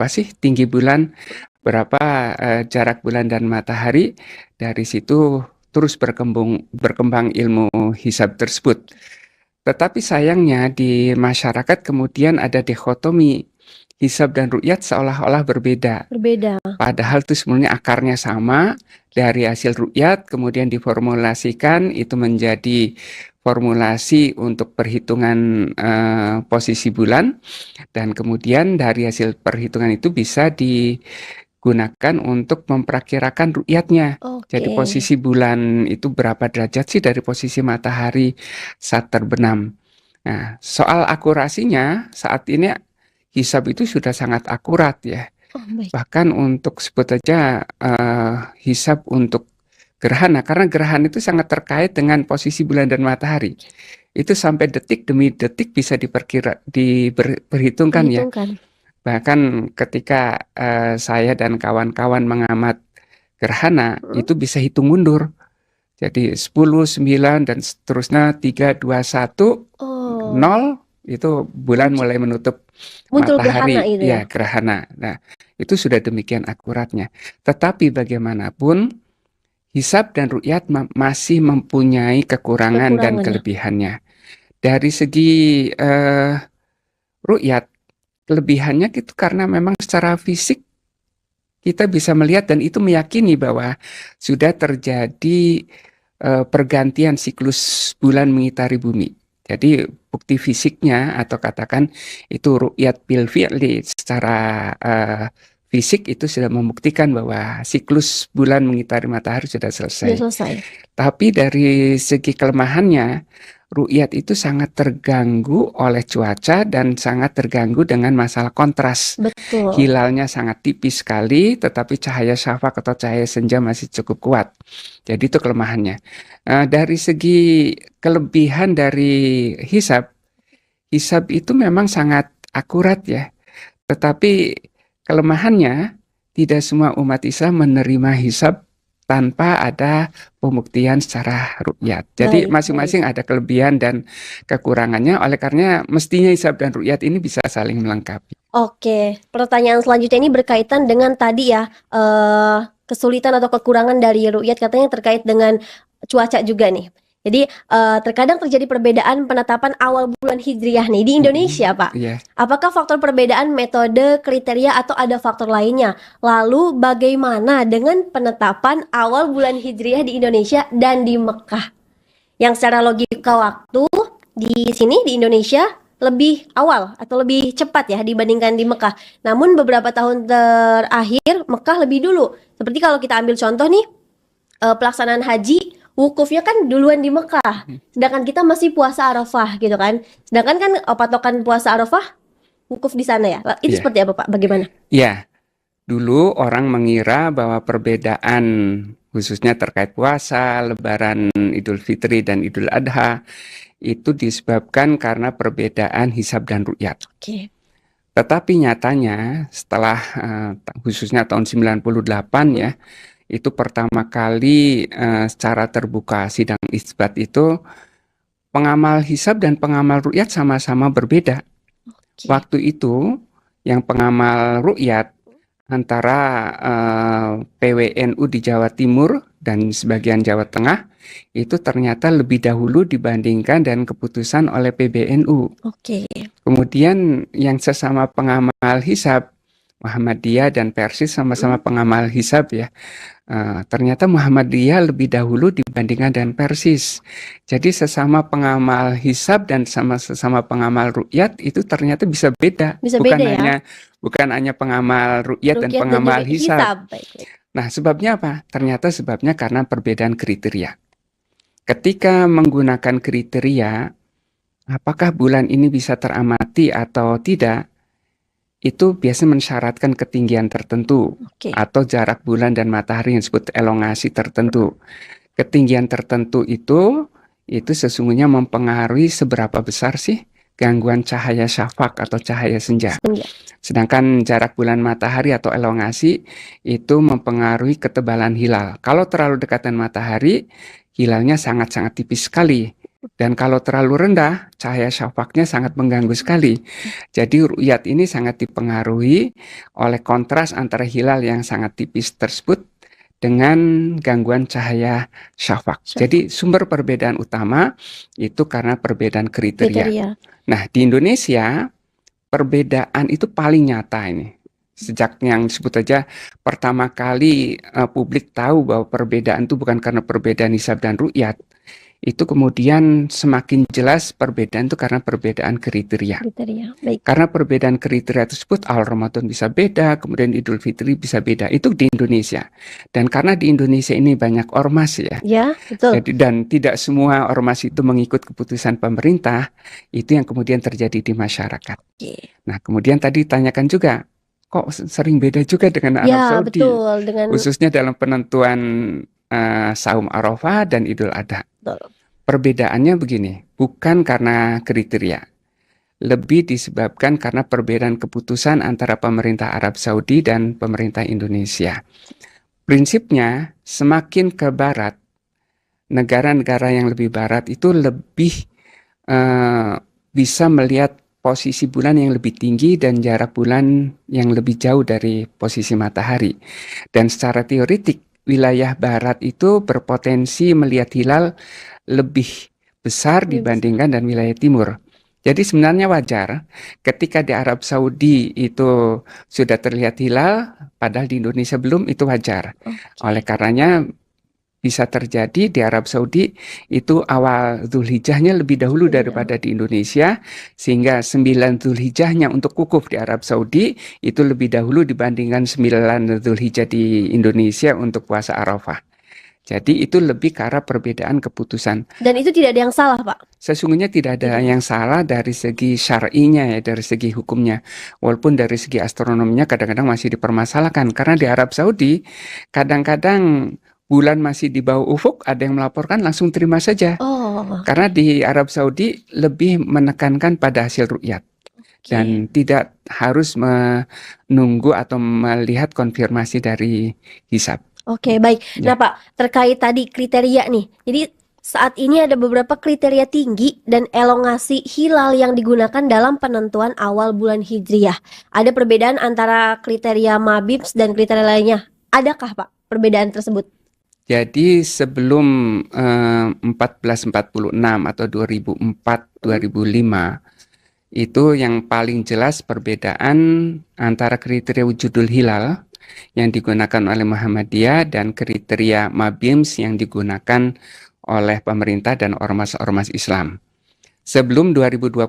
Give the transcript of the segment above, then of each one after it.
berapa sih tinggi bulan, berapa jarak bulan dan matahari. Dari situ terus berkembang ilmu hisab tersebut. Tetapi sayangnya di masyarakat kemudian ada dikotomi hisab dan ru'yat seolah-olah berbeda. Berbeda. Padahal itu sebenarnya akarnya sama, dari hasil ru'yat kemudian diformulasikan itu menjadi formulasi untuk perhitungan posisi bulan, dan kemudian dari hasil perhitungan itu bisa digunakan untuk memperkirakan ru'yatnya. Jadi Oke. posisi bulan itu berapa derajat sih dari posisi matahari saat terbenam. Nah, soal akurasinya saat ini hisab itu sudah sangat akurat ya. Oh, baik. Bahkan untuk sebut aja hisab untuk gerhana, karena gerhana itu sangat terkait dengan posisi bulan dan matahari. Itu sampai detik demi detik bisa diperhitungkan ya. Perhitungkan. Bahkan ketika saya dan kawan-kawan mengamat gerhana, itu bisa hitung mundur. Jadi 10, 9, dan seterusnya 3, 2, 1, Oh, 0, itu bulan mulai menutup muncul gerhana matahari. itu ya? Ya, gerhana. Nah, itu sudah demikian akuratnya. Tetapi bagaimanapun, hisab dan ru'yat masih mempunyai kekurangan dan Kekurangannya. kelebihannya. Dari segi ru'yat, kelebihannya itu karena memang secara fisik kita bisa melihat dan itu meyakini bahwa sudah terjadi pergantian siklus bulan mengitari bumi. Jadi bukti fisiknya atau katakan itu ru'yat bil fi'li, secara fisik itu sudah membuktikan bahwa siklus bulan mengitari matahari sudah Sudah selesai. selesai. Tapi dari segi kelemahannya, ru'yat itu sangat terganggu oleh cuaca dan sangat terganggu dengan masalah kontras. Betul. Hilalnya sangat tipis sekali, tetapi cahaya syafaq atau cahaya senja masih cukup kuat. Jadi itu kelemahannya. Dari segi kelebihan dari hisab itu memang sangat akurat ya. Tetapi kelemahannya, tidak semua umat Islam menerima hisab tanpa ada pembuktian secara ru'yat. Jadi Baik, masing-masing ada kelebihan dan kekurangannya, oleh karena mestinya hisab dan ru'yat ini bisa saling melengkapi. Oke, pertanyaan selanjutnya ini berkaitan dengan tadi ya, kesulitan atau kekurangan dari ru'yat katanya terkait dengan cuaca juga nih. Jadi terkadang terjadi perbedaan penetapan awal bulan Hijriah nih di Indonesia, Pak. Iya. Apakah faktor perbedaan metode, kriteria, atau ada faktor lainnya? Lalu bagaimana dengan penetapan awal bulan Hijriah di Indonesia dan di Mekah? Yang secara logika waktu di sini di Indonesia lebih awal atau lebih cepat ya dibandingkan di Mekah. Namun beberapa tahun terakhir Mekah lebih dulu. Seperti kalau kita ambil contoh nih, pelaksanaan haji, wukufnya kan duluan di Mekah. Sedangkan kita masih puasa Arafah gitu kan. Sedangkan kan patokan puasa Arafah wukuf di sana ya. Itu Iya. seperti apa, Pak? Bagaimana? Ya, dulu orang mengira bahwa perbedaan khususnya terkait puasa, Lebaran Idul Fitri dan Idul Adha itu disebabkan karena perbedaan hisab dan ru'yat. Oke. Tetapi nyatanya setelah khususnya tahun 98 ya, itu pertama kali secara terbuka sidang isbat itu pengamal hisab dan pengamal ru'yat sama-sama berbeda. Oke. Waktu itu yang pengamal ru'yat antara PWNU di Jawa Timur dan sebagian Jawa Tengah itu ternyata lebih dahulu dibandingkan dan keputusan oleh PBNU. Oke. Kemudian yang sesama pengamal hisab, Muhammadiyah dan Persis sama-sama pengamal hisab ya. Ternyata Muhammadiyah lebih dahulu dibandingkan dan Persis. Jadi sesama pengamal hisab dan sesama pengamal ru'yat itu ternyata bisa beda. Bisa bukan beda ya? bukan hanya pengamal ru'yat dan Ruqyah pengamal juga hisab. Baik. Nah, sebabnya apa? Ternyata sebabnya karena perbedaan kriteria. Ketika menggunakan kriteria, apakah bulan ini bisa teramati atau tidak, itu biasanya mensyaratkan ketinggian tertentu. Oke. Atau jarak bulan dan matahari yang disebut elongasi tertentu. Ketinggian tertentu itu sesungguhnya mempengaruhi seberapa besar sih gangguan cahaya syafaq atau cahaya senja. Sedangkan jarak bulan matahari atau elongasi itu mempengaruhi ketebalan hilal. Kalau terlalu dekatan matahari, hilalnya sangat-sangat tipis sekali. Dan kalau terlalu rendah, cahaya syafaqnya sangat mengganggu sekali. Jadi ru'yat ini sangat dipengaruhi oleh kontras antara hilal yang sangat tipis tersebut dengan gangguan cahaya syafaq. Jadi sumber perbedaan utama itu karena perbedaan kriteria. Nah, di Indonesia perbedaan itu paling nyata ini. Sejak yang disebut aja pertama kali publik tahu bahwa perbedaan itu bukan karena perbedaan hisab dan ru'yat. Itu kemudian semakin jelas perbedaan itu karena perbedaan kriteria. Baik. Karena perbedaan kriteria tersebut, awal Ramadan bisa beda, kemudian Idul Fitri bisa beda. Itu di Indonesia. Dan karena di Indonesia ini banyak ormas ya. Ya, betul. Jadi, dan tidak semua ormas itu mengikut keputusan pemerintah, itu yang kemudian terjadi di masyarakat. Nah, kemudian tadi tanyakan juga, kok sering beda juga dengan Arab Saudi? Betul. Khususnya dalam penentuan Saum Arafah dan Idul Adha. Perbedaannya begini, bukan karena kriteria, lebih disebabkan karena perbedaan keputusan antara pemerintah Arab Saudi dan pemerintah Indonesia. Prinsipnya, semakin ke barat, negara-negara yang lebih barat itu lebih bisa melihat posisi bulan yang lebih tinggi dan jarak bulan yang lebih jauh dari posisi matahari. Dan secara teoretik, wilayah barat itu berpotensi melihat hilal lebih besar dibandingkan dan wilayah timur. Jadi sebenarnya wajar ketika di Arab Saudi itu sudah terlihat hilal, padahal di Indonesia belum, itu wajar. Oleh karenanya bisa terjadi di Arab Saudi itu awal Dzulhijjahnya lebih dahulu daripada di Indonesia, sehingga 9 Dzulhijjahnya untuk wukuf di Arab Saudi itu lebih dahulu dibandingkan 9 Dzulhijjah di Indonesia untuk puasa Arafah. Jadi itu lebih ke arah perbedaan keputusan. Dan itu tidak ada yang salah, Pak? Sesungguhnya tidak ada yang salah dari segi syar'inya ya, dari segi hukumnya. Walaupun dari segi astronominya kadang-kadang masih dipermasalahkan. Karena di Arab Saudi kadang-kadang bulan masih di bawah ufuk, ada yang melaporkan langsung terima saja. Karena di Arab Saudi lebih menekankan pada hasil ru'yat. Dan tidak harus menunggu atau melihat konfirmasi dari hisab. Oke, baik. Nah, Pak, terkait tadi kriteria nih. Jadi saat ini ada beberapa kriteria tinggi dan elongasi hilal yang digunakan dalam penentuan awal bulan Hijriah. Ada perbedaan antara kriteria Mabims dan kriteria lainnya. Adakah, Pak, perbedaan tersebut? Jadi sebelum 1446 atau 2004-2005 itu yang paling jelas perbedaan antara kriteria wujudul hilal yang digunakan oleh Muhammadiyah dan kriteria Mabims yang digunakan oleh pemerintah dan ormas-ormas Islam. Sebelum 2021,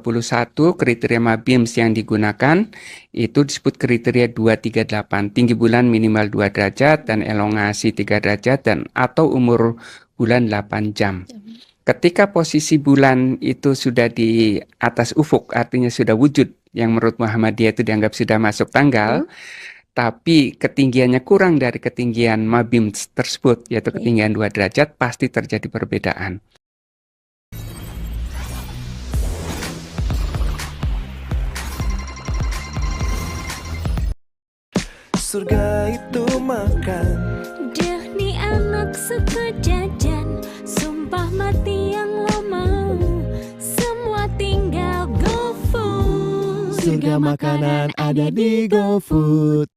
kriteria Mabims yang digunakan itu disebut kriteria 238, tinggi bulan minimal 2 derajat dan elongasi 3 derajat dan atau umur bulan 8 jam. Ketika posisi bulan itu sudah di atas ufuk, artinya sudah wujud, yang menurut Muhammadiyah itu dianggap sudah masuk tanggal, tapi ketinggiannya kurang dari ketinggian Mabims tersebut, yaitu ketinggian 2 derajat, pasti terjadi perbedaan. Surga itu makan. Dah ni anak suka jajan, sumpah mati yang lo mau, semua tinggal GoFood. Surga makanan ada di GoFood.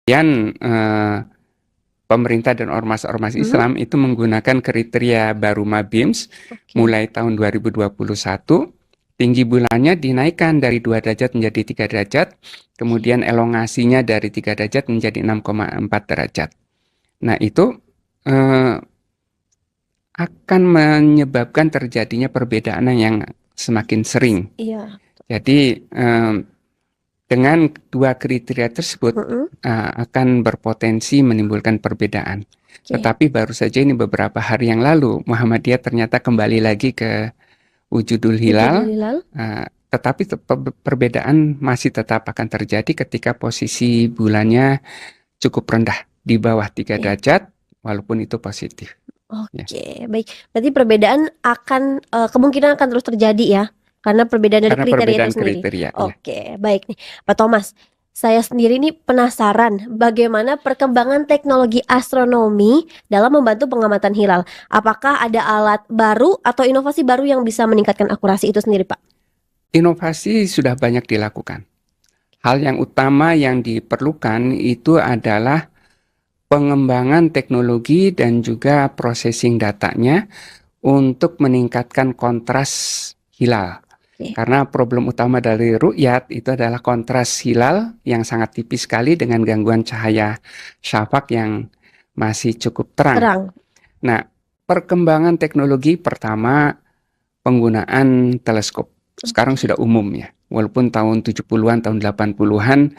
Kemudian pemerintah dan ormas-ormas Islam itu menggunakan kriteria baru Mabims mulai tahun 2021. Tinggi bulannya dinaikkan dari 2 derajat menjadi 3 derajat, kemudian elongasinya dari 3 derajat menjadi 6,4 derajat. Nah, itu akan menyebabkan terjadinya perbedaan yang semakin sering. Jadi, dengan dua kriteria tersebut akan berpotensi menimbulkan perbedaan. Tetapi baru saja ini beberapa hari yang lalu, Muhammadiyah ternyata kembali lagi ke wujudul hilal, tetapi perbedaan masih tetap akan terjadi ketika posisi bulannya cukup rendah, di bawah 3 derajat, walaupun itu positif. Baik. Berarti perbedaan akan kemungkinan akan terus terjadi ya, karena perbedaan dari kriteria itu sendiri. Kriteria, baik nih, Pak Thomas. Saya sendiri nih penasaran bagaimana perkembangan teknologi astronomi dalam membantu pengamatan hilal. Apakah ada alat baru atau inovasi baru yang bisa meningkatkan akurasi itu sendiri, Pak? Inovasi sudah banyak dilakukan. Hal yang utama yang diperlukan itu adalah pengembangan teknologi dan juga processing datanya untuk meningkatkan kontras hilal. Oke. Karena problem utama dari ru'yat itu adalah kontras hilal yang sangat tipis sekali dengan gangguan cahaya syafaq yang masih cukup terang. Terang. Nah, perkembangan teknologi pertama penggunaan teleskop. Sekarang sudah umum ya. Walaupun tahun 70-an, tahun 80-an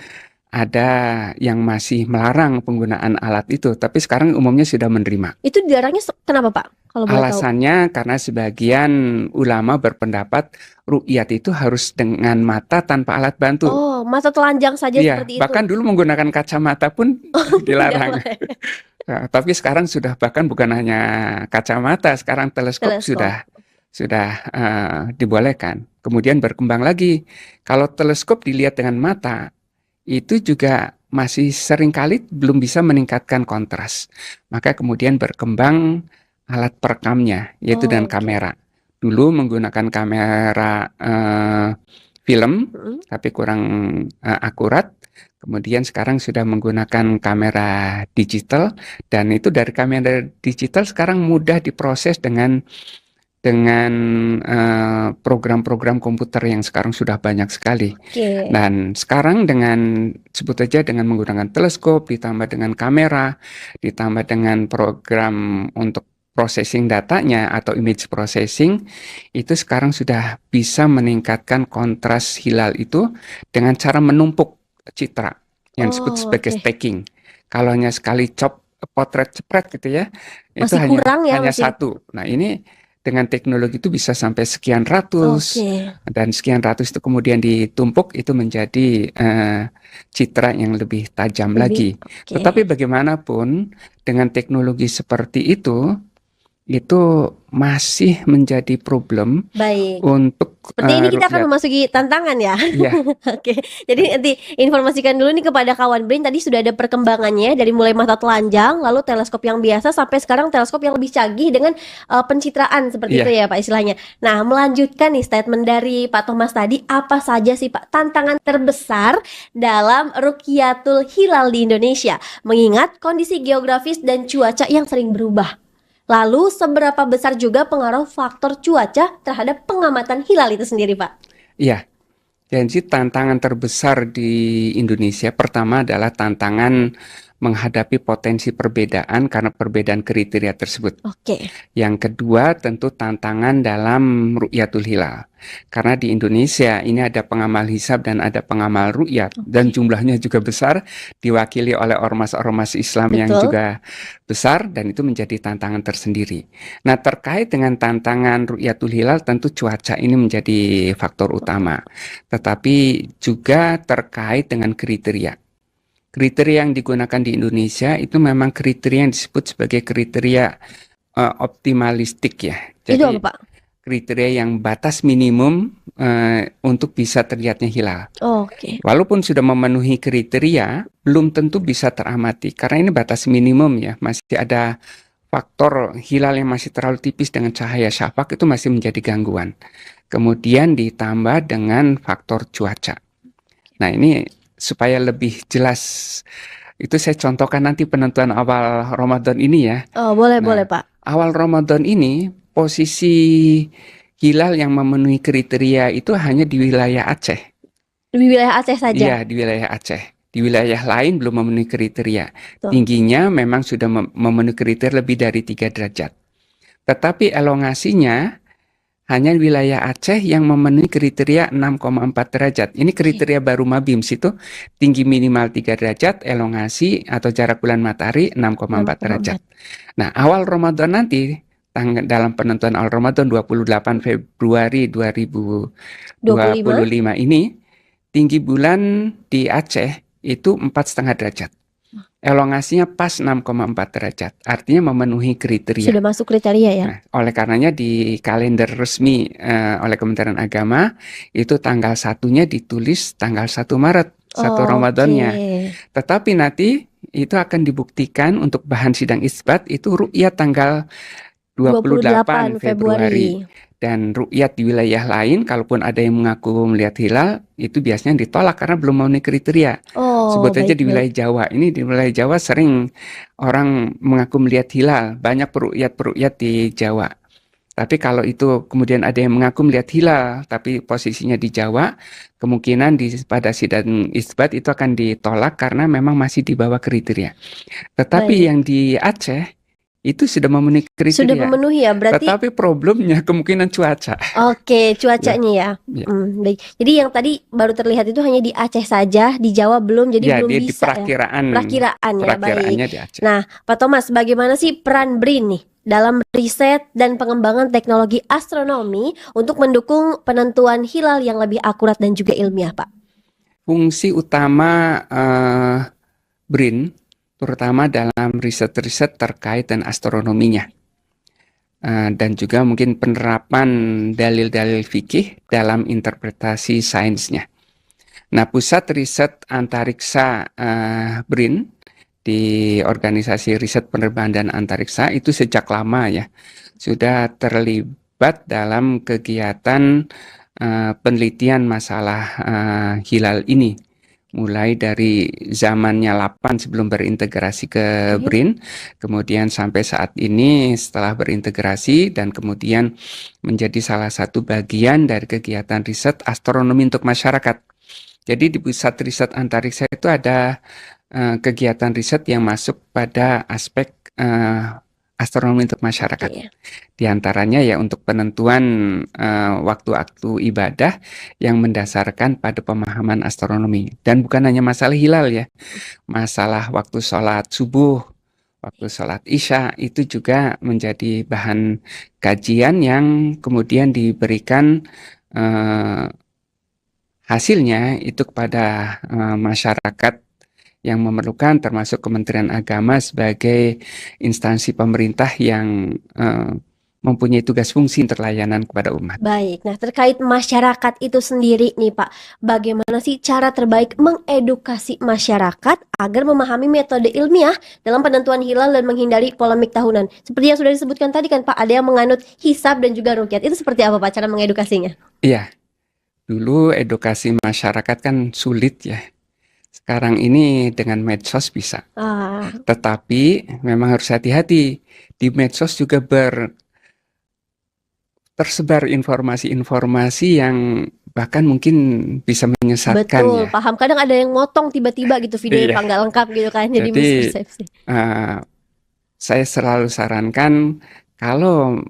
ada yang masih melarang penggunaan alat itu, tapi sekarang umumnya sudah menerima. Itu dilarangnya kenapa, Pak? Kalau boleh tahu. Alasannya karena sebagian ulama berpendapat ru'yat itu harus dengan mata tanpa alat bantu. Oh, mata telanjang saja Iya, seperti itu. bahkan dulu menggunakan kacamata pun dilarang. Tidak boleh. Nah, tapi sekarang sudah bahkan bukan hanya kacamata, sekarang teleskop Teleskop. sudah dibolehkan. Kemudian berkembang lagi. Kalau teleskop dilihat dengan mata, itu juga masih seringkali belum bisa meningkatkan kontras. Maka kemudian berkembang alat perekamnya, yaitu dengan Oke. kamera. Dulu menggunakan kamera film, tapi kurang akurat. Kemudian sekarang sudah menggunakan kamera digital, dan itu dari kamera digital sekarang mudah diproses dengan program-program komputer yang sekarang sudah banyak sekali. Oke. Dan sekarang sebut aja dengan menggunakan teleskop, ditambah dengan kamera, ditambah dengan program untuk processing datanya atau image processing, itu sekarang sudah bisa meningkatkan kontras hilal itu dengan cara menumpuk citra yang disebut sebagai oke. stacking. Kalau hanya sekali potret cepret gitu ya, itu Masih kurang ya, hanya masih. satu. Nah, ini dengan teknologi itu bisa sampai sekian ratus, Oke. dan sekian ratus itu kemudian ditumpuk, itu menjadi citra yang lebih tajam lagi. Oke. Tetapi bagaimanapun dengan teknologi seperti itu masih menjadi problem Baik. untuk Seperti ini kita akan ru'yat. memasuki tantangan ya. Iya. Oke. Jadi nanti informasikan dulu nih kepada kawan Brain, tadi sudah ada perkembangannya dari mulai mata telanjang, lalu teleskop yang biasa sampai sekarang teleskop yang lebih canggih dengan pencitraan seperti Iya. itu ya Pak istilahnya. Nah, melanjutkan nih statement dari Pak Thomas tadi, apa saja sih Pak tantangan terbesar dalam Rukyatul Hilal di Indonesia mengingat kondisi geografis dan cuaca yang sering berubah? Lalu seberapa besar juga pengaruh faktor cuaca terhadap pengamatan hilal itu sendiri, Pak? Iya. Jadi tantangan terbesar di Indonesia pertama adalah tantangan menghadapi potensi perbedaan karena perbedaan kriteria tersebut. Oke. Yang kedua tentu tantangan dalam ru'yatul hilal. Karena di Indonesia ini ada pengamal hisab dan ada pengamal ru'yat, dan jumlahnya juga besar, diwakili oleh ormas-ormas Islam yang Betul. juga besar, dan itu menjadi tantangan tersendiri. Nah, terkait dengan tantangan ru'yatul hilal tentu cuaca ini menjadi faktor utama. Tetapi juga terkait dengan kriteria. Kriteria yang digunakan di Indonesia itu memang kriteria yang disebut sebagai kriteria optimalistik ya. Itu Jadi apa, Pak? kriteria yang batas minimum untuk bisa terlihatnya hilal. Oke. Walaupun sudah memenuhi kriteria, belum tentu bisa teramati karena ini batas minimum ya. Masih ada faktor hilal yang masih terlalu tipis dengan cahaya syafaq, itu masih menjadi gangguan. Kemudian ditambah dengan faktor cuaca. Nah, ini supaya lebih jelas, itu saya contohkan nanti penentuan awal Ramadan ini ya. Oh, boleh, Nah, boleh, Pak. Awal Ramadan ini posisi hilal yang memenuhi kriteria itu hanya di wilayah Aceh. Di wilayah Aceh saja. Iya, di wilayah Aceh. Di wilayah lain belum memenuhi kriteria. Betul. Tingginya memang sudah memenuhi kriteria lebih dari 3 derajat. Tetapi elongasinya hanya wilayah Aceh yang memenuhi kriteria 6,4 derajat. Ini kriteria baru Mabims, itu tinggi minimal 3 derajat, elongasi atau jarak bulan matahari 6,4 derajat. Nah, awal Ramadan nanti, dalam penentuan awal Ramadan 28 Februari 2025 ini, tinggi bulan di Aceh itu 4,5 derajat. Elongasinya pas 6,4 derajat, artinya memenuhi kriteria. Sudah masuk kriteria ya? Nah, oleh karenanya di kalender resmi oleh Kementerian Agama itu tanggal 1-nya ditulis tanggal 1 Maret. satu Oke. Ramadannya. Tetapi nanti itu akan dibuktikan untuk bahan sidang isbat itu ru'yat tanggal 28 28 Februari. Februari. Dan ru'yat di wilayah lain, kalaupun ada yang mengaku melihat hilal, itu biasanya ditolak karena belum memenuhi kriteria. Oh, Sebut aja di baik-baik. wilayah Jawa. Ini di wilayah Jawa sering orang mengaku melihat hilal. Banyak peru'yat-peru'yat di Jawa. Tapi kalau itu kemudian ada yang mengaku melihat hilal, tapi posisinya di Jawa, kemungkinan pada sidang isbat itu akan ditolak karena memang masih di bawah kriteria. Tetapi Baik. yang di Aceh itu sudah memenuhi Sudah kriteria. memenuhi ya, berarti Tetapi problemnya kemungkinan cuaca. oke, Ya, cuacanya ya. ya. Baik. Jadi yang tadi baru terlihat itu hanya di Aceh saja, di Jawa belum, jadi Ya, belum dia di bisa ya. Perakiraan ya, baik. perakiraannya di Aceh. Nah, Pak Thomas, bagaimana sih peran BRIN nih dalam riset dan pengembangan teknologi astronomi untuk mendukung penentuan hilal yang lebih akurat dan juga ilmiah, Pak? Fungsi utama BRIN terutama dalam riset-riset terkait dan astronominya. Dan juga mungkin penerapan dalil-dalil fikih dalam interpretasi sainsnya. Nah, Pusat Riset Antariksa BRIN di Organisasi Riset Penerbangan dan Antariksa itu sejak lama ya sudah terlibat dalam kegiatan penelitian masalah hilal ini. Mulai dari zamannya Lapan sebelum berintegrasi ke Oke. BRIN, kemudian sampai saat ini setelah berintegrasi dan kemudian menjadi salah satu bagian dari kegiatan riset astronomi untuk masyarakat. Jadi di Pusat Riset Antariksa itu ada kegiatan riset yang masuk pada aspek astronomi untuk masyarakat. Oke. Di antaranya ya untuk penentuan waktu-waktu ibadah yang mendasarkan pada pemahaman astronomi. Dan bukan hanya masalah hilal ya, masalah waktu sholat subuh, waktu sholat isya itu juga menjadi bahan kajian yang kemudian diberikan hasilnya itu kepada masyarakat yang memerlukan, termasuk Kementerian Agama sebagai instansi pemerintah yang mempunyai tugas fungsi untuk layanan kepada umat. Baik, nah terkait masyarakat itu sendiri nih Pak, bagaimana sih cara terbaik mengedukasi masyarakat agar memahami metode ilmiah dalam penentuan hilal dan menghindari polemik tahunan? Seperti yang sudah disebutkan tadi kan Pak, ada yang menganut hisab dan juga ruqyat. Itu seperti apa Pak cara mengedukasinya? Iya, dulu edukasi masyarakat kan sulit ya. Sekarang ini dengan medsos bisa. Tetapi memang harus hati-hati. Di medsos juga tersebar informasi-informasi yang bahkan mungkin bisa menyesatkan Betul, ya. paham. Kadang ada yang motong tiba-tiba gitu videonya Iya. Pak, nggak lengkap gitu kan, jadi Jadi mispersepsi. saya selalu sarankan kalau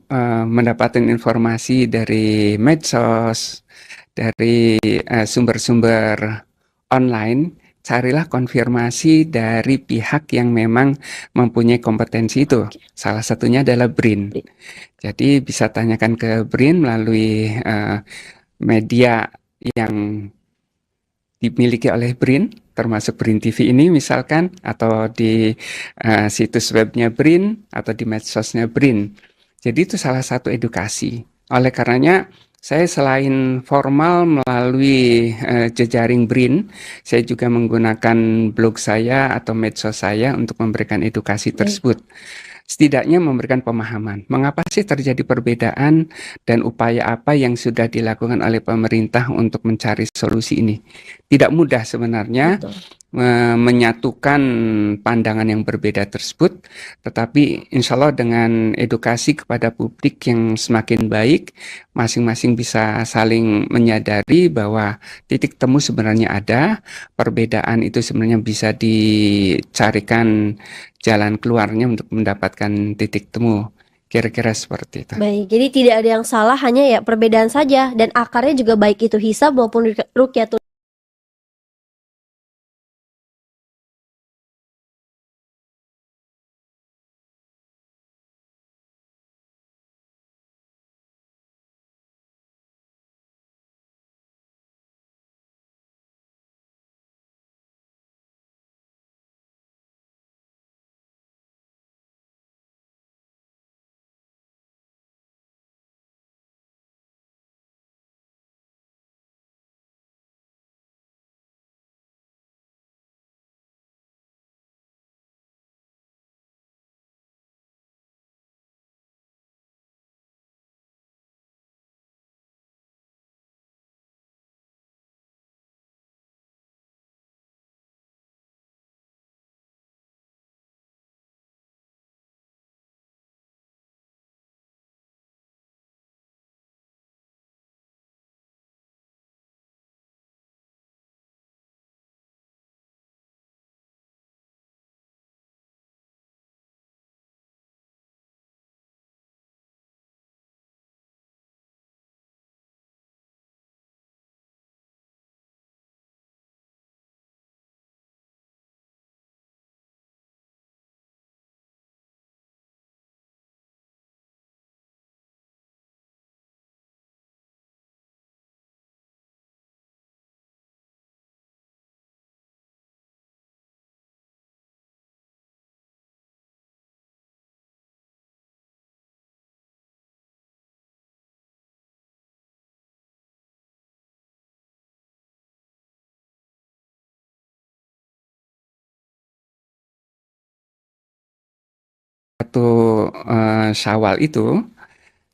mendapatkan informasi dari medsos, dari sumber-sumber online, carilah konfirmasi dari pihak yang memang mempunyai kompetensi itu. Salah satunya adalah BRIN. Jadi bisa tanyakan ke BRIN melalui media yang dimiliki oleh BRIN, termasuk BRIN TV ini misalkan, atau di situs webnya BRIN, atau di medsosnya BRIN. Jadi itu salah satu edukasi. Oleh karenanya, saya selain formal melalui jejaring BRIN, saya juga menggunakan blog saya atau medsos saya untuk memberikan edukasi tersebut. Setidaknya memberikan pemahaman, mengapa sih terjadi perbedaan dan upaya apa yang sudah dilakukan oleh pemerintah untuk mencari solusi ini. Tidak mudah sebenarnya menyatukan pandangan yang berbeda tersebut, tetapi insya Allah dengan edukasi kepada publik yang semakin baik, masing-masing bisa saling menyadari bahwa titik temu sebenarnya ada, perbedaan itu sebenarnya bisa dicarikan jalan keluarnya untuk mendapatkan titik temu. Kira-kira seperti itu. Baik, jadi tidak ada yang salah, hanya ya perbedaan saja, dan akarnya juga baik itu hisab maupun ruqyatul Syawal itu,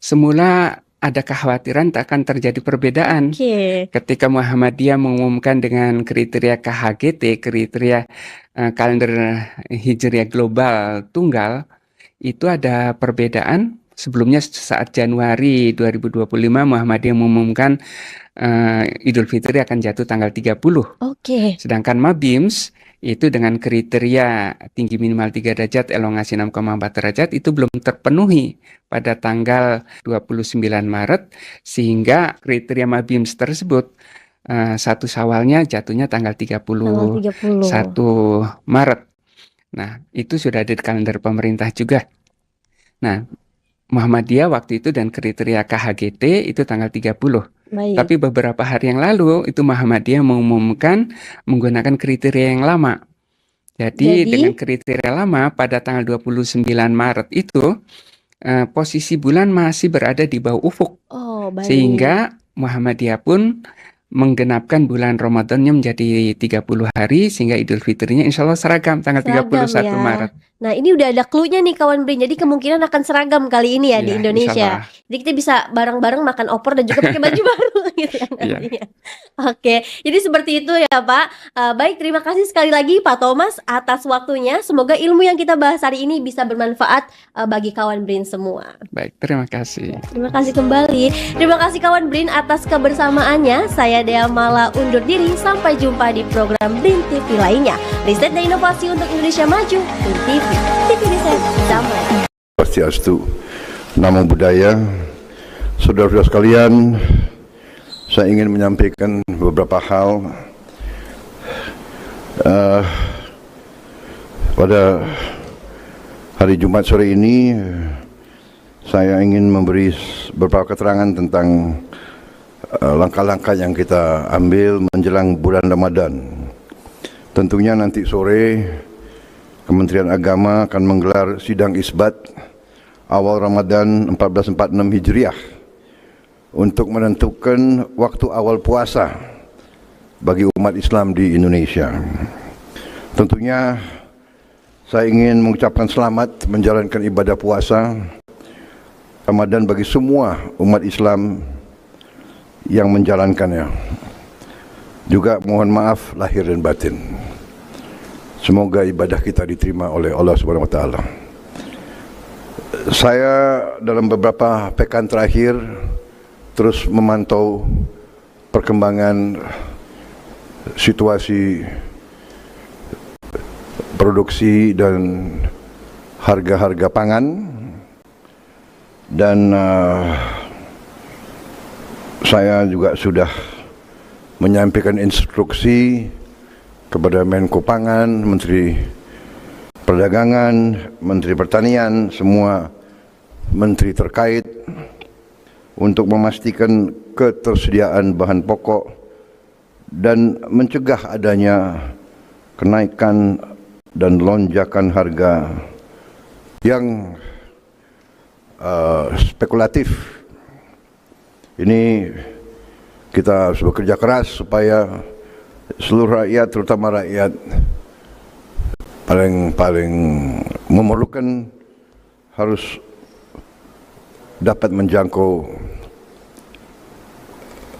semula ada kekhawatiran tak akan terjadi perbedaan. Oke. Ketika Muhammadiyah mengumumkan dengan kriteria KHGT, kriteria kalender Hijriah global tunggal, itu ada perbedaan. Sebelumnya saat Januari 2025 Muhammadiyah mengumumkan Idul Fitri akan jatuh tanggal 30. Oke. Sedangkan Mabims itu dengan kriteria tinggi minimal 3 derajat, elongasi 6,4 derajat itu belum terpenuhi pada tanggal 29 Maret, sehingga kriteria Mabims tersebut satu Syawalnya jatuhnya tanggal 31 Tanggal 30. Maret. Nah, itu sudah ada di kalender pemerintah juga. Nah, Muhammadiyah waktu itu dan kriteria KHGT itu tanggal 30. Baik. Tapi beberapa hari yang lalu itu Muhammadiyah mengumumkan menggunakan kriteria yang lama. Jadi dengan kriteria lama pada tanggal 29 Maret itu posisi bulan masih berada di bawah ufuk. Oh, baik. Sehingga Muhammadiyah pun menggenapkan bulan Ramadannya menjadi 30 hari sehingga Idul Fitrinya insya Allah seragam tanggal 31 Seragam ya. Maret. Nah, ini udah ada clue-nya nih kawan Brin. Jadi kemungkinan akan seragam kali ini ya di Iya, Indonesia. insya Allah. Jadi kita bisa bareng-bareng makan opor dan juga pakai baju baru gitu ya Iya. nantinya. Oke, jadi seperti itu ya Pak. Baik, terima kasih sekali lagi Pak Thomas atas waktunya. Semoga ilmu yang kita bahas hari ini bisa bermanfaat bagi kawan Brin semua. Baik, terima kasih. Terima kasih kembali. Terima kasih kawan Brin atas kebersamaannya. Saya Dea Mala undur diri. Sampai jumpa di program Brin TV lainnya. Riset dan inovasi untuk Indonesia maju. Brin TV. TV Riset Damai. Swastiastu, Namo Buddhaya. Saudara-saudara sekalian, saya ingin menyampaikan beberapa hal. Pada hari Jumat sore ini, saya ingin memberi beberapa keterangan tentang langkah-langkah yang kita ambil menjelang bulan Ramadan. Tentunya nanti sore Kementerian Agama akan menggelar sidang isbat awal Ramadan 1446 Hijriah untuk menentukan waktu awal puasa bagi umat Islam di Indonesia. Tentunya saya ingin mengucapkan selamat menjalankan ibadah puasa Ramadan bagi semua umat Islam yang menjalankannya. Juga mohon maaf lahir dan batin. Semoga ibadah kita diterima oleh Allah Subhanahu wa taala. Saya dalam beberapa pekan terakhir terus memantau perkembangan situasi produksi dan harga-harga pangan, dan saya juga sudah menyampaikan instruksi kepada Menko Pangan, Menteri Perdagangan, Menteri Pertanian, semua menteri terkait untuk memastikan ketersediaan bahan pokok dan mencegah adanya kenaikan dan lonjakan harga yang spekulatif. Ini kita harus bekerja keras supaya seluruh rakyat, terutama rakyat paling memerlukan, harus dapat menjangkau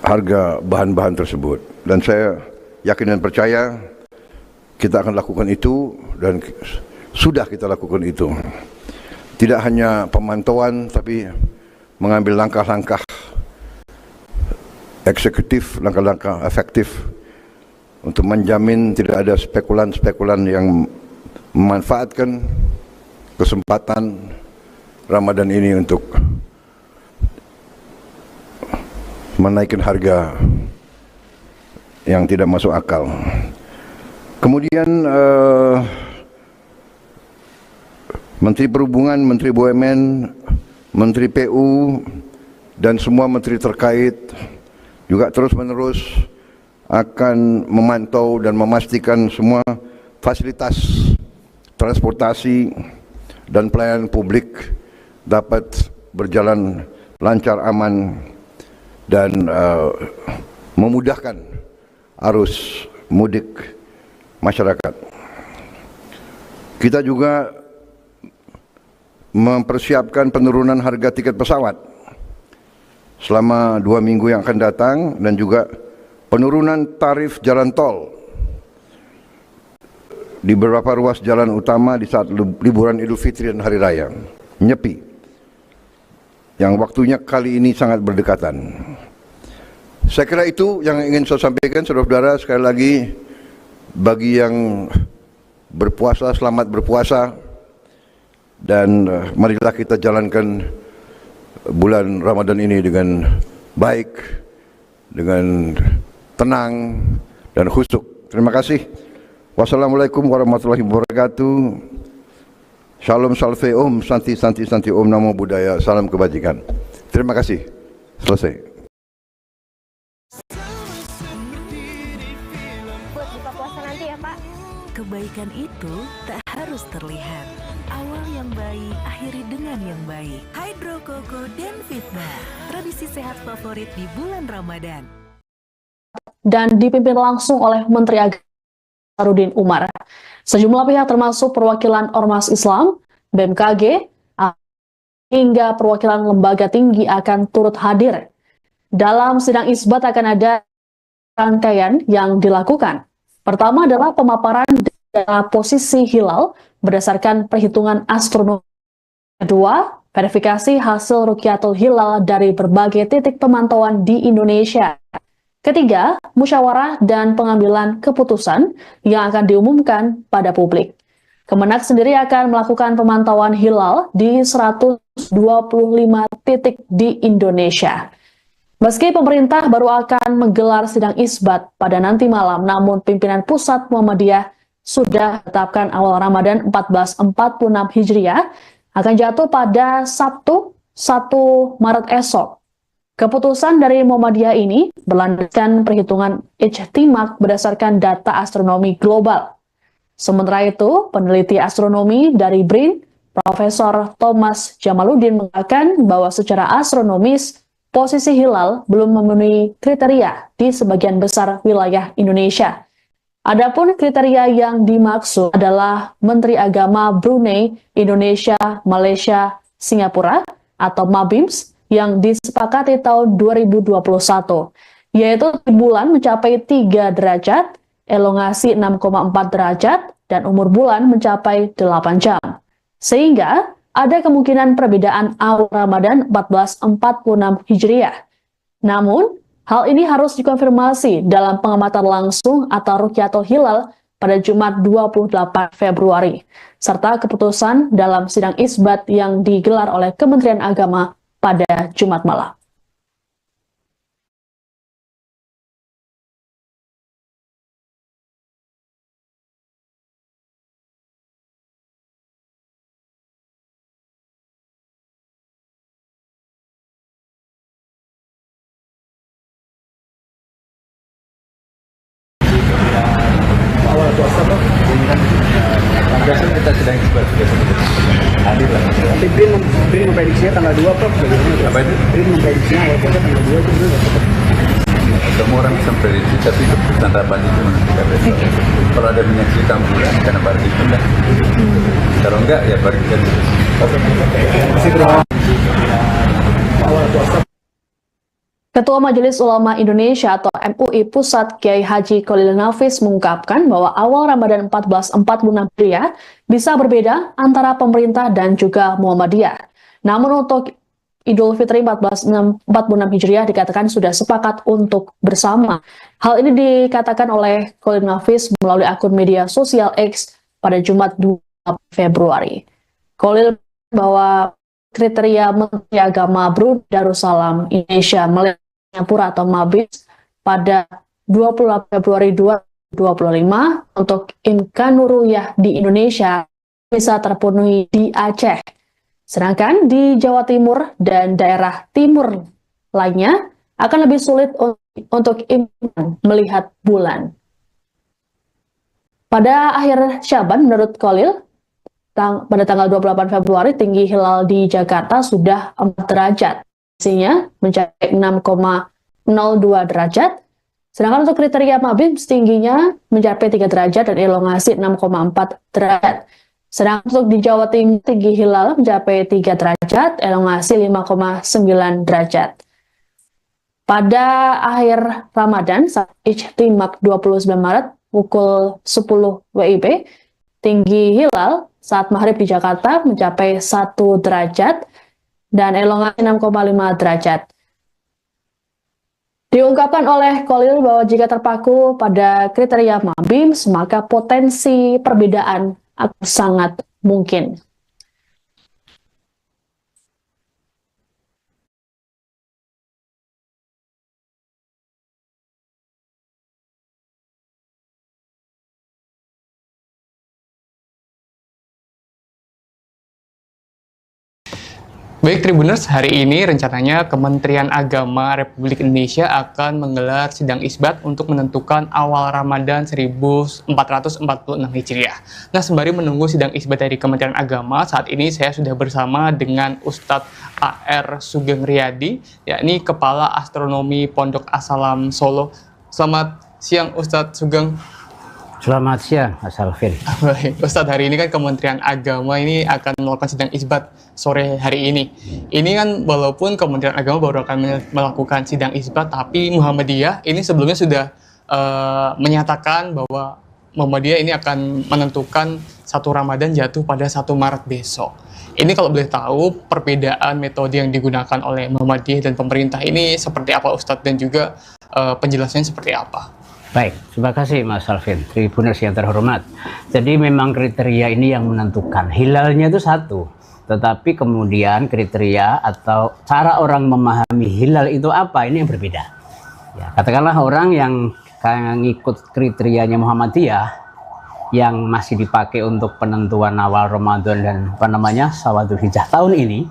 harga bahan-bahan tersebut. Dan saya yakin dan percaya kita akan lakukan itu, dan sudah kita lakukan itu. Tidak hanya pemantauan, tapi mengambil langkah-langkah eksekutif, langkah-langkah efektif untuk menjamin tidak ada spekulan-spekulan yang memanfaatkan kesempatan Ramadan ini untuk menaikkan harga yang tidak masuk akal. Kemudian Menteri Perhubungan, Menteri BUMN, Menteri PU, dan semua menteri terkait juga terus-menerus akan memantau dan memastikan semua fasilitas transportasi dan pelayanan publik dapat berjalan lancar, aman, dan memudahkan arus mudik masyarakat. Kita juga mempersiapkan penurunan harga tiket pesawat selama 2 minggu yang akan datang, dan juga penurunan tarif jalan tol di beberapa ruas jalan utama di saat liburan Idul Fitri dan Hari Raya Nyepi, yang waktunya kali ini sangat berdekatan. Saya kira itu yang ingin saya sampaikan, saudara-saudara. Sekali lagi, bagi yang berpuasa, selamat berpuasa, dan marilah kita jalankan bulan Ramadan ini dengan baik, dengan tenang dan khusyuk. Terima kasih. Wassalamualaikum warahmatullahi wabarakatuh. Shalom salve om, santi santi santi om, namo buddhaya, salam kebajikan. Terima kasih. Selesai. Buat buka puasa nanti ya Pak. Kebaikan itu tak harus terlihat. Awal yang baik, akhiri dengan yang baik. Hydro Koko dan Fitnah, tradisi sehat favorit di bulan Ramadan. Dan dipimpin langsung oleh Menteri Agama Nasaruddin Umar. Sejumlah pihak termasuk perwakilan Ormas Islam, BMKG, hingga perwakilan lembaga tinggi akan turut hadir. Dalam sidang isbat akan ada rangkaian yang dilakukan. Pertama adalah pemaparan data posisi hilal berdasarkan perhitungan astronomi. Kedua, verifikasi hasil Rukyatul Hilal dari berbagai titik pemantauan di Indonesia. Ketiga, musyawarah dan pengambilan keputusan yang akan diumumkan pada publik. Kemenak sendiri akan melakukan pemantauan hilal di 125 titik di Indonesia. Meski pemerintah baru akan menggelar sidang isbat pada nanti malam, namun pimpinan pusat Muhammadiyah sudah tetapkan awal Ramadan 1446 Hijriah akan jatuh pada Sabtu 1 Maret esok. Keputusan dari Muhammadiyah ini berlandaskan perhitungan ijtimak berdasarkan data astronomi global. Sementara itu, peneliti astronomi dari BRIN, Profesor Thomas Jamaluddin mengatakan bahwa secara astronomis, posisi hilal belum memenuhi kriteria di sebagian besar wilayah Indonesia. Adapun kriteria yang dimaksud adalah Menteri Agama Brunei, Indonesia, Malaysia, Singapura atau MABIMS yang disepakati tahun 2021, yaitu bulan mencapai 3 derajat, elongasi 6,4 derajat, dan umur bulan mencapai 8 jam. Sehingga ada kemungkinan perbedaan awal Ramadan 1446 Hijriah. Namun, hal ini harus dikonfirmasi dalam pengamatan langsung atau Rukyatul Hilal pada Jumat 28 Februari, serta keputusan dalam sidang isbat yang digelar oleh Kementerian Agama pada Jumat malam. Awal puasa Pak, biasanya kita sedang isbat hadir lah. Nanti BRIN memprediksinya tanggal 2 Pak. Apa itu? BRIN memprediksinya awal puasa tanggal 2 itu semua orang bisa prediksi, tapi keputusan rapat itu menentukan besok. Kalau ada menyaksikan bulan, karena baru itu dah. Kalau enggak, ya baru kita terus. Awal puasa. Ketua Majelis Ulama Indonesia atau MUI Pusat Kiai Haji Khalil Nafis mengungkapkan bahwa awal Ramadan 1446 Hijriah bisa berbeda antara pemerintah dan juga Muhammadiyah. Namun untuk Idul Fitri 1446 Hijriah dikatakan sudah sepakat untuk bersama. Hal ini dikatakan oleh Khalil Nafis melalui akun media sosial X pada Jumat 2 Februari. Khalil bahwa kriteria Menteri Agama Brunei Darussalam Indonesia Malaysia Singapura atau MABIMS pada 28 Februari 2025 untuk Imkanuruyah di Indonesia bisa terpenuhi di Aceh. Sedangkan di Jawa Timur dan daerah timur lainnya akan lebih sulit untuk melihat bulan. Pada akhir Syaban, menurut Khalil, pada tanggal 28 Februari tinggi hilal di Jakarta sudah 4 derajat. Isinya mencapai 6,02 derajat. Sedangkan untuk kriteria MABIMS tingginya mencapai 3 derajat dan elongasi 6,4 derajat. Sedang untuk di Jawa Timur, tinggi hilal mencapai 3 derajat, elongasi 5,9 derajat. Pada akhir Ramadan, saat Ijtimak 29 Maret, pukul 10 WIB, tinggi hilal saat maghrib di Jakarta mencapai 1 derajat dan elongasi 6,5 derajat. Diungkapkan oleh Khalil bahwa jika terpaku pada kriteria MABIMS, maka potensi perbedaan akan sangat mungkin. Baik Tribuners, hari ini rencananya Kementerian Agama Republik Indonesia akan menggelar sidang isbat untuk menentukan awal Ramadan 1446 Hijriah. Nah, sembari menunggu sidang isbat dari Kementerian Agama, saat ini saya sudah bersama dengan Ustadz A.R. Sugeng Riyadi, yakni Kepala Astronomi Pondok As-Salam Solo. Selamat siang Ustadz Sugeng. Selamat siang, Mas Alvin. Baik, Ustadz, hari ini kan Kementerian Agama ini akan melakukan sidang isbat sore hari ini. Ini kan walaupun Kementerian Agama baru akan melakukan sidang isbat, tapi Muhammadiyah ini sebelumnya sudah menyatakan bahwa Muhammadiyah ini akan menentukan 1 Ramadan jatuh pada 1 Maret besok. Ini kalau boleh tahu perbedaan metode yang digunakan oleh Muhammadiyah dan pemerintah ini seperti apa Ustadz, dan juga penjelasannya seperti apa? Baik, terima kasih Mas Alvin, Tribuners yang terhormat. Jadi memang kriteria ini yang menentukan. Hilalnya itu satu, tetapi kemudian kriteria atau cara orang memahami hilal itu apa, ini yang berbeda. Ya, katakanlah orang yang ngikut kriterianya Muhammadiyah yang masih dipakai untuk penentuan awal Ramadan dan Sawadul Hijjah tahun ini,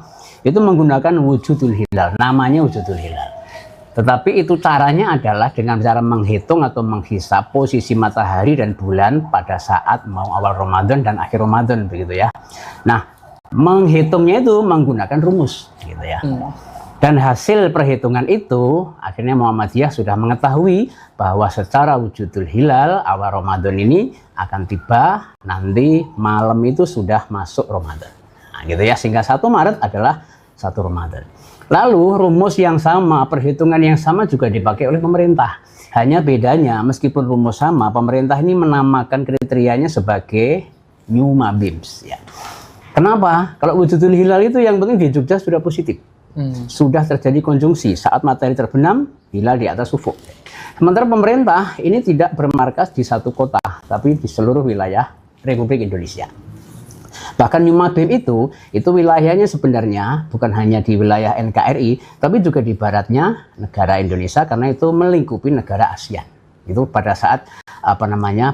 itu menggunakan wujudul hilal, namanya wujudul hilal. Tetapi itu caranya adalah dengan cara menghitung atau menghisap posisi matahari dan bulan pada saat mau awal Ramadan dan akhir Ramadan, begitu ya. Nah, menghitungnya itu menggunakan rumus, gitu ya. Dan hasil perhitungan itu akhirnya Muhammadiyah sudah mengetahui bahwa secara wujudul hilal awal Ramadan ini akan tiba nanti malam itu sudah masuk Ramadan. Nah, gitu ya, sehingga 1 Maret adalah 1 Ramadan. Lalu rumus yang sama, perhitungan yang sama juga dipakai oleh pemerintah. Hanya bedanya meskipun rumus sama, pemerintah ini menamakan kriterianya sebagai New MABIMS. Ya. Kenapa? Kalau wujudul hilal itu yang penting di Jogja sudah positif. Sudah terjadi konjungsi saat matahari terbenam, hilal di atas ufuk. Sementara pemerintah ini tidak bermarkas di satu kota, tapi di seluruh wilayah Republik Indonesia. Bahkan New MABIM itu wilayahnya sebenarnya bukan hanya di wilayah NKRI, tapi juga di baratnya negara Indonesia, karena itu melingkupi negara ASEAN. Itu pada saat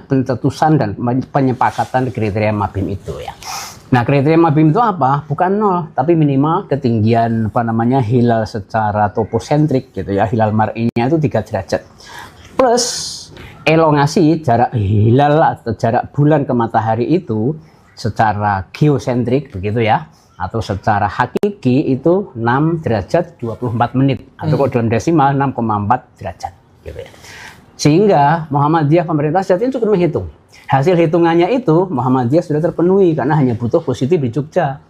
pencetusan dan penyepakatan kriteria MABIM itu ya. Nah, kriteria MABIM itu apa? Bukan 0, tapi minimal ketinggian hilal secara toposentrik gitu ya. Hilal mar'inya itu 3 derajat. Plus elongasi jarak hilal atau jarak bulan ke matahari itu secara geosentrik begitu ya, atau secara hakiki itu 6 derajat 24 menit atau kalau dalam desimal 6,4 derajat gitu ya. Sehingga Muhammadiyah pemerintah saat ini cukup menghitung. Hasil hitungannya itu Muhammadiyah sudah terpenuhi karena hanya butuh positif di Jogja.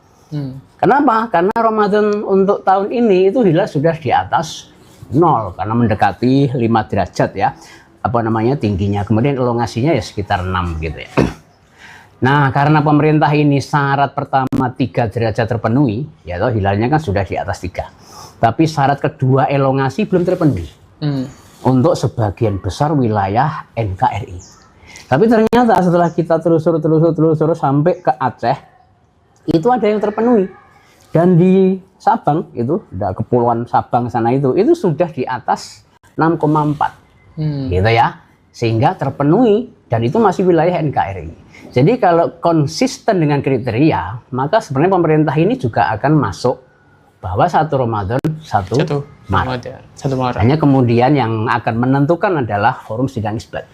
Kenapa? Karena Ramadan untuk tahun ini itu hilal sudah di atas 0 karena mendekati 5 derajat ya. Tingginya. Kemudian elongasinya ya sekitar 6 gitu ya. Nah, karena pemerintah ini syarat pertama 3 derajat terpenuhi, yaitu hilalnya kan sudah di atas 3. Tapi syarat kedua elongasi belum terpenuhi untuk sebagian besar wilayah NKRI. Tapi ternyata setelah kita telusur sampai ke Aceh, itu ada yang terpenuhi. Dan di Sabang itu, Kepulauan Sabang sana itu sudah di atas 6,4. Gitu ya. Sehingga terpenuhi dan itu masih wilayah NKRI. Jadi kalau konsisten dengan kriteria, maka sebenarnya pemerintah ini juga akan masuk bahwa 1 Ramadan 1 Maret. Hanya kemudian yang akan menentukan adalah forum sidang isbat.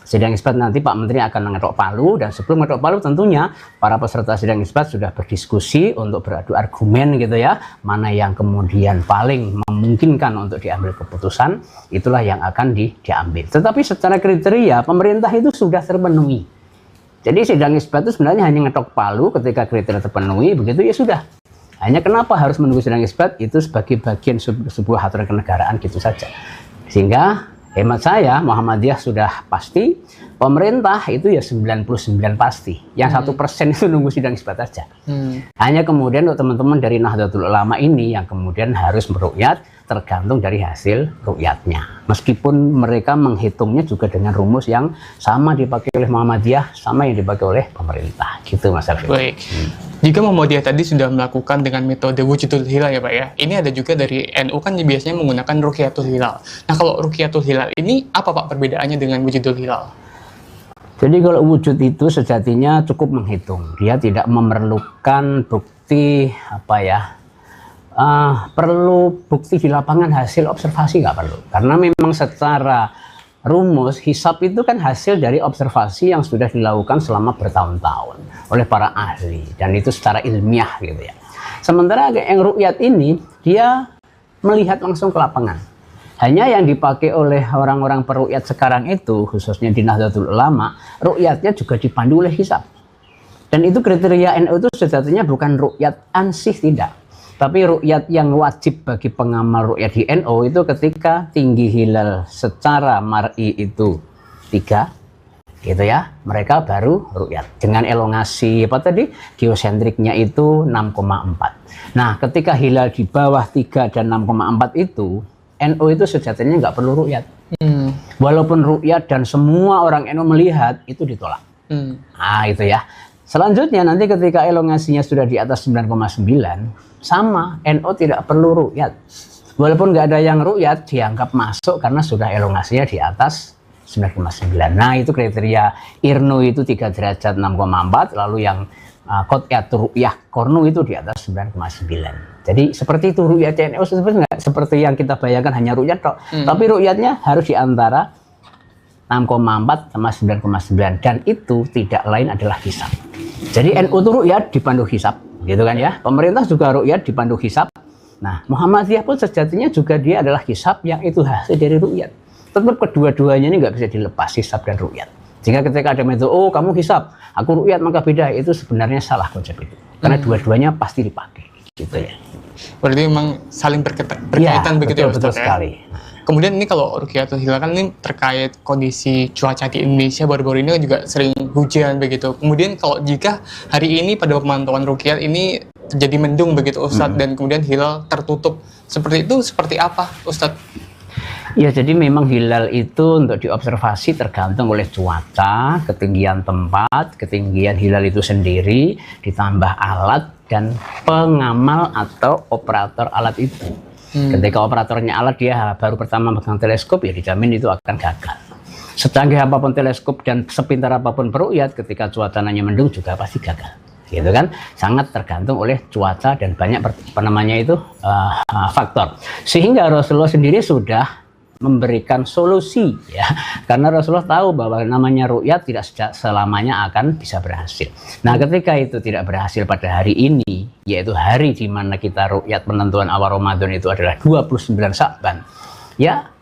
Sidang isbat nanti Pak Menteri akan mengetok palu, dan sebelum mengetok palu tentunya para peserta sidang isbat sudah berdiskusi untuk beradu argumen gitu ya, mana yang kemudian paling memungkinkan untuk diambil keputusan, itulah yang akan diambil. Tetapi secara kriteria pemerintah itu sudah terpenuhi. Jadi sidang isbat itu sebenarnya hanya ngetok palu ketika kriteria terpenuhi, begitu ya sudah. Hanya kenapa harus menunggu sidang isbat itu sebagai bagian sebuah aturan kenegaraan gitu saja. Sehingga hemat saya Muhammadiyah sudah pasti, pemerintah itu ya 99 pasti. Yang 1% itu nunggu sidang isbat saja. Hanya kemudian untuk teman-teman dari Nahdlatul Ulama ini yang kemudian harus meruqyat tergantung dari hasil ruqyatnya. Meskipun mereka menghitungnya juga dengan rumus yang sama dipakai oleh Muhammadiyah, sama yang dipakai oleh pemerintah. Gitu Mas Alvin. Baik. Jika Muhammadiyah tadi sudah melakukan dengan metode wujudul hilal ya Pak ya, ini ada juga dari NU kan biasanya menggunakan ruqyatul hilal. Nah kalau ruqyatul hilal ini apa Pak perbedaannya dengan wujudul hilal? Jadi kalau wujud itu sejatinya cukup menghitung. Dia tidak memerlukan bukti perlu bukti di lapangan hasil observasi nggak perlu. Karena memang secara rumus hisab itu kan hasil dari observasi yang sudah dilakukan selama bertahun-tahun oleh para ahli dan itu secara ilmiah gitu ya. Sementara yang ruqyat ini dia melihat langsung ke lapangan. Hanya yang dipakai oleh orang-orang peruqyat sekarang itu khususnya di Nahdlatul Ulama, ruqyatnya juga dipandu oleh hisab. Dan itu kriteria NU itu sejatinya bukan ruqyat ansih, tidak. Tapi ruqyat yang wajib bagi pengamal ruqyat di NU itu ketika tinggi hilal secara mar'i itu 3, gitu ya, mereka baru ruqyat dengan elongasi geosentriknya itu 6,4. Nah, ketika hilal di bawah 3 dan 6,4 itu NU itu sejatinya nggak perlu ruqyat. Walaupun ruqyat dan semua orang NU melihat itu ditolak. Nah, itu ya. Selanjutnya nanti ketika elongasinya sudah di atas 9,9 sama, NU tidak perlu ruqyat. Walaupun nggak ada yang ruqyat, dianggap masuk karena sudah elongasinya di atas 9,9. Nah, itu kriteria IRNU itu 3 derajat 6,4, lalu yang qot'yatur ru'yah kornu itu di atas 9,9. Jadi seperti itu ru'yat NU sebenarnya nggak seperti yang kita bayangkan hanya ru'yat tok. Tapi ru'yatnya harus di antara 6,4 sama 9,9 dan itu tidak lain adalah hisab. Jadi NU itu ru'yat dipandu hisab, gitu kan ya. Pemerintah juga ru'yat dipandu hisab. Nah, Muhammadiyah pun sejatinya juga dia adalah hisab yang itu hasil dari ru'yat. Tetap kedua-duanya ini nggak bisa dilepas, hisab dan ru'yat. Sehingga ketika ada metode, oh kamu hisab, aku ru'yat maka beda, itu sebenarnya salah konsep itu. Karena dua-duanya pasti dipakai, gitu ya. Berarti memang saling berkaitan begitu ya Ustaz ya? Sekali. Kemudian ini kalau ruqyatul hilal kan ini terkait kondisi cuaca di Indonesia baru-baru ini juga sering hujan begitu. Kemudian kalau jika hari ini pada pemantauan ruqyat ini terjadi mendung begitu Ustadz dan kemudian hilal tertutup. Seperti itu seperti apa Ustadz? Ya, jadi memang hilal itu untuk diobservasi tergantung oleh cuaca, ketinggian tempat, ketinggian hilal itu sendiri, ditambah alat dan pengamal atau operator alat itu. Ketika operatornya alat dia baru pertama megang teleskop, ya dijamin itu akan gagal. Secanggih apapun teleskop dan sepintar apapun peruqyat, ketika cuacanya mendung juga pasti gagal. Gitu kan, sangat tergantung oleh cuaca dan banyak faktor. Sehingga Rasulullah sendiri sudah memberikan solusi ya, karena Rasulullah tahu bahwa namanya ruqyat tidak selamanya akan bisa berhasil. Nah, ketika itu tidak berhasil pada hari ini, yaitu hari di mana kita ruqyat penentuan awal Ramadan itu adalah 29 Sya'ban, ya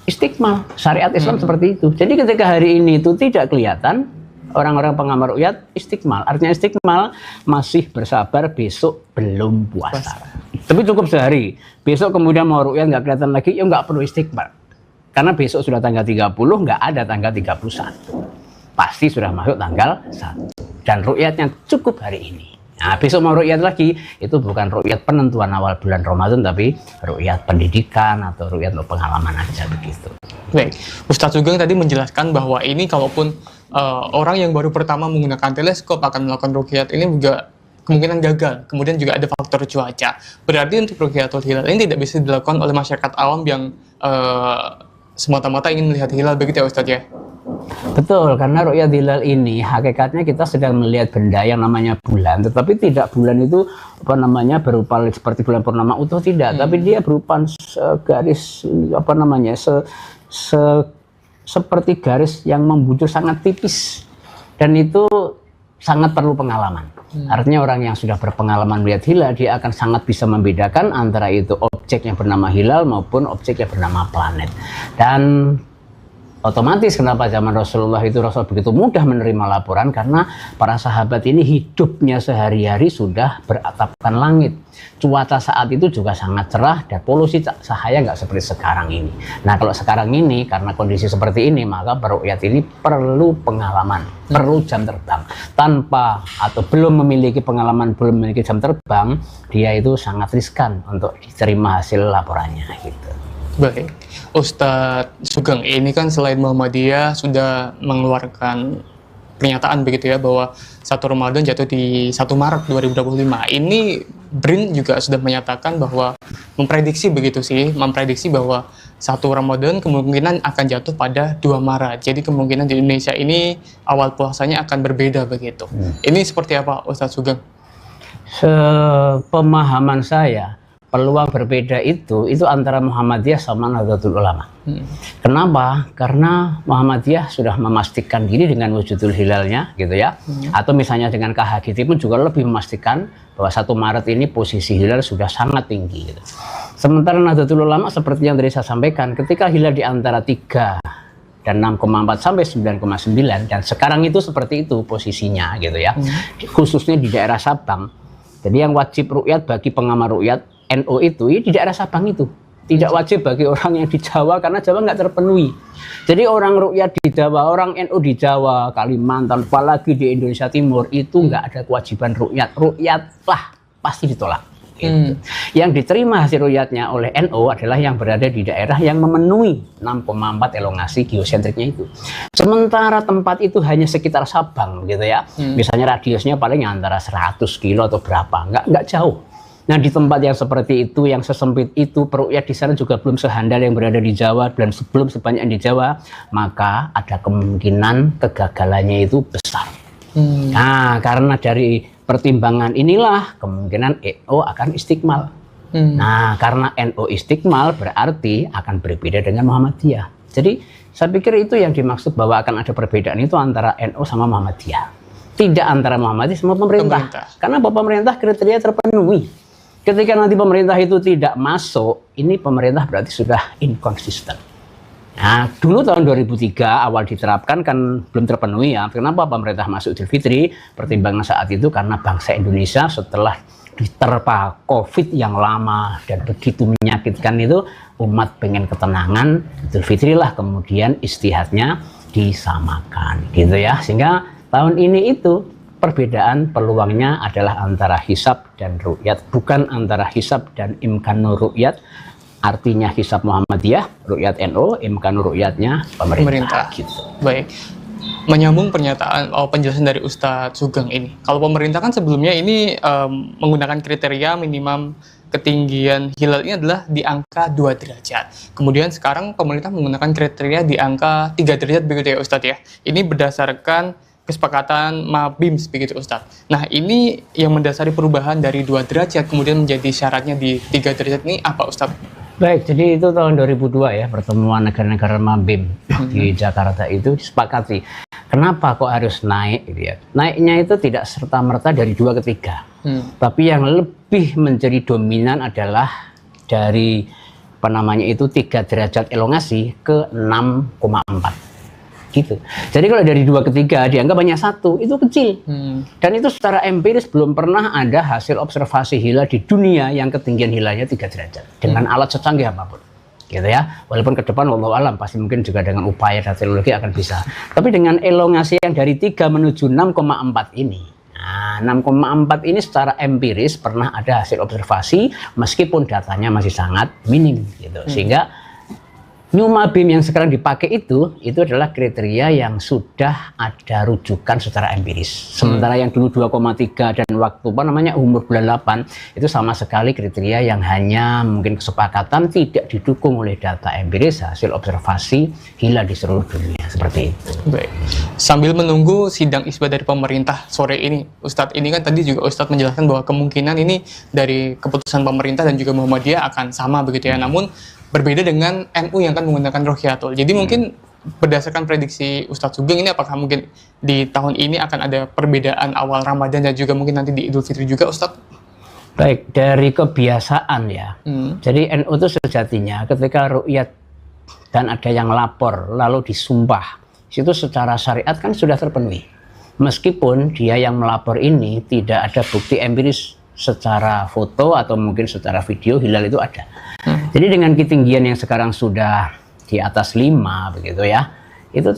istiqmal syariat Islam seperti itu. Jadi ketika hari ini itu tidak kelihatan, orang-orang pengamal ruqyat istiqmal. Artinya istiqmal masih bersabar, besok belum puasa. Tapi cukup sehari. Besok kemudian mau ruqyat nggak kelihatan lagi, ya nggak perlu istiqmal. Karena besok sudah tanggal 30, nggak ada tanggal 31. Pasti sudah masuk tanggal 1. Dan ruqyatnya cukup hari ini. Nah, besok mau ruqyat lagi, itu bukan ruqyat penentuan awal bulan Ramadan, tapi ruqyat pendidikan atau ruqyat untuk pengalaman aja begitu. Baik, Ustadz Sugeng tadi menjelaskan bahwa ini kalaupun orang yang baru pertama menggunakan teleskop akan melakukan ruqyat ini juga kemungkinan gagal, kemudian juga ada faktor cuaca. Berarti untuk ruqyatul hilal ini tidak bisa dilakukan oleh masyarakat awam yang semata-mata ingin melihat hilal begitu ya Ustadz ya? Betul, karena ruqyat hilal ini hakikatnya kita sedang melihat benda yang namanya bulan, tetapi tidak bulan itu berupa seperti bulan purnama utuh, tidak, tapi dia berupa garis seperti garis yang membujur sangat tipis, dan itu sangat perlu pengalaman. Artinya orang yang sudah berpengalaman melihat hilal, dia akan sangat bisa membedakan antara itu objek yang bernama hilal maupun objek yang bernama planet. Dan Otomatis kenapa zaman Rasulullah itu Rasul begitu mudah menerima laporan, karena para sahabat ini hidupnya sehari-hari sudah beratapkan langit. Cuaca saat itu juga sangat cerah dan polusi cahaya nggak seperti sekarang ini. Nah kalau sekarang ini karena kondisi seperti ini, maka peruqyat ini perlu pengalaman, perlu jam terbang. Tanpa atau belum memiliki pengalaman, belum memiliki jam terbang, dia itu sangat riskan untuk diterima hasil laporannya gitu. Baik, Ustadz Sugeng, ini kan selain Muhammadiyah sudah mengeluarkan pernyataan begitu ya bahwa 1 Ramadan jatuh di 1 Maret 2025. Ini BRIN juga sudah menyatakan bahwa memprediksi bahwa 1 Ramadan kemungkinan akan jatuh pada 2 Maret. Jadi kemungkinan di Indonesia ini awal puasanya akan berbeda begitu. Ini seperti apa Ustadz Sugeng? Sepemahaman saya, peluang berbeda itu antara Muhammadiyah sama Nahdlatul Ulama. Kenapa? Karena Muhammadiyah sudah memastikan diri dengan wujudul hilalnya gitu ya. Atau misalnya dengan KHGT pun juga lebih memastikan bahwa 1 Maret ini posisi hilal sudah sangat tinggi gitu. Sementara Nahdlatul Ulama seperti yang tadi saya sampaikan, ketika hilal di antara 3 dan 6,4 sampai 9,9, dan sekarang itu seperti itu posisinya gitu ya. Khususnya di daerah Sabang. Jadi yang wajib ruqyat bagi pengamal ruqyat NU itu di daerah Sabang itu. Tidak wajib bagi orang yang di Jawa karena Jawa nggak terpenuhi. Jadi orang ruqyat di Jawa, orang NU di Jawa, Kalimantan, apalagi di Indonesia Timur itu nggak ada kewajiban ruqyat. Ruqyat lah pasti ditolak. Gitu. Yang diterima hasil ruqyatnya oleh NU adalah yang berada di daerah yang memenuhi 6,4 elongasi geosentriknya itu. Sementara tempat itu hanya sekitar Sabang gitu ya. Misalnya radiusnya paling antara 100 kilo atau berapa, nggak jauh. Nah di tempat yang seperti itu, yang sesempit itu, peruqyat di sana juga belum sehandal yang berada di Jawa dan belum sebanyak yang di Jawa, maka ada kemungkinan kegagalannya itu besar. Nah karena dari pertimbangan inilah kemungkinan NU akan istiqmal. Nah karena NU istiqmal berarti akan berbeda dengan Muhammadiyah. Jadi saya pikir itu yang dimaksud bahwa akan ada perbedaan itu antara NU sama Muhammadiyah. Tidak antara Muhammadiyah sama pemerintah. Karena bahwa pemerintah kriteria terpenuhi. Ketika nanti pemerintah itu tidak masuk, ini pemerintah berarti sudah inkonsisten. Nah, dulu tahun 2003 awal diterapkan kan belum terpenuhi ya. Kenapa pemerintah masuk Idul Fitri? Pertimbangan saat itu karena bangsa Indonesia setelah diterpa COVID yang lama dan begitu menyakitkan itu, umat pengen ketenangan, Idul Fitri lah kemudian istihadnya disamakan gitu ya. Sehingga tahun ini itu perbedaan peluangnya adalah antara hisab dan ruqyat, bukan antara hisab dan imkanur ruqyat. Artinya hisab Muhammadiyah, ruqyat NU, imkanur ruqyatnya pemerintah. Gitu. Baik, menyambung pernyataan penjelasan dari Ustadz Sugeng ini. Kalau pemerintah kan sebelumnya ini menggunakan kriteria minimum ketinggian hilal ini adalah di angka 2 derajat. Kemudian sekarang pemerintah menggunakan kriteria di angka 3 derajat begitu ya Ustadz ya. Ini berdasarkan kesepakatan Mabims begitu Ustadz. Nah ini yang mendasari perubahan dari 2 derajat kemudian menjadi syaratnya di 3 derajat ini apa Ustadz? Baik, jadi itu tahun 2002 ya pertemuan negara-negara Mabim di Jakarta itu disepakati. Kenapa kok harus naik gitu ya? Naiknya itu tidak serta-merta dari 2 ke 3. Tapi yang lebih menjadi dominan adalah dari apa namanya itu 3 derajat elongasi ke 6,4. Gitu. Jadi kalau dari 2 ke 3 dianggap hanya 1, itu kecil. Dan itu secara empiris belum pernah ada hasil observasi hilal di dunia yang ketinggian hilalnya 3 derajat dengan alat secanggih apapun. Gitu ya. Walaupun ke depan wallahu alam pasti mungkin juga dengan upaya dan teknologi akan bisa. Tapi dengan elongasi yang dari 3 menuju 6,4 ini. Nah, 6,4 ini secara empiris pernah ada hasil observasi meskipun datanya masih sangat minim gitu. Sehingga New Mabim yang sekarang dipakai itu adalah kriteria yang sudah ada rujukan secara empiris. Sementara yang dulu 2,3 dan waktu umur bulan 8 itu sama sekali kriteria yang hanya mungkin kesepakatan tidak didukung oleh data empiris hasil observasi hilal di seluruh dunia seperti itu. Baik. Sambil menunggu sidang isbat dari pemerintah sore ini, Ustadz ini kan tadi juga Ustadz menjelaskan bahwa kemungkinan ini dari keputusan pemerintah dan juga Muhammadiyah akan sama begitu ya. Namun berbeda dengan NU yang akan menggunakan Rohyatul. Jadi mungkin berdasarkan prediksi Ustadz Sugeng ini apakah mungkin di tahun ini akan ada perbedaan awal Ramadan dan juga mungkin nanti di Idul Fitri juga Ustadz? Baik, dari kebiasaan ya. Jadi NU itu sejatinya ketika ruqyat dan ada yang lapor lalu disumpah, itu secara syariat kan sudah terpenuhi. Meskipun dia yang melapor ini tidak ada bukti empiris secara foto atau mungkin secara video hilal itu ada. Jadi dengan ketinggian yang sekarang sudah di atas 5 begitu ya, itu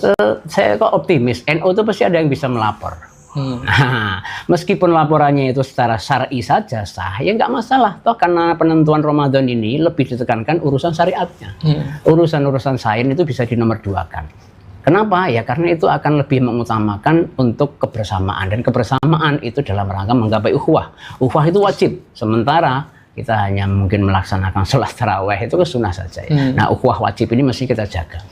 saya kok optimis NU itu pasti ada yang bisa melapor. Nah, meskipun laporannya itu secara syar'i saja sah, ya nggak masalah. Toh karena penentuan Ramadan ini lebih ditekankan urusan syariatnya. Urusan-urusan sains itu bisa dinomorduakan. Kenapa? Ya karena itu akan lebih mengutamakan untuk kebersamaan. Dan kebersamaan itu dalam rangka menggapai ukhuwah. Ukhuwah itu wajib. Sementara kita hanya mungkin melaksanakan sholat tarawih itu sunnah saja. Nah, ukhuwah wajib ini mesti kita jaga.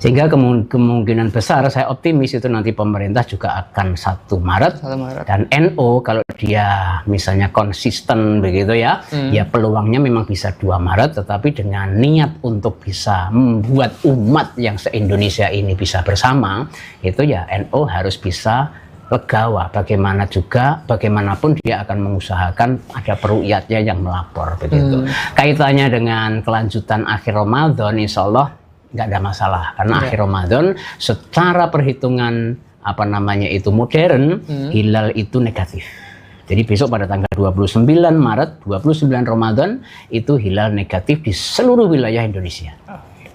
Sehingga kemungkinan besar saya optimis itu nanti pemerintah juga akan 1 Maret. Dan NU kalau dia misalnya konsisten begitu ya, ya peluangnya memang bisa 2 Maret, tetapi dengan niat untuk bisa membuat umat yang se-Indonesia ini bisa bersama, itu ya NU harus bisa legawa. Bagaimanapun dia akan mengusahakan ada peru'yatnya yang melapor begitu. Kaitannya dengan kelanjutan akhir Ramadan, insya Allah nggak ada masalah karena akhir Ramadan secara perhitungan modern hilal itu negatif. Jadi besok pada tanggal 29 Maret 29 Ramadan itu hilal negatif di seluruh wilayah Indonesia.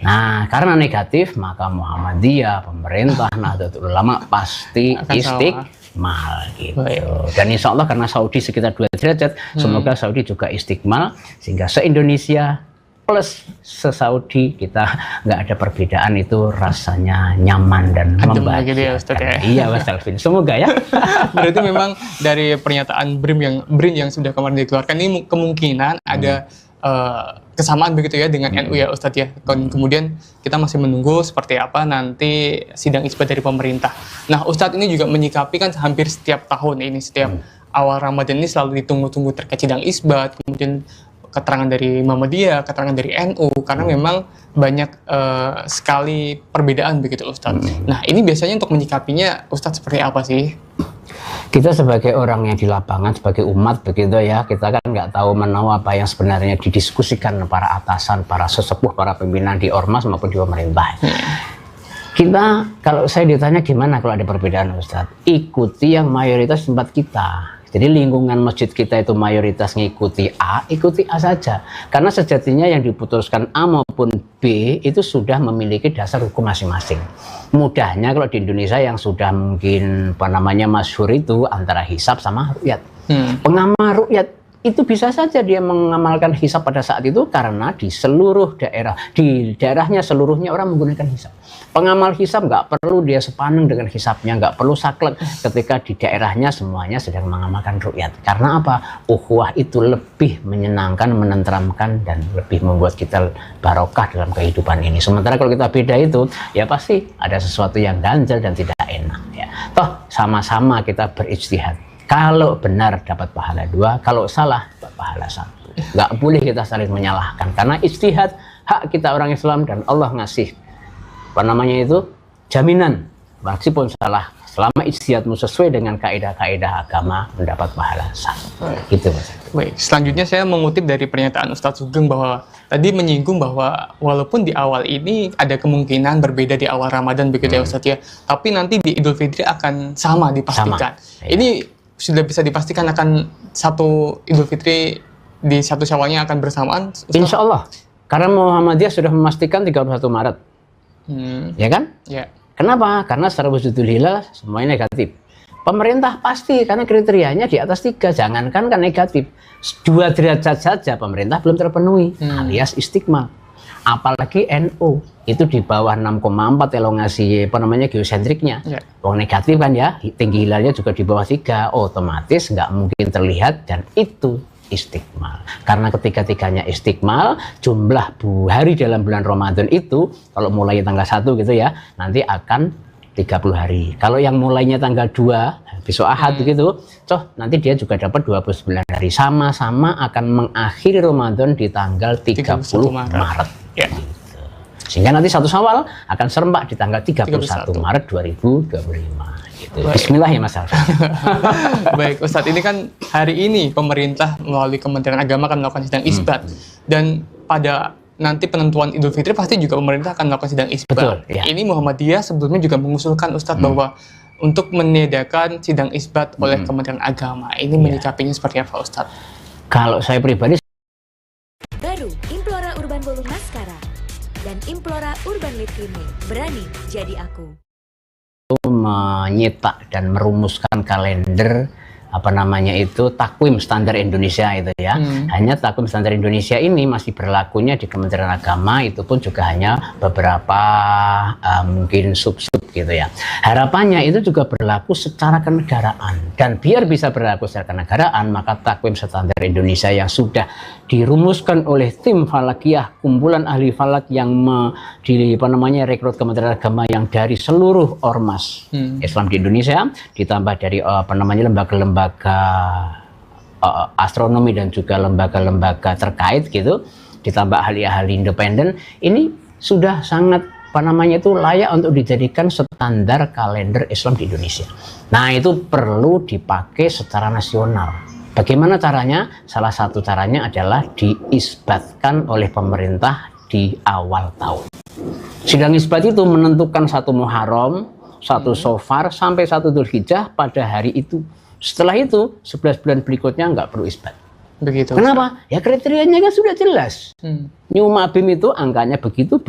Nah, karena negatif maka Muhammadiyah, pemerintah, Nahdlatul Ulama pasti istiqmal gitu. Dan insya Allah karena Saudi sekitar 2 derajat, semoga Saudi juga istiqmal sehingga se-Indonesia plus se-Saudi kita nggak ada perbedaan, itu rasanya nyaman dan membahagiakan. Iya Mas Alvin, semoga ya. Berarti memang dari pernyataan BRIN yang sudah kemarin dikeluarkan ini kemungkinan ada kesamaan begitu ya dengan NU ya Ustadz ya. Kemudian kita masih menunggu seperti apa nanti sidang isbat dari pemerintah. Nah Ustadz ini juga menyikapi kan hampir setiap tahun ini, setiap awal Ramadan ini selalu ditunggu-tunggu terkait sidang isbat, kemudian keterangan dari Muhammadiyah, keterangan dari NU, karena memang banyak sekali perbedaan begitu Ustadz. Nah ini biasanya untuk menyikapinya Ustadz seperti apa sih? Kita sebagai orang yang di lapangan, sebagai umat begitu ya, kita kan nggak tahu menahu apa yang sebenarnya didiskusikan para atasan, para sesepuh, para pimpinan di ormas maupun di pemerintah. Kita, kalau saya ditanya gimana kalau ada perbedaan Ustadz, ikuti yang mayoritas tempat kita. Jadi lingkungan masjid kita itu mayoritas ngikuti A, ikuti A saja. Karena sejatinya yang diputuskan A maupun B itu sudah memiliki dasar hukum masing-masing. Mudahnya kalau di Indonesia yang sudah mungkin masyhur itu antara hisab sama ru'yat. Pengamal ru'yat itu bisa saja dia mengamalkan hisab pada saat itu karena di seluruh daerah, di daerahnya seluruhnya orang menggunakan hisab. Pengamal hisab nggak perlu dia sepaneng dengan hisabnya, nggak perlu saklek ketika di daerahnya semuanya sedang mengamalkan ru'yat. Karena apa? Ukhuwah itu lebih menyenangkan, menenteramkan, dan lebih membuat kita barokah dalam kehidupan ini. Sementara kalau kita beda itu, ya pasti ada sesuatu yang ganjal dan tidak enak. Ya. Toh sama-sama kita berijtihad. Kalau benar dapat pahala 2, kalau salah dapat pahala 1. Nggak boleh kita saling menyalahkan. Karena ijtihad hak kita orang Islam dan Allah ngasih jaminan meskipun salah, selama ijtihadmu sesuai dengan kaidah-kaidah agama mendapat pahala 1. Gitu Mas. Baik, selanjutnya saya mengutip dari pernyataan Ustadz Sugeng bahwa tadi menyinggung bahwa walaupun di awal ini ada kemungkinan berbeda di awal Ramadan begitu ya Ustadz ya, tapi nanti di Idul Fitri akan sama dipastikan. Ini sudah bisa dipastikan akan satu Idul Fitri di 1 Syawalnya akan bersamaan? Ustadz? Insya Allah, karena Muhammadiyah sudah memastikan 31 Maret. Ya kan? Ya. Kenapa? Karena secara wujudul hilal semuanya negatif. Pemerintah pasti karena kriterianya di atas 3, jangankan kan negatif, 2 derajat saja pemerintah belum terpenuhi, alias istiqmal. Apalagi NU itu di bawah 6,4 elongasi geosentriknya. Wong negatif kan ya, tinggi hilalnya juga di bawah 3, otomatis nggak mungkin terlihat dan itu istiqmal. Karena ketiga-tiganya istiqmal, jumlah hari dalam bulan Ramadan itu kalau mulai tanggal 1 gitu ya, nanti akan 30 hari. Kalau yang mulainya tanggal 2 besok Ahad begitu, nanti dia juga dapat 29 hari. Sama-sama akan mengakhiri Ramadan di tanggal 30 Maret. Ya. Sehingga nanti 1 Syawal akan serempak di tanggal 31 Maret 2025. Gitu. Bismillah ya Mas Alfa. Baik Ustadz, ini kan hari ini pemerintah melalui Kementerian Agama akan melakukan sidang isbat dan pada nanti penentuan Idul Fitri pasti juga pemerintah akan melakukan sidang isbat. Betul, ya. Ini Muhammadiyah sebelumnya juga mengusulkan Ustadz bahwa untuk meniadakan sidang isbat oleh Kementerian Agama. Ini menyikapinya seperti apa Ustadz? Kalau saya pribadi Baru Implora Urban Volume Maskara dan Implora Urban Lead Cleaning. Berani jadi aku. menyetak dan merumuskan kalender takwim standar Indonesia itu ya. Hanya takwim standar Indonesia ini masih berlakunya di Kementerian Agama, itu pun juga hanya beberapa mungkin sub-sub gitu ya. Harapannya itu juga berlaku secara kenegaraan, dan biar bisa berlaku secara kenegaraan maka takwim standar Indonesia yang sudah dirumuskan oleh tim falakiyah, kumpulan ahli falak yang rekrut Kementerian Agama yang dari seluruh ormas Islam di Indonesia, ditambah dari lembaga-lembaga astronomi dan juga lembaga-lembaga terkait gitu, ditambah ahli-ahli independen, ini sudah sangat layak untuk dijadikan standar kalender Islam di Indonesia. Nah, itu perlu dipakai secara nasional. Bagaimana caranya? Salah satu caranya adalah diisbatkan oleh pemerintah di awal tahun. Sidang isbat itu menentukan 1 Muharram, 1 Safar sampai 1 Dzulhijjah pada hari itu. Setelah itu 11 bulan berikutnya nggak perlu isbat. Begitu. Kenapa? Ya kriterianya kan sudah jelas. New Mabim itu angkanya begitu.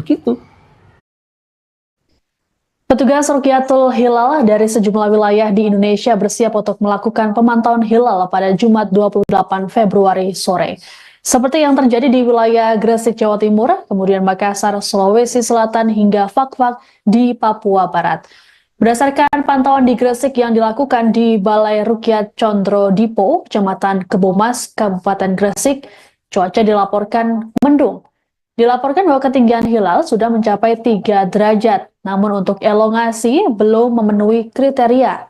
Petugas Rukyatul Hilal dari sejumlah wilayah di Indonesia bersiap untuk melakukan pemantauan hilal pada Jumat 28 Februari sore. Seperti yang terjadi di wilayah Gresik, Jawa Timur, kemudian Makassar, Sulawesi Selatan, hingga Fakfak di Papua Barat. Berdasarkan pantauan di Gresik yang dilakukan di Balai Rukyat Condro Dipo, Kecamatan Kebomas, Kabupaten Gresik, cuaca dilaporkan mendung. Dilaporkan bahwa ketinggian hilal sudah mencapai 3 derajat, namun untuk elongasi belum memenuhi kriteria.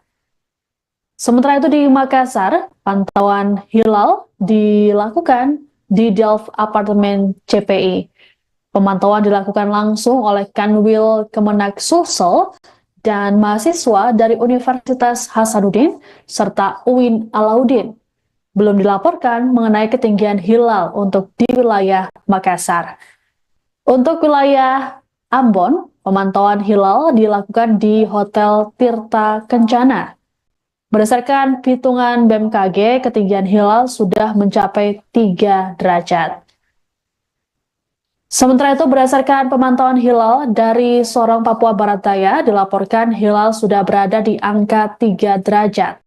Sementara itu di Makassar, pantauan hilal dilakukan di Delft Apartemen CPI. Pemantauan dilakukan langsung oleh Kanwil Kemenak Sulsel dan mahasiswa dari Universitas Hasanuddin serta UIN Alauddin. Belum dilaporkan mengenai ketinggian hilal untuk di wilayah Makassar. Untuk wilayah Ambon, pemantauan hilal dilakukan di Hotel Tirta Kencana. Berdasarkan hitungan BMKG, ketinggian hilal sudah mencapai 3 derajat. Sementara itu, berdasarkan pemantauan hilal dari Sorong, Papua Barat Daya, dilaporkan hilal sudah berada di angka 3 derajat.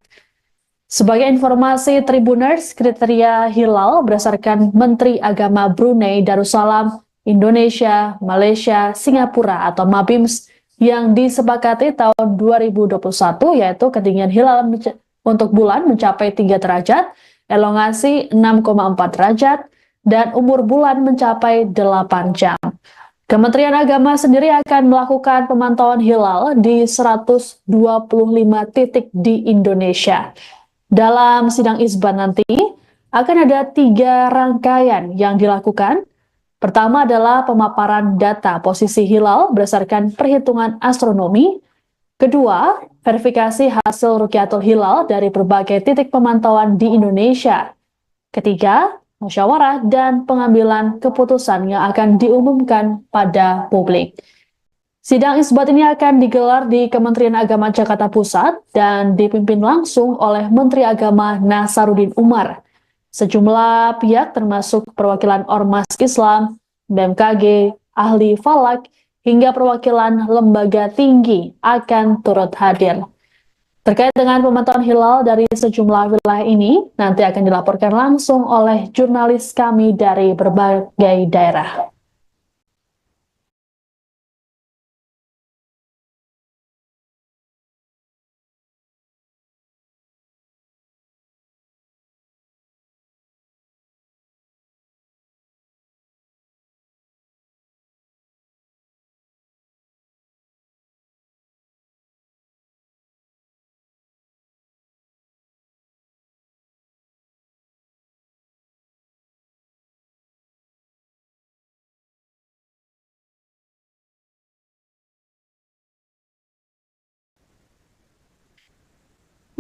Sebagai informasi Tribuners, kriteria hilal berdasarkan Menteri Agama Brunei Darussalam, Indonesia, Malaysia, Singapura atau MABIMS yang disepakati tahun 2021, yaitu ketinggian hilal untuk bulan mencapai 3 derajat, elongasi 6,4 derajat, dan umur bulan mencapai 8 jam. Kementerian Agama sendiri akan melakukan pemantauan hilal di 125 titik di Indonesia. Dalam sidang isbat nanti akan ada 3 rangkaian yang dilakukan. Pertama adalah pemaparan data posisi hilal berdasarkan perhitungan astronomi. Kedua, verifikasi hasil Rukyatul Hilal dari berbagai titik pemantauan di Indonesia. Ketiga, musyawarah dan pengambilan keputusan yang akan diumumkan pada publik. Sidang isbat ini akan digelar di Kementerian Agama Jakarta Pusat dan dipimpin langsung oleh Menteri Agama Nasaruddin Umar. Sejumlah pihak termasuk perwakilan Ormas Islam, BMKG, ahli falak, hingga perwakilan lembaga tinggi akan turut hadir. Terkait dengan pemantauan hilal dari sejumlah wilayah ini, nanti akan dilaporkan langsung oleh jurnalis kami dari berbagai daerah.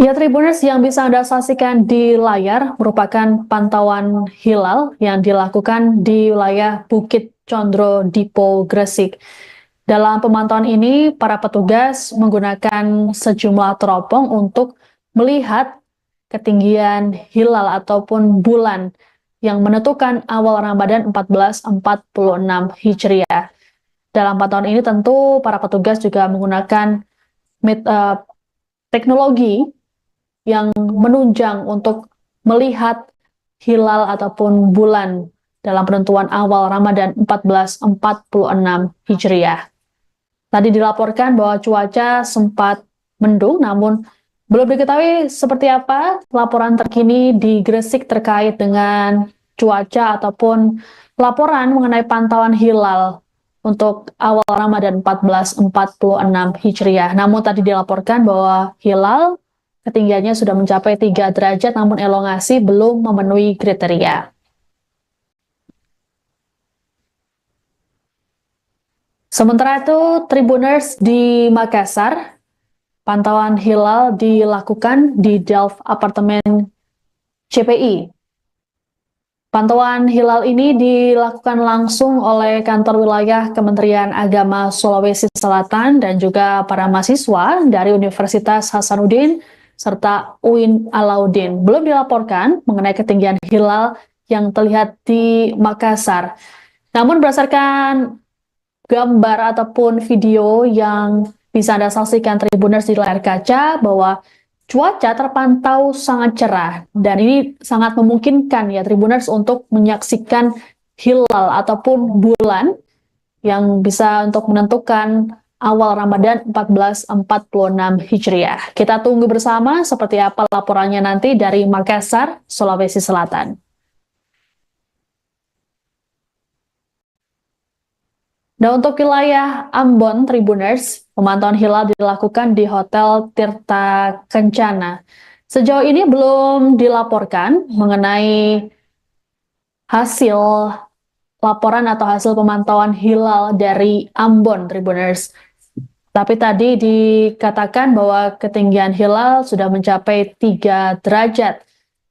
Ya, Tribuners, yang bisa Anda saksikan di layar merupakan pantauan hilal yang dilakukan di wilayah Bukit Condro Dipo Gresik. Dalam pemantauan ini, para petugas menggunakan sejumlah teropong untuk melihat ketinggian hilal ataupun bulan yang menentukan awal Ramadan 1446 Hijriah. Dalam pantauan ini tentu para petugas juga menggunakan teknologi yang menunjang untuk melihat hilal ataupun bulan dalam penentuan awal Ramadan 1446 Hijriah. Tadi dilaporkan bahwa cuaca sempat mendung, namun belum diketahui seperti apa laporan terkini di Gresik terkait dengan cuaca ataupun laporan mengenai pantauan hilal untuk awal Ramadan 1446 Hijriah. Namun tadi dilaporkan bahwa hilal ketinggiannya sudah mencapai 3 derajat, namun elongasi belum memenuhi kriteria. Sementara itu, Tribuners di Makassar, pantauan hilal dilakukan di Delft Apartemen CPI. Pantauan hilal ini dilakukan langsung oleh kantor wilayah Kementerian Agama Sulawesi Selatan dan juga para mahasiswa dari Universitas Hasanuddin serta UIN Alauddin. Belum dilaporkan mengenai ketinggian hilal yang terlihat di Makassar. Namun berdasarkan gambar ataupun video yang bisa Anda saksikan Tribuners di layar kaca bahwa cuaca terpantau sangat cerah dan ini sangat memungkinkan ya Tribuners untuk menyaksikan hilal ataupun bulan yang bisa untuk menentukan awal Ramadan 1446 Hijriah. Kita tunggu bersama seperti apa laporannya nanti dari Makassar, Sulawesi Selatan. Dan untuk wilayah Ambon, Tribuners, pemantauan hilal dilakukan di Hotel Tirta Kencana. Sejauh ini belum dilaporkan mengenai hasil laporan atau hasil pemantauan hilal dari Ambon, Tribuners. Tapi tadi dikatakan bahwa ketinggian hilal sudah mencapai 3 derajat.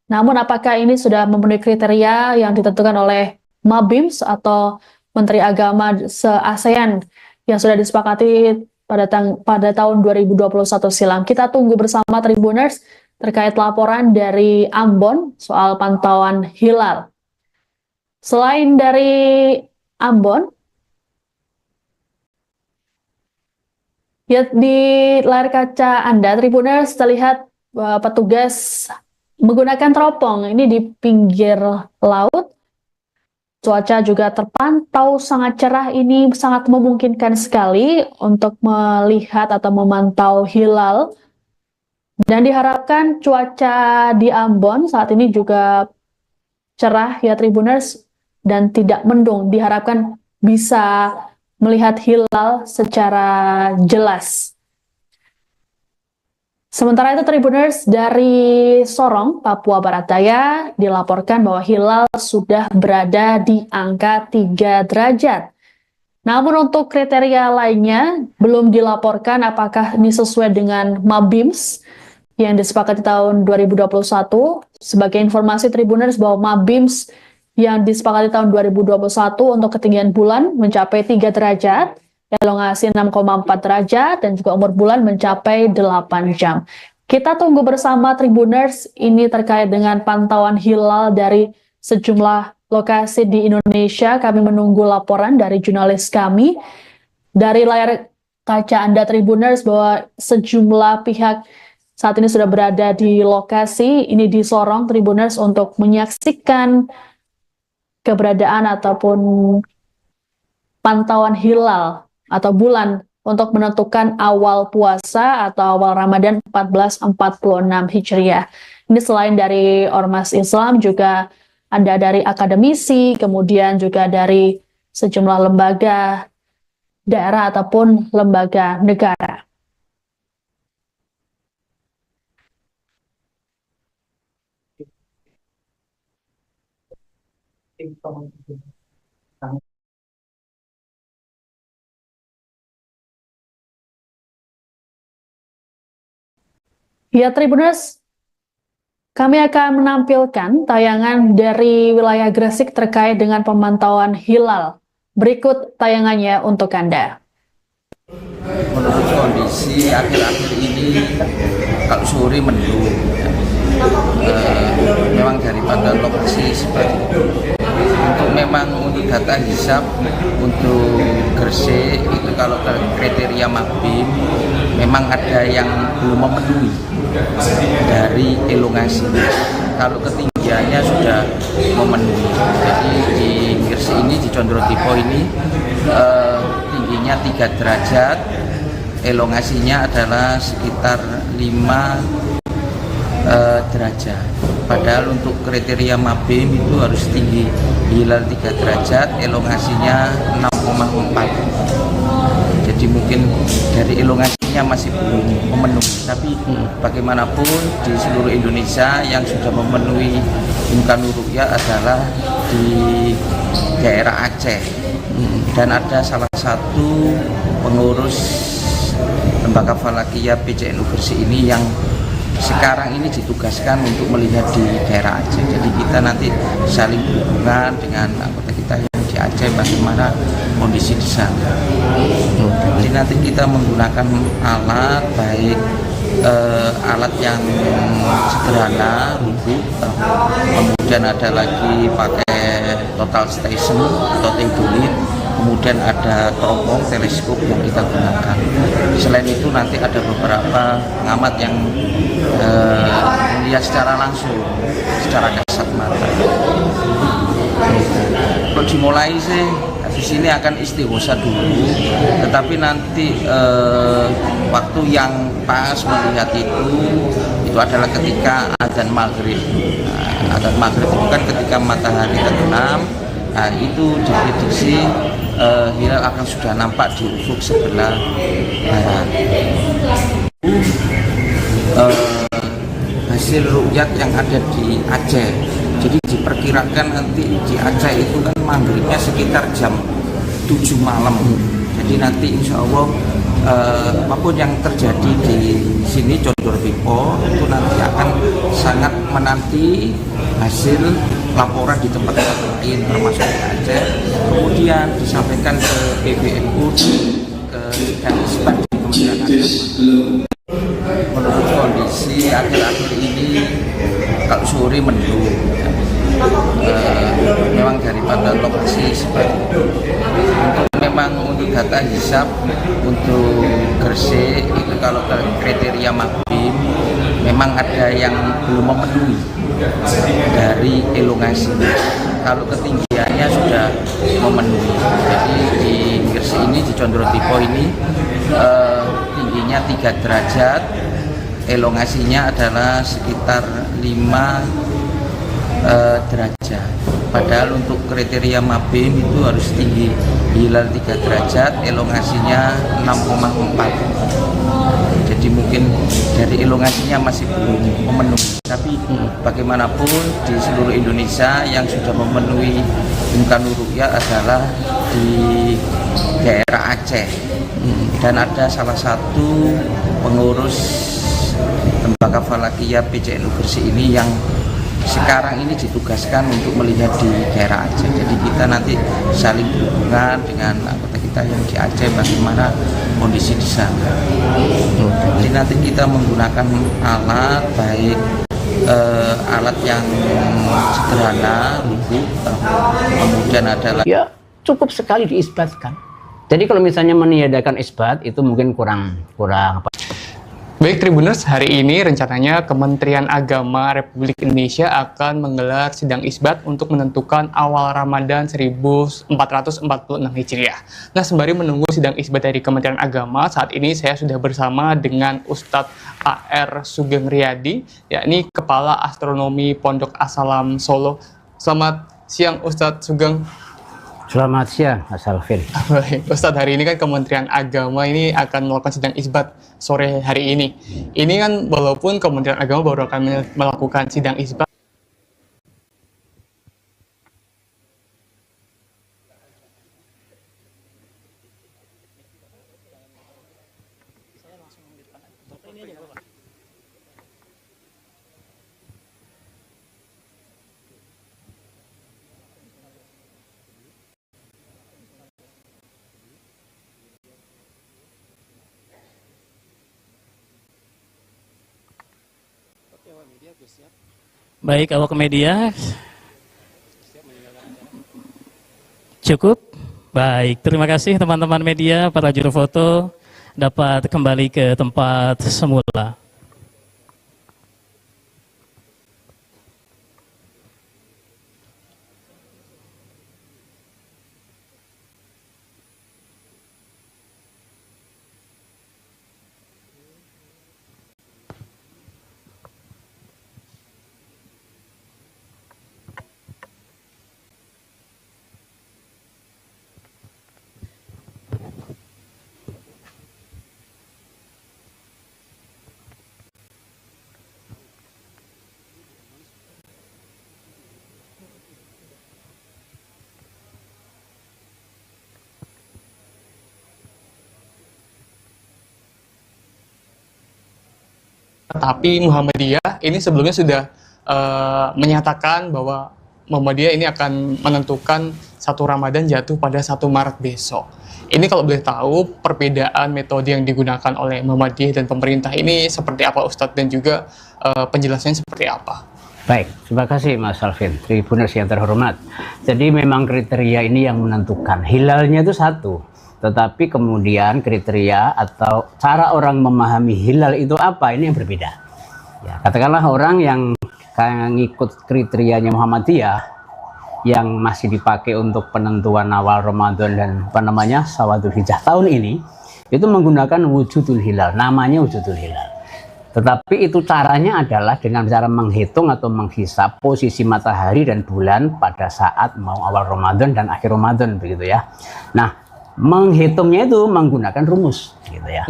Namun apakah ini sudah memenuhi kriteria yang ditentukan oleh Mabims atau Menteri Agama se-ASEAN yang sudah disepakati pada tahun 2021 silam. Kita tunggu bersama Tribuners terkait laporan dari Ambon soal pantauan hilal. Selain dari Ambon, ya di layar kaca Anda, Tribuners, terlihat petugas menggunakan teropong ini di pinggir laut. Cuaca juga terpantau sangat cerah, ini sangat memungkinkan sekali untuk melihat atau memantau hilal. Dan diharapkan cuaca di Ambon saat ini juga cerah ya Tribuners dan tidak mendung. Diharapkan bisa melihat hilal secara jelas. Sementara itu Tribuners dari Sorong, Papua Barat Daya dilaporkan bahwa hilal sudah berada di angka 3 derajat. Namun untuk kriteria lainnya belum dilaporkan apakah ini sesuai dengan Mabims yang disepakati tahun 2021. Sebagai informasi Tribuners bahwa Mabims yang disepakati tahun 2021 untuk ketinggian bulan mencapai 3 derajat, elongasi 6,4 derajat, dan juga umur bulan mencapai 8 jam. Kita tunggu bersama Tribuners ini terkait dengan pantauan hilal dari sejumlah lokasi di Indonesia. Kami menunggu laporan dari jurnalis kami. Dari layar kaca Anda Tribuners bahwa sejumlah pihak saat ini sudah berada di lokasi ini di Sorong Tribuners untuk menyaksikan keberadaan ataupun pantauan hilal atau bulan untuk menentukan awal puasa atau awal Ramadan 1446 Hijriah. Ini selain dari Ormas Islam juga ada dari akademisi, kemudian juga dari sejumlah lembaga daerah ataupun lembaga negara. Ya Tribuners, kami akan menampilkan tayangan dari wilayah Gresik terkait dengan pemantauan hilal Berikut tayangannya untuk Anda. Menurut kondisi akhir-akhir ini kalau sore mendung, memang daripada lokasi seperti itu. Untuk data hisap untuk Gresik itu kalau kriteria Mabim memang ada yang belum memenuhi dari elongasi. Kalau ketinggiannya sudah memenuhi. Jadi di Gresik ini di Condro Tipo ini tingginya 3 derajat, elongasinya adalah sekitar 5 derajat. Padahal untuk kriteria Mabim itu harus tinggi hilal 3 derajat, elongasinya 6,4. Jadi mungkin dari elongasinya masih belum memenuhi. Tapi bagaimanapun di seluruh Indonesia yang sudah memenuhi Imkanur Ru'yah adalah di daerah Aceh. Dan ada salah satu pengurus Lembaga Falakiyah PCNU Gresik ini yang sekarang ini ditugaskan untuk melihat di daerah Aceh. Jadi kita nanti saling berhubungan dengan anggota kita yang di Aceh bagaimana kondisi di sana. Jadi nanti kita menggunakan alat baik alat yang sederhana, lubuk, kemudian ada lagi pakai total station atau teodolit, kemudian ada teropong teleskop yang kita gunakan. Selain itu nanti ada beberapa pengamat yang melihat secara langsung, secara kasat mata. Kalau dimulai sih di sini akan istighosa dulu, tetapi nanti waktu yang pas melihat itu adalah ketika adzan maghrib. Adzan maghrib itu kan ketika matahari terbenam. Nah, itu diprediksi hilal akan sudah nampak di ufuk sebelah barat. Hasil ru'yat yang ada di Aceh. Jadi diperkirakan nanti di Aceh itu kan maghribnya sekitar jam 7 malam. Jadi nanti insya Allah apapun yang terjadi di sini Condro Tipo itu nanti akan sangat menanti hasil laporan di tempat-tempat lain termasuk di Aceh. Kemudian disampaikan ke PBNU, ke dan Isbat di Kementerian Agama. Menurut kondisi akhir-akhir ini kalau sore mendung, memang daripada lokasi seperti itu. Untuk data hisap untuk Gresik itu kalau kriteria Mabim memang ada yang belum memenuhi dari elongasi. Kalau ketinggiannya sudah memenuhi. Jadi di Gresik ini di Condro Tipo ini tingginya 3 derajat, elongasinya adalah sekitar 5 derajat. Padahal untuk kriteria Mabim itu harus tinggi hilal 3 derajat, elongasinya 6,4. Jadi mungkin dari elongasinya masih belum memenuhi. Tapi bagaimanapun di seluruh Indonesia yang sudah memenuhi Imkanur Ru'yah adalah di daerah Aceh. Dan ada salah satu pengurus Lembaga Falakiyah PCNU Gresik ini yang sekarang ini ditugaskan untuk melihat di daerah Aceh. Jadi kita nanti saling berhubungan dengan anggota kita yang di Aceh bagaimana kondisi di sana. Jadi nanti kita menggunakan alat baik alat yang sederhana, lubuk, kemudian ada lagi. Ya cukup sekali diisbatkan. Jadi kalau misalnya meniadakan isbat itu mungkin kurang apa. Baik Tribuners, hari ini rencananya Kementerian Agama Republik Indonesia akan menggelar sidang isbat untuk menentukan awal Ramadan 1446 Hijriah. Nah, sembari menunggu sidang isbat dari Kementerian Agama, saat ini saya sudah bersama dengan Ustadz A.R. Sugeng Riyadi, yakni Kepala Astronomi Pondok As-Salam Solo. Selamat siang Ustadz Sugeng. Selamat siang, Mas Alvin. Baik, Ustadz, hari ini kan Kementerian Agama ini akan melakukan sidang isbat sore hari ini. Ini kan walaupun Kementerian Agama baru akan melakukan sidang isbat, Baik, awak media cukup. Baik, terima kasih teman-teman media, para juru foto dapat kembali ke tempat semula. Tapi Muhammadiyah ini sebelumnya sudah menyatakan bahwa Muhammadiyah ini akan menentukan 1 Ramadan jatuh pada 1 Maret besok. Ini kalau boleh tahu perbedaan metode yang digunakan oleh Muhammadiyah dan pemerintah ini seperti apa Ustadz, dan juga penjelasannya seperti apa? Baik, terima kasih Mas Alvin, Tribuners yang terhormat. Jadi memang kriteria ini yang menentukan. Hilalnya itu satu, tetapi kemudian kriteria atau cara orang memahami hilal itu apa, ini yang berbeda. Ya, katakanlah orang yang ngikut kriterianya Muhammadiyah yang masih dipakai untuk penentuan awal Ramadan dan Sawadul Hijjah tahun ini, itu menggunakan wujudul hilal, namanya wujudul hilal. Tetapi itu caranya adalah dengan cara menghitung atau menghisap posisi matahari dan bulan pada saat mau awal Ramadan dan akhir Ramadan, begitu ya. Nah, menghitungnya itu menggunakan rumus, gitu ya.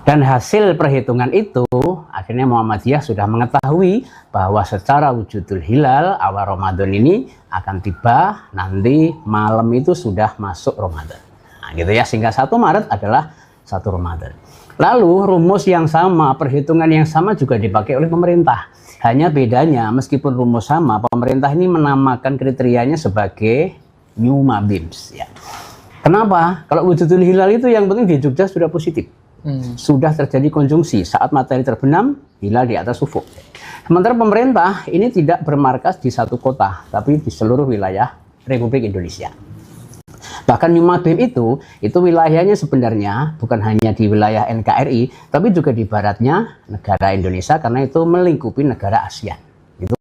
Dan hasil perhitungan itu akhirnya Muhammadiyah sudah mengetahui bahwa secara wujudul hilal awal Ramadan ini akan tiba nanti malam itu sudah masuk Ramadan. Nah, gitu ya, sehingga 1 Maret adalah 1 Ramadan. Lalu rumus yang sama, perhitungan yang sama juga dipakai oleh pemerintah. Hanya bedanya meskipun rumus sama, pemerintah ini menamakan kriterianya sebagai New Mabims, ya. Kenapa? Kalau wujudul hilal itu yang penting di Jogja sudah positif. Sudah terjadi konjungsi saat matahari terbenam, hilal di atas ufuk. Sementara pemerintah ini tidak bermarkas di satu kota, tapi di seluruh wilayah Republik Indonesia. Bahkan Nyumabim itu wilayahnya sebenarnya bukan hanya di wilayah NKRI, tapi juga di baratnya negara Indonesia karena itu melingkupi negara ASEAN. Itu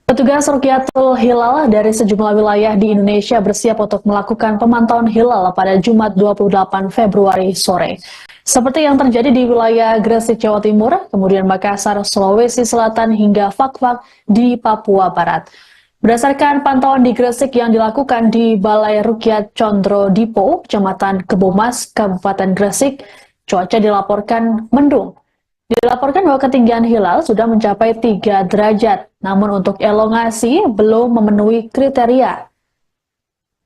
Petugas Rukyatul Hilal dari sejumlah wilayah di Indonesia bersiap untuk melakukan pemantauan hilal pada Jumat 28 Februari sore. Seperti yang terjadi di wilayah Gresik, Jawa Timur, kemudian Makassar, Sulawesi Selatan, hingga Fak-Fak di Papua Barat. Berdasarkan pantauan di Gresik yang dilakukan di Balai Rukyat Condro Dipo, Kecamatan Kebomas, Kabupaten Gresik, cuaca dilaporkan mendung. Dilaporkan bahwa ketinggian hilal sudah mencapai 3 derajat, namun untuk elongasi belum memenuhi kriteria.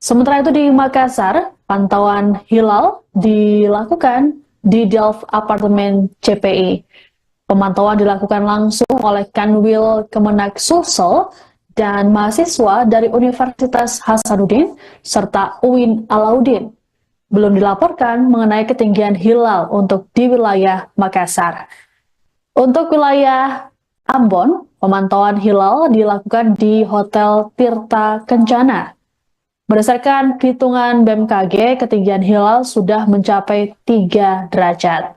Sementara itu di Makassar, pantauan hilal dilakukan di Delft Apartemen CPI. Pemantauan dilakukan langsung oleh Kanwil Kemenak Sulsel dan mahasiswa dari Universitas Hasanuddin serta UIN Alauddin. Belum dilaporkan mengenai ketinggian hilal untuk di wilayah Makassar. Untuk wilayah Ambon, pemantauan hilal dilakukan di Hotel Tirta Kencana. Berdasarkan perhitungan BMKG, ketinggian hilal sudah mencapai 3 derajat.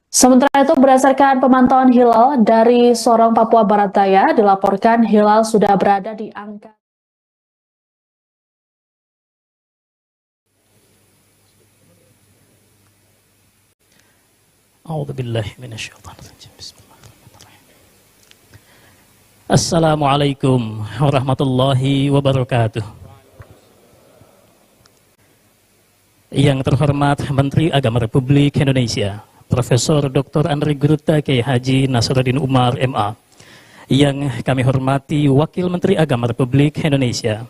Sementara itu, berdasarkan pemantauan hilal dari Sorong, Papua Barat Daya, dilaporkan hilal sudah berada di angka Assalamualaikum warahmatullahi wabarakatuh. Yang terhormat Menteri Agama Republik Indonesia, Profesor Dr. Andri Guruta Kiai Haji Nasruddin Umar MA. Yang kami hormati Wakil Menteri Agama Republik Indonesia.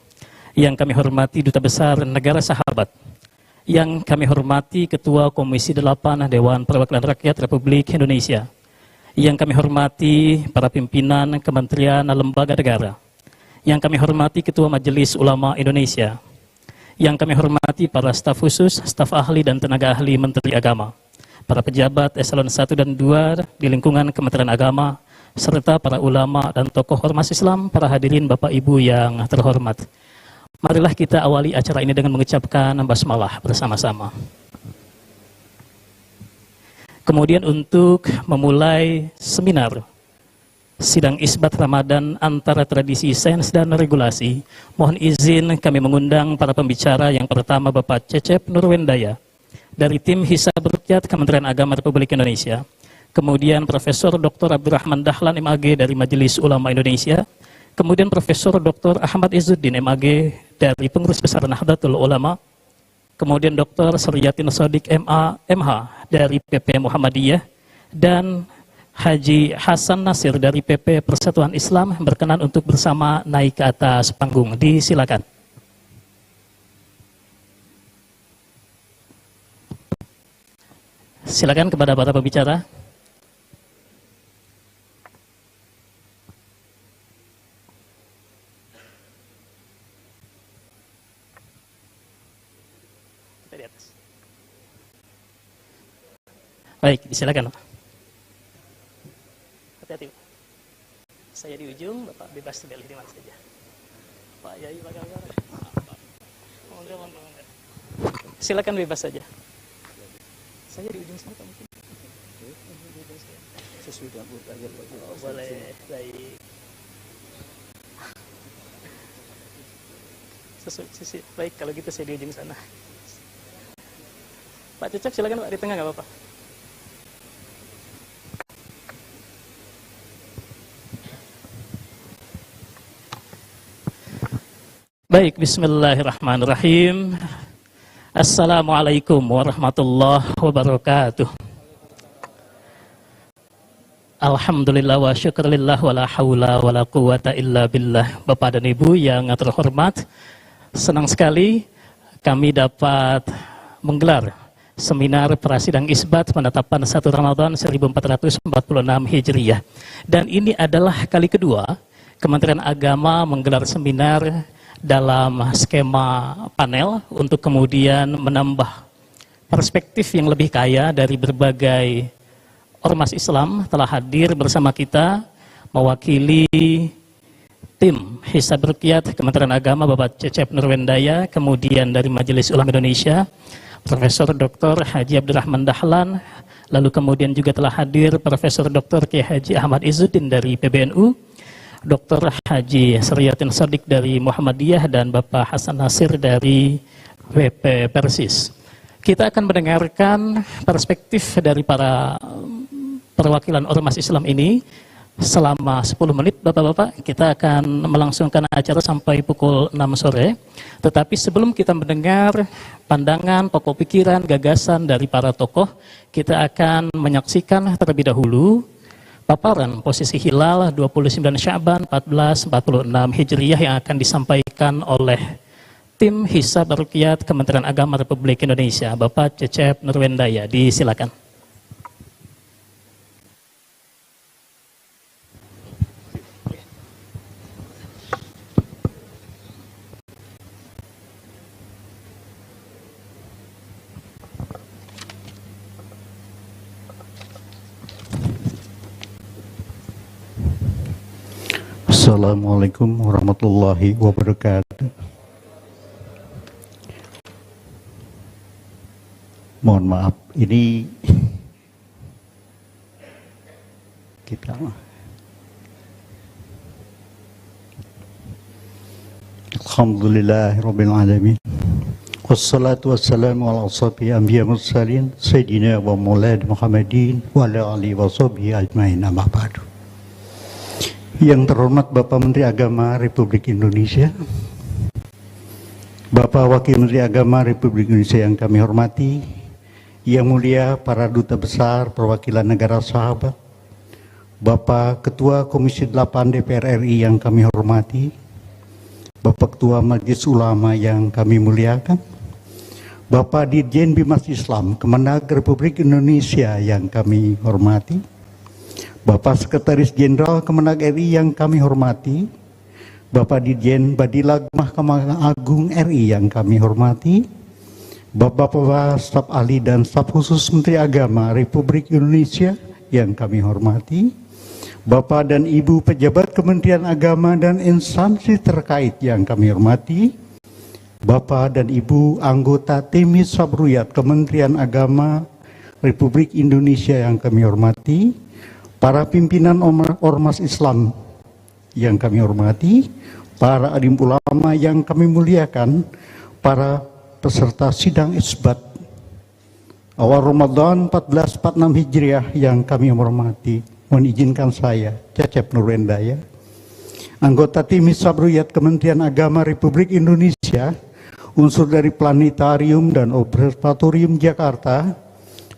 Yang kami hormati Duta Besar Negara Sahabat. Yang kami hormati Ketua Komisi 8 Dewan Perwakilan Rakyat Republik Indonesia. Yang kami hormati para pimpinan kementerian lembaga negara. Yang kami hormati Ketua Majelis Ulama Indonesia. Yang kami hormati para staf khusus, staf ahli dan tenaga ahli Menteri Agama. Para pejabat eselon 1 dan 2 di lingkungan Kementerian Agama, serta para ulama dan tokoh ormas Islam, para hadirin Bapak Ibu yang terhormat. Marilah kita awali acara ini dengan mengucapkan basmalah bersama-sama. Kemudian untuk memulai seminar Sidang Isbat Ramadan antara Tradisi Sains dan Regulasi, mohon izin kami mengundang para pembicara. Yang pertama Bapak Cecep Nurwendaya dari tim Hisab Rukyat Kementerian Agama Republik Indonesia. Kemudian Profesor Dr. Abdurrahman Dahlan MAG dari Majelis Ulama Indonesia. Kemudian Profesor Dr. Ahmad Izzuddin MAG dari Pengurus Besar Nahdlatul Ulama. Kemudian Dr. Suryatin Sodik MH dari PP Muhammadiyah. Dan Haji Hasan Nasir dari PP Persatuan Islam berkenan untuk bersama naik ke atas panggung. Disilakan. Silakan kepada para pembicara. Baik, disilakan Pak. Hati-hati Pak. Saya di ujung, Bapak bebas pilih di mana saja. Pak Yai, Pak Gawar. Silakan bebas saja. Saya di ujung sana mungkin. Sesudah boleh, baik. Baik, kalau gitu saya di ujung sana. Pak Cecep silakan Pak, di tengah nggak apa-apa. Baik, bismillahirrahmanirrahim. Assalamualaikum warahmatullahi wabarakatuh. Alhamdulillah wa syukurillah wa la hawla wa la quwata illa billah. Bapak dan Ibu yang terhormat, senang sekali kami dapat menggelar seminar prasidang isbat penetapan 1 Ramadan 1446 Hijriah. Dan ini adalah kali kedua Kementerian Agama menggelar seminar dalam skema panel untuk kemudian menambah perspektif yang lebih kaya dari berbagai ormas Islam. Telah hadir bersama kita mewakili tim Hisab Rukyat Kementerian Agama Bapak Cecep Nurwendaya, kemudian dari Majelis Ulama Indonesia Profesor Dr. Haji Abdurrahman Dahlan, lalu kemudian juga telah hadir Profesor Dr. Kiai Haji Ahmad Izzuddin dari PBNU, Dr. Haji Sriyatin Sodik dari Muhammadiyah dan Bapak Hasan Nasir dari WP Persis. Kita akan mendengarkan perspektif dari para perwakilan ormas Islam ini selama 10 menit, Bapak-Bapak. Kita akan melangsungkan acara sampai pukul 6 sore. Tetapi sebelum kita mendengar pandangan, pokok pikiran, gagasan dari para tokoh, kita akan menyaksikan terlebih dahulu paparan posisi hilal 29 Sya'ban 1446 Hijriyah yang akan disampaikan oleh tim Hisab Ruqyat Kementerian Agama Republik Indonesia. Bapak Cecep Nurwendaya, disilakan. Assalamualaikum warahmatullahi wabarakatuh. Mohon maaf, ini kita Alhamdulillahirabbil alamin. Wassalatu wassalamu ala ashabi anbiya mursalin sayyidina wa maulana Muhammadin wa ala alihi wa sahbihi ajmain, amma ba'du. Yang terhormat Bapak Menteri Agama Republik Indonesia, Bapak Wakil Menteri Agama Republik Indonesia yang kami hormati, yang mulia para duta besar perwakilan negara sahabat, Bapak Ketua Komisi 8 DPR RI yang kami hormati, Bapak Ketua Majelis Ulama yang kami muliakan, Bapak Dirjen Bimas Islam Kemenag Republik Indonesia yang kami hormati, Bapak Sekretaris Jenderal Kemenag RI yang kami hormati, Bapak Dirjen Badilag Mahkamah Agung RI yang kami hormati, Bapak-bapak staf ahli dan staf khusus Menteri Agama Republik Indonesia yang kami hormati, Bapak dan Ibu pejabat Kementerian Agama dan instansi terkait yang kami hormati, Bapak dan Ibu anggota tim Hisab Ruqyat Kementerian Agama Republik Indonesia yang kami hormati, para pimpinan ormas Islam yang kami hormati, para alim ulama yang kami muliakan, para peserta sidang isbat awal Ramadan 1446 Hijriah yang kami hormati. Mohon izinkan saya, Cecep Nurwendaya, anggota tim Hisab Ruqyat Kementerian Agama Republik Indonesia, unsur dari Planetarium dan Observatorium Jakarta,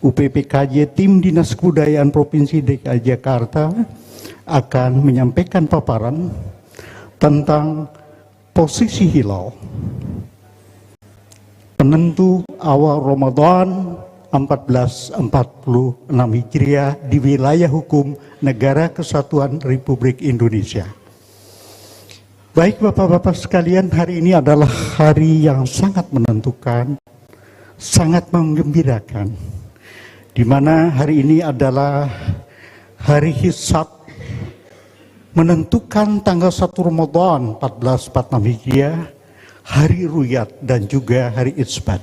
UPPKJ Tim Dinas Kebudayaan Provinsi DKI Jakarta, akan menyampaikan paparan tentang posisi hilal penentu awal Ramadan 1446 Hijriah di wilayah hukum Negara Kesatuan Republik Indonesia. Baik Bapak-bapak sekalian, hari ini adalah hari yang sangat menentukan, sangat menggembirakan, di mana hari ini adalah hari hisab menentukan tanggal 1 Ramadan 1446 Hijriah, hari Ruqyat dan juga hari Isbat.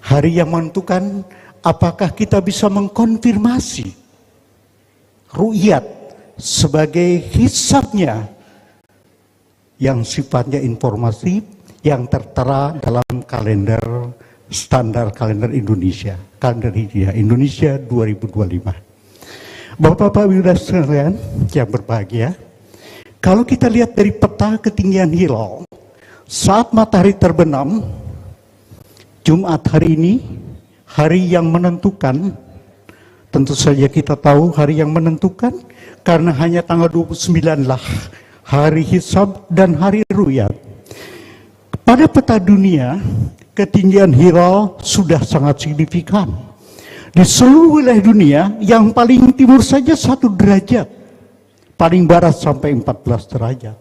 Hari yang menentukan apakah kita bisa mengkonfirmasi Ruqyat sebagai hisabnya yang sifatnya informasi yang tertera dalam kalender standar kalender Indonesia, kalender Hijriah Indonesia 2025. Bapak-bapak Ibu sekalian yang berbahagia, kalau kita lihat dari peta ketinggian hilal saat matahari terbenam Jumat hari ini, hari yang menentukan, tentu saja kita tahu hari yang menentukan karena hanya tanggal 29 lah hari hisab dan hari Ruqyat. Pada peta dunia, ketinggian hilal sudah sangat signifikan. Di seluruh wilayah dunia, yang paling timur saja 1 derajat, paling barat sampai 14 derajat.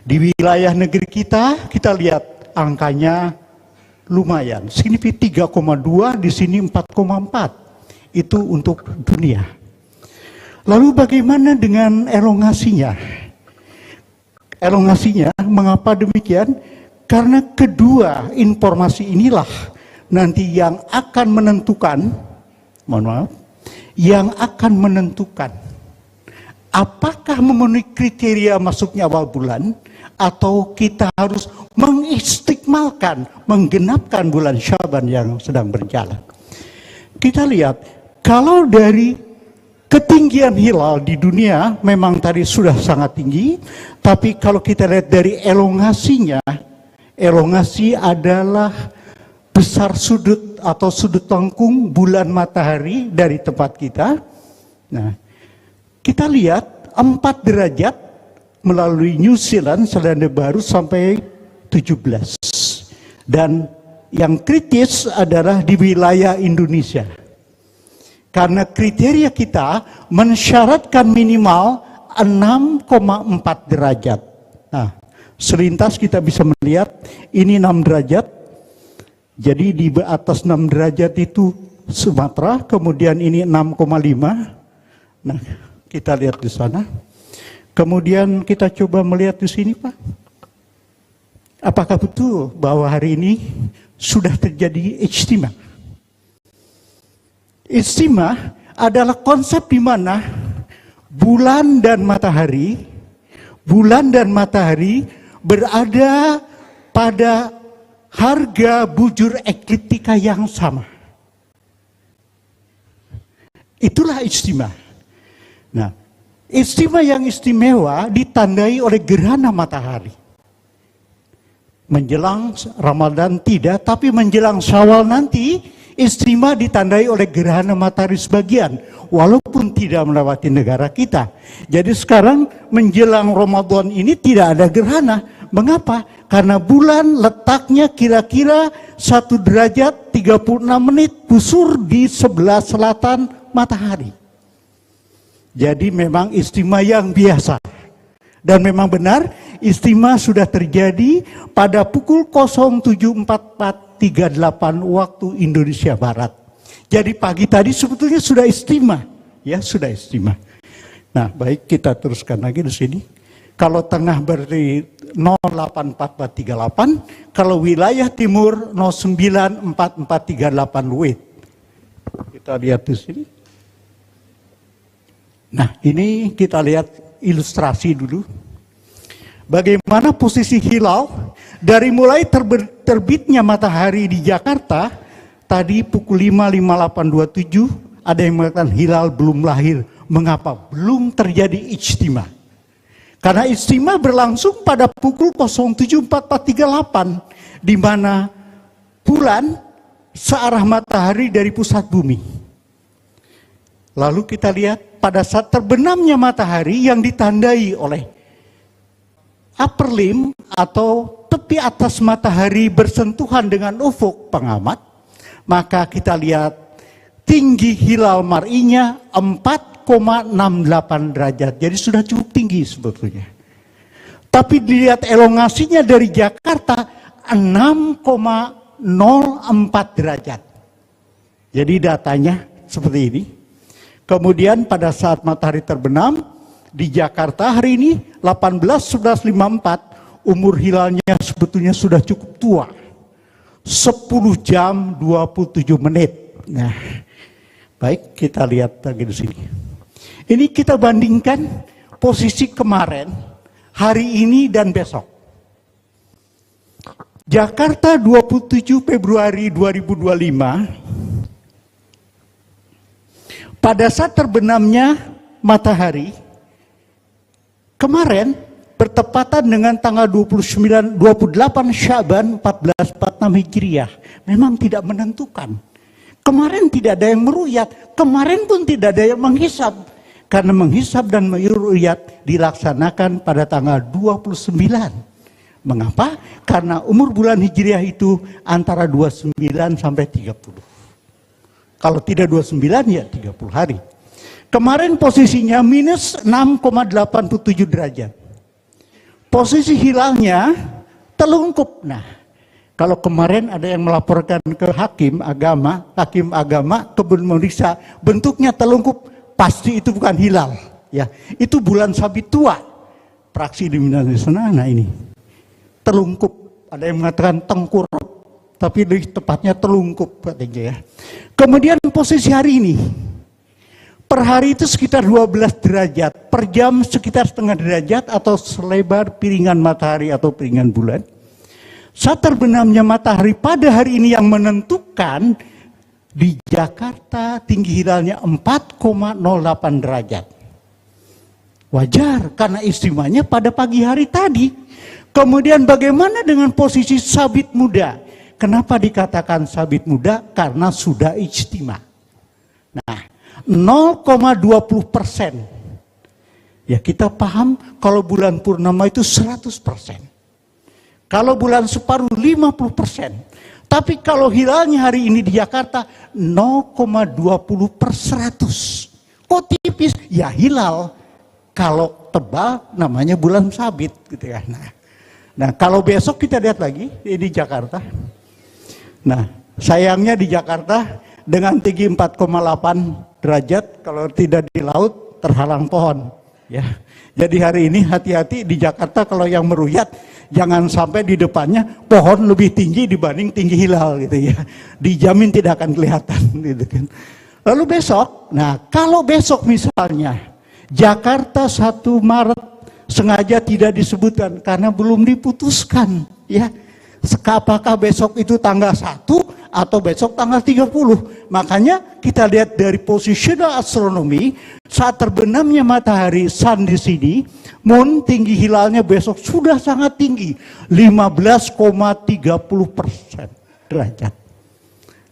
Di wilayah negeri kita lihat angkanya lumayan, signifikan 3,2, di sini 4,4. Itu untuk dunia. Lalu bagaimana dengan elongasinya? Elongasinya, mengapa demikian? Karena kedua informasi inilah nanti yang akan menentukan, mohon maaf, yang akan menentukan apakah memenuhi kriteria masuknya awal bulan, atau kita harus mengistikmalkan, menggenapkan bulan Syaban yang sedang berjalan. Kita lihat, kalau dari ketinggian hilal di dunia memang tadi sudah sangat tinggi, tapi kalau kita lihat dari elongasinya, elongasi adalah besar sudut atau sudut lengkung bulan matahari dari tempat kita. Nah, kita lihat 4 derajat melalui New Zealand, Selandia Baru sampai 17. Dan yang kritis adalah di wilayah Indonesia. Karena kriteria kita mensyaratkan minimal 6,4 derajat. Nah, selintas kita bisa melihat ini 6 derajat. Jadi di atas 6 derajat itu Sumatera, kemudian ini 6,5. Nah, kita lihat di sana. Kemudian kita coba melihat di sini, Pak. Apakah betul bahwa hari ini sudah terjadi ijtima? Ijtima adalah konsep di mana bulan dan matahari berada pada harga bujur ekliptika yang sama. Itulah ijtima. Nah, ijtima yang istimewa ditandai oleh gerhana matahari. Menjelang Ramadan tidak, tapi menjelang Syawal nanti ijtima ditandai oleh gerhana matahari sebagian, walaupun tidak melewati negara kita. Jadi sekarang menjelang Ramadan ini tidak ada gerhana. Mengapa? Karena bulan letaknya kira-kira 1 derajat 36 menit busur di sebelah selatan matahari. Jadi memang ijtima yang biasa. Dan memang benar, ijtima sudah terjadi pada pukul 07.44.38 waktu Indonesia Barat. Jadi pagi tadi sebetulnya sudah ijtima, ya sudah ijtima. Nah, baik, kita teruskan lagi di sini. Kalau tengah berarti 084438, kalau wilayah timur 094438 WIB. Kita lihat di sini. Nah, ini kita lihat ilustrasi dulu. Bagaimana posisi hilal dari mulai terbitnya matahari di Jakarta, tadi pukul 5.58.27, ada yang mengatakan hilal belum lahir. Mengapa? Belum terjadi ijtima. Karena ijtima berlangsung pada pukul 07.4438, di mana bulan searah matahari dari pusat bumi. Lalu kita lihat pada saat terbenamnya matahari yang ditandai oleh upper limb atau tepi atas matahari bersentuhan dengan ufuk pengamat, maka kita lihat tinggi hilal mar'inya 4,68 derajat. Jadi sudah cukup tinggi sebetulnya. Tapi dilihat elongasinya dari Jakarta 6,04 derajat. Jadi datanya seperti ini. Kemudian pada saat matahari terbenam di Jakarta hari ini 18.11.54, umur hilalnya sebetulnya sudah cukup tua. 10 jam 27 menit. Nah, baik, kita lihat lagi di sini. Ini kita bandingkan posisi kemarin, hari ini dan besok. Jakarta 27 Februari 2025. Pada saat terbenamnya matahari, kemarin bertepatan dengan tanggal 28 Syaban 1446 Hijriah. Memang tidak menentukan. Kemarin tidak ada yang meruyat, kemarin pun tidak ada yang menghisab. Karena menghisab dan meruyat dilaksanakan pada tanggal 29. Mengapa? Karena umur bulan Hijriah itu antara 29 sampai 30. Kalau tidak 29 ya 30 hari. Kemarin posisinya minus 6,87 derajat. Posisi hilalnya telungkup. Nah, kalau kemarin ada yang melaporkan ke hakim agama kemudian memeriksa bentuknya telungkup, pasti itu bukan hilal. Ya, itu bulan sabit tua. Praksi ilmiah sana, nah ini telungkup. Ada yang mengatakan tengkurap, tapi lebih tepatnya telungkup katanya ya. Kemudian posisi hari ini, per hari itu sekitar 12 derajat, per jam sekitar setengah derajat atau selebar piringan matahari atau piringan bulan. Saat terbenamnya matahari pada hari ini yang menentukan di Jakarta tinggi hilalnya 4,08 derajat. Wajar karena istimewanya pada pagi hari tadi. Kemudian bagaimana dengan posisi sabit muda? Kenapa dikatakan sabit muda? Karena sudah ijtima. Nah, 0,20%. Ya kita paham kalau bulan purnama itu 100%. Kalau bulan separuh 50%. Tapi kalau hilalnya hari ini di Jakarta 0,20/100. Kok tipis? Ya hilal. Kalau tebal namanya bulan sabit gitu ya. Nah, kalau besok kita lihat lagi di Jakarta. Nah, sayangnya di Jakarta dengan tinggi 4,8 derajat, kalau tidak di laut terhalang pohon. Ya, jadi hari ini hati-hati di Jakarta kalau yang meruyat, jangan sampai di depannya pohon lebih tinggi dibanding tinggi hilal gitu ya. Dijamin tidak akan kelihatan gitu kan. Lalu besok, nah kalau besok misalnya Jakarta 1 Maret sengaja tidak disebutkan karena belum diputuskan ya. Apakah besok itu tanggal 1 atau besok tanggal 30. Makanya kita lihat dari positional astronomy, saat terbenamnya matahari sun di sini, moon tinggi hilalnya besok sudah sangat tinggi, 15,30% derajat.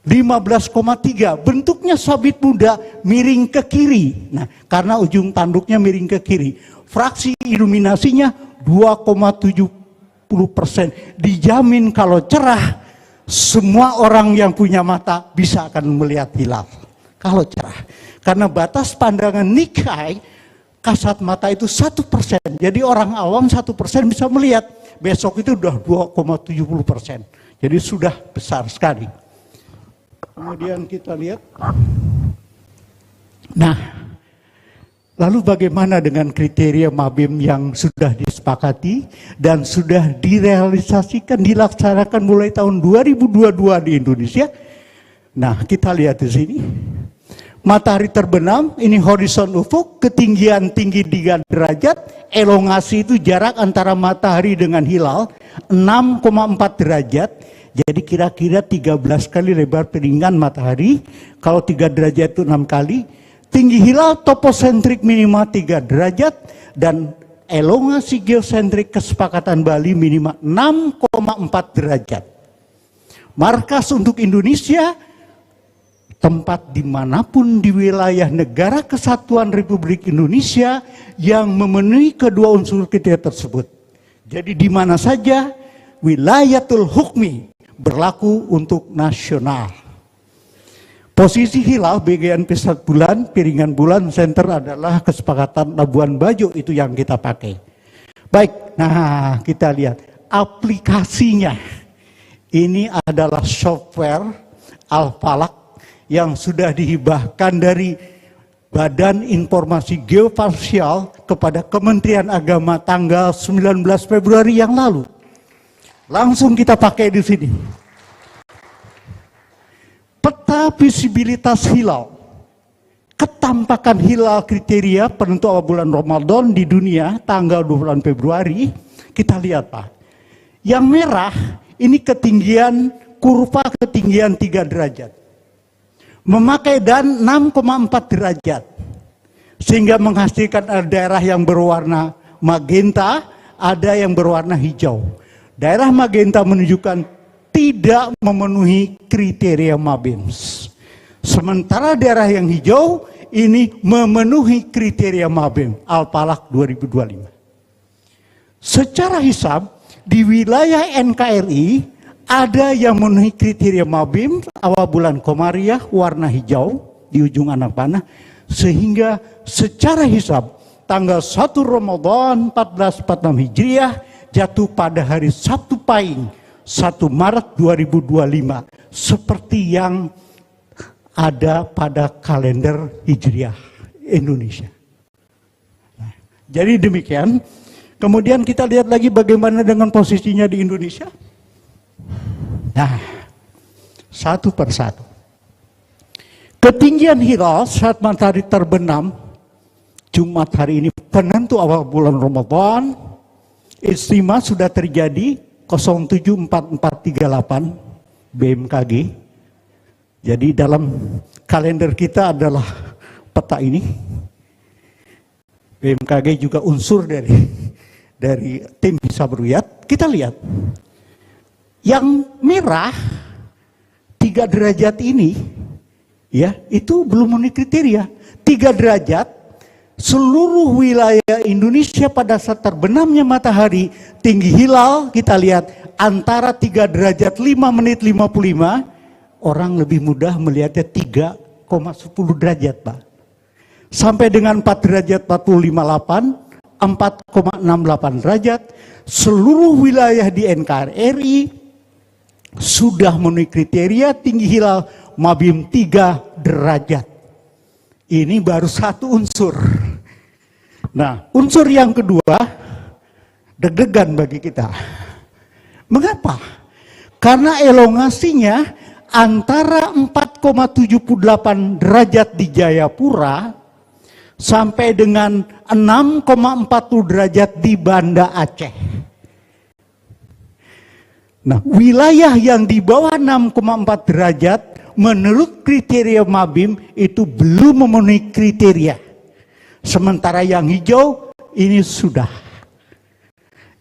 15,3, bentuknya sabit muda miring ke kiri. Nah, karena ujung tanduknya miring ke kiri. Fraksi iluminasinya 2,70%. Dijamin kalau cerah, semua orang yang punya mata bisa akan melihat hilal. Kalau cerah. Karena batas pandangan Nikkei, kasat mata itu 1%. Jadi orang awam 1% bisa melihat. Besok itu sudah 2,70%. Jadi sudah besar sekali. Kemudian kita lihat. Nah, lalu bagaimana dengan kriteria Mabim yang sudah disepakati dan sudah direalisasikan, dilaksanakan mulai tahun 2022 di Indonesia? Nah, kita lihat di sini. Matahari terbenam, ini horizon ufuk, ketinggian tinggi 3 derajat, elongasi itu jarak antara matahari dengan hilal 6,4 derajat. Jadi kira-kira 13 kali lebar piringan matahari, kalau 3 derajat itu 6 kali. Tinggi hilal toposentrik minimal 3 derajat dan elongasi geosentrik kesepakatan Bali minimal 6,4 derajat. Markas untuk Indonesia, tempat dimanapun di wilayah Negara Kesatuan Republik Indonesia yang memenuhi kedua unsur kriteria tersebut. Jadi di mana saja wilayatul hukmi berlaku untuk nasional. Posisi hilal bagian pusat bulan, piringan bulan, center adalah kesepakatan Labuan Bajo, itu yang kita pakai. Baik, nah kita lihat aplikasinya. Ini adalah software Al-Falak yang sudah dihibahkan dari Badan Informasi Geospasial kepada Kementerian Agama tanggal 19 Februari yang lalu. Langsung kita pakai di sini. Peta visibilitas hilal. Ketampakan hilal kriteria penentu awal bulan Ramadan di dunia tanggal 2 bulan Februari. Kita lihat Pak. Yang merah ini ketinggian, kurva ketinggian 3 derajat. Memakai dan 6,4 derajat. Sehingga menghasilkan daerah yang berwarna magenta, ada yang berwarna hijau. Daerah magenta menunjukkan tidak memenuhi kriteria Mabims. Sementara daerah yang hijau ini memenuhi kriteria Mabim, Al-Falak 2025. Secara hisab, di wilayah NKRI ada yang memenuhi kriteria Mabim, awal bulan Komariah warna hijau di ujung anak panah, sehingga secara hisab tanggal 1 Ramadan 1446 Hijriah jatuh pada hari Sabtu Pahing 1 Maret 2025 seperti yang ada pada kalender Hijriah Indonesia. Nah, jadi demikian. Kemudian kita lihat lagi bagaimana dengan posisinya di Indonesia. Nah, satu persatu. Ketinggian hilal saat matahari terbenam Jumat hari ini penentu awal bulan Ramadan. Istimewa sudah terjadi 074438 BMKG. Jadi dalam kalender kita adalah peta ini. BMKG juga unsur dari tim Hisab Ruqyah. Kita lihat yang merah 3 derajat ini, ya itu belum memenuhi kriteria. 3 derajat seluruh wilayah Indonesia pada saat terbenamnya matahari, tinggi hilal kita lihat antara 3 derajat 5 menit 55, orang lebih mudah melihatnya 3,10 derajat, Pak. Sampai dengan 4 derajat 45,8, 4,68 derajat, seluruh wilayah di NKRI sudah memenuhi kriteria tinggi hilal Mabim 3 derajat. Ini baru satu unsur. Nah, unsur yang kedua, deg-degan bagi kita. Mengapa? Karena elongasinya antara 4,78 derajat di Jayapura sampai dengan 6,40 derajat di Banda Aceh. Nah, wilayah yang di bawah 6,4 derajat menurut kriteria Mabim itu belum memenuhi kriteria. Sementara yang hijau ini sudah.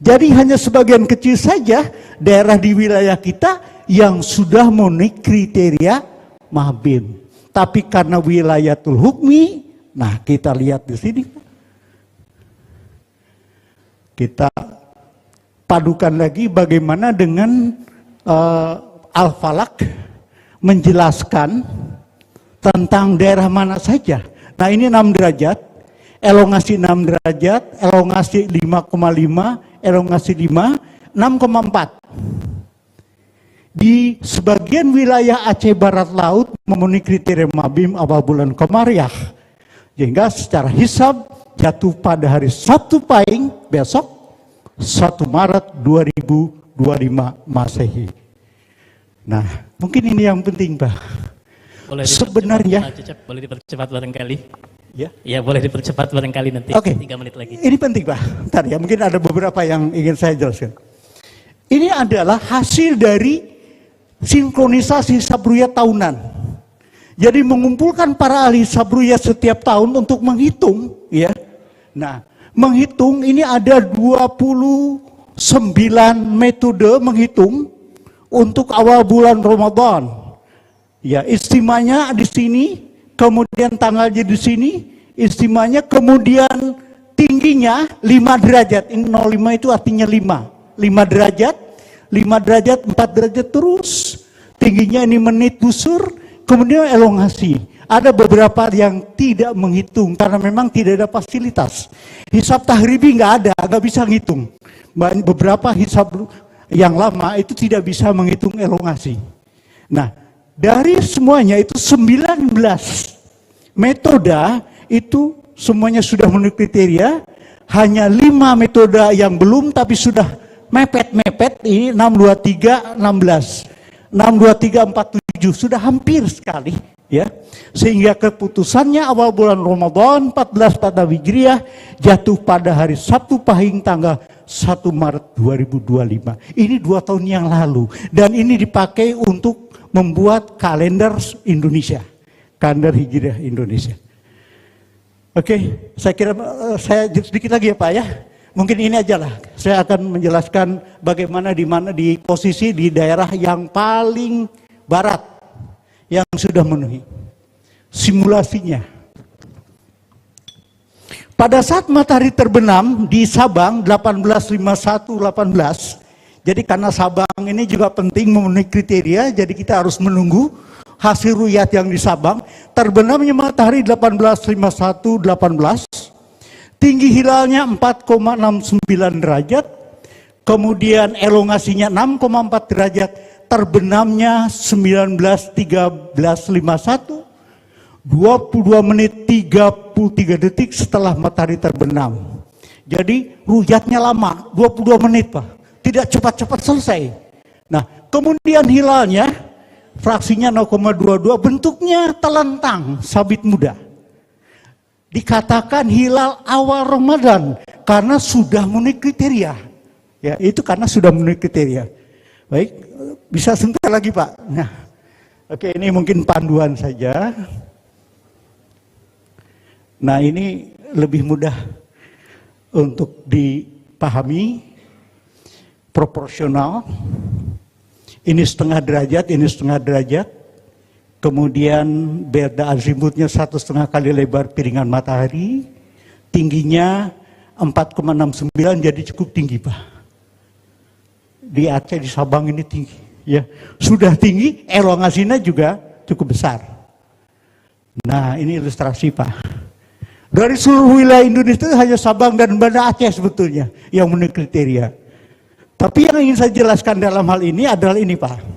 Jadi hanya sebagian kecil saja daerah di wilayah kita yang sudah memenuhi kriteria Mabim. Tapi karena wilayatul hukmi, nah kita lihat di sini. Kita padukan lagi bagaimana dengan Al-Falak menjelaskan tentang daerah mana saja. Nah ini 6 derajat, elongasi 6 derajat, elongasi 5,5, elongasi 5, 6,4. Di sebagian wilayah Aceh Barat Laut memenuhi kriteria Mabim awal bulan Komariah. Sehingga secara hisab jatuh pada hari Sabtu Pahing besok 1 Maret 2025 Masehi. Nah, mungkin ini yang penting, Pak. Boleh sebenarnya boleh dipercepat barangkali. Ya, boleh dipercepat barangkali nanti. Oke. 3 menit lagi. Ini penting, Pak. Ntar ya, mungkin ada beberapa yang ingin saya jelaskan. Ini adalah hasil dari sinkronisasi Hisab Ruqyah tahunan. Jadi mengumpulkan para ahli Hisab Ruqyah setiap tahun untuk menghitung, ya. Nah, menghitung ini ada 29 metode menghitung untuk awal bulan Ramadan. Ya, istimanya di sini, kemudian tanggalnya di sini, istimanya, kemudian tingginya 5 derajat. Ini 05 itu artinya 5. 5 derajat, 5 derajat, 4 derajat terus. Tingginya ini menit busur, kemudian elongasi. Ada beberapa yang tidak menghitung karena memang tidak ada fasilitas. Hisab tahribi nggak ada, nggak bisa ngitung. Beberapa hisab yang lama itu tidak bisa menghitung elongasi. Nah, dari semuanya itu 19 metode itu semuanya sudah memenuhi kriteria. Hanya 5 metode yang belum tapi sudah mepet-mepet. Ini 623, 16. 623, 47 sudah hampir sekali. Ya, sehingga keputusannya awal bulan Ramadan 14 Hijriah jatuh pada hari Sabtu Pahing tanggal 1 Maret 2025. Ini 2 tahun yang lalu dan ini dipakai untuk membuat kalender Indonesia, kalender Hijriah Indonesia. Oke, saya kira saya sedikit lagi ya Pak ya. Mungkin ini aja lah. Saya akan menjelaskan bagaimana di posisi di daerah yang paling barat yang sudah memenuhi simulasinya. Pada saat matahari terbenam di Sabang 1851-18, jadi karena Sabang ini juga penting memenuhi kriteria, jadi kita harus menunggu hasil ruqyah yang di Sabang. Terbenamnya matahari 1851-18, tinggi hilalnya 4,69 derajat, kemudian elongasinya 6,4 derajat, terbenamnya 19.13.51, 22 menit 33 detik setelah matahari terbenam. Jadi ruqyahnya lama, 22 menit Pak. Tidak cepat-cepat selesai. Nah, kemudian hilalnya fraksinya 0,22, bentuknya telentang sabit muda. dikatakan hilal awal Ramadan karena sudah memenuhi kriteria. Ya, itu karena sudah memenuhi kriteria. Baik, bisa sebentar lagi Pak. Nah, oke, ini mungkin panduan saja. Nah, ini lebih mudah untuk dipahami, proporsional. Ini setengah derajat, ini setengah derajat. Kemudian beda azimutnya 1,5 kali lebar piringan matahari, tingginya 4,69, jadi cukup tinggi Pak. Di Aceh, di Sabang ini tinggi, ya sudah tinggi, elongasinya juga cukup besar. Nah, ini ilustrasi Pak. Dari seluruh wilayah Indonesia hanya Sabang dan Banda Aceh sebetulnya yang memenuhi kriteria. Tapi yang ingin saya jelaskan dalam hal ini adalah ini Pak.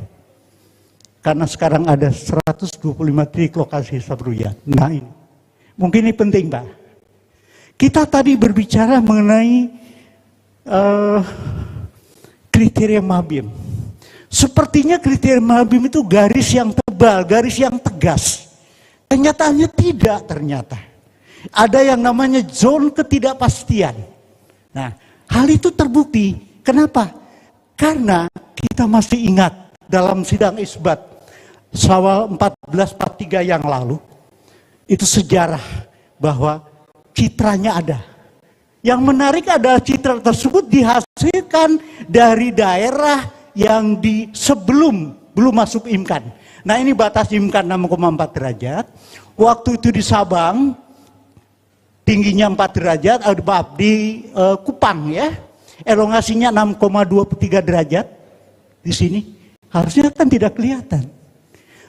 Karena sekarang ada 125 titik lokasi hisab ruyat. Nah ini, mungkin ini penting Pak. Kita tadi berbicara mengenai kriteria Mabim. Sepertinya kriteria Mabim itu garis yang tebal, garis yang tegas. Kenyataannya tidak ternyata. Ada yang namanya zone ketidakpastian. Nah, hal itu terbukti. Kenapa? Karena kita masih ingat dalam sidang isbat Syawal 1443 yang lalu, itu sejarah bahwa citranya ada. Yang menarik adalah citra tersebut dihasilkan dari daerah yang belum masuk IMCAN. Nah ini batas IMCAN 6,4 derajat. Waktu itu di Sabang tingginya 4 derajat, di Kupang ya, elongasinya 6,23 derajat. Di sini harusnya kan tidak kelihatan.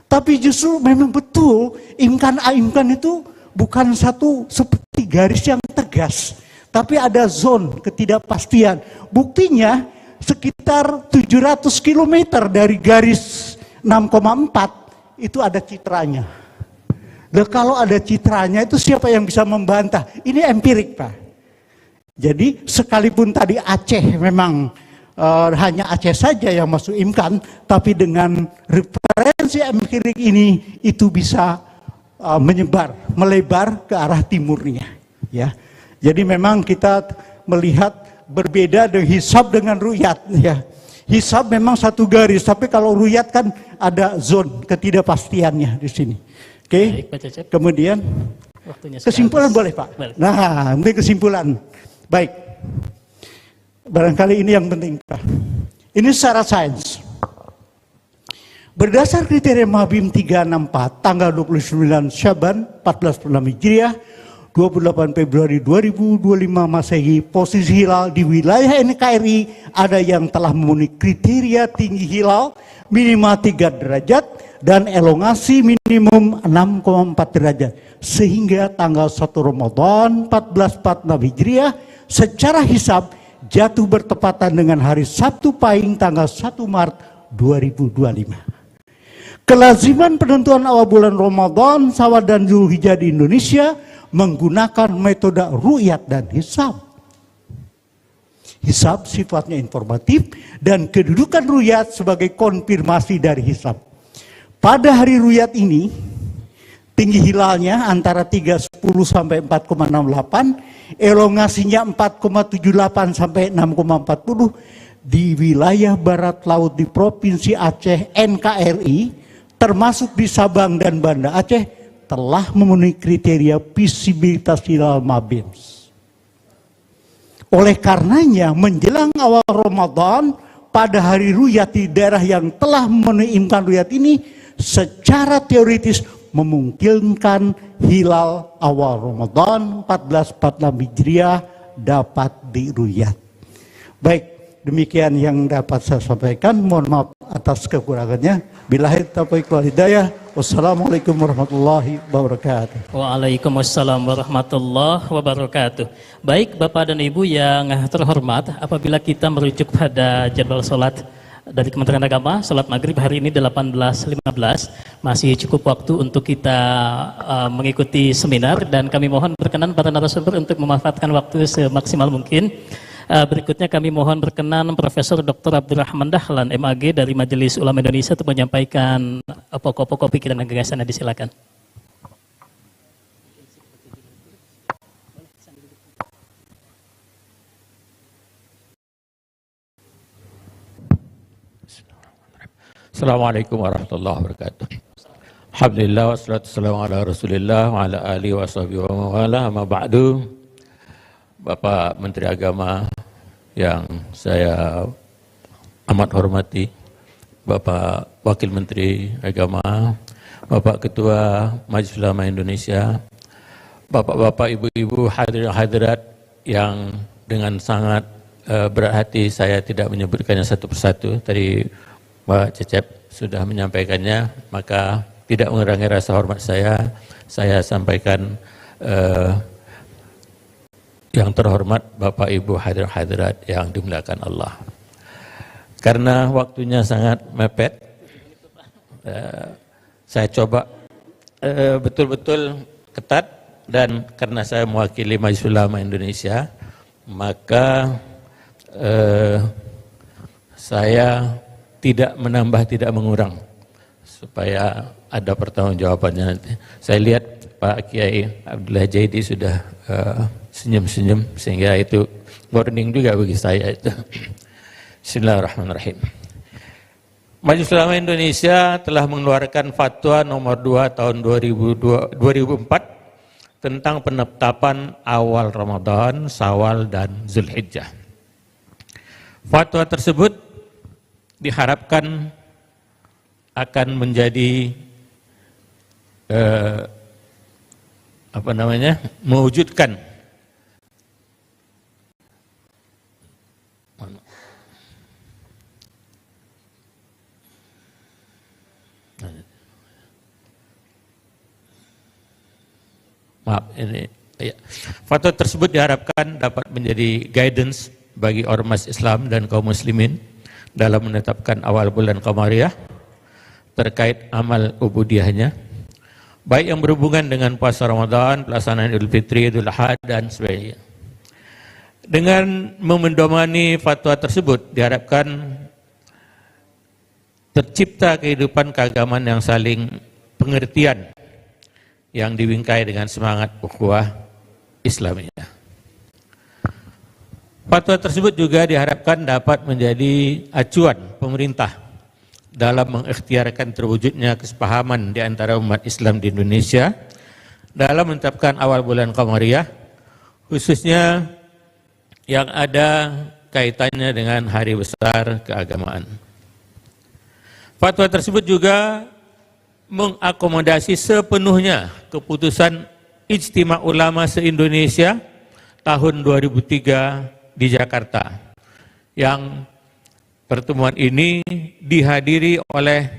Tapi justru memang betul IMCAN itu bukan satu seperti garis yang tegas, tapi ada zone ketidakpastian. Buktinya sekitar 700 km dari garis 6,4 itu ada citranya. Dan kalau ada citranya itu siapa yang bisa membantah? Ini empirik Pak. Jadi sekalipun tadi Aceh memang hanya Aceh saja yang masuk IMCAN, tapi dengan referensi empirik ini itu bisa melebar ke arah timurnya. Ya, jadi memang kita melihat berbeda dengan hisab dengan ruyat. Ya, hisab memang satu garis, tapi kalau ruyat kan ada zone ketidakpastiannya di sini. Oke, kemudian kesimpulan boleh Pak. Boleh. Nah, ini kesimpulan. Baik. Barangkali ini yang penting Pak. Ini secara sains. Berdasar kriteria Mabim 364 tanggal 29 Syaban 1446 Hijriah 28 Februari 2025 Masehi, posisi hilal di wilayah NKRI ada yang telah memenuhi kriteria tinggi hilal minimal 3 derajat dan elongasi minimum 6,4 derajat. Sehingga tanggal 1 Ramadan 1446 Hijriah secara hisab jatuh bertepatan dengan hari Sabtu Pahing tanggal 1 Maret 2025. Kelaziman penentuan awal bulan Ramadan, Syawal dan Zulhijjah di Indonesia menggunakan metode ru'yat dan hisab. Hisab sifatnya informatif dan kedudukan ru'yat sebagai konfirmasi dari hisab. Pada hari ru'yat ini, tinggi hilalnya antara 310 sampai 4,68, elongasinya 4,78 sampai 6,40 di wilayah barat laut di Provinsi Aceh NKRI, termasuk di Sabang dan Banda Aceh, telah memenuhi kriteria visibilitas hilal Mabim. Oleh karenanya, menjelang awal Ramadan, pada hari ru'yat di daerah yang telah memenuhi imkan ru'yat ini, secara teoritis memungkinkan hilal awal Ramadan 1446 Hijriah dapat diruyat. Baik, demikian yang dapat saya sampaikan. Mohon maaf atas kekurangannya. Billahi taufiq wal hidayah. Wassalamualaikum warahmatullahi wabarakatuh. Waalaikumsalam warahmatullahi wabarakatuh. Baik Bapak dan Ibu yang terhormat, apabila kita merujuk pada jadwal sholat dari Kementerian Agama, sholat maghrib hari ini 18.15, masih cukup waktu untuk kita mengikuti seminar, dan kami mohon berkenan para narasumber untuk memanfaatkan waktu semaksimal mungkin. Berikutnya kami mohon berkenan Profesor Dr. Abdurrahman Dahlan MAG dari Majelis Ulama Indonesia untuk menyampaikan pokok-pokok pikiran dan gagasannya. Disilakan. Assalamualaikum warahmatullahi wabarakatuh. Alhamdulillah wassalatu wassalamu ala Rasulillah wa ala alihi wa sahbihi wa wala amma ba'du. Bapak Menteri Agama yang saya amat hormati, Bapak Wakil Menteri Agama, Bapak Ketua Majelis Ulama Indonesia, Bapak-bapak, ibu-ibu, hadirin hadirat yang dengan sangat berat hati saya tidak menyebutkannya satu persatu. Tadi Pak Cecep sudah menyampaikannya, maka tidak mengurangi rasa hormat saya sampaikan yang terhormat Bapak Ibu hadirin hadirat yang dimuliakan Allah. Karena waktunya sangat mepet, saya coba betul-betul ketat, dan karena saya mewakili Majelis Ulama Indonesia, maka saya tidak menambah, tidak mengurang, supaya ada pertanggungjawabannya nanti. Saya lihat Pak Kiai Abdullah Jaidi sudah senyum-senyum, sehingga itu warning juga bagi saya itu. Bismillahirrahmanirrahim. Majelis Ulama Indonesia telah mengeluarkan fatwa nomor 2 tahun 2004 tentang penetapan awal Ramadan, Syawal, dan Zulhijjah. Fatwa tersebut diharapkan akan menjadi mewujudkan fatwa tersebut diharapkan dapat menjadi guidance bagi ormas Islam dan kaum muslimin dalam menetapkan awal bulan Qamariyah terkait amal ubudiyahnya, baik yang berhubungan dengan puasa Ramadan, pelaksanaan Idul Fitri, Idul Adha, dan sebagainya. Dengan memendomani fatwa tersebut diharapkan tercipta kehidupan keagamaan yang saling pengertian, yang dibingkai dengan semangat ukhuwah Islamiyah. Fatwa tersebut juga diharapkan dapat menjadi acuan pemerintah dalam mengikhtiarkan terwujudnya kesepahaman di antara umat Islam di Indonesia dalam menetapkan awal bulan Qamariyah, khususnya yang ada kaitannya dengan hari besar keagamaan. Fatwa tersebut juga mengakomodasi sepenuhnya keputusan Ijtima Ulama se-Indonesia tahun 2003 di Jakarta, yang pertemuan ini dihadiri oleh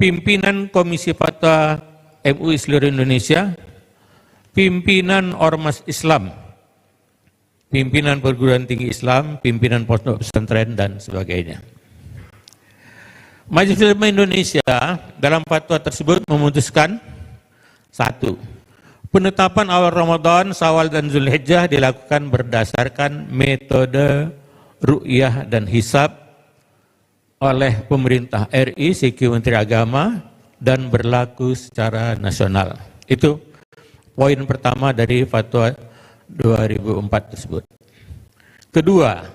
pimpinan Komisi Fatwa MUI seluruh Indonesia, pimpinan Ormas Islam, pimpinan perguruan tinggi Islam, pimpinan pondok pesantren, dan sebagainya. Majelis Ulama Indonesia dalam fatwa tersebut memutuskan: 1. Penetapan awal Ramadan, Syawal, dan Zulhijjah dilakukan berdasarkan metode ru'yah dan hisab oleh pemerintah RI, CQ Menteri Agama, dan berlaku secara nasional. Itu poin pertama dari fatwa 2004 tersebut. Kedua,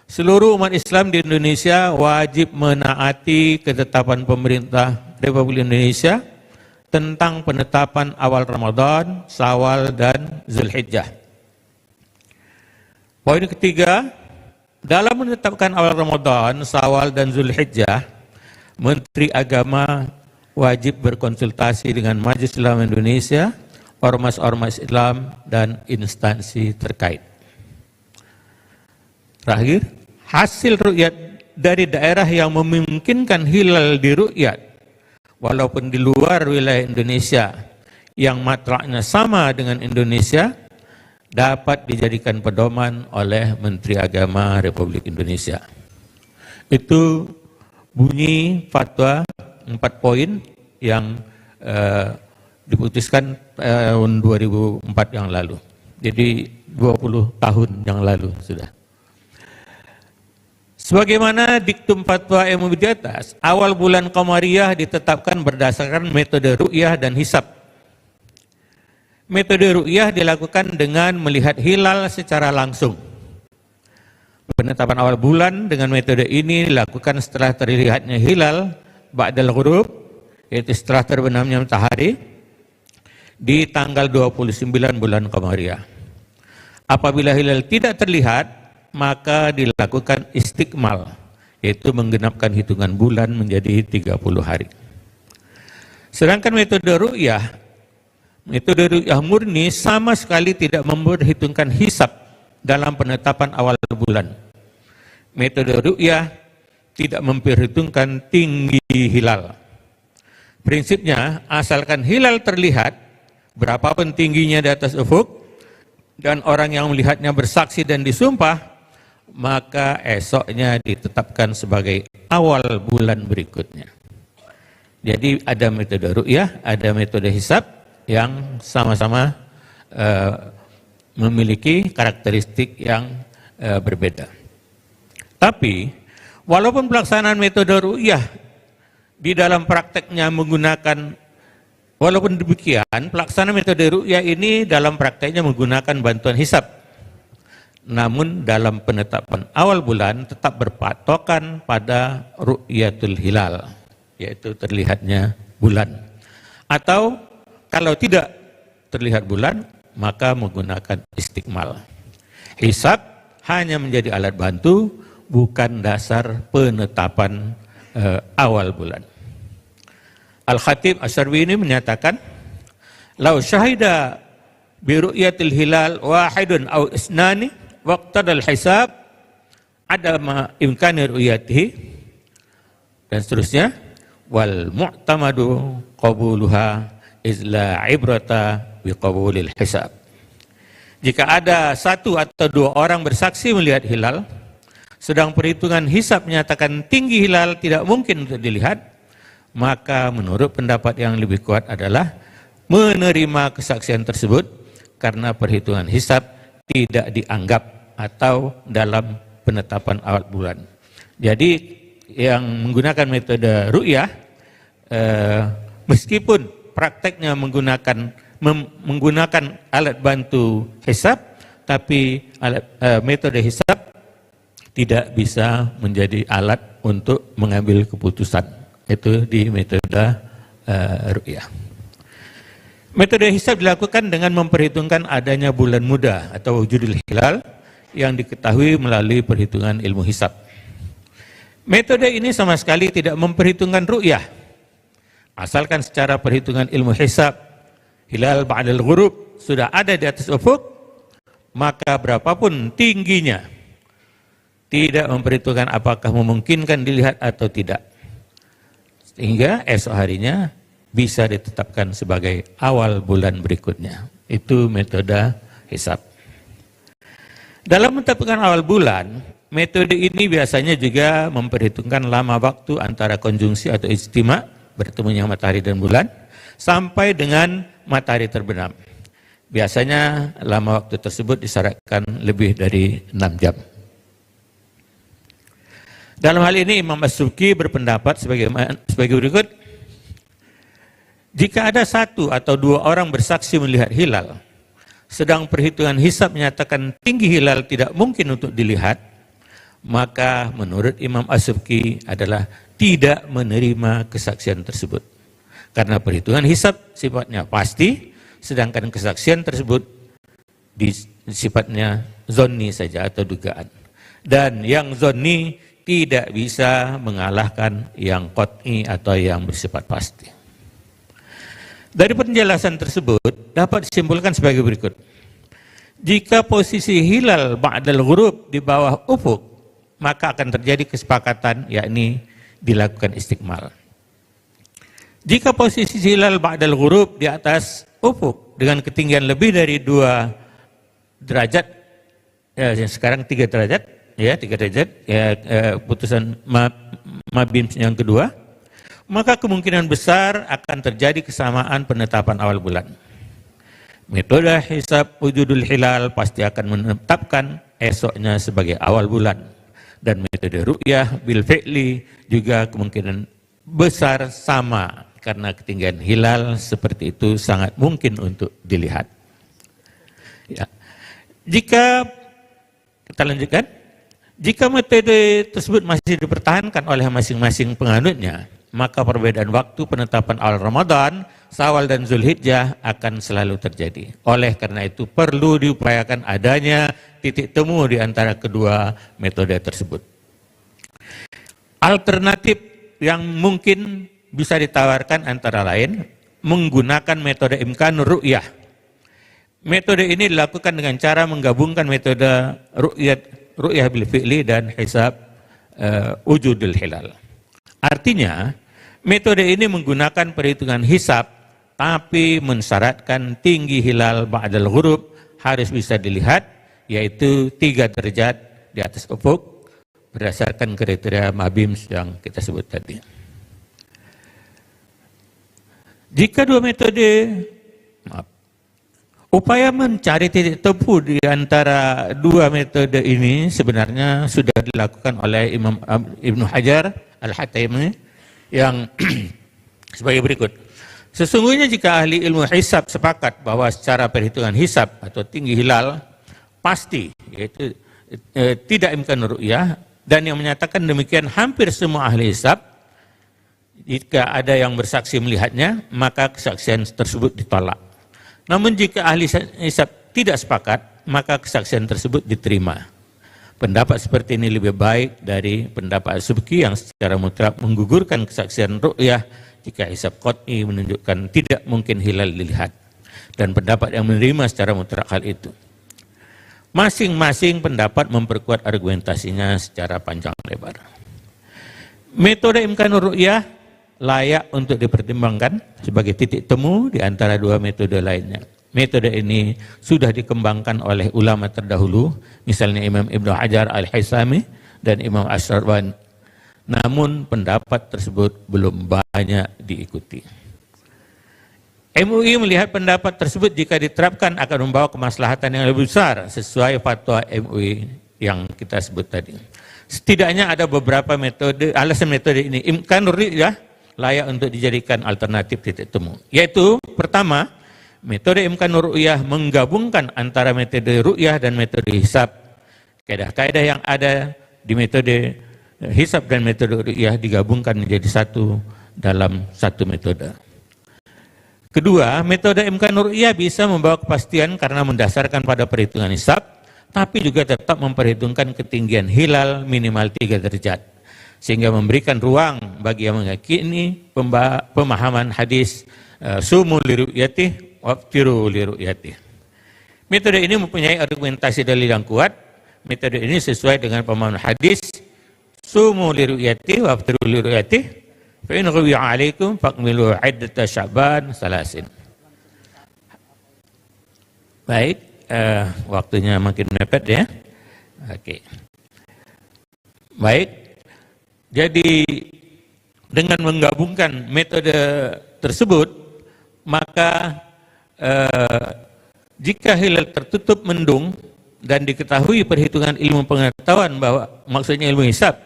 seluruh umat Islam di Indonesia wajib menaati ketetapan pemerintah Republik Indonesia tentang penetapan awal Ramadan, Syawal, dan Zulhijjah. Poin ketiga, dalam menetapkan awal Ramadan, Syawal, dan Zulhijjah, Menteri Agama wajib berkonsultasi dengan Majelis Ulama Indonesia, ormas-ormas Islam, dan instansi terkait. Terakhir, hasil ru'yat dari daerah yang memungkinkan hilal diru'yat walaupun di luar wilayah Indonesia yang matraknya sama dengan Indonesia dapat dijadikan pedoman oleh Menteri Agama Republik Indonesia. Itu bunyi fatwa 4 poin yang diputuskan tahun 2004 yang lalu. Jadi 20 tahun yang lalu sudah. Sebagaimana diktum fatwa MUI di atas, awal bulan Qamariyah ditetapkan berdasarkan metode ru'yah dan hisab. Metode ru'yah dilakukan dengan melihat hilal secara langsung. Penetapan awal bulan dengan metode ini dilakukan setelah terlihatnya hilal ba'dal ghurub, yaitu setelah terbenamnya matahari, di tanggal 29 bulan Qamariyah. Apabila hilal tidak terlihat, maka dilakukan istikmal, yaitu menggenapkan hitungan bulan menjadi 30 hari. Sedangkan metode ru'yah murni sama sekali tidak memperhitungkan hisab dalam penetapan awal bulan. Metode ru'yah tidak memperhitungkan tinggi hilal. Prinsipnya, asalkan hilal terlihat, berapapun tingginya di atas ufuk, dan orang yang melihatnya bersaksi dan disumpah, maka esoknya ditetapkan sebagai awal bulan berikutnya. Jadi ada metode ru'yah, ada metode hisab yang sama-sama memiliki karakteristik yang berbeda. Tapi, walaupun pelaksanaan metode ru'yah di dalam prakteknya menggunakan, walaupun demikian, pelaksanaan metode ru'yah ini dalam prakteknya menggunakan bantuan hisab. Namun dalam penetapan awal bulan tetap berpatokan pada ru'yatul hilal, yaitu terlihatnya bulan. Atau kalau tidak terlihat bulan, maka menggunakan istikmal. Hisab hanya menjadi alat bantu, bukan dasar penetapan awal bulan. Al-Khatib Asy-Syarwi menyatakan, "Lau syahida bi ru'yatil hilal wahidun aw isnani waqtadal hisab adama imkani ru'yatihi," dan seterusnya, "wal mu'tamadu qabuluha izla ibrata bi qabulil hisab." Jika ada satu atau dua orang bersaksi melihat hilal, sedang perhitungan hisab menyatakan tinggi hilal tidak mungkin untuk dilihat, maka menurut pendapat yang lebih kuat adalah menerima kesaksian tersebut karena perhitungan hisab tidak dianggap atau dalam penetapan awal bulan. Jadi yang menggunakan metode ru'yah, meskipun prakteknya menggunakan alat bantu hisab, tapi metode hisab tidak bisa menjadi alat untuk mengambil keputusan. Itu di metode ru'yah. Metode hisab dilakukan dengan memperhitungkan adanya bulan muda atau wujudul hilal yang diketahui melalui perhitungan ilmu hisab. Metode ini sama sekali tidak memperhitungkan ru'yah. Asalkan secara perhitungan ilmu hisab hilal ba'dal ghurub sudah ada di atas ufuk, maka berapapun tingginya tidak memperhitungkan apakah memungkinkan dilihat atau tidak, sehingga esok harinya bisa ditetapkan sebagai awal bulan berikutnya. Itu metode hisab. Dalam menetapkan awal bulan, metode ini biasanya juga memperhitungkan lama waktu antara konjungsi atau ijtima, bertemunya matahari dan bulan, sampai dengan matahari terbenam. Biasanya lama waktu tersebut disyaratkan lebih dari 6 jam. Dalam hal ini Imam As-Subki berpendapat sebagai berikut: jika ada satu atau dua orang bersaksi melihat hilal, sedang perhitungan hisab menyatakan tinggi hilal tidak mungkin untuk dilihat, maka menurut Imam As-Subki adalah tidak menerima kesaksian tersebut. Karena perhitungan hisab sifatnya pasti, sedangkan kesaksian tersebut sifatnya zonni saja atau dugaan. Dan yang zonni tidak bisa mengalahkan yang qat'i atau yang bersifat pasti. Dari penjelasan tersebut dapat disimpulkan sebagai berikut. Jika posisi hilal ba'dal ghurub di bawah ufuk, maka akan terjadi kesepakatan, yakni dilakukan istikmal. Jika posisi hilal ba'dal ghurub di atas ufuk dengan ketinggian lebih dari 2 derajat, sekarang 3 derajat, ya 3 derajat, putusan mabim yang kedua, maka kemungkinan besar akan terjadi kesamaan penetapan awal bulan. Metode hisab wujudul hilal pasti akan menetapkan esoknya sebagai awal bulan, dan metode ru'yah bil fi'li juga kemungkinan besar sama, karena ketinggian hilal seperti itu sangat mungkin untuk dilihat. Ya. Jika kita lanjutkan, jika metode tersebut masih dipertahankan oleh masing-masing penganutnya, maka perbedaan waktu penetapan awal Ramadan, Syawal dan Zulhijjah akan selalu terjadi. Oleh karena itu perlu diupayakan adanya titik temu di antara kedua metode tersebut. Alternatif yang mungkin bisa ditawarkan antara lain menggunakan metode imkanur ru'yah. Metode ini dilakukan dengan cara menggabungkan metode ru'yah bil fi'li dan hisab wujudul hilal. Artinya, metode ini menggunakan perhitungan hisab tapi mensyaratkan tinggi hilal ba'dal ghurub harus bisa dilihat, yaitu 3 derajat di atas ufuk berdasarkan kriteria MABIMS yang kita sebut tadi. Jika dua metode, upaya mencari titik temu di antara dua metode ini sebenarnya sudah dilakukan oleh Imam Ibnu Hajar Al-Haytami yang sebagai berikut. Sesungguhnya jika ahli ilmu hisab sepakat bahwa secara perhitungan hisab atau tinggi hilal pasti, yaitu tidak imkan ru'yah, dan yang menyatakan demikian hampir semua ahli hisab, jika ada yang bersaksi melihatnya, maka kesaksian tersebut ditolak. Namun jika ahli hisab tidak sepakat, maka kesaksian tersebut diterima. Pendapat seperti ini lebih baik dari pendapat subki yang secara mutlak menggugurkan kesaksian ru'yah jika hisab qat'i menunjukkan tidak mungkin hilal dilihat, dan pendapat yang menerima secara mutlak hal itu. Masing-masing pendapat memperkuat argumentasinya secara panjang lebar. Metode imkanur ru'yah layak untuk dipertimbangkan sebagai titik temu di antara dua metode lainnya. Metode ini sudah dikembangkan oleh ulama terdahulu, misalnya Imam Ibnu Hajar Al-Haytami dan Imam Ash-Sharbani. Namun pendapat tersebut belum banyak diikuti. MUI melihat pendapat tersebut jika diterapkan akan membawa kemaslahatan yang lebih besar sesuai fatwa MUI yang kita sebut tadi. Setidaknya ada beberapa metode, alasan metode ini imkanur ru'yah layak untuk dijadikan alternatif titik temu. Yaitu pertama, metode imkanur ru'yah menggabungkan antara metode ru'yah dan metode hisab. Kaidah-kaidah yang ada di metode hisab dan metode ru'yah digabungkan menjadi satu dalam satu metode. Kedua, metode imkanur ru'yah bisa membawa kepastian karena mendasarkan pada perhitungan hisab, tapi juga tetap memperhitungkan ketinggian hilal minimal 3 derajat, sehingga memberikan ruang bagi yang meyakini pemahaman hadis sumu li ru'yatih waftiru li ru'yatih. Metode ini mempunyai argumentasi dalil yang kuat. Metode ini sesuai dengan pemahaman hadis sumu li ru'yatih waftiru li ru'yatih. Fa in ghawiya 'alaikum faqmilu 'iddata Sya'ban 3. Baik, waktunya makin mepet ya. Oke. Baik. Jadi dengan menggabungkan metode tersebut, maka jika hilal tertutup mendung dan diketahui perhitungan ilmu pengetahuan bahwa maksudnya ilmu hisab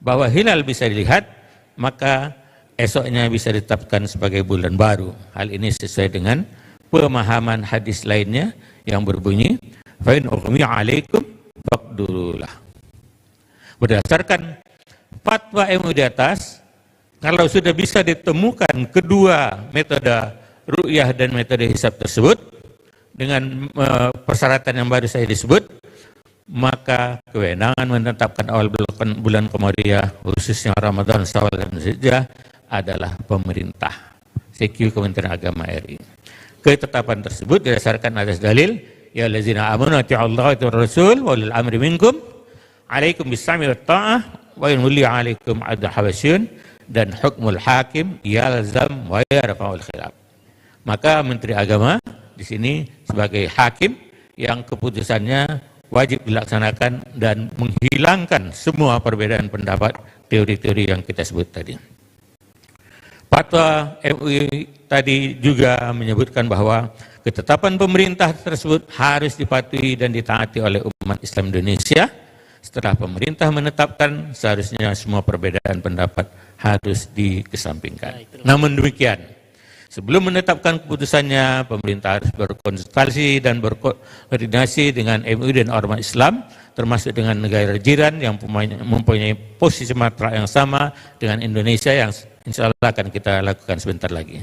bahwa hilal bisa dilihat, maka esoknya bisa ditetapkan sebagai bulan baru. Hal ini sesuai dengan pemahaman hadis lainnya yang berbunyi fa in ughmiya 'alaikum faqdurulah. Berdasarkan fatwa MUI di atas, kalau sudah bisa ditemukan kedua metode ru'yah dan metode hisab tersebut dengan persyaratan yang baru saya disebut, maka kewenangan menetapkan awal bulan Qamariyah khususnya Ramadan, Syawal dan Zulhijjah adalah pemerintah, CQ Kementerian Agama RI. Ketetapan tersebut didasarkan atas dalil ya allazina amanu ati'ullaha wa rasul wa ulil amri minkum alaikum bis-sam'i wat ta'ah wa in wulliya alaikum 'adul habasyun dan hukmul hakim yalzam wa yarfa'ul khilaf. Maka Menteri Agama di sini sebagai hakim yang keputusannya wajib dilaksanakan dan menghilangkan semua perbedaan pendapat teori-teori yang kita sebut tadi. Fatwa MUI tadi juga menyebutkan bahwa ketetapan pemerintah tersebut harus dipatuhi dan ditaati oleh umat Islam Indonesia. Setelah pemerintah menetapkan, seharusnya semua perbedaan pendapat harus dikesampingkan. Namun demikian, sebelum menetapkan keputusannya, pemerintah harus berkonsultasi dan berkoordinasi dengan MUI dan ormas Islam, termasuk dengan negara jiran yang mempunyai posisi matra yang sama dengan Indonesia yang insya Allah akan kita lakukan sebentar lagi.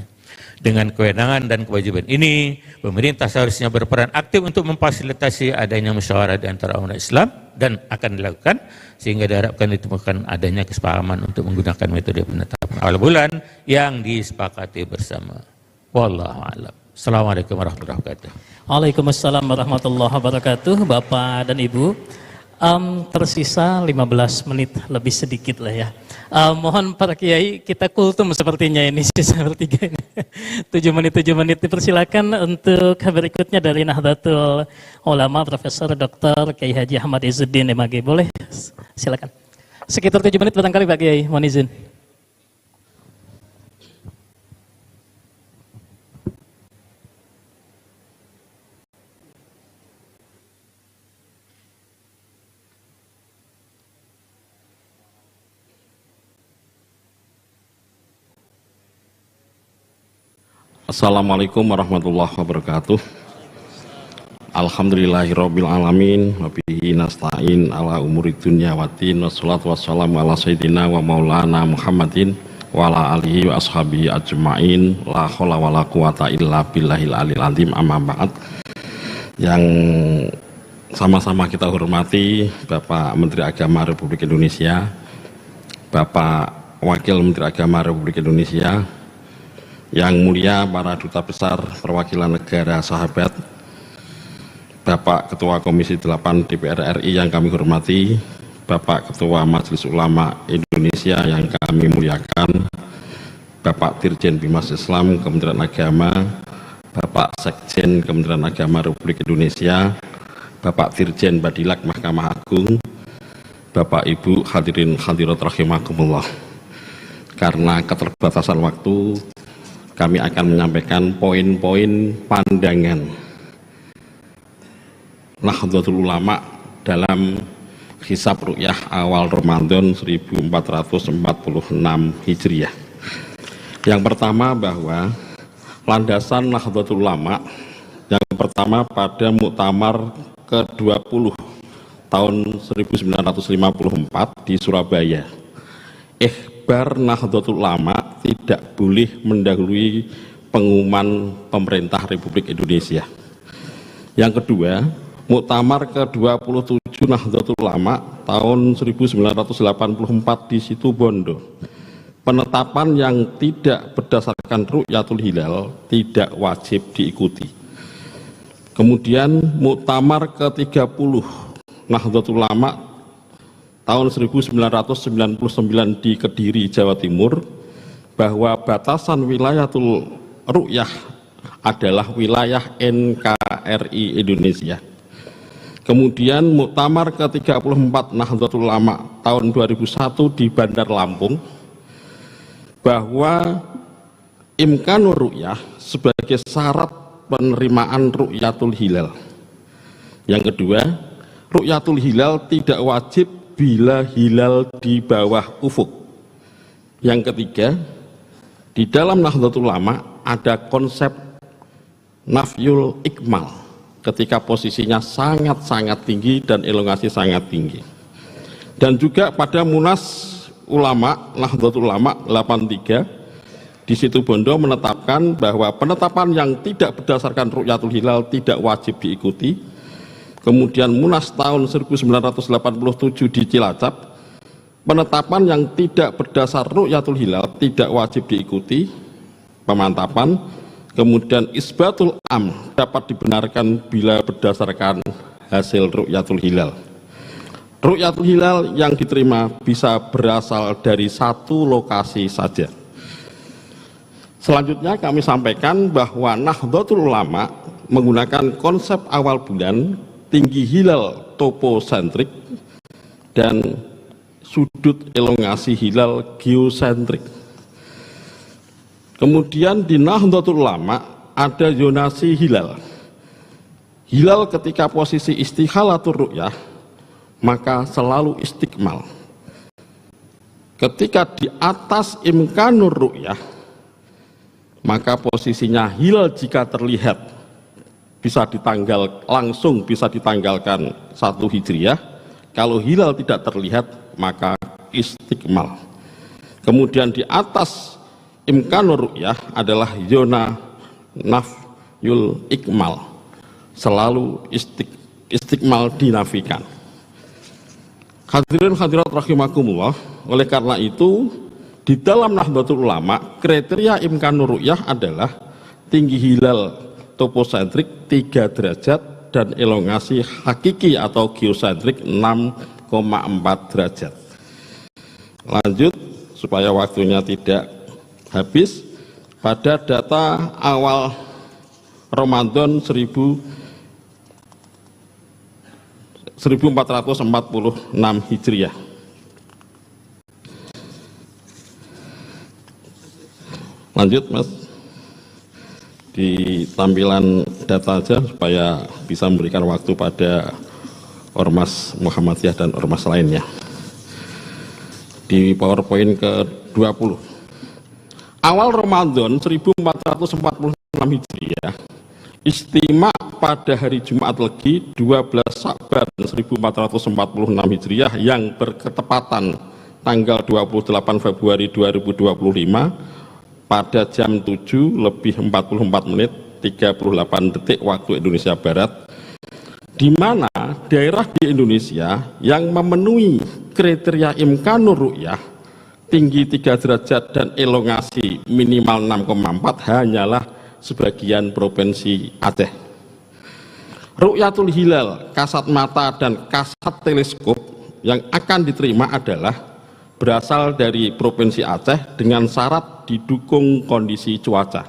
Dengan kewenangan dan kewajiban ini, pemerintah seharusnya berperan aktif untuk memfasilitasi adanya musyawarah di antara umat Islam dan akan dilakukan sehingga diharapkan ditemukan adanya kesepahaman untuk menggunakan metode penetapan awal bulan yang disepakati bersama. Wallahu a'lam. Assalamualaikum warahmatullahi wabarakatuh. Waalaikumsalam warahmatullahi wabarakatuh, Bapak dan Ibu. Tersisa 15 menit lebih sedikit lah ya. Mohon para kiai, kita kultum sepertinya ini sisa bertiga ini. 7 menit dipersilakan untuk berikutnya dari Nahdlatul Ulama Profesor Dr. Kiai Haji Ahmad Izzuddin MAG. Boleh silakan. Sekitar 7 menit barangkali Pak Kiai, mohon izin. Assalamualaikum warahmatullahi wabarakatuh. Alhamdulillahirabbil alamin wa bihi nasta'in ala umuri dunya waddin wassalatu wassalamu ala sayyidina wa maulana Muhammadin wa ala alihi wa ashabihi ajma'in la haula wala quwata illa billahil aliyil azim amma ba'd. Yang sama-sama kita hormati Bapak Menteri Agama Republik Indonesia, Bapak Wakil Menteri Agama Republik Indonesia, yang mulia para duta besar perwakilan negara sahabat, Bapak Ketua Komisi 8 DPR RI yang kami hormati, Bapak Ketua Majelis Ulama Indonesia yang kami muliakan, Bapak Dirjen Bimas Islam Kementerian Agama, Bapak Sekjen Kementerian Agama Republik Indonesia, Bapak Dirjen Badilak Mahkamah Agung, Bapak Ibu hadirin hadirat rahimakumullah. Karena keterbatasan waktu, kami akan menyampaikan poin-poin pandangan Nahdlatul Ulama dalam hisab ru'yah awal Ramadan 1446 Hijriah. Yang pertama bahwa landasan Nahdlatul Ulama yang pertama pada Muktamar ke-20 tahun 1954 di Surabaya. Ikhbar Nahdlatul Ulama tidak boleh mendahului pengumuman pemerintah Republik Indonesia. Yang kedua, Muktamar ke-27 Nahdlatul Ulama tahun 1984 di Situbondo. Penetapan yang tidak berdasarkan ru'yatul hilal tidak wajib diikuti. Kemudian Muktamar ke-30 Nahdlatul Ulama tahun 1999 di Kediri, Jawa Timur, bahwa batasan wilayatul ru'yah adalah wilayah NKRI Indonesia. Kemudian Muktamar ke-34 Nahdlatul Ulama tahun 2001 di Bandar Lampung, bahwa imkanur ru'yah sebagai syarat penerimaan ru'yatul hilal. Yang kedua, ru'yatul hilal tidak wajib bila hilal di bawah ufuk. Yang ketiga, di dalam Nahdlatul Ulama ada konsep nafyul ikmal ketika posisinya sangat-sangat tinggi dan elongasi sangat tinggi. Dan juga pada Munas Ulama Nahdlatul Ulama 83 di Situbondo menetapkan bahwa penetapan yang tidak berdasarkan ru'yatul hilal tidak wajib diikuti. Kemudian Munas tahun 1987 di Cilacap, penetapan yang tidak berdasar ru'yatul hilal tidak wajib diikuti pemantapan. Kemudian isbatul am dapat dibenarkan bila berdasarkan hasil ru'yatul hilal. Ru'yatul hilal yang diterima bisa berasal dari satu lokasi saja. Selanjutnya kami sampaikan bahwa Nahdlatul Ulama menggunakan konsep awal bulan, tinggi hilal toposentrik, dan sudut elongasi hilal geosentrik. Kemudian di Nahdlatul Ulama ada zonasi hilal. Hilal ketika posisi istighalatul ru'yah maka selalu istiqmal. Ketika di atas imkanur ru'yah maka posisinya hilal jika terlihat bisa langsung bisa ditanggalkan 1 Hijriah. Kalau hilal tidak terlihat maka istiqmal. Kemudian di atas imkanur ru'yah adalah zona nafyul ikmal, selalu istiqmal dinafikan. Hadirin hadirat rahimakumullah, oleh karena itu di dalam Nahdlatul Ulama kriteria imkanur ru'yah adalah tinggi hilal toposentrik 3 derajat dan elongasi hakiki atau geosentrik 6,4 derajat. Lanjut supaya waktunya tidak habis, pada data awal Ramadan 1446 Hijriah. Lanjut Mas, di tampilan data aja supaya bisa memberikan waktu pada Ormas Muhammadiyah dan Ormas lainnya. Di PowerPoint ke-20. Awal Ramadan 1446 Hijriah, Istimewa pada hari Jumat Legi 12 Sya'ban 1446 Hijriah yang berketepatan tanggal 28 Februari 2025 pada jam 7:44:38 waktu Indonesia Barat, di mana daerah di Indonesia yang memenuhi kriteria imkanur ru'yah tinggi 3 derajat dan elongasi minimal 6,4 hanyalah sebagian provinsi Aceh. Ru'yatul hilal, kasat mata dan kasat teleskop yang akan diterima adalah berasal dari provinsi Aceh dengan syarat didukung kondisi cuaca.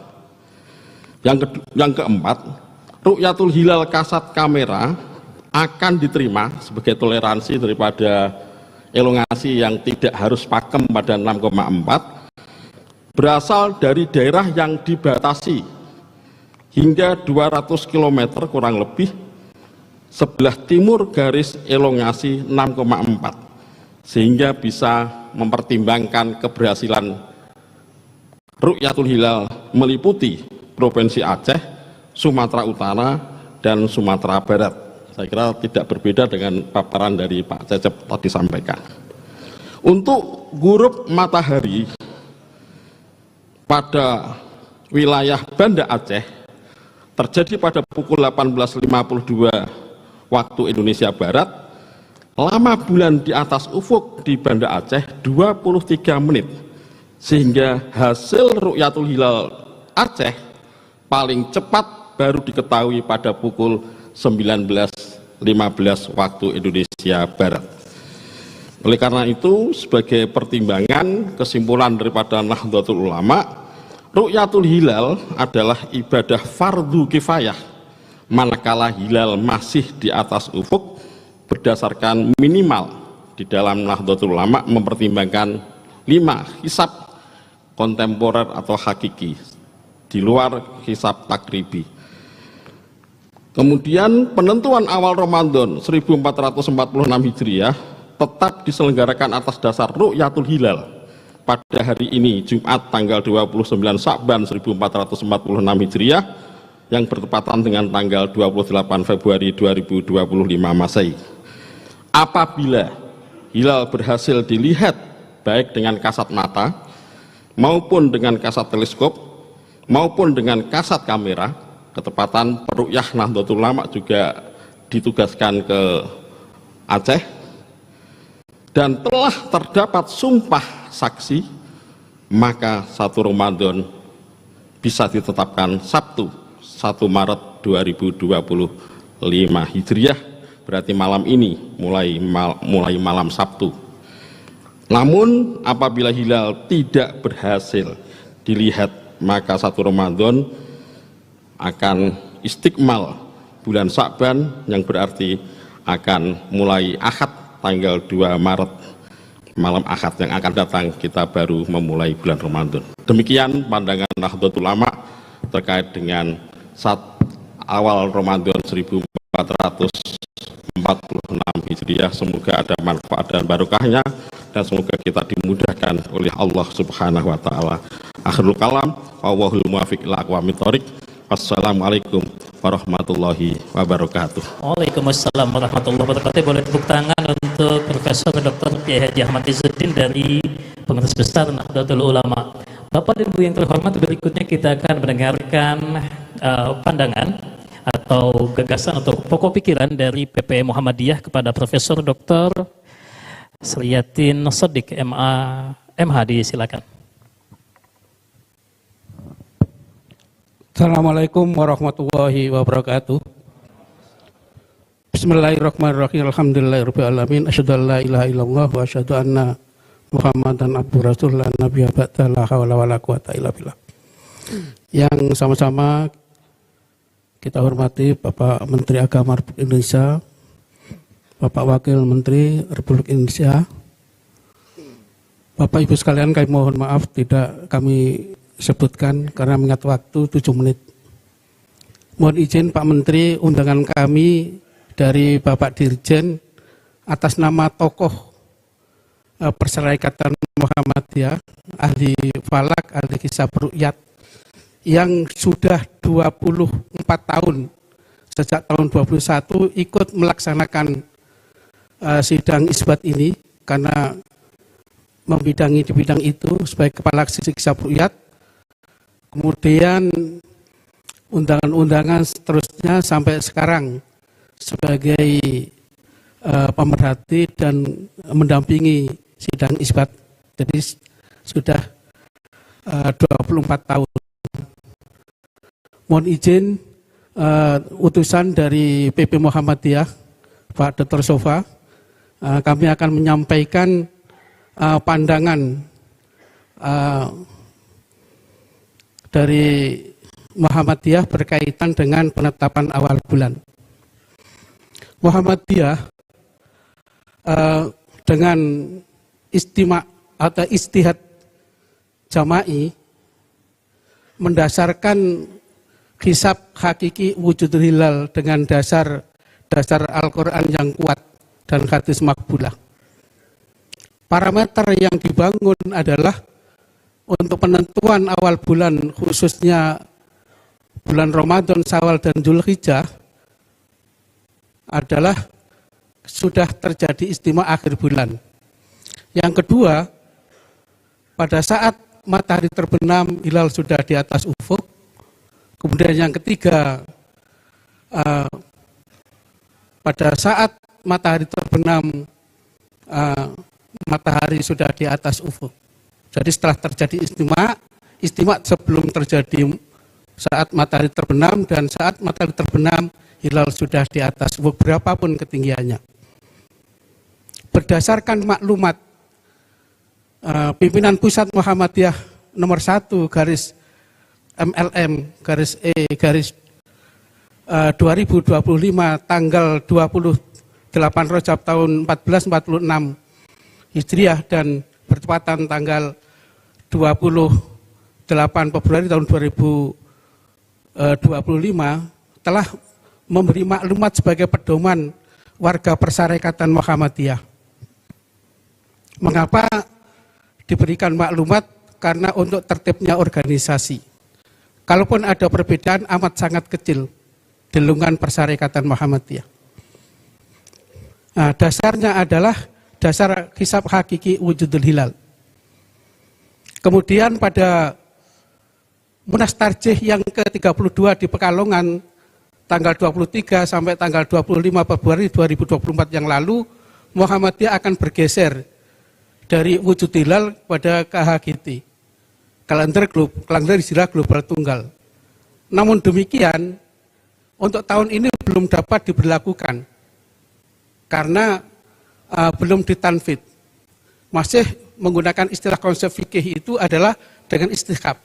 Yang keempat, ru'yatul hilal kasat kamera akan diterima sebagai toleransi daripada elongasi yang tidak harus pakem pada 6,4, berasal dari daerah yang dibatasi hingga 200 km kurang lebih sebelah timur garis elongasi 6,4, sehingga bisa mempertimbangkan keberhasilan ru'yatul hilal meliputi Provinsi Aceh, Sumatera Utara, dan Sumatera Barat. Saya kira tidak berbeda dengan paparan dari Pak Cecep tadi sampaikan. Untuk ghurub matahari pada wilayah Banda Aceh terjadi pada pukul 18.52 waktu Indonesia Barat. Lama bulan di atas ufuk di Banda Aceh 23 menit, sehingga hasil ru'yatul hilal Aceh paling cepat baru diketahui pada pukul 19.15 waktu Indonesia Barat. Oleh karena itu, sebagai pertimbangan kesimpulan daripada Nahdlatul Ulama, ru'yatul hilal adalah ibadah fardu kifayah manakala hilal masih di atas ufuk, berdasarkan minimal di dalam Nahdlatul Ulama mempertimbangkan 5 hisab kontemporer atau hakiki di luar hisab takribi. Kemudian penentuan awal Ramadan 1446 Hijriah tetap diselenggarakan atas dasar ru'yatul hilal pada hari ini Jumat tanggal 29 Sya'ban 1446 Hijriah yang bertepatan dengan tanggal 28 Februari 2025 Masehi. Apabila hilal berhasil dilihat baik dengan kasat mata maupun dengan kasat teleskop maupun dengan kasat kamera, ketepatan peru'yah Nahdlatul Ulama juga ditugaskan ke Aceh, dan telah terdapat sumpah saksi, maka 1 Ramadan bisa ditetapkan Sabtu 1 Maret 2025 Hijriah, berarti malam ini mulai malam Sabtu. Namun apabila hilal tidak berhasil dilihat, maka 1 Ramadan akan istiqmal bulan Sya'ban, yang berarti akan mulai Ahad tanggal 2 Maret malam Ahad yang akan datang kita baru memulai bulan Ramadan. Demikian pandangan Nahdlatul Ulama terkait dengan awal Ramadan 1446 Hijriah. Semoga ada manfaat dan barokahnya, dan semoga kita dimudahkan oleh Allah Subhanahu wa taala. Akhirul kalam, wallahul muwaffiq ila aqwamit thoriq. Wassalamualaikum warahmatullahi wabarakatuh. Waalaikumsalam warahmatullahi wabarakatuh. Boleh tepuk tangan untuk Profesor Dr. Kiai Haji Ahmad Izzuddin dari Pengurus Besar Nahdlatul Ulama. Bapak dan Ibu yang terhormat, berikutnya kita akan mendengarkan pandangan atau gagasan atau pokok pikiran dari PP Muhammadiyah kepada Profesor Dr. Sriyatin Sodik MH, disilakan. Assalamualaikum warahmatullahi wabarakatuh. Bismillahirrahmanirrahim. Alhamdulillahirabbil alamin. Asyhadu an la ilaha illallah wa asyhadu anna Muhammadan abduhu rasulullah nabiyya ba'da la haula wala quwata illa billah. Yang sama-sama kita hormati Bapak Menteri Agama Republik Indonesia, Bapak Wakil Menteri Republik Indonesia, Bapak Ibu sekalian, kami mohon maaf tidak kami sebutkan karena mengingat waktu 7 menit. Mohon izin Pak Menteri, undangan kami dari Bapak Dirjen atas nama tokoh Perserikatan Muhammadiyah, ahli falak, ahli kisah ruqyat yang sudah 24 tahun sejak tahun 21 ikut melaksanakan sidang isbat ini karena membidangi di bidang itu sebagai kepala kisah ruqyat. Kemudian undangan-undangan seterusnya sampai sekarang sebagai pemerhati dan mendampingi sidang isbat. Jadi sudah 24 tahun. Mohon izin utusan dari PP Muhammadiyah, Pak Dr. Sofa, kami akan menyampaikan pandangan dari Muhammadiyah berkaitan dengan penetapan awal bulan. Muhammadiyah dengan istimak atau istihad jama'i mendasarkan hisab hakiki wujudul hilal dengan dasar Al-Quran yang kuat dan hadis makbulah. Parameter yang dibangun adalah untuk penentuan awal bulan, khususnya bulan Ramadan, Syawal dan Dzulhijjah, adalah sudah terjadi istimewa akhir bulan. Yang kedua, pada saat matahari terbenam, hilal sudah di atas ufuk. Kemudian yang ketiga, pada saat matahari terbenam, matahari sudah di atas ufuk. Jadi setelah terjadi istimewa sebelum terjadi saat matahari terbenam dan saat matahari terbenam, hilal sudah di atas ufuk berapapun ketinggiannya. Berdasarkan maklumat pimpinan pusat Muhammadiyah nomor 1 garis MLM garis E garis 2025 tanggal 28 Rajab tahun 1446 Hijriah dan bertepatan tanggal 28 Februari tahun 2025 telah memberi maklumat sebagai pedoman warga Perserikatan Muhammadiyah. Mengapa diberikan maklumat? Karena untuk tertibnya organisasi. Kalaupun ada perbedaan amat sangat kecil di lingkungan Perserikatan Muhammadiyah. Nah, dasarnya adalah dasar hisab hakiki wujudul hilal. Kemudian pada Munas Tarjih yang ke-32 di Pekalongan tanggal 23 sampai tanggal 25 Februari 2024 yang lalu, Muhammadiyah akan bergeser dari wujud hilal pada KHGT, kalender hijrah global tunggal. Namun demikian, untuk tahun ini belum dapat diberlakukan karena belum ditanfid. Masih menggunakan istilah konsep fikih itu adalah dengan istihab.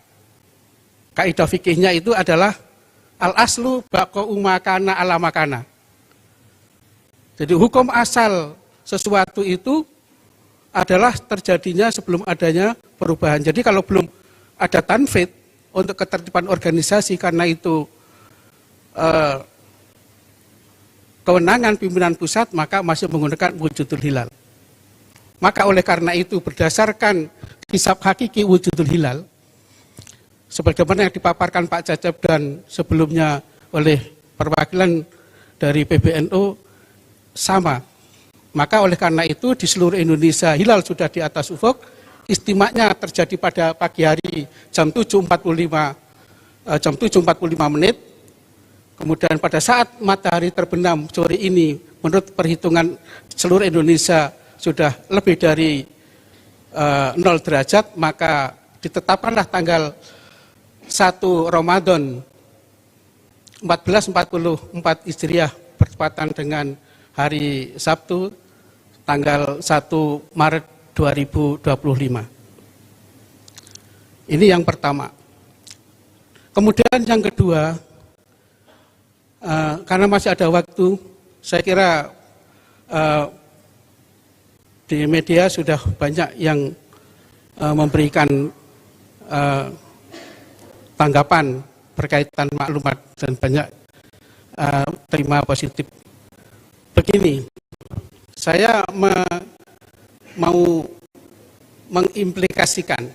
Kaidah fikihnya itu adalah al-aslu baqa'u makana ala makana. Jadi hukum asal sesuatu itu adalah terjadinya sebelum adanya perubahan. Jadi kalau belum ada tanfid untuk ketertiban organisasi, karena itu kewenangan pimpinan pusat, maka masih menggunakan wujudul hilal. Maka oleh karena itu berdasarkan hisab hakiki wujudul hilal, sebagaimana yang dipaparkan Pak Cacep dan sebelumnya oleh perwakilan dari PBNU sama. Maka oleh karena itu di seluruh Indonesia hilal sudah di atas ufuk, istimanya terjadi pada pagi hari jam 7.45 menit. Kemudian pada saat matahari terbenam sore ini, menurut perhitungan seluruh Indonesia sudah lebih dari 0 derajat, maka ditetapkanlah tanggal 1 Ramadan 1444 Hijriah bertepatan dengan hari Sabtu tanggal 1 Maret 2025. Ini yang pertama. Kemudian yang kedua, karena masih ada waktu, saya kira di media sudah banyak yang memberikan tanggapan berkaitan maklumat dan banyak terima positif. Begini, saya mau mengimplikasikan,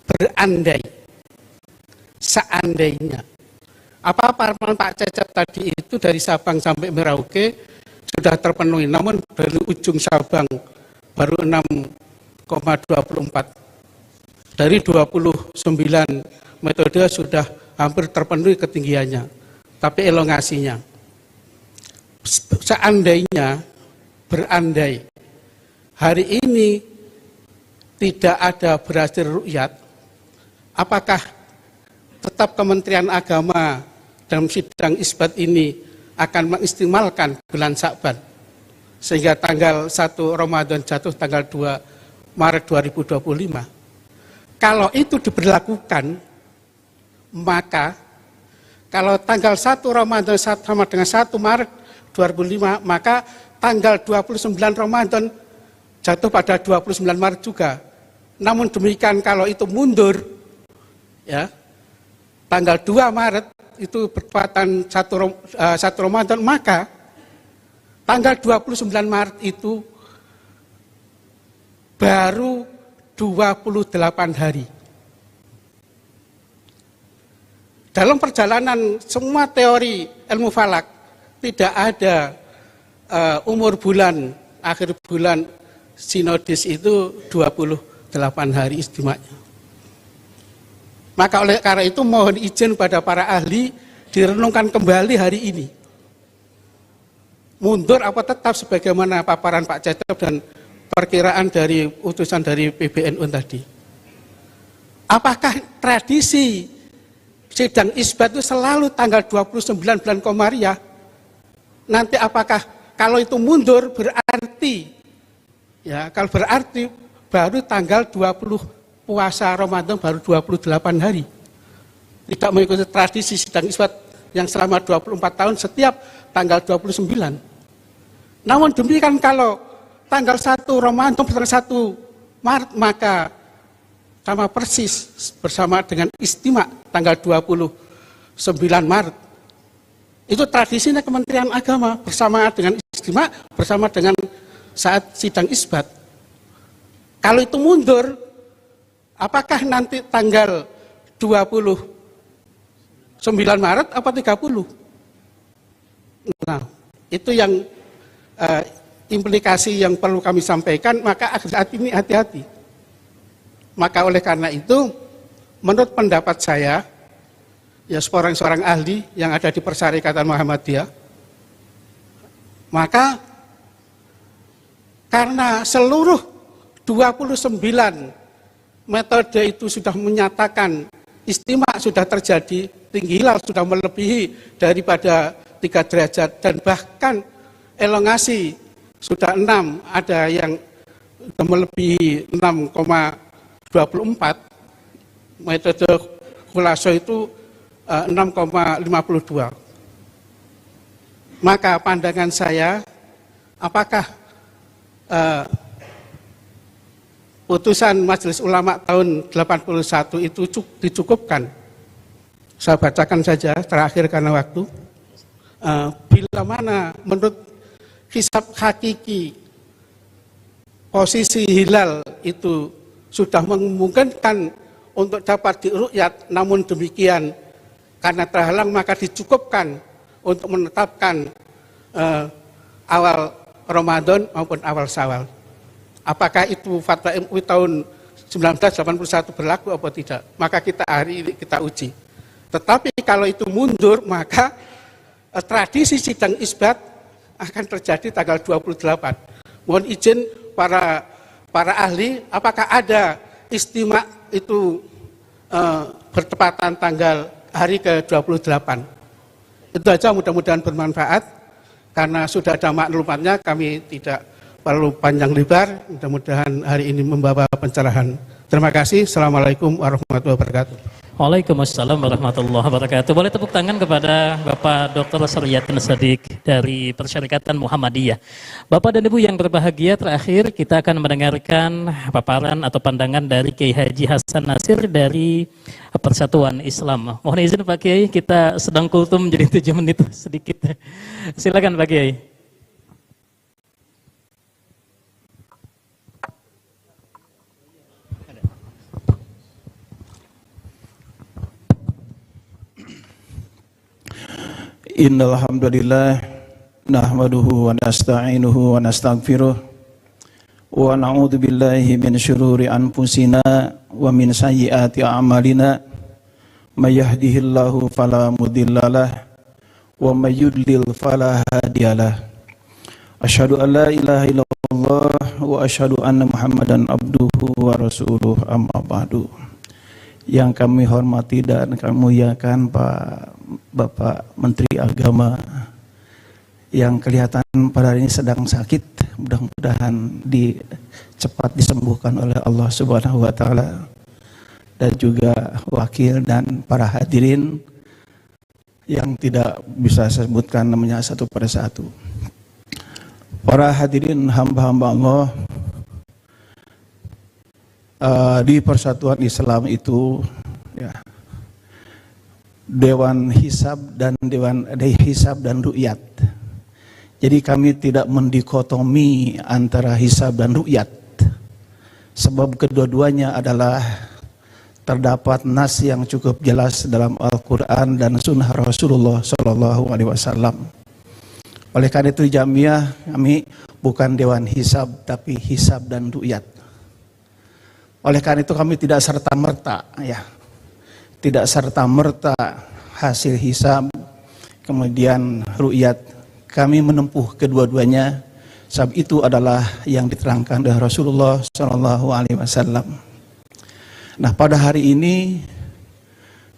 berandai, seandainya, apa parameter Pak Cecep tadi itu dari Sabang sampai Merauke sudah terpenuhi, namun dari ujung Sabang baru 6,24. Dari 29 metode sudah hampir terpenuhi ketinggiannya, tapi elongasinya. Seandainya, berandai, hari ini tidak ada berhasil ru'yat, apakah tetap Kementerian Agama dalam sidang isbat ini akan mengistimalkan bulan Sya'ban sehingga tanggal 1 Ramadan jatuh tanggal 2 Maret 2025? Kalau itu diberlakukan, maka kalau tanggal 1 Ramadan sama dengan 1 Maret 2005, maka tanggal 29 Ramadan jatuh pada 29 Maret juga. Namun demikian kalau itu mundur, ya, tanggal 2 Maret itu bertepatan 1 Ramadan, maka tanggal 29 Maret itu baru 28 hari. Dalam perjalanan semua teori ilmu falak tidak ada umur bulan, akhir bulan sinodis itu 28 hari istimanya. Maka oleh karena itu mohon izin pada para ahli direnungkan kembali hari ini. Mundur apa tetap sebagaimana paparan Pak Cecep dan perkiraan dari utusan dari PBNU tadi. Apakah tradisi sidang isbat itu selalu tanggal 29 bulan Komariah? Nanti apakah kalau itu mundur berarti, ya kalau berarti baru tanggal 20 puasa Ramadan baru 28 hari. Tidak mengikuti tradisi sidang isbat yang selama 24 tahun setiap tanggal 29. Namun demikian kalau tanggal 1 Ramadan tanggal 1 Maret maka sama persis bersama dengan istimak tanggal 29 Maret. Itu tradisinya Kementerian Agama bersama dengan istimak, bersama dengan saat sidang isbat. Kalau itu mundur, apakah nanti tanggal 29 Maret apa 30? Nah, itu yang implikasi yang perlu kami sampaikan, maka saat ini hati-hati. Maka oleh karena itu, menurut pendapat saya, ya seorang ahli yang ada di Persyarikatan Muhammadiyah, maka karena seluruh 29 metode itu sudah menyatakan istimak sudah terjadi, tinggi hilal sudah melebihi daripada 3 derajat, dan bahkan elongasi sudah 6, ada yang melebihi 6,24, metode Khulaso itu 6,52. Maka pandangan saya, apakah putusan Majelis Ulama tahun 81 itu dicukupkan? Saya bacakan saja terakhir karena waktu. Bila mana menurut hisab hakiki posisi hilal itu sudah memungkinkan untuk dapat diru'yat, namun demikian karena terhalang maka dicukupkan untuk menetapkan awal Ramadan maupun awal Syawal. apakah itu fatwa MUI tahun 1981 berlaku atau tidak? Maka kita hari ini kita uji. Tetapi kalau itu mundur, maka tradisi sidang isbat akan terjadi tanggal 28. Mohon izin para ahli, apakah ada istimewa itu bertepatan tanggal hari ke-28? Itu aja, mudah-mudahan bermanfaat. Karena sudah ada maklumatnya, kami tidak perlu panjang lebar. Mudah-mudahan hari ini membawa pencerahan. Terima kasih. Assalamualaikum warahmatullahi wabarakatuh. Waalaikumsalam warahmatullahi wabarakatuh. Boleh tepuk tangan kepada Bapak Dr. Suryatin Shadiq dari Persyarikatan Muhammadiyah. Bapak dan Ibu yang berbahagia, terakhir kita akan mendengarkan paparan atau pandangan dari Kiai Haji Hasan Nasir dari Persatuan Islam. Mohon izin Pak Kiai, kita sedang kultum jadi 7 menit sedikit. Silakan Pak Kiai. Innal hamdalillah nahmaduhu wa nasta'inuhu wa nastaghfiruh wa na'udzu billahi min syururi anfusina wa min sayyiati a'malina may yahdihillahu fala mudhillalah wa may yudlil fala hadiyalah. Asyhadu an la ilaha illallah wa asyhadu anna Muhammadan abduhu wa rasuluh, amma ba'du. Yang kami hormati dan kami muliakan Bapak Menteri Agama yang kelihatan pada hari ini sedang sakit, mudah-mudahan cepat disembuhkan oleh Allah Subhanahu wa taala, dan juga wakil dan para hadirin yang tidak bisa saya sebutkan namanya satu persatu. Para hadirin hamba-hamba Allah, di Persatuan Islam itu ya, Dewan Hisab dan Ru'yat. Jadi kami tidak mendikotomi antara hisab dan ru'yat, sebab kedua-duanya adalah terdapat nas yang cukup jelas dalam Al-Quran dan Sunnah Rasulullah SAW. Oleh karena itu Jamiah kami bukan Dewan Hisab, tapi hisab dan ru'yat. Oleh karena itu kami tidak serta-merta hasil hisab kemudian ru'yat, kami menempuh kedua-duanya, sebab itu adalah yang diterangkan oleh Rasulullah SAW. Nah, pada hari ini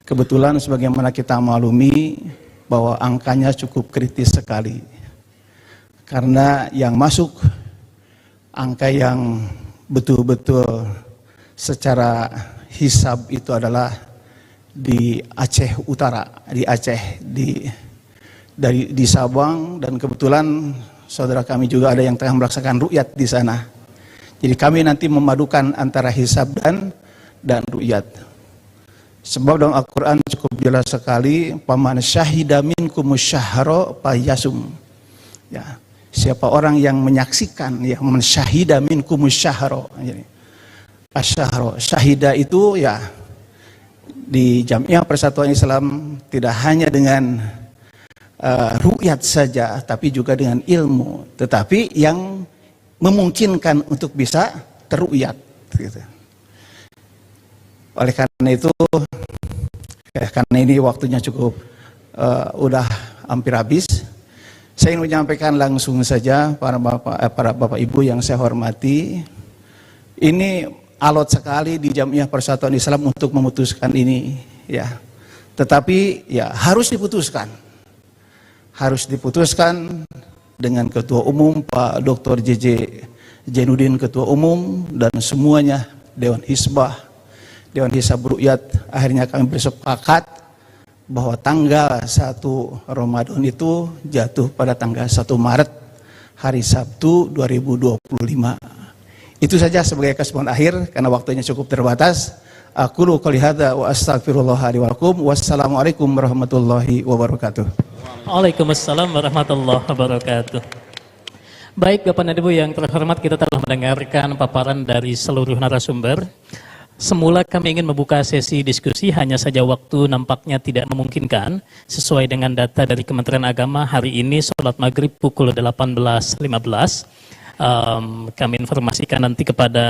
kebetulan sebagaimana kita maklumi bahwa angkanya cukup kritis sekali, karena yang masuk angka yang betul-betul secara hisab itu adalah di Aceh Utara, di Aceh, di Sabang, dan kebetulan saudara kami juga ada yang tengah melaksanakan ru'yat di sana. Jadi kami nanti memadukan antara hisab dan ru'yat. Sebab dalam Al-Quran cukup jelas sekali, paman syahida minkumus syahra falyasum. Ya, siapa orang yang menyaksikan, yang mensyahida minkumus syahra. Asyahro, syahida itu ya di Jamiah Persatuan Islam tidak hanya dengan ru'yat saja, tapi juga dengan ilmu, tetapi yang memungkinkan untuk bisa terru'yat gitu. Oleh karena itu karena ini waktunya cukup udah hampir habis, saya ingin menyampaikan langsung saja para bapak ibu yang saya hormati. Ini alot sekali di Jamiah Persatuan Islam untuk memutuskan ini, ya. Tetapi ya harus diputuskan dengan Ketua Umum Pak Dr. JJ Jainuddin Ketua Umum dan semuanya Dewan Hisbah, Dewan Hisab Ru'yat. Akhirnya kami bersepakat bahwa tanggal 1 Ramadan itu jatuh pada tanggal 1 Maret, hari Sabtu 2025. Itu saja sebagai kesimpulan akhir karena waktunya cukup terbatas. Aqulu qouli hadza wa astaghfirullah li wa lakum. Wassalamualaikum warahmatullahi wabarakatuh. Waalaikumsalam warahmatullahi wabarakatuh. Baik Bapak dan Ibu yang terhormat, kita telah mendengarkan paparan dari seluruh narasumber. Semula kami ingin membuka sesi diskusi, hanya saja waktu nampaknya tidak memungkinkan. Sesuai dengan data dari Kementerian Agama, hari ini sholat maghrib pukul 18.15. Kami informasikan nanti kepada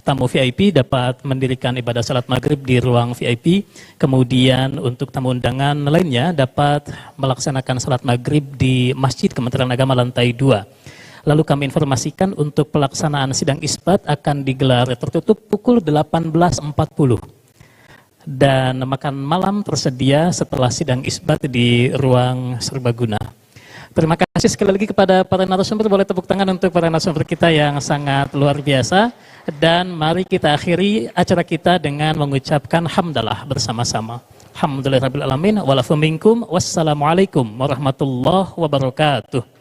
tamu VIP dapat mendirikan ibadah salat maghrib di ruang VIP. Kemudian untuk tamu undangan lainnya dapat melaksanakan salat maghrib di Masjid Kementerian Agama lantai 2. Lalu kami informasikan untuk pelaksanaan sidang isbat akan digelar tertutup pukul 18.40. Dan makan malam tersedia setelah sidang isbat di ruang serbaguna. Terima kasih sekali lagi kepada para narasumber. Boleh tepuk tangan untuk para narasumber kita yang sangat luar biasa. Dan mari kita akhiri acara kita dengan mengucapkan hamdalah bersama-sama. Alhamdulillahirrahmanirrahim. Walafu minkum. Wassalamualaikum warahmatullahi wabarakatuh.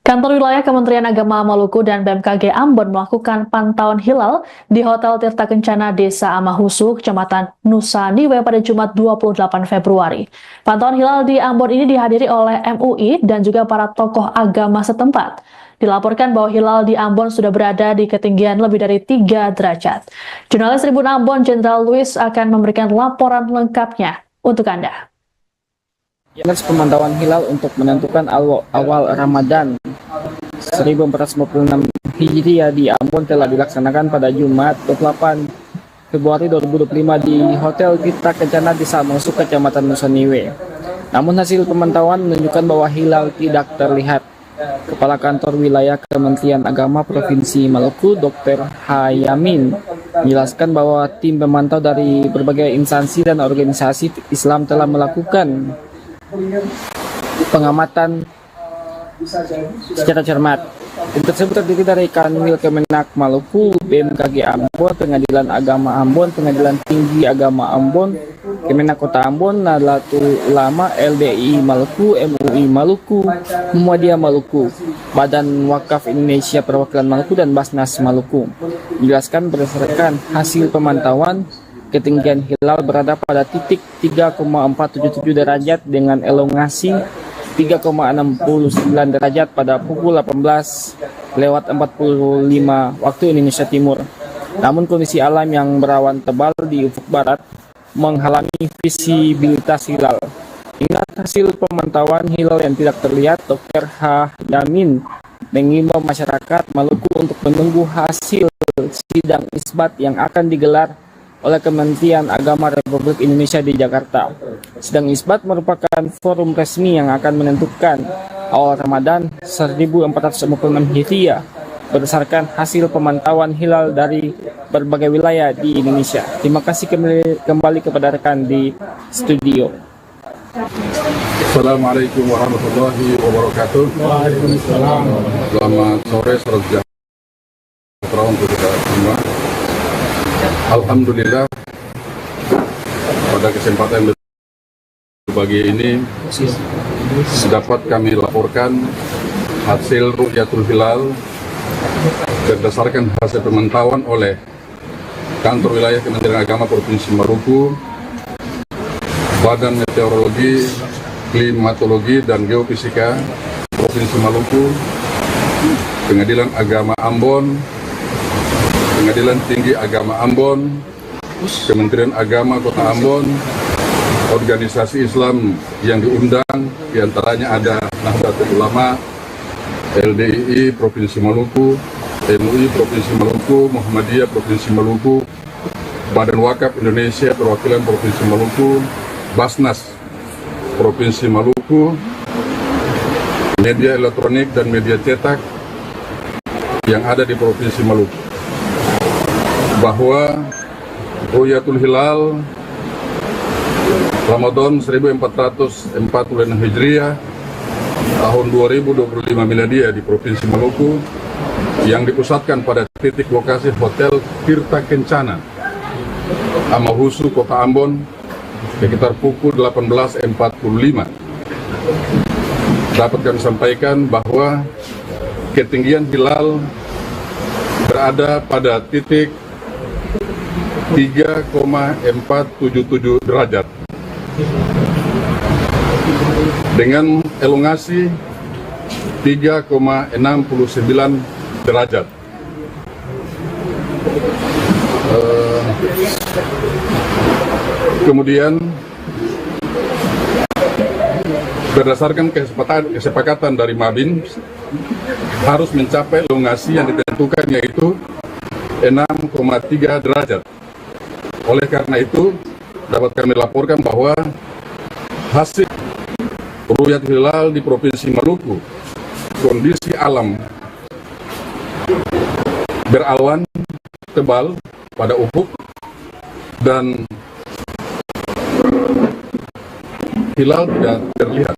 Kantor Wilayah Kementerian Agama Maluku dan BMKG Ambon melakukan pantauan hilal di Hotel Tirta Kencana Desa Amahusu, Kecamatan Nusa Niwe pada Jumat 28 Februari. Pantauan hilal di Ambon ini dihadiri oleh MUI dan juga para tokoh agama setempat. Dilaporkan bahwa hilal di Ambon sudah berada di ketinggian lebih dari 3 derajat. Jurnalis Tribun Ambon, Jenderal Luis akan memberikan laporan lengkapnya untuk Anda. Pemantauan hilal untuk menentukan awal Ramadan 1456 Hijriah di Ambon telah dilaksanakan pada Jumat 28 Februari 2025 di Hotel Tirta Kencana Desa Amahusu, Kecamatan Nusa Niwe. Namun hasil pemantauan menunjukkan bahwa hilal tidak terlihat. Kepala Kantor Wilayah Kementerian Agama Provinsi Maluku, Dr. Hayamin, menjelaskan bahwa tim pemantau dari berbagai instansi dan organisasi Islam telah melakukan pengamatan secara cermat. Tim tersebut terdiri dari Kanwil Kemenak Maluku, BMKG Ambon, Pengadilan Agama Ambon, Pengadilan Tinggi Agama Ambon, Kemenak Kota Ambon, Nahdlatul Ulama, LDI Maluku, MUI Maluku, Muhammadiyah Maluku, Badan Wakaf Indonesia Perwakilan Maluku, dan Basnas Maluku. Dijelaskan berdasarkan hasil pemantauan, ketinggian hilal berada pada titik 3,477 derajat dengan elongasi 3,69 derajat pada pukul 18:45 waktu Indonesia Timur. Namun kondisi alam yang berawan tebal di ufuk barat menghalangi visibilitas hilal. Ingat hasil pemantauan hilal yang tidak terlihat, Dr. H. Yamin mengimbau masyarakat Maluku untuk menunggu hasil sidang isbat yang akan digelar oleh Kementerian Agama Republik Indonesia di Jakarta. Sidang isbat merupakan forum resmi yang akan menentukan awal Ramadan 1446 Hijriah berdasarkan hasil pemantauan hilal dari berbagai wilayah di Indonesia. Terima kasih kembali kepada rekan di studio. Assalamualaikum warahmatullahi wabarakatuh. Waalaikumsalam. Selamat sore, salam sejahtera untuk kita semua. Alhamdulillah, pada kesempatan berbagi ini dapat kami laporkan hasil Ru'yatul Hilal berdasarkan hasil pemantauan oleh Kantor Wilayah Kementerian Agama Provinsi Maluku, Badan Meteorologi, Klimatologi, dan Geofisika Provinsi Maluku, Pengadilan Agama Ambon, Pengadilan Tinggi Agama Ambon, Kementerian Agama Kota Ambon, organisasi Islam yang diundang, diantaranya ada Nahdlatul Ulama, LDII Provinsi Maluku, MUI Provinsi Maluku, Muhammadiyah Provinsi Maluku, Badan Wakaf Indonesia Perwakilan Provinsi Maluku, Basnas Provinsi Maluku, media elektronik dan media cetak yang ada di Provinsi Maluku, bahwa Ru'yatul Hilal Ramadan 1446 Hijriah tahun 2025 Miladiah di Provinsi Maluku yang dipusatkan pada titik lokasi Hotel Tirta Kencana, Amahusu, Kota Ambon, sekitar pukul 18.45. Dapat kami sampaikan bahwa ketinggian hilal berada pada titik 3,477 derajat dengan elongasi 3,69 derajat. Kemudian berdasarkan kesepakatan dari Mabin harus mencapai elongasi yang ditentukan, yaitu 6,3 derajat. Oleh karena itu dapat kami laporkan bahwa hasil Ru'yatul Hilal di Provinsi Maluku, kondisi alam berawan tebal pada ufuk dan hilal tidak terlihat,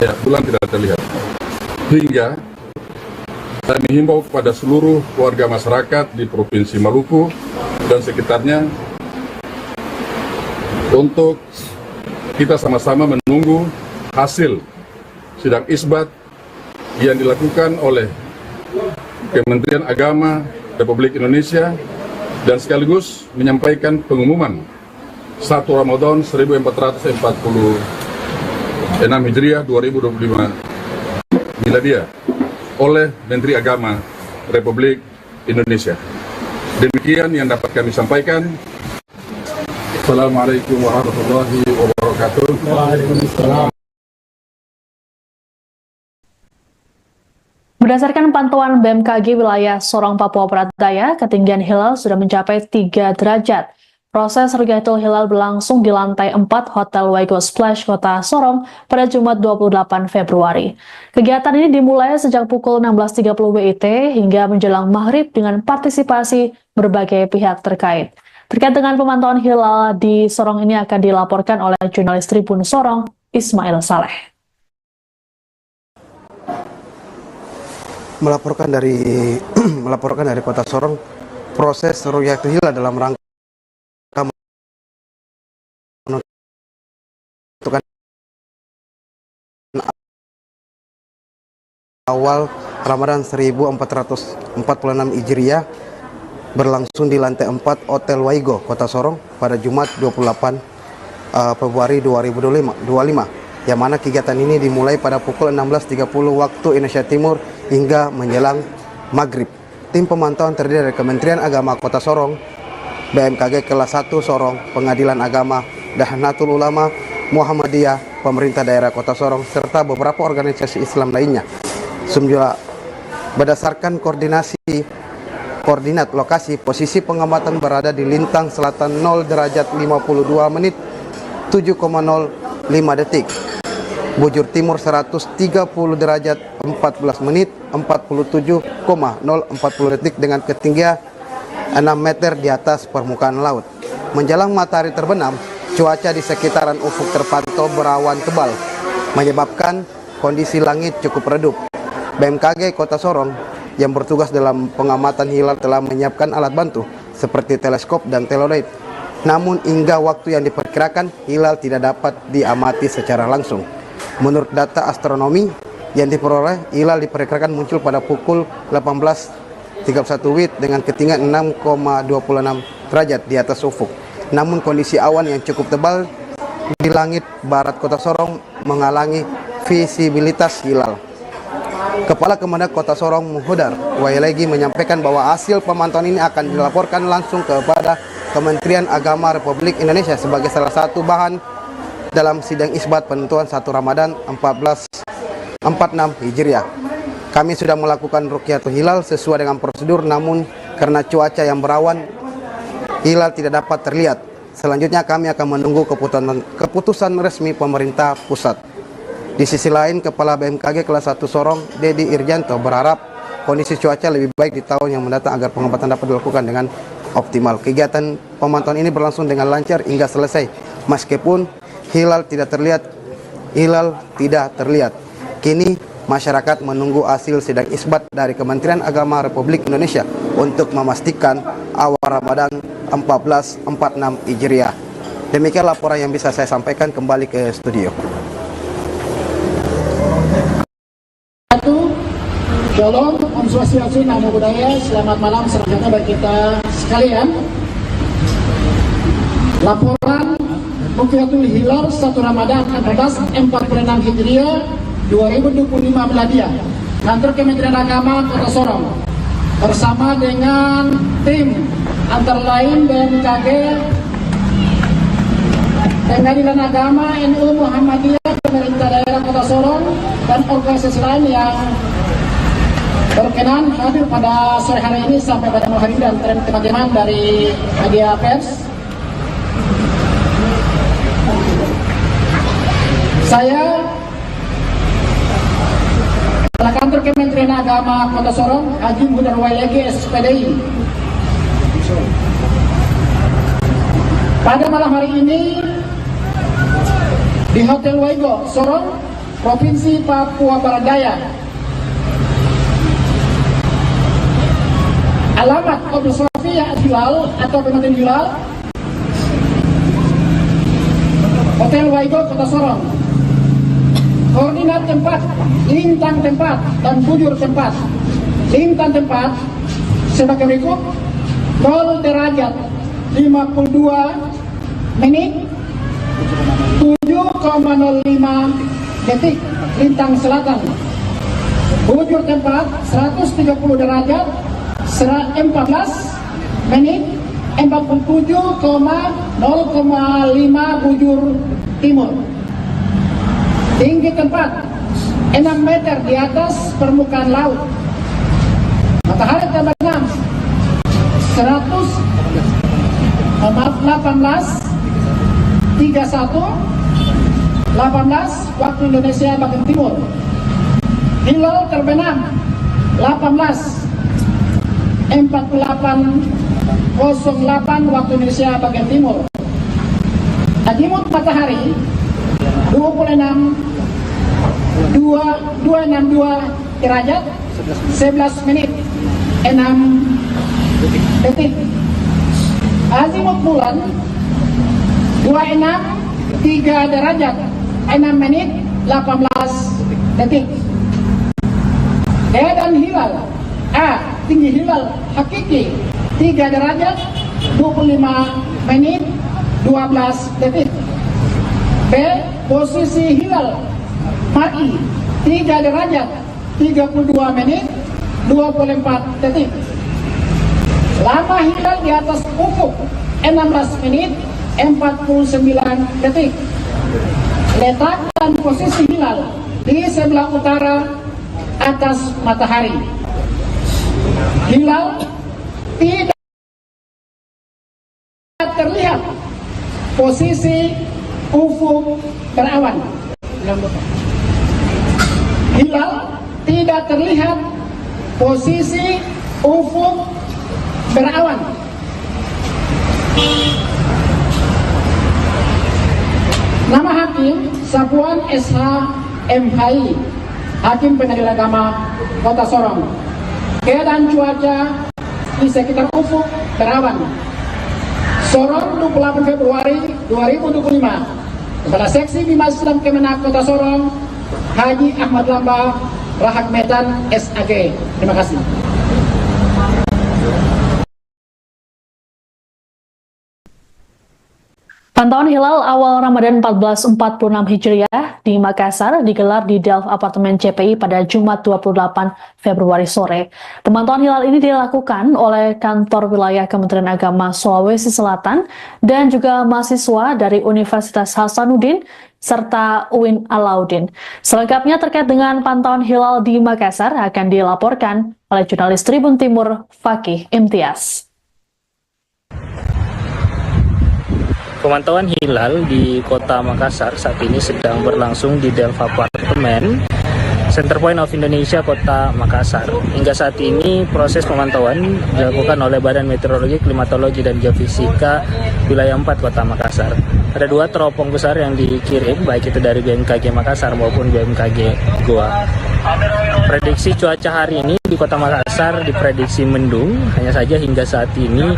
ya, bulan tidak terlihat, hingga kami himbau kepada seluruh warga masyarakat di Provinsi Maluku dan sekitarnya untuk kita sama-sama menunggu hasil sidang isbat yang dilakukan oleh Kementerian Agama Republik Indonesia dan sekaligus menyampaikan pengumuman 1 Ramadan 1446 Hijriah 2025 Miladiah oleh Menteri Agama Republik Indonesia. Demikian yang dapat kami sampaikan. Assalamualaikum warahmatullahi wabarakatuh. Waalaikumsalam. Berdasarkan pantauan BMKG wilayah Sorong, Papua Barat Daya, ketinggian hilal sudah mencapai 3 derajat. Proses Ru'yatul Hilal berlangsung di lantai 4 Hotel Waigo Splash, Kota Sorong pada Jumat 28 Februari. Kegiatan ini dimulai sejak pukul 16.30 WIT hingga menjelang maghrib dengan partisipasi berbagai pihak terkait. Terkait dengan pemantauan hilal di Sorong ini akan dilaporkan oleh jurnalis Tribun Sorong, Ismail Saleh. Melaporkan dari Kota Sorong, proses Ru'yatul Hilal dalam rangka menentukan awal Ramadan 1446 Hijriah berlangsung di lantai 4 Hotel Waigo, Kota Sorong pada Jumat 28 Februari 2025, yang mana kegiatan ini dimulai pada pukul 16.30 waktu Indonesia Timur hingga menjelang maghrib. Tim pemantauan terdiri dari Kementerian Agama Kota Sorong, BMKG kelas 1 Sorong, Pengadilan Agama, Nahdlatul Ulama, Muhammadiyah, pemerintah daerah Kota Sorong, serta beberapa organisasi Islam lainnya. Berdasarkan koordinat lokasi, posisi pengamatan berada di lintang selatan 0 derajat 52 menit 7,05 detik, bujur timur 130 derajat 14 menit 47,040 detik dengan ketinggian 6 meter di atas permukaan laut. Menjelang matahari terbenam, cuaca di sekitaran ufuk terpantau berawan tebal, menyebabkan kondisi langit cukup redup. BMKG Kota Sorong yang bertugas dalam pengamatan hilal telah menyiapkan alat bantu seperti teleskop dan teloid. Namun hingga waktu yang diperkirakan, hilal tidak dapat diamati secara langsung. Menurut data astronomi yang diperoleh, hilal diperkirakan muncul pada pukul 18.31 WIB dengan ketinggian 6,26 derajat di atas ufuk. Namun kondisi awan yang cukup tebal di langit barat Kota Sorong menghalangi visibilitas hilal. Kepala Kemendak Kota Sorong Muhdar Wailegi menyampaikan bahwa hasil pemantauan ini akan dilaporkan langsung kepada Kementerian Agama Republik Indonesia sebagai salah satu bahan dalam sidang isbat penentuan 1 Ramadan 1446 Hijriah. Kami sudah melakukan rukyatul hilal sesuai dengan prosedur, namun karena cuaca yang berawan, hilal tidak dapat terlihat. Selanjutnya kami akan menunggu keputusan resmi pemerintah pusat. Di sisi lain, Kepala BMKG kelas 1 Sorong, Dedi Irjanto, berharap kondisi cuaca lebih baik di tahun yang mendatang agar pengamatan dapat dilakukan dengan optimal. Kegiatan pemantauan ini berlangsung dengan lancar hingga selesai. Meskipun hilal tidak terlihat. Kini masyarakat menunggu hasil sidang isbat dari Kementerian Agama Republik Indonesia untuk memastikan awal Ramadan 1446 Hijriah. Demikian laporan yang bisa saya sampaikan, kembali ke studio. Shalom, Om Swastiastu, Namo Buddhaya. Selamat malam selanjutnya bagi kita sekalian. Laporan Rukyatul Hilal 1 Ramadan 1446 Hijriah 2025 Miladiah, Kantor Kementerian Agama Kota Sorong bersama dengan tim antara lain BMKG, Pengadilan Agama, NU Muhammadiyah, pemerintah daerah Kota Sorong, dan organisasi lain yang berkenan hadir pada sore hari ini sampai pada malam hari dan teman-teman dari media pers. Saya Kepala Kantor Kementerian Agama Kota Sorong, Haji Muhdar Wailegi, SPDI. Pada malam hari ini di Hotel Waigo, Sorong, Provinsi Papua Barat Daya. Alamat Hotel Sofia Hilal atau Pemantin Hilal, Hotel Waigo, Kota Sorong. Koordinat tempat, lintang tempat, dan bujur tempat. Lintang tempat sebagai berikut: 0 derajat 52 menit 7,05 detik lintang selatan. Bujur tempat 130 derajat 14 menit 47,0,5 bujur timur. Tinggi tempat 6 meter di atas permukaan laut. Matahari terbenam 18 waktu Indonesia bagian timur. Hilal terbenam 18:48:08 waktu Indonesia bagian timur. Azimut matahari 262 derajat 11 menit 6 detik. Azimut bulan 26 derajat 6 menit 18 detik. Keadaan hilal: A. Tinggi hilal hakiki 3 derajat 25 menit 12 detik. B. Posisi hilal Ma'i 3 derajat 32 menit 24 detik. Lama hilal di atas ufuk 16 menit 49 detik. Letakkan posisi hilal di sebelah utara atas matahari. Hilal tidak terlihat posisi ufuk berawan. Hilal tidak terlihat posisi ufuk berawan. Nama hakim Sapuan SH MHI, Hakim Pengadilan Agama Kota Sorong. Keadaan cuaca di sekitar ufuk berawan. Sorong 28 Februari 2025. Kepala Seksi Bimas Islam Kemenak Kota Sorong, Haji Ahmad Lamba Rahak Medan SAG. Terima kasih. Pantauan hilal awal Ramadan 1446 Hijriah di Makassar digelar di Delft Apartemen CPI pada Jumat 28 Februari sore. Pemantauan hilal ini dilakukan oleh Kantor Wilayah Kementerian Agama Sulawesi Selatan dan juga mahasiswa dari Universitas Hasanuddin serta UIN Alauddin. Selengkapnya terkait dengan pantauan hilal di Makassar akan dilaporkan oleh jurnalis Tribun Timur Fakih Imtiaz. Pemantauan hilal di Kota Makassar saat ini sedang berlangsung di Delft Apartemen, Center Point of Indonesia, Kota Makassar. Hingga saat ini proses pemantauan dilakukan oleh Badan Meteorologi, Klimatologi, dan Geofisika Wilayah 4 Kota Makassar. Ada 2 teropong besar yang dikirim, baik itu dari BMKG Makassar maupun BMKG Goa. Prediksi cuaca hari ini di Kota Makassar diprediksi mendung, hanya saja hingga saat ini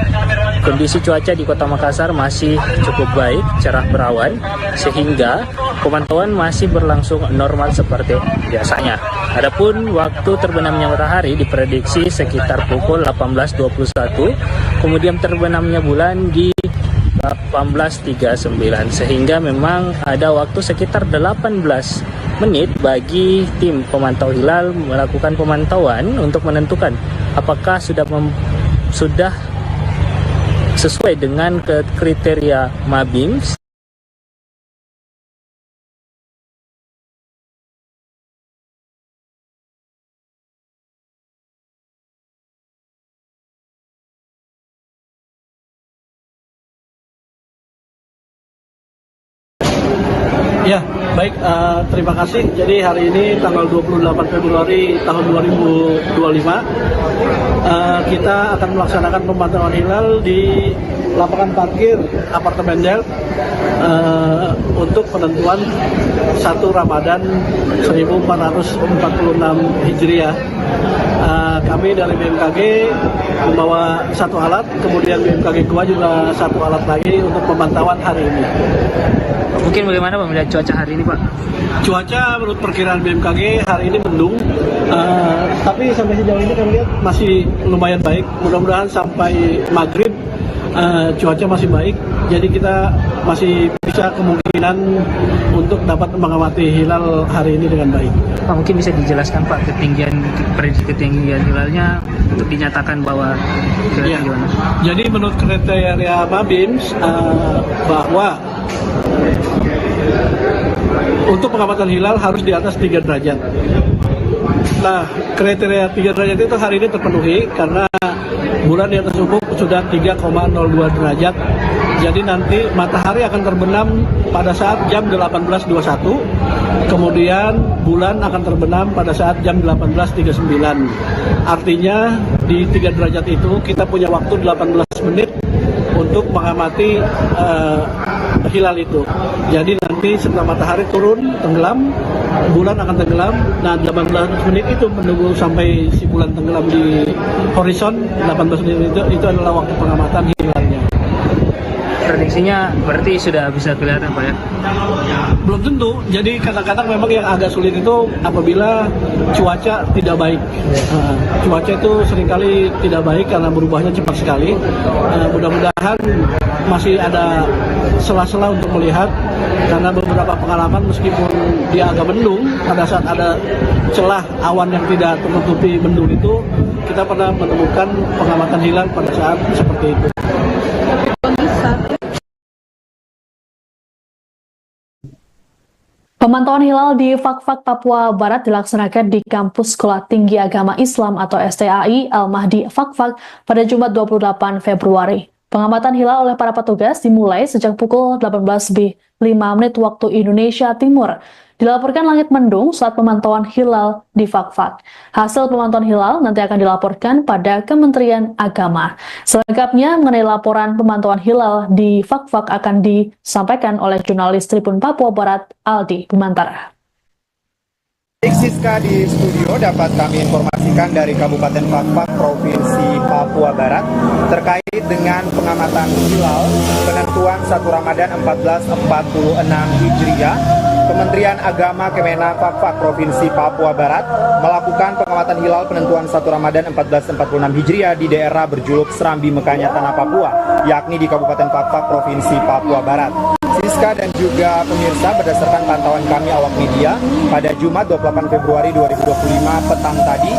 kondisi cuaca di Kota Makassar masih cukup baik, cerah berawan, sehingga pemantauan masih berlangsung normal seperti biasanya. Adapun waktu terbenamnya matahari diprediksi sekitar pukul 18.21, kemudian terbenamnya bulan di 18.39, sehingga memang ada waktu sekitar 18 menit bagi tim pemantau hilal melakukan pemantauan untuk menentukan apakah sudah sesuai dengan kriteria Mabim. Ya, baik, terima kasih. Jadi hari ini tanggal 28 Februari tahun 2025, kita akan melaksanakan pemantauan hilal di lapangan parkir Apartemen Delft untuk penentuan 1 Ramadan 1446 Hijriah. Kami dari BMKG membawa 1 alat, kemudian BMKG Goa juga 1 alat lagi untuk pemantauan hari ini. Mungkin bagaimana Pak melihat cuaca hari ini, Pak? Cuaca menurut perkiraan BMKG hari ini mendung, tapi sampai sejauh ini kami lihat masih lumayan baik. Mudah-mudahan sampai maghrib cuaca masih baik, jadi kita masih bisa kemungkinan untuk dapat mengamati hilal hari ini dengan baik. Pak, mungkin bisa dijelaskan Pak prediksi ketinggian hilalnya untuk dinyatakan bahwa ya. Jadi menurut kriteria Mabims bahwa untuk pengamatan hilal harus di atas 3 derajat. Nah, kriteria 3 derajat itu hari ini terpenuhi karena bulan di atas ufuk sudah 3,02 derajat. Jadi nanti matahari akan terbenam pada saat jam 18.21, kemudian bulan akan terbenam pada saat jam 18.39. Artinya di 3 derajat itu kita punya waktu 18 menit untuk mengamati hilal itu. Jadi nanti setelah matahari turun tenggelam, bulan akan tenggelam. Nah, 18 menit itu menunggu sampai si bulan tenggelam di horizon. 18 menit itu adalah waktu pengamatan hilalnya. Prediksinya berarti sudah bisa kelihatan Pak ya? Belum tentu, jadi kadang-kadang memang yang agak sulit itu apabila cuaca tidak baik. Cuaca itu seringkali tidak baik karena berubahnya cepat sekali. Mudah-mudahan masih ada sela-sela untuk melihat, karena beberapa pengalaman meskipun dia agak mendung, pada saat ada celah awan yang tidak tertutupi mendung itu, kita pernah menemukan pengamatan hilal pada saat seperti itu. Pemantauan hilal di Fak-Fak, Papua Barat dilaksanakan di Kampus Sekolah Tinggi Agama Islam atau STAI Al-Mahdi Fak-Fak pada Jumat 28 Februari. Pengamatan hilal oleh para petugas dimulai sejak pukul 18.05 waktu Indonesia Timur. Dilaporkan langit mendung saat pemantauan hilal di Fak-Fak. Hasil pemantauan hilal nanti akan dilaporkan pada Kementerian Agama. Selengkapnya mengenai laporan pemantauan hilal di Fak-Fak akan disampaikan oleh jurnalis Tribun Papua Barat Aldi Bimantara. Siska di studio dapat kami informasikan dari Kabupaten Fak-Fak, Provinsi Papua Barat terkait dengan pengamatan hilal penentuan 1 Ramadan 1446 Hijriah. Kementerian Agama Kemenak Fak-Fak Provinsi Papua Barat melakukan pengamatan hilal penentuan 1 Ramadan 1446 Hijriah di daerah berjuluk Serambi Mekahnya Tanah Papua, yakni di Kabupaten Fak-Fak Provinsi Papua Barat. Siska dan juga pemirsa, berdasarkan pantauan kami awak media, pada Jumat 28 Februari 2025 petang tadi,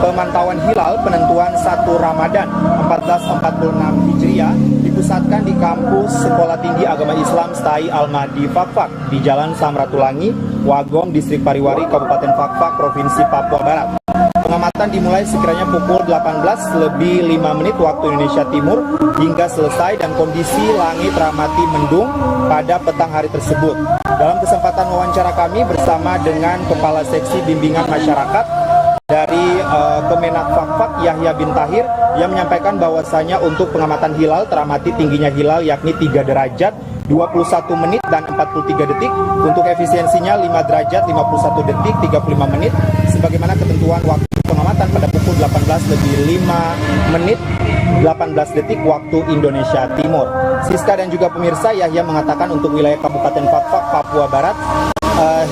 pemantauan hilal penentuan 1 Ramadan 1446 Hijriah dipusatkan di kampus Sekolah Tinggi Agama Islam STAI Al-Mahdi Fak-Fak di Jalan Samratulangi, Wagong, Distrik Pariwari, Kabupaten Fak-Fak, Provinsi Papua Barat. Pengamatan dimulai sekiranya pukul 18:05 waktu Indonesia Timur hingga selesai dan kondisi langit ramati mendung pada petang hari tersebut. Dalam kesempatan wawancara kami bersama dengan Kepala Seksi Bimbingan Masyarakat dari Kemenak Fak-Fak Yahya bin Tahir yang menyampaikan bahwasanya untuk pengamatan hilal teramati tingginya hilal yakni 3 derajat 21 menit dan 43 detik, untuk efisiensinya 5 derajat 51 detik 35 menit sebagaimana ketentuan waktu pengamatan pada pukul 18:05 18 detik waktu Indonesia Timur. Siska dan juga pemirsa, Yahya mengatakan untuk wilayah Kabupaten Fak-Fak Papua Barat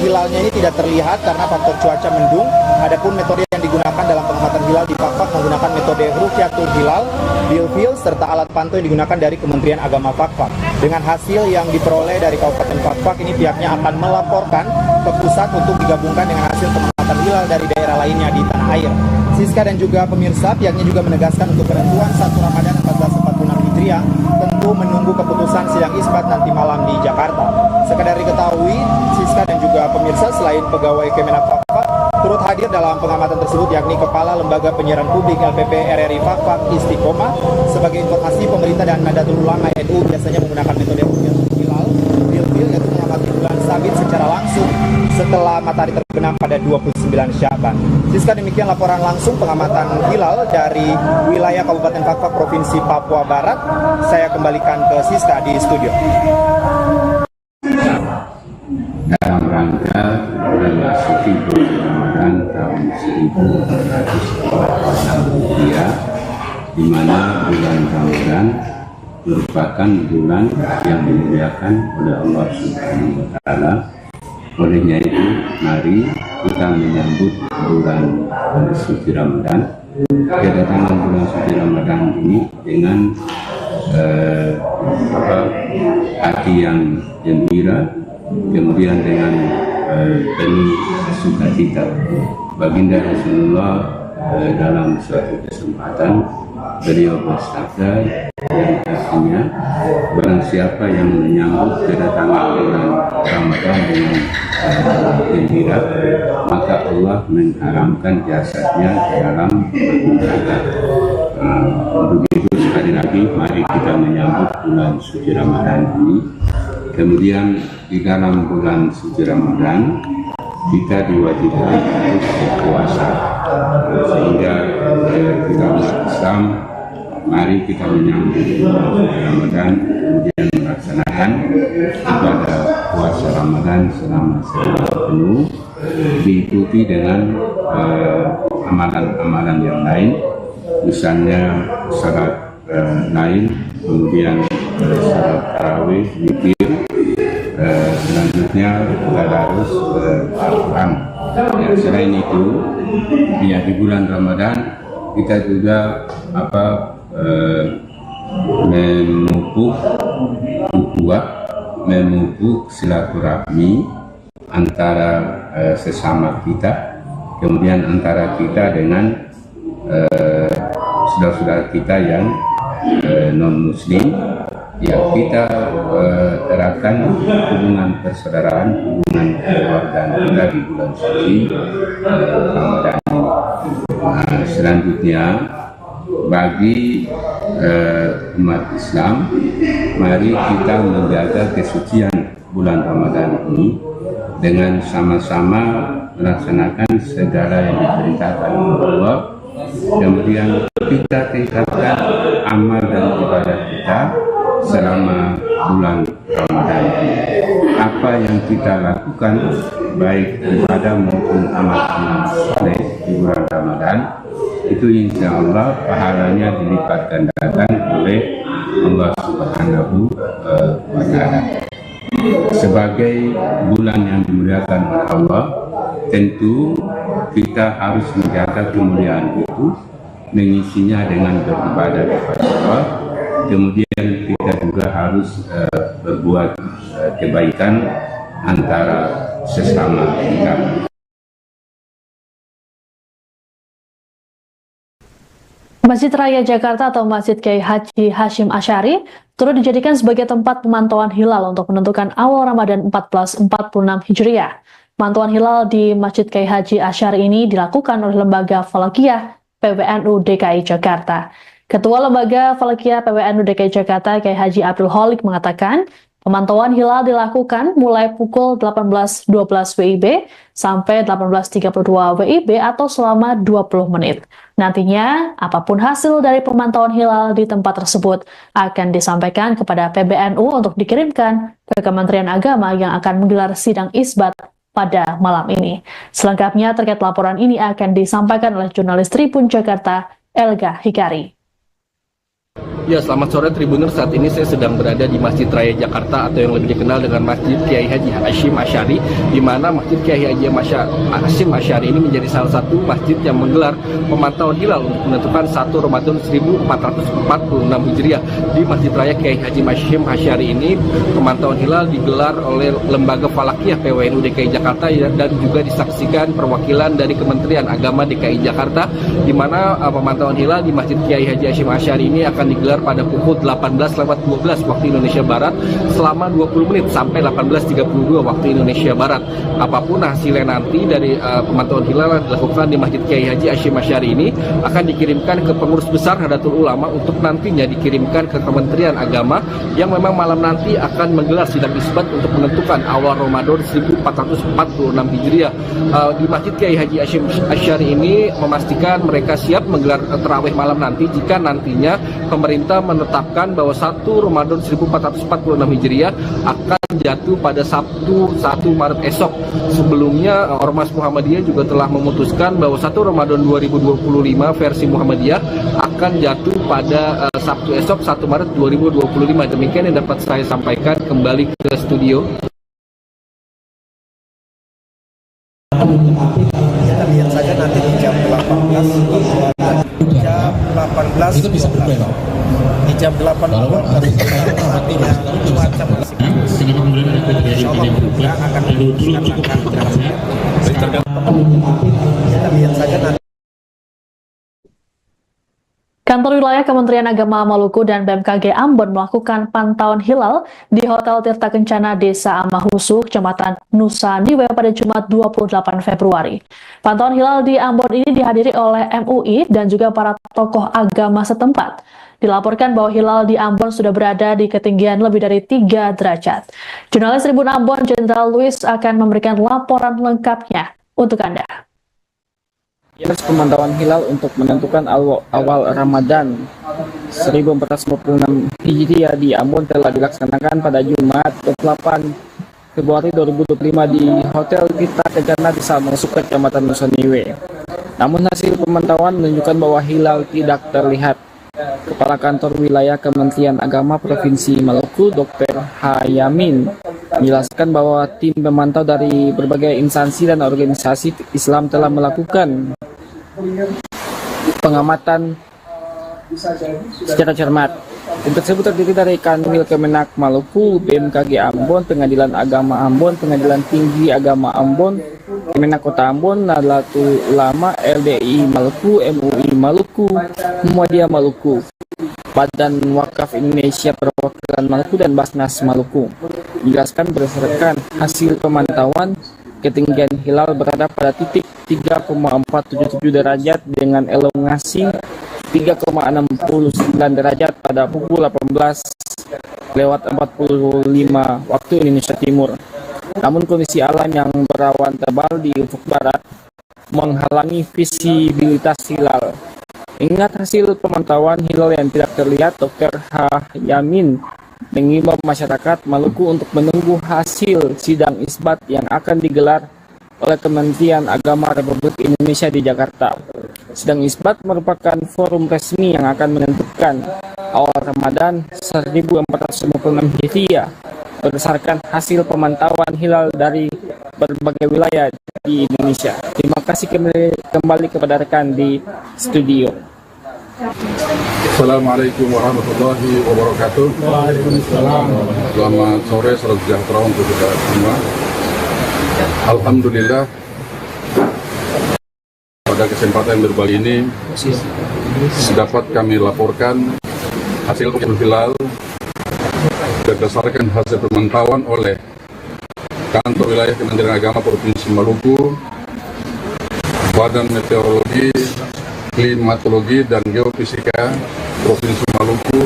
hilalnya ini tidak terlihat karena faktor cuaca mendung. Adapun metode yang digunakan dalam pengamatan hilal di Fak-Fak menggunakan metode Rukyatul Hilal, Bilfil, serta alat pantau yang digunakan dari Kementerian Agama Fak-Fak. Dengan hasil yang diperoleh dari Kabupaten Fak-Fak ini pihaknya akan melaporkan ke pusat untuk digabungkan dengan hasil pengamatan hilal dari daerah lainnya di tanah air. Siska dan juga pemirsa, pihaknya juga menegaskan untuk penentuan 1 Ramadan 1446 Hijriah tentu menunggu keputusan sidang isbat nanti malam di Jakarta. Sekedar diketahui, Siska dan juga pemirsa, selain pegawai Kemenak Fak-Fak turut hadir dalam pengamatan tersebut yakni Kepala Lembaga Penyiaran Publik LPP RRI Fak-Fak Istiqomah. Sebagai informasi, pemerintah dan Nahdlatul Ulama NU biasanya menggunakan metode Rukyatul Hilal, Bilfil, yaitu mengamati bulan sabit secara langsung setelah matahari terbenam pada 29 Syaban. Siska, demikian laporan langsung pengamatan hilal dari wilayah Kabupaten Fak-Fak Provinsi Papua Barat. Saya kembalikan ke Siska di studio. Dalam rangka memasuki bulan Ramadan tahun 1446 Hijriah, di mana bulan Ramadan merupakan bulan yang dimuliakan oleh Allah Subhanahu wa Ta'ala. Olehnya itu, mari kita menyambut bulan suci Ramadan. Kedatangan bulan suci Ramadan ini dengan hati yang gembira, kemudian dengan penuh sukacita. Baginda Rasulullah dalam suatu kesempatan beliau bersabda yang artinya, barang siapa yang menyambut kedatangan bulan Ramadan dengan gembira, maka Allah mengharamkan jasadnya ke dalam neraka. Untuk itu sekali lagi mari kita menyambut bulan suci Ramadan ini. Kemudian di dalam bulan suci Ramadan kita diwajibkan untuk berpuasa, sehingga kita umat Islam mari kita menyambut Ramadan kemudian melaksanakan ibadah puasa Ramadan selama sebulan penuh, diikuti dengan amalan-amalan yang lain, misalnya salat lain, kemudian salat tarawih, zikir, selanjutnya tadarus Al-Quran. Selain itu, ya di bulan Ramadan kita juga memupuk ukhuwah, memupuk silaturahmi antara sesama kita, kemudian antara kita dengan saudara-saudara kita yang non-muslim, ya kita terapkan hubungan persaudaraan, hubungan keluargaan kita di bulan suci Ramadan. Selanjutnya bagi umat Islam, mari kita menjaga kesucian bulan Ramadan ini dengan sama-sama melaksanakan segala yang diperintahkan oleh Allah. Kemudian kita tingkatkan amal dan ibadah kita selama bulan Ramadan. Apa yang kita lakukan, baik ibadah maupun amal-amal soleh di bulan Ramadan, itu insya Allah pahalanya dilipat gandakan oleh Allah Subhanahu wa Ta'ala. Sebagai bulan yang dimuliakan oleh Allah, tentu kita harus menjaga kemuliaan itu, mengisinya dengan beribadah kepada Allah. Kemudian kita juga harus berbuat kebaikan antara sesama kita. Masjid Raya Jakarta atau Masjid Kiai Haji Hashim Asy'ari turut dijadikan sebagai tempat pemantauan hilal untuk menentukan awal Ramadan 1446 Hijriah. Pemantauan hilal di Masjid Kiai Haji Asy'ari ini dilakukan oleh Lembaga Falakiyah PWNU DKI Jakarta. Ketua Lembaga Falakiyah PWNU DKI Jakarta, Kiai Haji Abdul Holik, mengatakan pemantauan hilal dilakukan mulai pukul 18.12 WIB sampai 18.32 WIB atau selama 20 menit. Nantinya, apapun hasil dari pemantauan hilal di tempat tersebut akan disampaikan kepada PBNU untuk dikirimkan ke Kementerian Agama yang akan menggelar sidang isbat pada malam ini. Selengkapnya terkait laporan ini akan disampaikan oleh jurnalis Tribun Jakarta, Elga Hikari. Ya, selamat sore Tribuners. Saat ini saya sedang berada di Masjid Raya Jakarta atau yang lebih dikenal dengan Masjid Kiai Haji Hashim Asy'ari, di mana Masjid Kiai Haji Hashim Asy'ari ini menjadi salah satu masjid yang menggelar pemantauan hilal untuk menentukan 1 Ramadan 1446 Hijriah. Di Masjid Raya Kiai Haji Hashim Asy'ari ini pemantauan hilal digelar oleh Lembaga Falakiyah PWNU DKI Jakarta dan juga disaksikan perwakilan dari Kementerian Agama DKI Jakarta, di mana pemantauan hilal di Masjid Kiai Haji Hashim Asy'ari ini akan digelar pada pukul 18.12 waktu Indonesia Barat selama 20 menit sampai 18.32 waktu Indonesia Barat. Apapun hasilnya nanti dari pemantauan hilal yang dilakukan di Masjid Kiai Haji Hashim Asy'ari ini akan dikirimkan ke pengurus besar Nahdlatul Ulama untuk nantinya dikirimkan ke Kementerian Agama yang memang malam nanti akan menggelar sidang isbat untuk menentukan awal Ramadan 1446 Hijriah. Di Masjid Kiai Haji Hashim Asy'ari ini memastikan mereka siap menggelar tarawih malam nanti jika nantinya pemerintah menetapkan bahwa 1 Ramadan 1446 Hijriah akan jatuh pada Sabtu 1 Maret esok. Sebelumnya Ormas Muhammadiyah juga telah memutuskan bahwa 1 Ramadan 2025 versi Muhammadiyah akan jatuh pada Sabtu esok 1 Maret 2025. Demikian yang dapat saya sampaikan. Kembali ke studio. Kita lihat saja nanti di jam 18 itu bisa berbeda. Di jam 8 harus artinya cuaca masih bagus. Insyaallah kita akan kita lihat saja nanti. Kantor Wilayah Kementerian Agama Maluku dan BMKG Ambon melakukan pantauan hilal di Hotel Tirta Kencana Desa Amahusu, Kecamatan Nusa Niwe pada Jumat 28 Februari. Pantauan hilal di Ambon ini dihadiri oleh MUI dan juga para tokoh agama setempat. Dilaporkan bahwa hilal di Ambon sudah berada di ketinggian lebih dari 3 derajat. Jurnalis Tribun Ambon, Jenderal Luis, akan memberikan laporan lengkapnya untuk Anda. Pemantauan hilal untuk menentukan awal Ramadan 1446 Hijriah di Ambon telah dilaksanakan pada Jumat 28 Februari 2025 di Hotel Tirta Kencana Desa Amahusu, Kecamatan Nusa Niwe. Namun hasil pemantauan menunjukkan bahwa hilal tidak terlihat. Kepala Kantor Wilayah Kementerian Agama Provinsi Maluku, Dr. Hayamin, menjelaskan bahwa tim pemantau dari berbagai instansi dan organisasi Islam telah melakukan pengamatan secara cermat. Tim tersebut terdiri dari Kanwil Kemenak Maluku, BMKG Ambon, Pengadilan Agama Ambon, Pengadilan Tinggi Agama Ambon, Kemenak Kota Ambon, Nahdlatul Ulama, LDI Maluku, MUI Maluku, Muhammadiyah Maluku. Badan Wakaf Indonesia Perwakilan Maluku dan Basnas Maluku. Dijelaskan berdasarkan hasil pemantauan, ketinggian hilal berada pada titik 3,477 derajat dengan elongasi 3,69 derajat pada pukul 18:45 waktu Indonesia Timur. Namun kondisi alam yang berawan tebal di ufuk barat menghalangi visibilitas hilal. Ingat hasil pemantauan hilal yang tidak terlihat, Dr. H. Yamin mengimbau masyarakat Maluku untuk menunggu hasil sidang isbat yang akan digelar oleh Kementerian Agama Republik Indonesia di Jakarta. Sidang isbat merupakan forum resmi yang akan menentukan awal Ramadan 1456 Hijriah berdasarkan hasil pemantauan hilal dari berbagai wilayah di Indonesia. Terima kasih, kembali kepada rekan di studio. Assalamualaikum warahmatullahi wabarakatuh. Waalaikumsalam. Selamat sore, salam sejahtera untuk kita semua. Alhamdulillah, pada kesempatan yang berbagi ini dapat kami laporkan hasil hilal berdasarkan hasil pemantauan oleh Kantor Wilayah Kementerian Agama Provinsi Maluku, Badan Meteorologi, Klimatologi dan Geofisika Provinsi Maluku,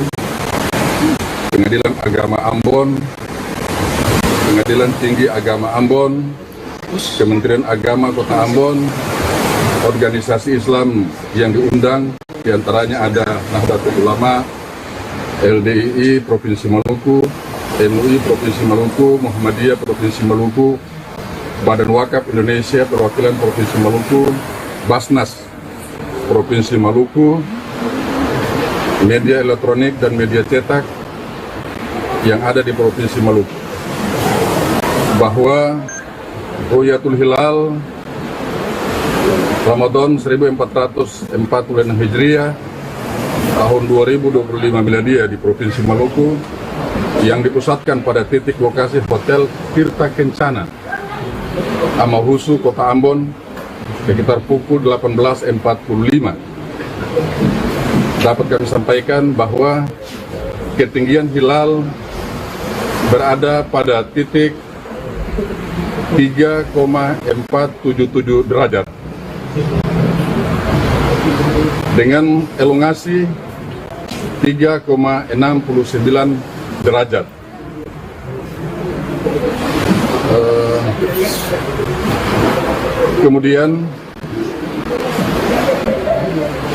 Pengadilan Agama Ambon, Pengadilan Tinggi Agama Ambon, Kementerian Agama Kota Ambon, organisasi Islam yang diundang, diantaranya ada Nahdlatul Ulama, LDII Provinsi Maluku, MUI Provinsi Maluku, Muhammadiyah Provinsi Maluku, Badan Wakaf Indonesia Perwakilan Provinsi Maluku, Basnas Provinsi Maluku, media elektronik dan media cetak yang ada di Provinsi Maluku, bahwa Ru'yatul Hilal Ramadan 1446 Hijriah tahun 2025 Miladiah di Provinsi Maluku yang dipusatkan pada titik lokasi Hotel Tirta Kencana, Amahusu, Kota Ambon, sekitar pukul 18.45. Dapat kami sampaikan bahwa ketinggian hilal berada pada titik 3,477 derajat dengan elongasi 3,69 derajat. Kemudian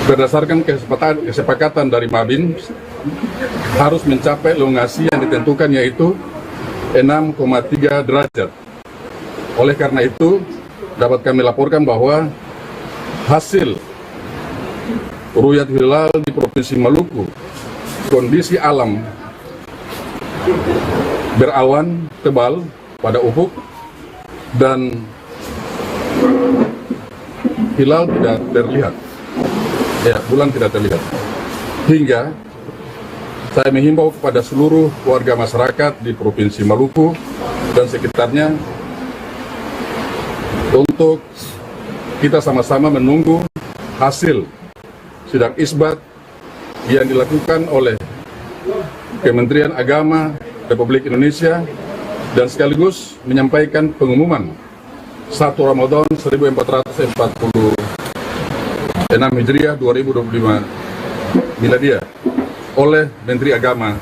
berdasarkan kesepakatan dari Mabin harus mencapai elongasi yang ditentukan, yaitu 6,3 derajat. Oleh karena itu dapat kami laporkan bahwa hasil Ru'yat Hilal di Provinsi Maluku, kondisi alam berawan tebal pada ufuk dan hilal tidak terlihat, ya, bulan tidak terlihat. Hingga saya menghimbau kepada seluruh warga masyarakat di Provinsi Maluku dan sekitarnya untuk kita sama-sama menunggu hasil sidang isbat yang dilakukan oleh Kementerian Agama Republik Indonesia dan sekaligus menyampaikan pengumuman 1 Ramadan 1446 Hijriah 2025 Miladiah oleh Menteri Agama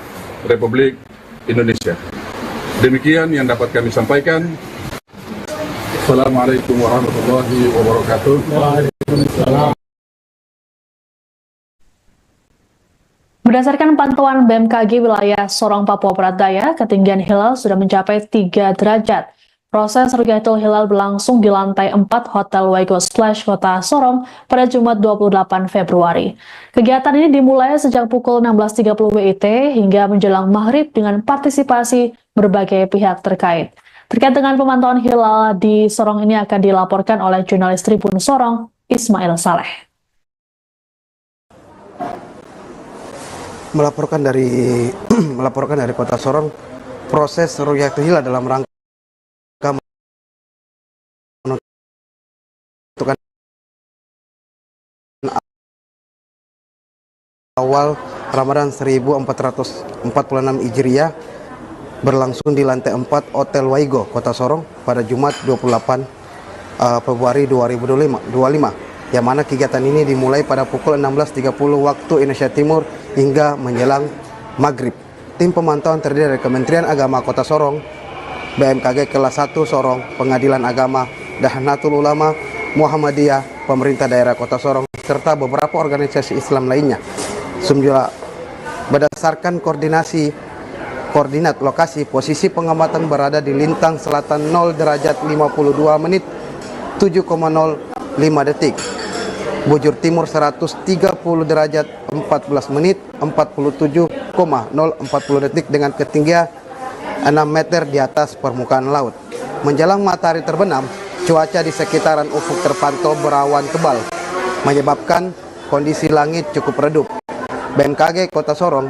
Republik Indonesia. Demikian yang dapat kami sampaikan. Assalamualaikum warahmatullahi wabarakatuh. Waalaikumsalam. Berdasarkan pantauan BMKG wilayah Sorong, Papua Barat Daya, ketinggian hilal sudah mencapai 3 derajat. Proses Ru'yatul Hilal berlangsung di lantai 4 Hotel Waigo Splash Kota Sorong pada Jumat 28 Februari. Kegiatan ini dimulai sejak pukul 16.30 WIT hingga menjelang maghrib dengan partisipasi berbagai pihak terkait. Terkait dengan pemantauan hilal di Sorong ini akan dilaporkan oleh jurnalis Tribun Sorong, Ismail Saleh. Melaporkan dari Kota Sorong, proses Ru'yatul Hilal dalam rangka menentukan awal Ramadan 1446 Hijriah berlangsung di lantai 4 Hotel Waigo, Kota Sorong pada Jumat 28 Februari 2025, yang mana kegiatan ini dimulai pada pukul 16.30 waktu Indonesia Timur hingga menjelang maghrib. Tim pemantauan terdiri dari Kementerian Agama Kota Sorong, BMKG kelas 1 Sorong, Pengadilan Agama, Nahdlatul Ulama, Muhammadiyah, pemerintah daerah Kota Sorong, serta beberapa organisasi Islam lainnya. Berdasarkan koordinat lokasi, posisi pengamatan berada di lintang selatan 0 derajat 52 menit 7,05 detik, bujur timur 130 derajat 14 menit 47,040 detik dengan ketinggian 6 meter di atas permukaan laut. Menjelang matahari terbenam, cuaca di sekitaran ufuk terpantau berawan tebal, menyebabkan kondisi langit cukup redup. BMKG Kota Sorong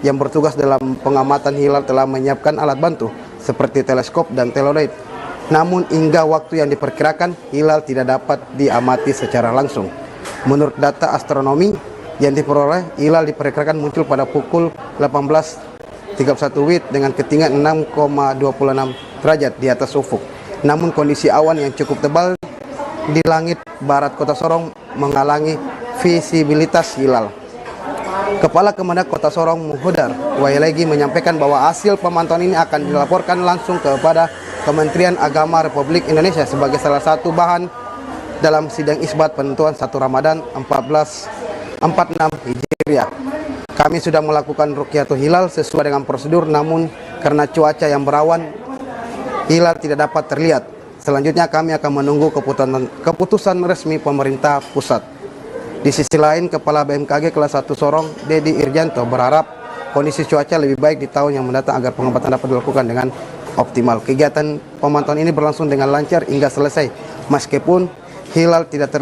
yang bertugas dalam pengamatan hilal telah menyiapkan alat bantu seperti teleskop dan telodoid. Namun hingga waktu yang diperkirakan, hilal tidak dapat diamati secara langsung. Menurut data astronomi yang diperoleh, hilal diperkirakan muncul pada pukul 18.31 WIB dengan ketinggian 6,26 derajat di atas ufuk. Namun kondisi awan yang cukup tebal di langit barat Kota Sorong menghalangi visibilitas hilal. Kepala Kemenag Kota Sorong Muhdar Wailegi menyampaikan bahwa hasil pemantauan ini akan dilaporkan langsung kepada Kementerian Agama Republik Indonesia sebagai salah satu bahan dalam sidang isbat penentuan 1 Ramadan 1446 Hijriah. Kami sudah melakukan rukyatul hilal sesuai dengan prosedur, namun karena cuaca yang berawan, hilal tidak dapat terlihat. Selanjutnya kami akan menunggu keputusan resmi pemerintah pusat. Di sisi lain, Kepala BMKG kelas 1 Sorong, Dedi Irjanto, berharap kondisi cuaca lebih baik di tahun yang mendatang agar pengamatan dapat dilakukan dengan optimal. Kegiatan pemantauan ini berlangsung dengan lancar hingga selesai, meskipun hilal tidak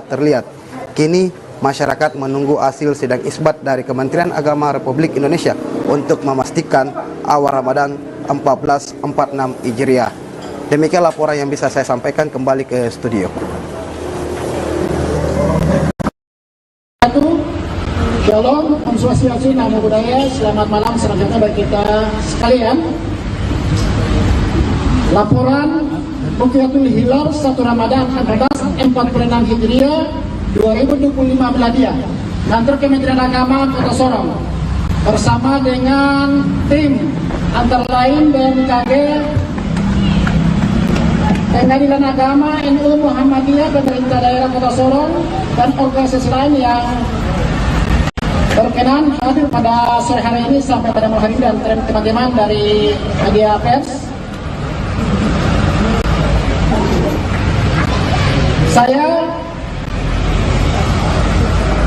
terlihat. Kini masyarakat menunggu hasil sidang isbat dari Kementerian Agama Republik Indonesia untuk memastikan awal Ramadan 1446 Hijriah. Demikian laporan yang bisa saya sampaikan. Kembali ke studio. Shalom, Om Swastiastu, Namo Buddhaya. Selamat malam selanjutnya bagi kita sekalian. Laporan Rukyatul Hilal 1 Ramadan 1446 Hijriah 2025 Miladiah kantor Kementerian Agama Kota Sorong bersama dengan tim antara lain BMKG, Pengadilan Agama, NU Muhammadiyah, pemerintah daerah Kota Sorong, dan organisasi lain yang berkenan hadir pada sore hari ini sampai pada malam hari ini, dan teman-teman dari media pers. Saya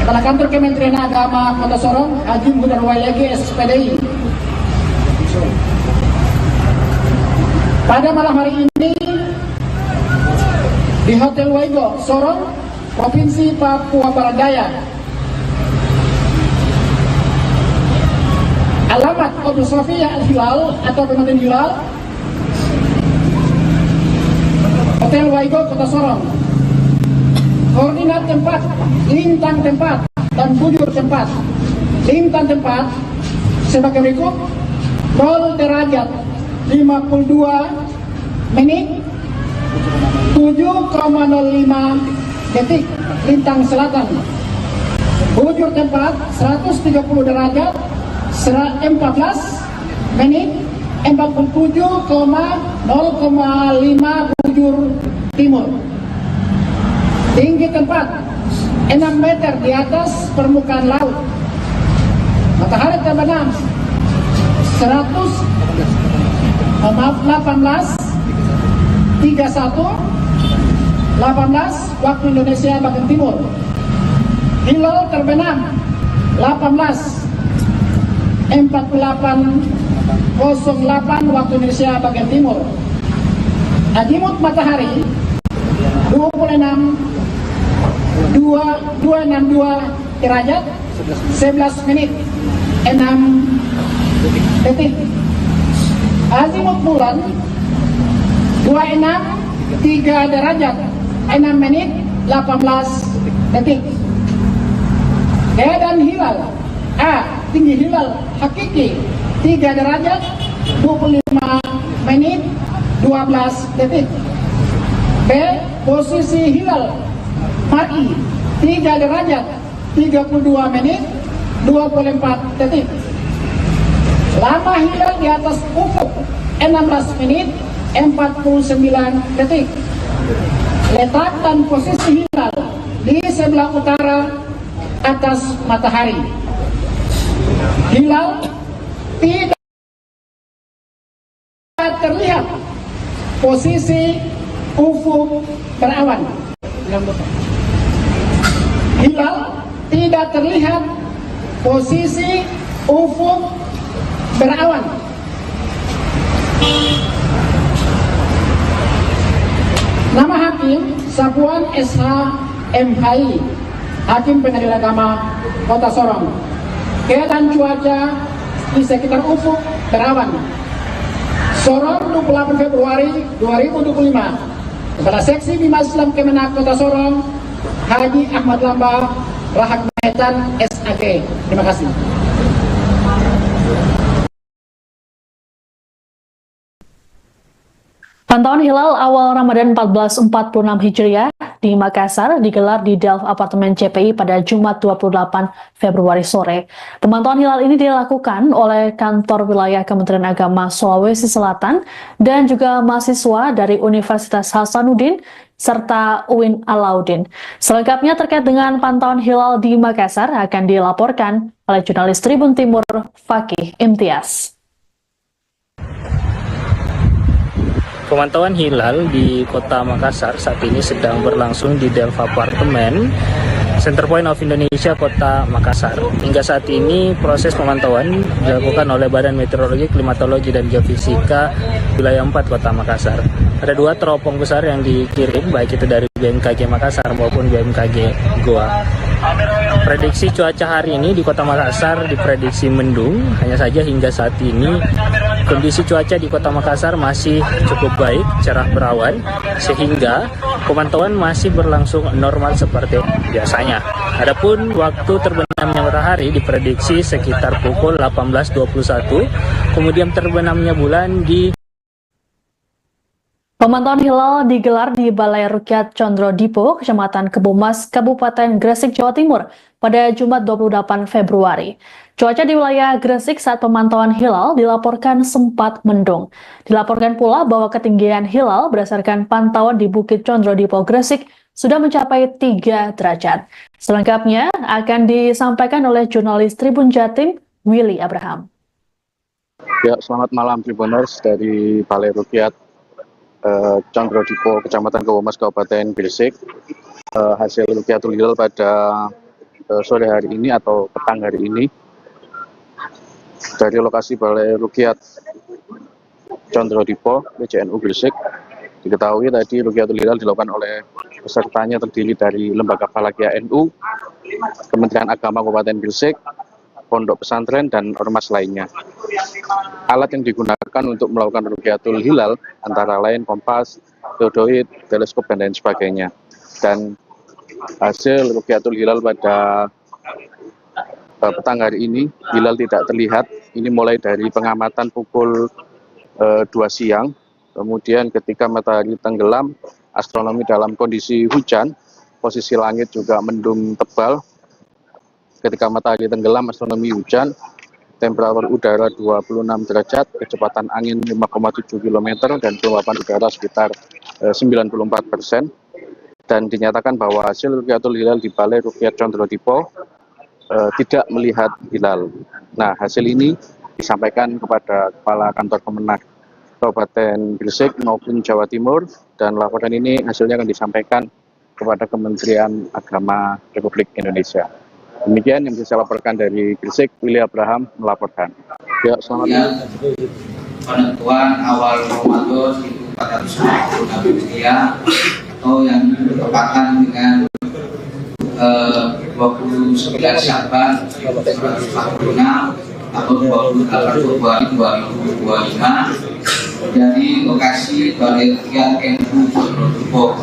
Kepala Kantor Kementerian Agama Kota Sorong, Haji Muhdar Wailegi, SPDI. Pada malam hari ini di Hotel Waigo, Sorong, Provinsi Papua Barat Daya. Alamat Abu Sofia Al-Hilal atau Pemantin Hilal, Hotel Waigo, Kota Sorong. Koordinat tempat, lintang tempat, dan bujur tempat. Lintang tempat sebagai berikut: 0 derajat 52 menit 7,05 detik lintang selatan. Bujur tempat 130 derajat 14 menit 47,0,5 bujur timur. Tinggi tempat 6 meter di atas permukaan laut. Matahari terbenam 18 waktu Indonesia bagian timur. Hilal terbenam 18:48:08 waktu Indonesia bagian timur. Azimut matahari 262 derajat 11 menit 6 detik. Azimut bulan 26 derajat 6 menit 18 detik. Keadaan hilal A. Tinggi hilal hakiki 3 derajat 25 menit 12 detik. B. Posisi hilal mar'i 3 derajat 32 menit 24 detik. Lama hilal di atas ufuk 16 menit 49 detik. Letak dan posisi hilal di sebelah utara atas matahari. Hilal tidak terlihat, posisi ufuk berawan. Hilal tidak terlihat, posisi ufuk berawan. Nama Hakim Sapuan SH MHI, Hakim Pengadilan Agama Kota Sorong. Keadaan cuaca di sekitar ufuk berawan. Sorong 28 Februari 2025. Kepala Seksi Bimas Islam Kemenak Kota Sorong, Haji Ahmad Lamba Rahak Metan SAG. Terima kasih. Pantauan hilal awal Ramadan 1446 Hijriah di Makassar digelar di Delf Apartemen CPI pada Jumat 28 Februari sore. Pemantauan hilal ini dilakukan oleh Kantor Wilayah Kementerian Agama Sulawesi Selatan dan juga mahasiswa dari Universitas Hasanuddin serta UIN Alauddin. Selengkapnya terkait dengan pantauan hilal di Makassar akan dilaporkan oleh jurnalis Tribun Timur Fakih Imtiaz. Pemantauan hilal di Kota Makassar saat ini sedang berlangsung di Delf Apartemen Center Point of Indonesia Kota Makassar. Hingga saat ini proses pemantauan dilakukan oleh Badan Meteorologi, Klimatologi, dan Geofisika Wilayah 4 Kota Makassar. Ada 2 teropong besar yang dikirim, baik itu dari BMKG Makassar maupun BMKG Goa. Prediksi cuaca hari ini di Kota Makassar diprediksi mendung. Hanya saja hingga saat ini kondisi cuaca di Kota Makassar masih cukup baik, cerah berawan, sehingga pemantauan masih berlangsung normal seperti biasanya. Adapun waktu terbenamnya matahari diprediksi sekitar pukul 18.21, kemudian terbenamnya bulan di Pemantauan hilal digelar di Balai Rukyat Condro Dipo, Kecamatan Kebumas, Kabupaten Gresik, Jawa Timur pada Jumat 28 Februari. Cuaca di wilayah Gresik saat pemantauan hilal dilaporkan sempat mendung. Dilaporkan pula bahwa ketinggian hilal berdasarkan pantauan di Bukit Condro Dipo, Gresik sudah mencapai 3 derajat. Selengkapnya akan disampaikan oleh jurnalis Tribun Jatim, Willy Abraham. Ya, selamat malam Tribuners dari Balai Rukyat Condro Dipo, Kecamatan Kebumas, Kabupaten Gresik. Hasil Rukyatul Hilal pada sore hari ini atau petang hari ini dari lokasi Balai Rukyat Condro Dipo, PJNU Gresik. Diketahui tadi Rukyatul Hilal dilakukan oleh pesertanya terdiri dari Lembaga Falakiyah NU, Kementerian Agama Kabupaten Gresik, pondok pesantren, dan ormas lainnya. Alat yang digunakan untuk melakukan Rukyatul Hilal antara lain kompas, teodoid, teleskop, dan lain sebagainya. Dan hasil Rukyatul Hilal pada petang hari ini, hilal tidak terlihat. Ini mulai dari pengamatan pukul 2 siang, kemudian ketika matahari tenggelam, astronomi dalam kondisi hujan, posisi langit juga mendung tebal. Ketika matahari tenggelam, astronomi hujan, temperatur udara 26 derajat, kecepatan angin 5,7 km, dan kelembapan udara sekitar 94%. Dan dinyatakan bahwa hasil Rukyatul Hilal di Balai Rukyat Condro Dipo tidak melihat hilal. Nah, hasil ini disampaikan kepada Kepala Kantor Kemenak Kabupaten Gresik maupun Jawa Timur, dan laporan ini hasilnya akan disampaikan kepada Kementerian Agama Republik Indonesia. Demikian yang bisa saya laporkan dari Gresik, Willy Abraham melaporkan. Ya, selamat malam. Penentuan awal Ramadan 1446 Hijriah atau yang bertepatan dengan 29 Sya'ban 1446 atau 28 Februari 2025 dari lokasi Balai Rukyat NU Condro Dipo.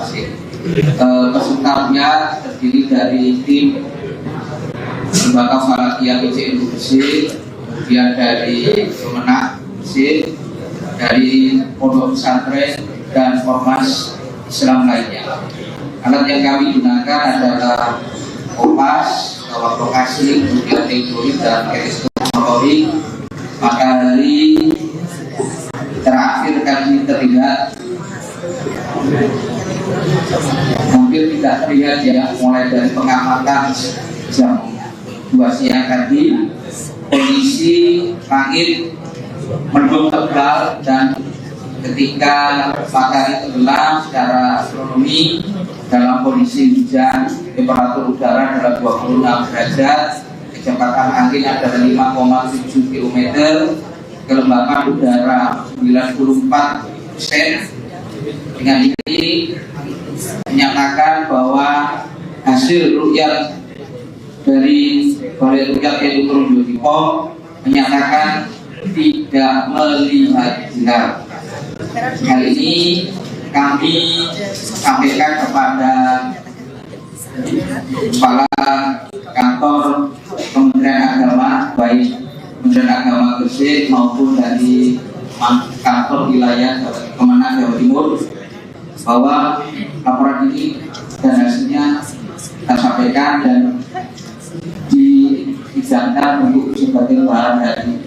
Pesertanya terdiri dari tim Lembaga Falakiyah BCNU Gresik, kemudian dari Kemenak Gresik, dari pondok pesantren dan ormas Islam lainnya. Alat yang kami gunakan adalah kompas, kawat lokasi, kemudian teodorit dan ketestomotorik. Maka hari terakhir kami terlihat hampir tidak terlihat ya, mulai dari pengamatan jam 2 siang tadi kondisi langit mendung tebal, dan ketika matahari tenggelam secara astronomi dalam kondisi hujan, temperatur udara adalah 26 derajat, kecepatan angin adalah 5,7 km, kelembapan udara 94%. Dengan ini menyatakan bahwa hasil rukyat dari Balai Rukyat NU Dipo menyatakan tidak melihat hilal. Hal ini kami sampaikan kepada Kepala Kantor Kementerian Agama, baik Kementerian Agama Gresik maupun dari kantor wilayah Kemenak Jawa Timur, bahwa laporan ini dan hasilnya kita sampaikan dan disidangkan untuk sebagai bahan dari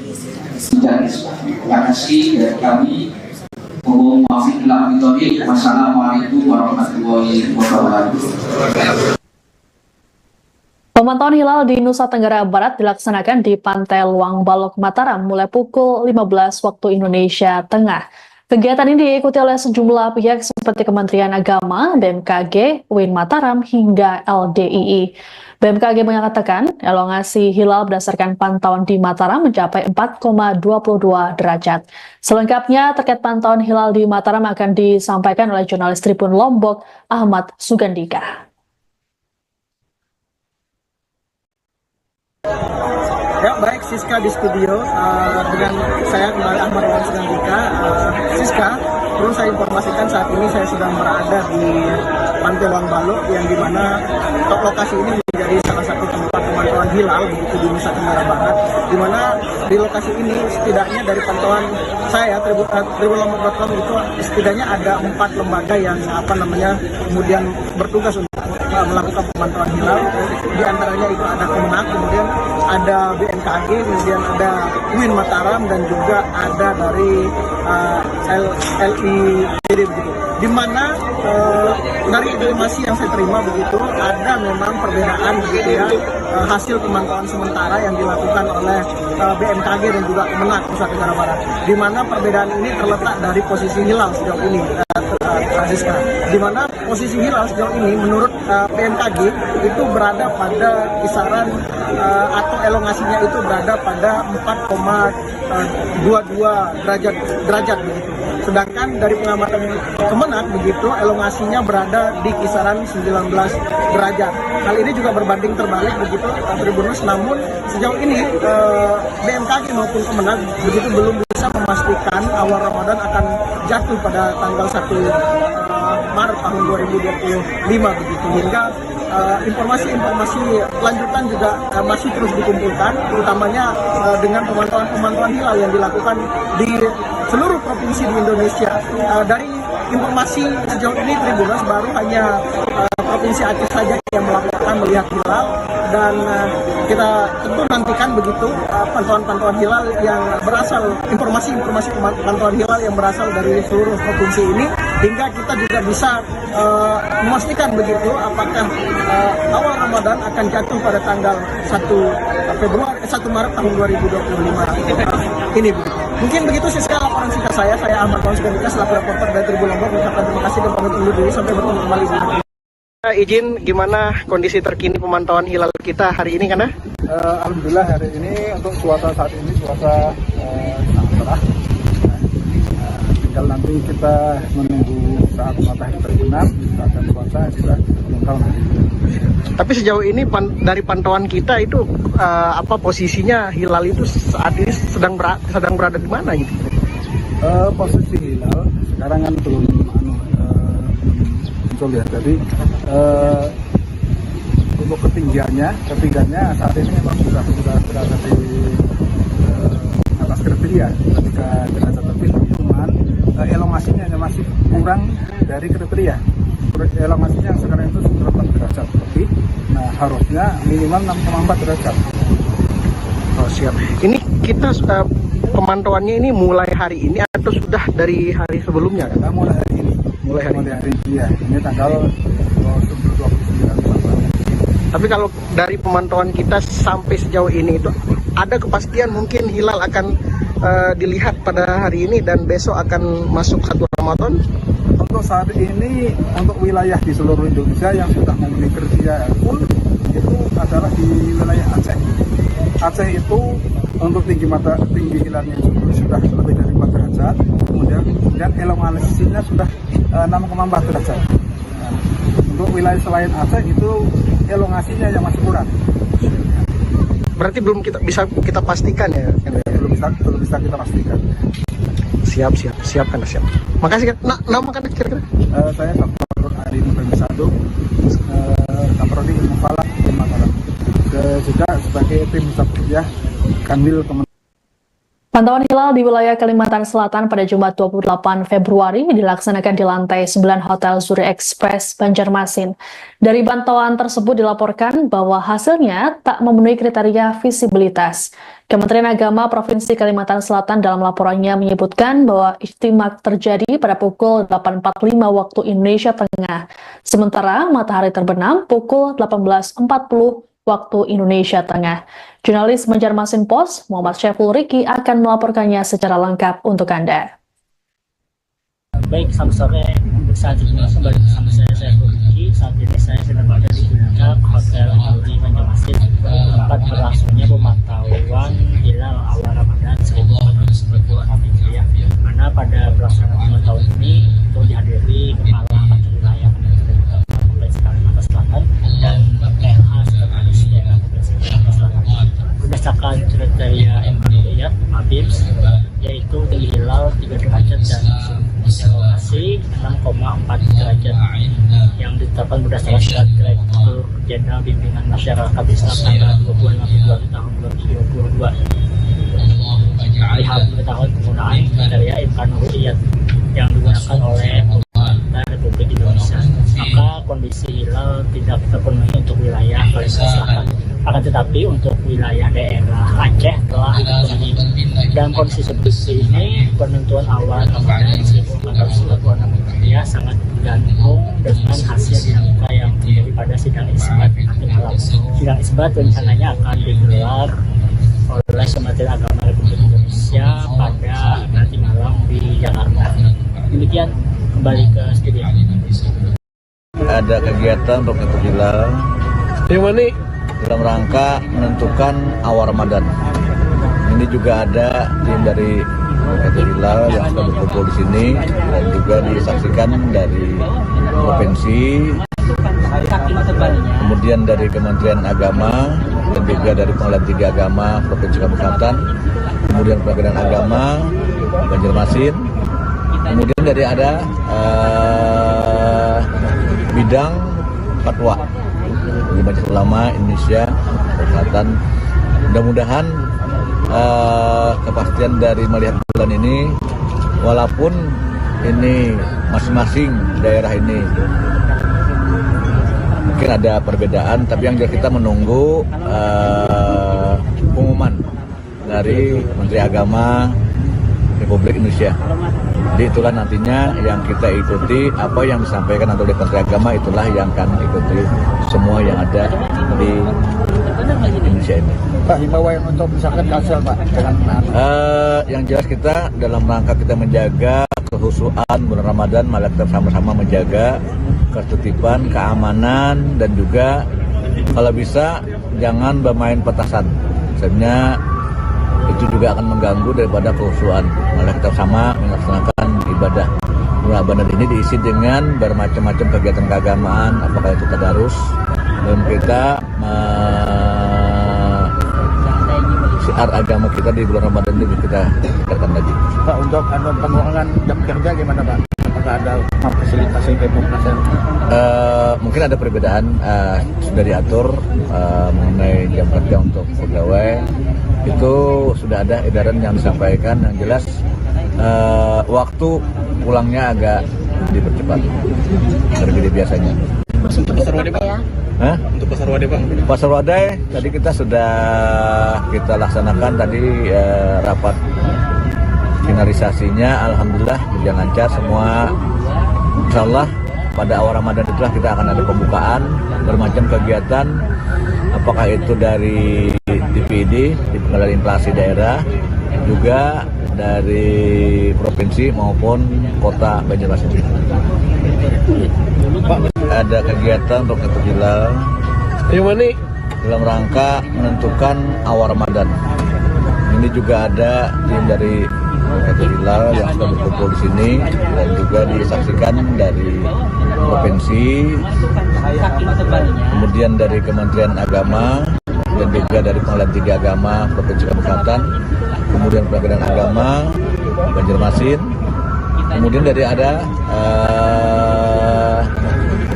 sidang isbat. Terima kasih dari kami. Wassalamualaikum warahmatullahi wabarakatuh. Pemantauan hilal di Nusa Tenggara Barat dilaksanakan di Pantai Luang Balok, Mataram mulai pukul 15 waktu Indonesia Tengah. Kegiatan ini diikuti oleh sejumlah pihak seperti Kementerian Agama, BMKG, UIN Mataram, hingga LDII. BMKG mengatakan elongasi hilal berdasarkan pantauan di Mataram mencapai 4,22 derajat. Selengkapnya terkait pantauan hilal di Mataram akan disampaikan oleh jurnalis Tribun Lombok, Ahmad Sugandika. Ya, baik Siska di studio dengan saya kembali Ahmad Sugandika. Siska, perlu saya informasikan saat ini saya sedang berada di Pantai Luang Balok, yang dimana lokasi ini menjadi salah satu tempat pemantauan hilal begitu di Nusa Tenggara Barat, dimana di lokasi ini setidaknya dari pantauan saya tribunlombok.com itu setidaknya ada 4 lembaga yang kemudian bertugas untuk melakukan pemantauan hilal. Di antaranya itu ada Kemenak, kemudian ada BMKG, kemudian ada UIN Mataram, dan juga ada dari LID begitu. Di mana dari informasi yang saya terima begitu ada memang perbedaan begitu ya, hasil pemantauan sementara yang dilakukan oleh BMKG dan juga Kemenak Nusa Tenggara Barat. Di mana perbedaan ini terletak dari posisi hilal sejauh ini. Di mana posisi hilal sejauh ini menurut BMKG itu berada pada kisaran atau elongasinya itu berada pada 4,22 derajat begitu. Sedangkan dari pengamatan Kemenak begitu elongasinya berada di kisaran 19 derajat. Hal ini juga berbanding terbalik begitu Tribuners, namun sejauh ini BMKG maupun Kemenak begitu belum bisa memastikan awal Ramadan akan jatuh pada tanggal 1 Maret tahun 2025 begitu, hingga informasi-informasi lanjutan juga masih terus dikumpulkan, utamanya dengan pemantauan hilal yang dilakukan di seluruh provinsi di Indonesia. Dari informasi sejauh ini Tribuners baru hanya Provinsi Aceh saja yang melihat hilal, dan kita tentu nantikan begitu pantauan-pantauan hilal yang berasal, informasi-informasi pantauan hilal yang berasal dari seluruh provinsi ini, hingga kita juga bisa memastikan begitu apakah awal Ramadan akan jatuh pada tanggal 1 Maret tahun 2025 ini begitu. Mungkin begitu sih laporan singkat saya Ahmad Sugandika selaku reporter dari Tribun Lombok, mengucapkan terima kasih dan pamit undur diri, sampai bertemu kembali. Izin, gimana kondisi terkini pemantauan hilal kita hari ini, karena alhamdulillah hari ini untuk cuaca saat ini cuaca sangat cerah. Tinggal nanti kita menunggu saat matahari terbenam, kita akan cuaca kita mengkal nanti. Tapi sejauh ini dari pantauan kita itu apa posisinya hilal itu saat ini sedang berada di mana gitu? Posisi hilal sekarang kan belum muncul ya. Jadi untuk ketinggiannya saat ini memang sudah berada di atas kriteria ketika derajat lebih, cuman elongasinya masih kurang dari kriteria. Elongasinya sekarang itu 8 derajat lebih, nah harusnya minimal 6,4 derajat. Oh siap. Ini kita pemantauannya ini mulai hari ini atau sudah dari hari sebelumnya? Kita mulai hari ini. Mulai hari ini. Iya, ini tanggal 29. Tapi kalau dari pemantauan kita sampai sejauh ini itu ada kepastian mungkin hilal akan dilihat pada hari ini dan besok akan masuk 1 Ramadan? Untuk saat ini, untuk wilayah di seluruh Indonesia yang sudah memenuhi kriteria full itu adalah di wilayah Aceh. Aceh itu untuk tinggi hilalnya sudah lebih dari 4 derajat, kemudian elongasinya sudah 6,4 derajat. Nah, untuk wilayah selain Aceh itu elongasinya yang masih kurang. Berarti belum bisa kita pastikan ya? Belum bisa kita pastikan. Siap kan. Makasih kan. Nama kan kira-kira? Saya Dr. Ari Muhammad Kaprodi Ilmu Falak di Mataram. Juga sebagai tim Sabtiyah Kanwil Kementerian. Pantauan hilal di wilayah Kalimantan Selatan pada Jumat 28 Februari dilaksanakan di lantai 9 Hotel Zuri Express Banjarmasin. Dari pantauan tersebut dilaporkan bahwa hasilnya tak memenuhi kriteria visibilitas. Kementerian Agama Provinsi Kalimantan Selatan dalam laporannya menyebutkan bahwa ijtima terjadi pada pukul 8.45 waktu Indonesia Tengah, sementara matahari terbenam pukul 18.40 waktu Indonesia Tengah. Jurnalis Banjarmasin Post, Muhammad Syaful Riki akan melaporkannya secara lengkap untuk Anda. Baik, selamat sore. Untuk saat ini kembali bersama saya Syaful Riki. Saat ini saya sedang berada di puncak Hotel Zuri Banjarmasin, tempat berlangsungnya pemantauan hilal awal Ramadan 1446 Hijriah. Mana pada pelaksanaan pemantauan ini itu dihadiri kepala kantor wilayah Provinsi Kalimantan Selatan dan PLH Sekretaris Daerah Provinsi Kalimantan Selatan. Berdasarkan kriteria MKUIA ABIPS, yaitu tinggi hilal 3 derajat dan elongasi 6,4 derajat yang ditetapkan berdasarkan surat Direktur Jenderal Bimbingan Masyarakat Islam tanggal 25 Februari tahun 2022. Lihat pengetahuan penggunaan kriteria MKUIA yang digunakan oleh pemerintah Republik Indonesia, maka kondisi hilal tidak terpenuhi untuk wilayah Kalimantan Selatan. Akan tetapi untuk wilayah daerah Aceh telah terpenuhi. Dan kondisi seperti ini, penentuan awal Ramadan 1446 Hijriah sangat bergantung dengan hasil dinamika yang terjadi pada sidang isbat nanti malam. Sidang isbat rencananya akan digelar oleh Kementerian Agama Republik Indonesia pada nanti malam di Jakarta. Demikian, kembali ke studio. Ada kegiatan Rukyatul Hilal dalam rangka menentukan awal Ramadan. Ini juga ada tim dari Rukyatul Hilal yang sudah berkumpul di sini dan juga disaksikan dari provinsi, kemudian dari Kementerian Agama dan juga dari Pengadilan Tinggi Agama Provinsi Kabupaten, kemudian Pengadilan Agama Banjarmasin, kemudian dari ada bidang fatwa di Majelis Ulama Indonesia Selatan. Mudah-mudahan kepastian dari melihat bulan ini, walaupun ini masing-masing daerah ini mungkin ada perbedaan, tapi yang jelas kita menunggu pengumuman dari Menteri Agama Republik Indonesia. Jadi itulah nantinya yang kita ikuti, apa yang disampaikan oleh Menteri Agama itulah yang akan ikuti semua yang ada di Indonesia ini. Pak, himbauan untuk misalkan Kalsel Pak dengan yang jelas kita dalam rangka kita menjaga kehusuan bulan Ramadan, malah kita sama-sama menjaga ketertiban, keamanan, dan juga kalau bisa jangan bermain petasan. Sebenarnya itu juga akan mengganggu daripada kehusuan. Malah kita sama melaksanakan ibadah bulan Ramadan ini diisi dengan bermacam-macam kegiatan keagamaan, apakah itu tadarus, dan kita syiar agama kita di bulan Ramadan ini kita tingkatkan lagi. Pak, untuk pengurangan jam kerja gimana Pak? apakah ada memfasilitasi demokrasi? Mungkin ada perbedaan, sudah diatur mengenai jam kerja untuk pegawai, itu sudah ada edaran yang disampaikan, yang jelas waktu pulangnya agak dipercepat dari biasanya. Untuk pasar Wadai Pak? Hah? Untuk pasar Wadai Pak? Pasar Wadai tadi kita laksanakan tadi rapat finalisasinya, alhamdulillah berjalan lancar semua. Insyaallah pada awal Ramadan itulah kita akan ada pembukaan bermacam kegiatan, apakah itu dari DPD, di Pengadilan Inflasi Daerah, juga dari provinsi maupun kota Banjarmasin. Ada kegiatan Rukyatul Hilal dalam rangka menentukan awal Ramadan. Ini juga ada tim dari Rukyatul Hilal yang sudah berkumpul di sini dan juga disaksikan dari provinsi, kemudian dari Kementerian Agama dan juga dari Pengadilan Tinggi Agama Provinsi Kabupaten, kemudian Pengadilan Agama Banjarmasin, kemudian dari ada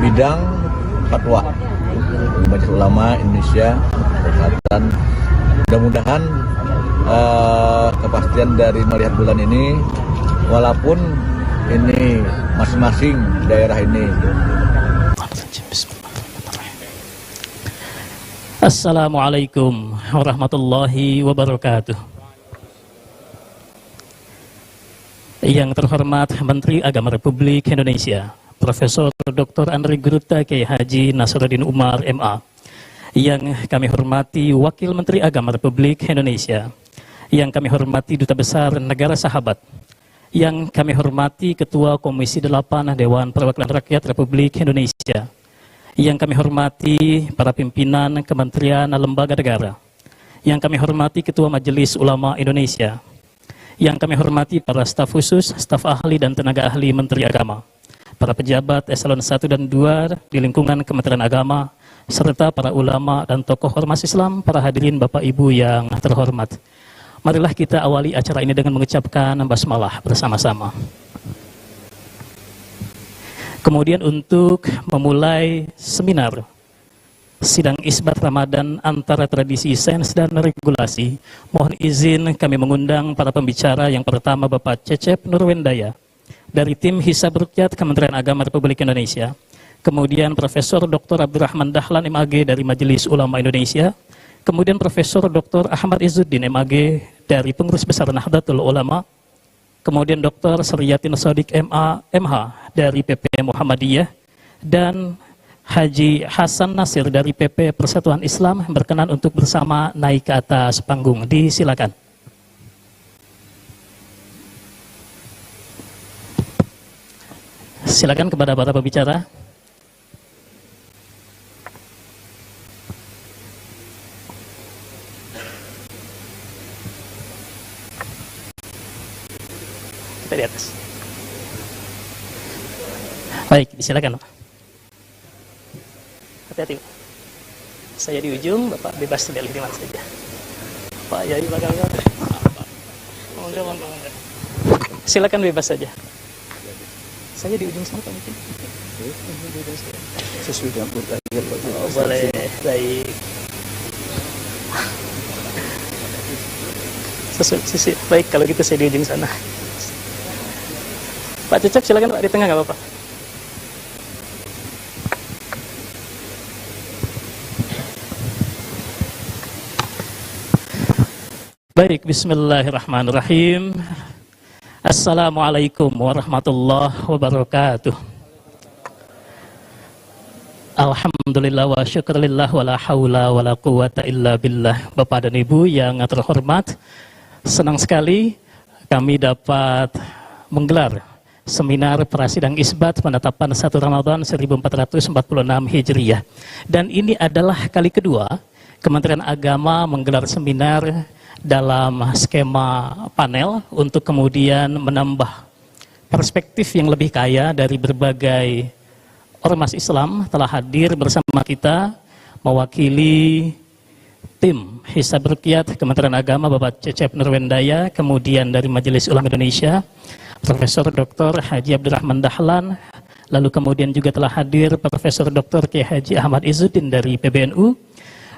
bidang fatwa Majelis Ulama Indonesia Selatan. Mudah-mudahan kepastian dari melihat bulan ini, walaupun ini masing-masing daerah ini. Assalamualaikum warahmatullahi wabarakatuh. Yang terhormat Menteri Agama Republik Indonesia, Profesor Dr. Andri Guruta Kiai Haji Nasaruddin Umar MA. Yang kami hormati Wakil Menteri Agama Republik Indonesia. Yang kami hormati Duta Besar Negara Sahabat. Yang kami hormati Ketua Komisi 8 Dewan Perwakilan Rakyat Republik Indonesia. Yang kami hormati para pimpinan kementerian lembaga negara. Yang kami hormati Ketua Majelis Ulama Indonesia. Yang kami hormati para staf khusus, staf ahli dan tenaga ahli Menteri Agama, para pejabat eselon 1 dan 2 di lingkungan Kementerian Agama, serta para ulama dan tokoh ormas Islam, para hadirin Bapak Ibu yang terhormat. Marilah kita awali acara ini dengan mengucapkan basmalah bersama-sama. Kemudian untuk memulai seminar Sidang Isbat Ramadan antara tradisi sains dan regulasi, mohon izin kami mengundang para pembicara. Yang pertama Bapak Cecep Nurwendaya dari tim Hisab Rukyat Kementerian Agama Republik Indonesia. Kemudian Profesor Dr. Abdurrahman Dahlan MAG dari Majelis Ulama Indonesia. Kemudian Profesor Dr. Ahmad Izzuddin MAG dari Pengurus Besar Nahdlatul Ulama. Kemudian Dr. Suryatin Sodik MH dari PP Muhammadiyah. Dan Haji Hasan Nasir dari PP Persatuan Islam berkenan untuk bersama naik ke atas panggung. Disilakan. Silakan kepada para pembicara. Kita di atas. Baik, disilakan. Hati-hati. Saya di ujung, Bapak bebas pilih di mana saja. Pak Yai belakangnya. Silakan bebas saja. Saya di ujung sana Pak mungkin. Sesudah bertanya. Oh, boleh. Baik. Sisi. Baik, kalau gitu saya di ujung sana. Pak Cecep silakan Pak, di tengah nggak apa-apa. Baik, bismillahirrahmanirrahim. Assalamualaikum warahmatullahi wabarakatuh. Alhamdulillah wa syukurillah wa la hawla wa la quwata illa billah. Bapak dan Ibu yang terhormat, senang sekali kami dapat menggelar seminar prasidang isbat penetapan 1 Ramadan 1446 Hijriah. Dan ini adalah kali kedua Kementerian Agama menggelar seminar dalam skema panel untuk kemudian menambah perspektif yang lebih kaya dari berbagai ormas Islam. Telah hadir bersama kita mewakili tim Hisab Rukyat Kementerian Agama Bapak Cecep Nurwendaya, kemudian dari Majelis Ulama Indonesia Profesor Dr. Haji Abdurrahman Dahlan, lalu kemudian juga telah hadir Profesor Dr. Kiai Haji Ahmad Izzuddin dari PBNU,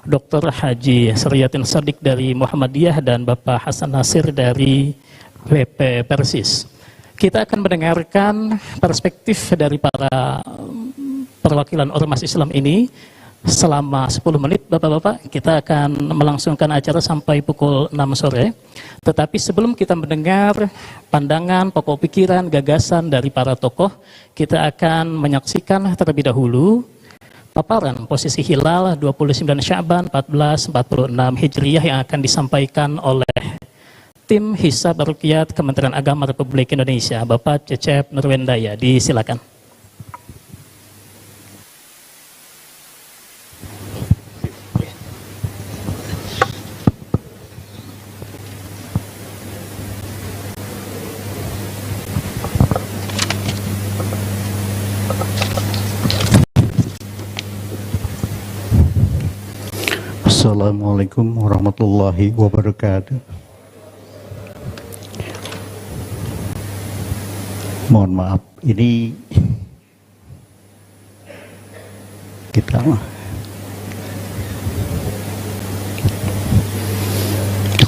Dr. Haji Suryatin Sodik dari Muhammadiyah, dan Bapak Hasan Nasir dari PP Persis. Kita akan mendengarkan perspektif dari para perwakilan Ormas Islam ini selama 10 menit, Bapak-Bapak. Kita akan melangsungkan acara sampai pukul 6 sore. Tetapi sebelum kita mendengar pandangan, pokok pikiran, gagasan dari para tokoh, kita akan menyaksikan terlebih dahulu paparan posisi hilal 29 Sya'ban 1446 Hijriah yang akan disampaikan oleh tim Hisab Ruqyat Kementerian Agama Republik Indonesia, Bapak Cecep Nurwendaya. Disilakan. Assalamualaikum warahmatullahi wabarakatuh. Mohon maaf, ini kita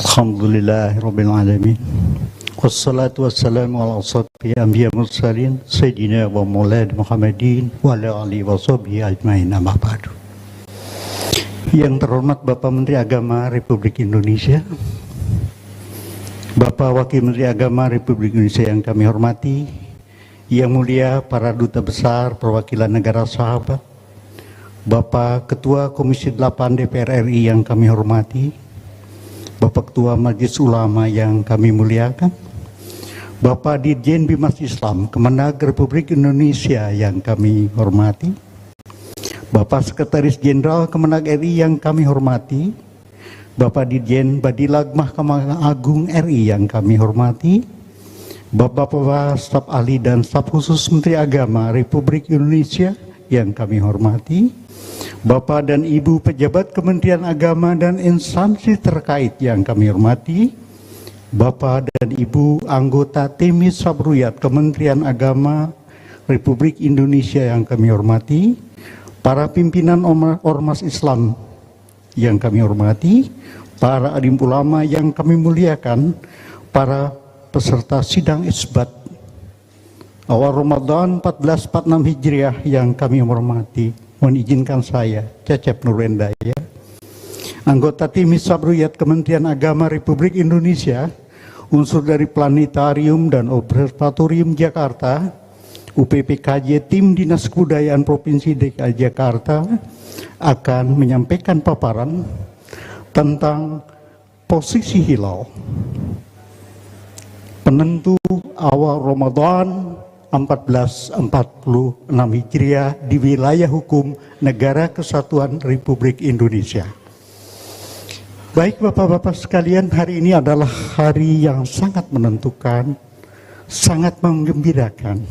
Alhamdulillahirabbil alamin. Wassalatu wassalamu ala ashabil anbiya mursalin sayyidina wa maulana Muhammadin wa ala alihi washabihi ajmain, amma ba'du. Yang terhormat Bapak Menteri Agama Republik Indonesia, Bapak Wakil Menteri Agama Republik Indonesia yang kami hormati, yang mulia para duta besar perwakilan negara sahabat, Bapak Ketua Komisi 8 DPR RI yang kami hormati, Bapak Ketua Majelis Ulama yang kami muliakan, Bapak Dirjen Bimas Islam Kemenag Republik Indonesia yang kami hormati, Bapak Sekretaris Jenderal Kemenag RI yang kami hormati, Bapak Dirjen Badilag Mahkamah Agung RI yang kami hormati, Bapak-bapak staf ahli dan staf khusus Menteri Agama Republik Indonesia yang kami hormati, Bapak dan Ibu pejabat Kementerian Agama dan instansi terkait yang kami hormati, Bapak dan Ibu anggota tim Hisab Ruqyat Kementerian Agama Republik Indonesia yang kami hormati, para pimpinan Ormas Islam yang kami hormati, para alim ulama yang kami muliakan, para peserta sidang isbat awal Ramadan 1446 Hijriah yang kami hormati, mohon izinkan saya, Cecep Nurwendaya, anggota tim Hisab Ruqyat Kementerian Agama Republik Indonesia, unsur dari Planetarium dan Observatorium Jakarta, UPPKJ Tim Dinas Kebudayaan Provinsi DKI Jakarta, akan menyampaikan paparan tentang posisi hilal penentu awal Ramadan 1446 Hijriah di wilayah hukum Negara Kesatuan Republik Indonesia. Baik Bapak-bapak sekalian, hari ini adalah hari yang sangat menentukan, sangat menggembirakan,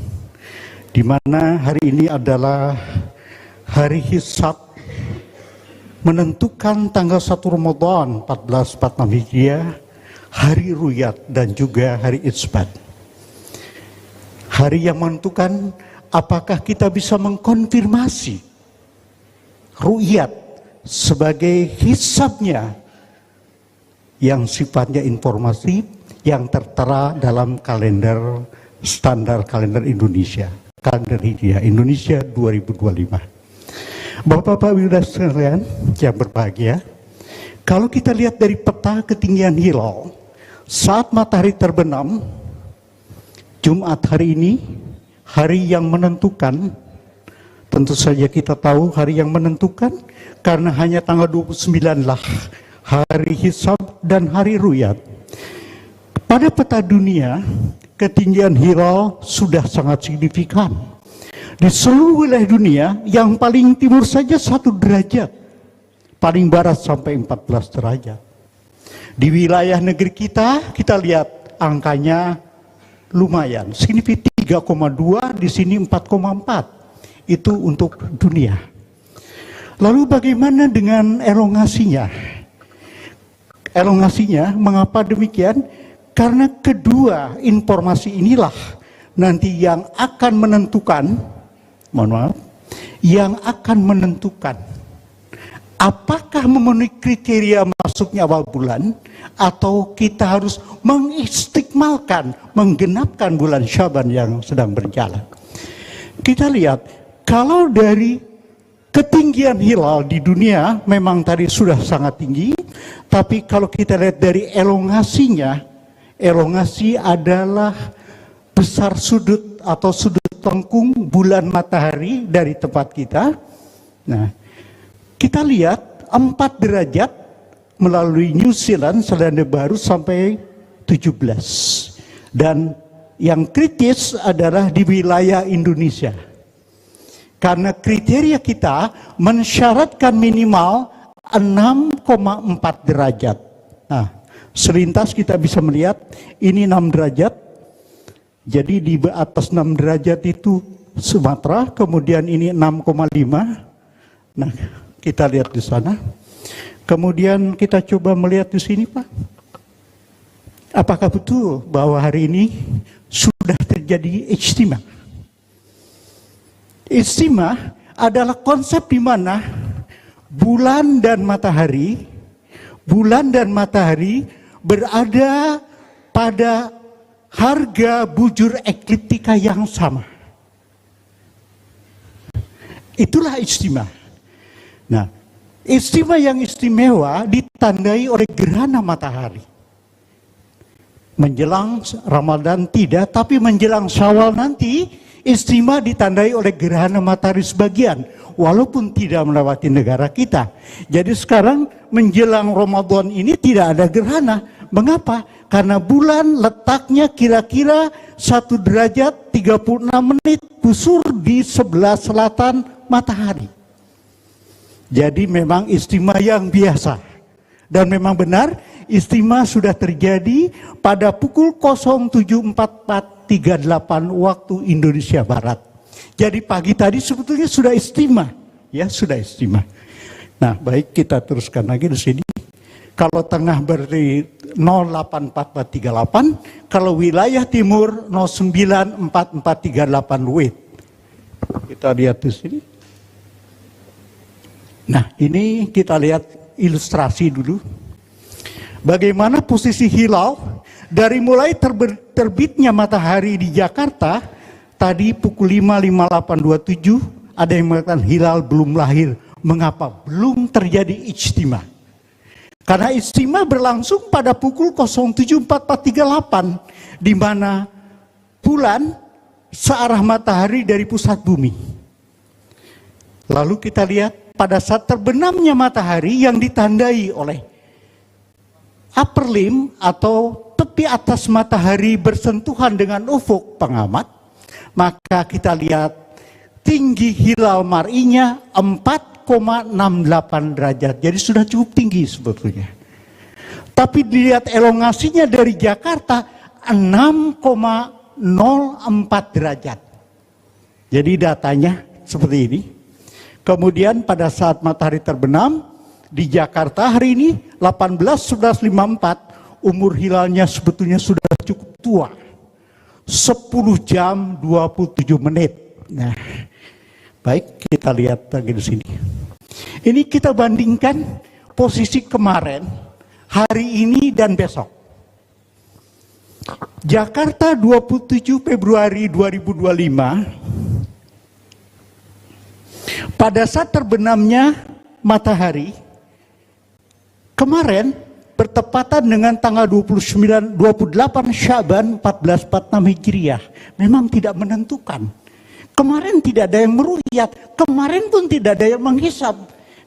di mana hari ini adalah hari hisab menentukan tanggal 1 Ramadan 1446 Hijriah, hari Ruqyat dan juga hari Isbat. Hari yang menentukan apakah kita bisa mengkonfirmasi Ruqyat sebagai hisabnya yang sifatnya informasi yang tertera dalam kalender standar kalender Indonesia. Kalender Hijriah Indonesia 2025. Bapak-bapak Ibu sekalian yang berbahagia, kalau kita lihat dari peta ketinggian hilal saat matahari terbenam Jumat hari ini, hari yang menentukan, tentu saja kita tahu hari yang menentukan karena hanya tanggal 29 lah hari hisab dan hari Ruqyat. Pada peta dunia, ketinggian hilal sudah sangat signifikan. Di seluruh wilayah dunia, yang paling timur saja 1 derajat, paling barat sampai 14 derajat. Di wilayah negeri kita lihat angkanya lumayan, signifikan 3,2, di sini 4,4. Itu untuk dunia. Lalu bagaimana dengan elongasinya? Elongasinya, mengapa demikian? Karena kedua informasi inilah nanti yang akan menentukan, mohon maaf, yang akan menentukan apakah memenuhi kriteria masuknya awal bulan atau kita harus mengistiqmalkan, menggenapkan bulan Syaban yang sedang berjalan. Kita lihat, kalau dari ketinggian hilal di dunia memang tadi sudah sangat tinggi, tapi kalau kita lihat dari elongasinya, elongasi adalah besar sudut atau sudut lengkung bulan matahari dari tempat kita. Nah, kita lihat 4 derajat melalui New Zealand, Selandia Baru sampai 17. Dan yang kritis adalah di wilayah Indonesia. Karena kriteria kita mensyaratkan minimal 6,4 derajat. Nah, selintas kita bisa melihat ini 6 derajat. Jadi di atas 6 derajat itu Sumatera, kemudian ini 6,5. Nah, kita lihat di sana. Kemudian kita coba melihat di sini, Pak. Apakah betul bahwa hari ini sudah terjadi ijtima? Ijtima adalah konsep di mana bulan dan matahari berada pada harga bujur ekliptika yang sama. Itulah ijtima. Nah, ijtima yang istimewa ditandai oleh gerhana matahari. Menjelang Ramadan tidak, tapi menjelang Syawal nanti ijtima ditandai oleh gerhana matahari sebagian, walaupun tidak melewati negara kita. Jadi sekarang menjelang Ramadan ini tidak ada gerhana. Mengapa? Karena bulan letaknya kira-kira 1 derajat 36 menit busur di sebelah selatan matahari. Jadi memang ijtima yang biasa. Dan memang benar ijtima sudah terjadi pada pukul 07.44.38 waktu Indonesia Barat. Jadi pagi tadi sebetulnya sudah ijtima, ya sudah ijtima. Nah, baik, kita teruskan lagi di sini. Kalau tengah berarti 084438, kalau wilayah timur 094438 WIB. Kita lihat di sini. Nah, ini kita lihat ilustrasi dulu. Bagaimana posisi hilal dari mulai terbitnya matahari di Jakarta, tadi pukul 5.58.27, ada yang mengatakan hilal belum lahir. Mengapa? Belum terjadi ijtima. Karena ijtima berlangsung pada pukul 07.4438, di mana bulan searah matahari dari pusat bumi. Lalu kita lihat pada saat terbenamnya matahari yang ditandai oleh upper limb atau tepi atas matahari bersentuhan dengan ufuk pengamat, maka kita lihat tinggi hilal mar'inya 4,68 derajat. Jadi sudah cukup tinggi sebetulnya. Tapi dilihat elongasinya dari Jakarta 6,04 derajat. Jadi datanya seperti ini. Kemudian pada saat matahari terbenam di Jakarta hari ini 18.11.54, umur hilalnya sebetulnya sudah cukup tua. 10 jam 27 menit. Nah, baik, kita lihat lagi di sini. Ini kita bandingkan posisi kemarin, hari ini dan besok. Jakarta 27 Februari 2025. Pada saat terbenamnya matahari kemarin bertepatan dengan tanggal 28 Syaban 1446 Hijriah. Memang tidak menentukan. Kemarin tidak ada yang meru'yat, kemarin pun tidak ada yang menghisab.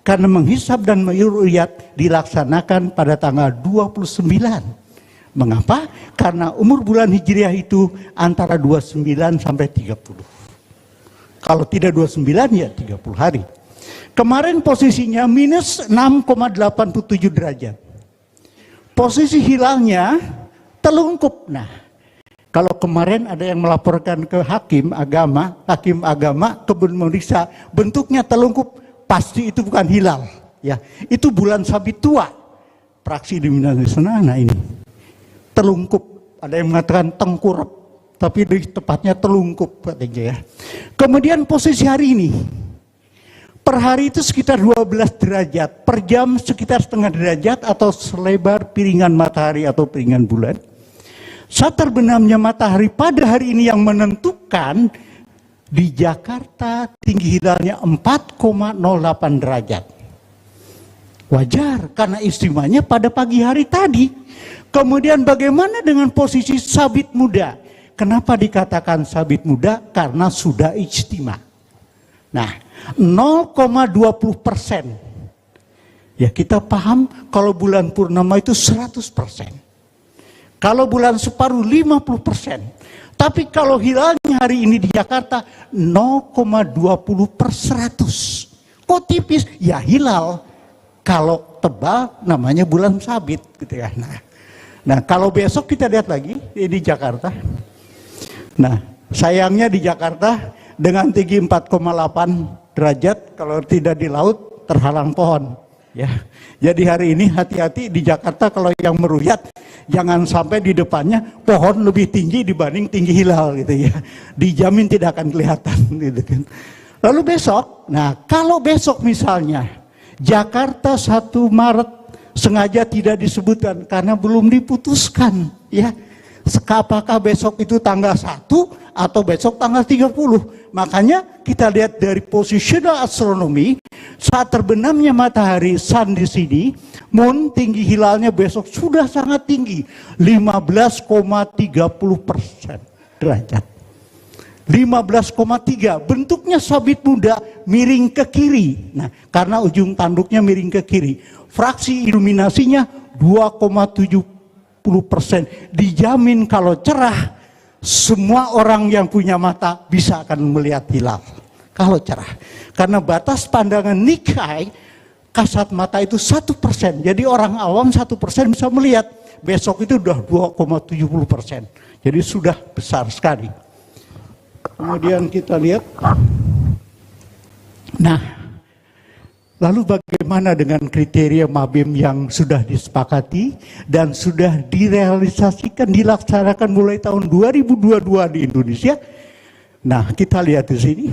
Karena menghisab dan meru'yat dilaksanakan pada tanggal 29. Mengapa? Karena umur bulan Hijriah itu antara 29 sampai 30. Kalau tidak 29 ya 30 hari. Kemarin posisinya minus 6,87 derajat. Posisi hilalnya telungkup. Nah, kalau kemarin ada yang melaporkan ke hakim agama kemudian memeriksa bentuknya telungkup, pasti itu bukan hilal. Ya, itu bulan sabit tua. Praksi di sana, nah ini telungkup ada yang mengatakan tengkurap, tapi lebih tepatnya telungkup katanya ya. Kemudian posisi hari ini, per hari itu sekitar 12 derajat, per jam sekitar setengah derajat atau selebar piringan matahari atau piringan bulan. Saat terbenamnya matahari pada hari ini yang menentukan di Jakarta tinggi hilalnya 4,08 derajat. Wajar karena istimewanya pada pagi hari tadi. Kemudian bagaimana dengan posisi sabit muda? Kenapa dikatakan sabit muda? Karena sudah ijtima. Nah, 0,20%. Ya kita paham kalau bulan purnama itu 100%. Kalau bulan separuh 50%. Tapi kalau hilalnya hari ini di Jakarta 0,20/100. Kok tipis? Ya hilal. Kalau tebal namanya bulan sabit gitu ya. Nah kalau besok kita lihat lagi di Jakarta. Nah sayangnya di Jakarta dengan tinggi 4,8 derajat, kalau tidak di laut terhalang pohon. Ya, jadi hari ini hati-hati di Jakarta kalau yang meruyat jangan sampai di depannya pohon lebih tinggi dibanding tinggi hilal gitu ya. Dijamin tidak akan kelihatan gitu kan. Lalu besok, nah kalau besok misalnya Jakarta 1 Maret sengaja tidak disebutkan karena belum diputuskan ya. Apakah besok itu tanggal 1 atau besok tanggal 30. Makanya kita lihat dari positional astronomy, saat terbenamnya matahari sun di sini, moon tinggi hilalnya besok sudah sangat tinggi, 15,30% derajat. 15,3, bentuknya sabit muda miring ke kiri. Nah, karena ujung tanduknya miring ke kiri. Fraksi iluminasinya 2,70%. Dijamin kalau cerah, semua orang yang punya mata bisa akan melihat hilal. Kalau cerah. Karena batas pandangan Nikkei, kasat mata itu 1%. Jadi orang awam 1% bisa melihat. Besok itu sudah 2,70%. Jadi sudah besar sekali. Kemudian kita lihat. Nah, lalu bagaimana dengan kriteria Mabim yang sudah disepakati dan sudah direalisasikan, dilaksanakan mulai tahun 2022 di Indonesia? Nah, kita lihat di sini.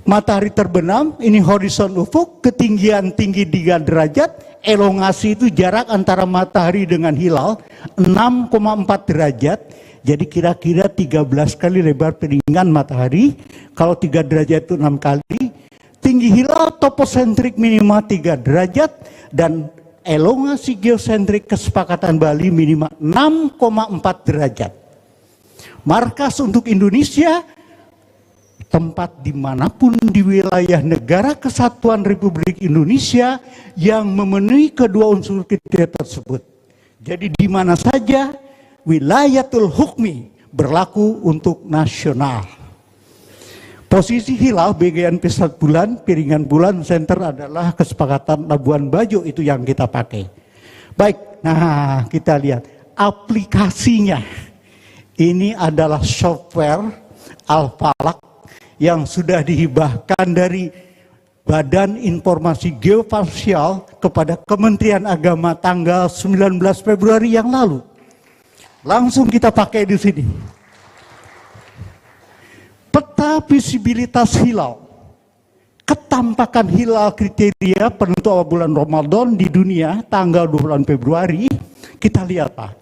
Matahari terbenam, ini horizon ufuk, ketinggian tinggi 3 derajat, elongasi itu jarak antara matahari dengan hilal 6,4 derajat. Jadi kira-kira 13 kali lebar piringan matahari. Kalau 3 derajat itu 6 kali. Tinggi hilal toposentrik minimal 3 derajat dan elongasi geosentrik kesepakatan Bali minimal 6,4 derajat. Markas untuk Indonesia, tempat dimanapun di wilayah negara kesatuan Republik Indonesia yang memenuhi kedua unsur kriteria tersebut. Jadi di mana saja wilayatul hukmi berlaku untuk nasional. Posisi hilal bagian pusat bulan, piringan bulan, center adalah kesepakatan Labuan Bajo, itu yang kita pakai. Baik, nah kita lihat aplikasinya. Ini adalah software Al-Falak yang sudah dihibahkan dari Badan Informasi Geospasial kepada Kementerian Agama tanggal 19 Februari yang lalu. Langsung kita pakai di sini. Peta visibilitas hilal. Ketampakan hilal kriteria penentu awal bulan Ramadan di dunia tanggal 20 Februari. Kita lihat Pak.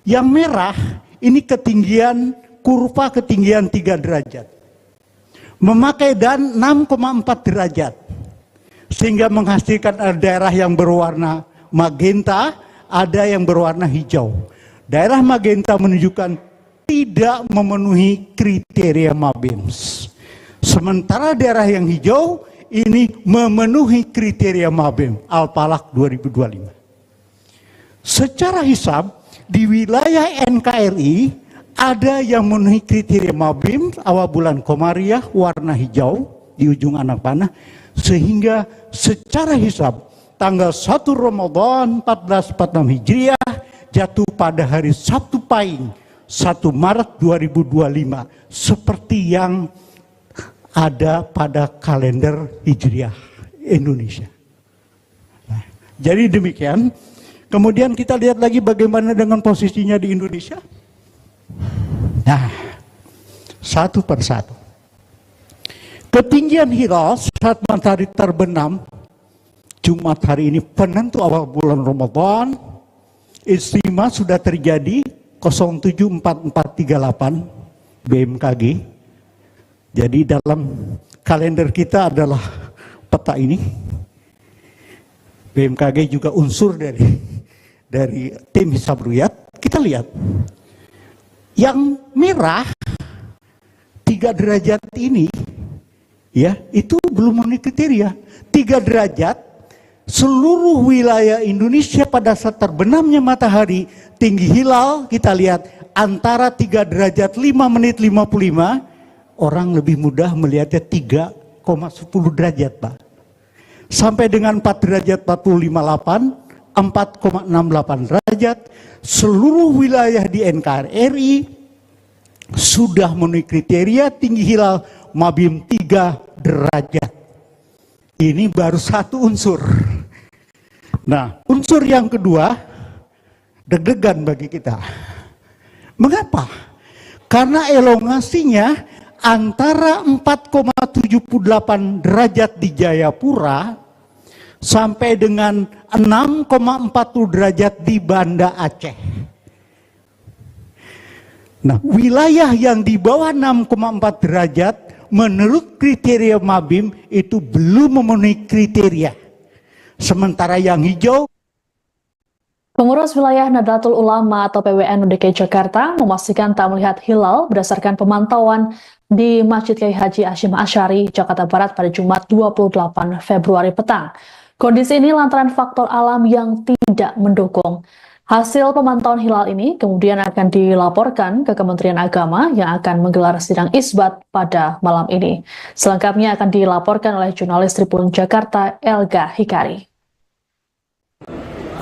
Yang merah ini ketinggian, kurva ketinggian 3 derajat. Memakai dan 6,4 derajat. Sehingga menghasilkan daerah yang berwarna magenta, ada yang berwarna hijau. Daerah magenta menunjukkan tidak memenuhi kriteria Mabims. Sementara daerah yang hijau ini memenuhi kriteria Mabim Al-Falak 2025. Secara hisab di wilayah NKRI ada yang memenuhi kriteria Mabim awal bulan Komariah warna hijau di ujung anak panah, sehingga secara hisab tanggal 1 Ramadan 1446 Hijriah jatuh pada hari Sabtu Pahing 1 Maret 2025 seperti yang ada pada kalender Hijriah Indonesia. Nah, jadi demikian. Kemudian kita lihat lagi bagaimana dengan posisinya di Indonesia. Nah, satu persatu. Ketinggian hilal saat matahari terbenam Jumat hari ini penentu awal bulan Ramadan, istimewa sudah terjadi 074438 BMKG. Jadi dalam kalender kita adalah peta ini. BMKG juga unsur dari tim hisab ru'yat. Kita lihat yang merah 3 derajat ini, ya itu belum memenuhi kriteria. 3 derajat seluruh wilayah Indonesia pada saat terbenamnya matahari, tinggi hilal kita lihat antara 3 derajat 5 menit 55, orang lebih mudah melihatnya 3,10 derajat, Pak. Sampai dengan 4 derajat 45,8, 4,68 derajat, seluruh wilayah di NKRI sudah memenuhi kriteria tinggi hilal mabim 3 derajat. Ini baru satu unsur. Nah, unsur yang kedua, deg-degan bagi kita. Mengapa? Karena elongasinya antara 4,78 derajat di Jayapura sampai dengan 6,40 derajat di Banda Aceh. Nah, wilayah yang di bawah 6,4 derajat menurut kriteria Mabim itu belum memenuhi kriteria. Sementara yang hijau, Pengurus Wilayah Nahdlatul Ulama atau PWNU DKI Jakarta memastikan tak melihat hilal berdasarkan pemantauan di Masjid Kiai Haji Hasyim Asy'ari, Jakarta Barat pada Jumat 28 Februari petang. Kondisi ini lantaran faktor alam yang tidak mendukung. Hasil pemantauan hilal ini kemudian akan dilaporkan ke Kementerian Agama yang akan menggelar sidang isbat pada malam ini. Selengkapnya akan dilaporkan oleh jurnalis Tribun Jakarta Elga Hikari.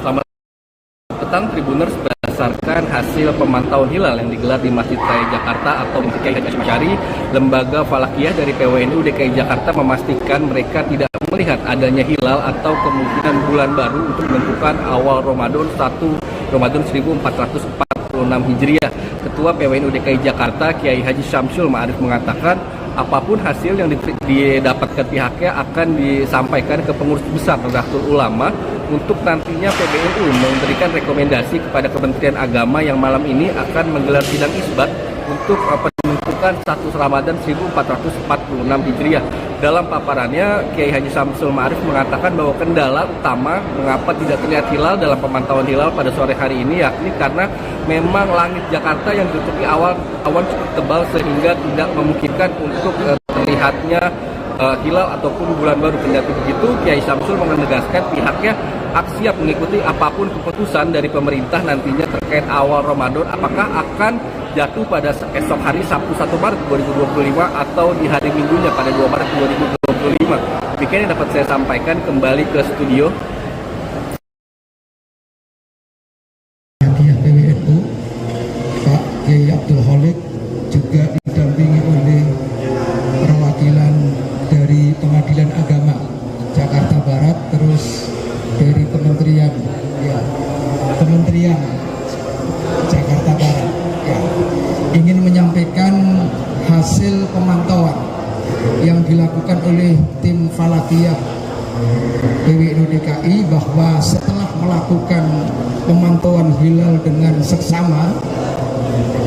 Selamat petang Tribuners, berdasarkan hasil pemantauan hilal yang digelar di Masjid Raya Jakarta atau Masjid Kiai Haji Hasyim Asy'ari, Lembaga Falakiyah dari PWNU DKI Jakarta memastikan mereka tidak melihat adanya hilal atau kemungkinan bulan baru untuk menentukan awal Ramadan 1 Ramadan 1446 Hijriah. Ketua PWNU DKI Jakarta Kiai Haji Syamsul Ma'arif mengatakan apapun hasil yang didapatkan pihaknya akan disampaikan ke pengurus besar Nahdlatul Ulama untuk nantinya PBNU memberikan rekomendasi kepada Kementerian Agama yang malam ini akan menggelar sidang isbat untuk penentukan 1 Ramadan 1446 Hijriah. Dalam paparannya, Kiai Haji Syamsul Ma'arif mengatakan bahwa kendala utama mengapa tidak terlihat hilal dalam pemantauan hilal pada sore hari ini yakni karena memang langit Jakarta yang ditutupi awan cukup tebal sehingga tidak memungkinkan untuk terlihatnya hilal ataupun bulan baru. Kendati begitu, Kiai Syamsul menegaskan pihaknya siap mengikuti apapun keputusan dari pemerintah nantinya terkait awal Ramadan, apakah akan jatuh pada esok hari Sabtu 1 Maret 2025 atau di hari Minggunya pada 2 Maret 2025. Demikian yang dapat saya sampaikan, kembali ke studio. PWNU Pak Kiai Abdul Holik juga didampingi oleh perwakilan dari Pengadilan Agama Jakarta Barat, terus dari Kementerian Jakarta Barat, ingin menyampaikan hasil pemantauan yang dilakukan oleh tim Falakiyah PWNU DKI bahwa setelah melakukan pemantauan hilal dengan seksama,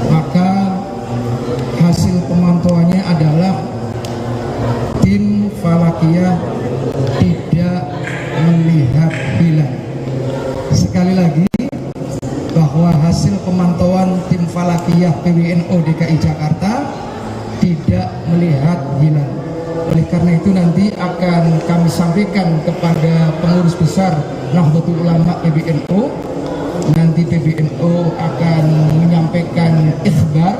maka hasil pemantauannya adalah tim Falakiyah tidak melihat hilal. Sekali lagi, bahwa hasil pemantauan tim Falakiyah PWNU DKI Jakarta tidak melihat hilal. Oleh karena itu nanti akan kami sampaikan kepada pengurus besar Nahdlatul Ulama PBNU. Nanti PBNU akan menyampaikan ikhbar.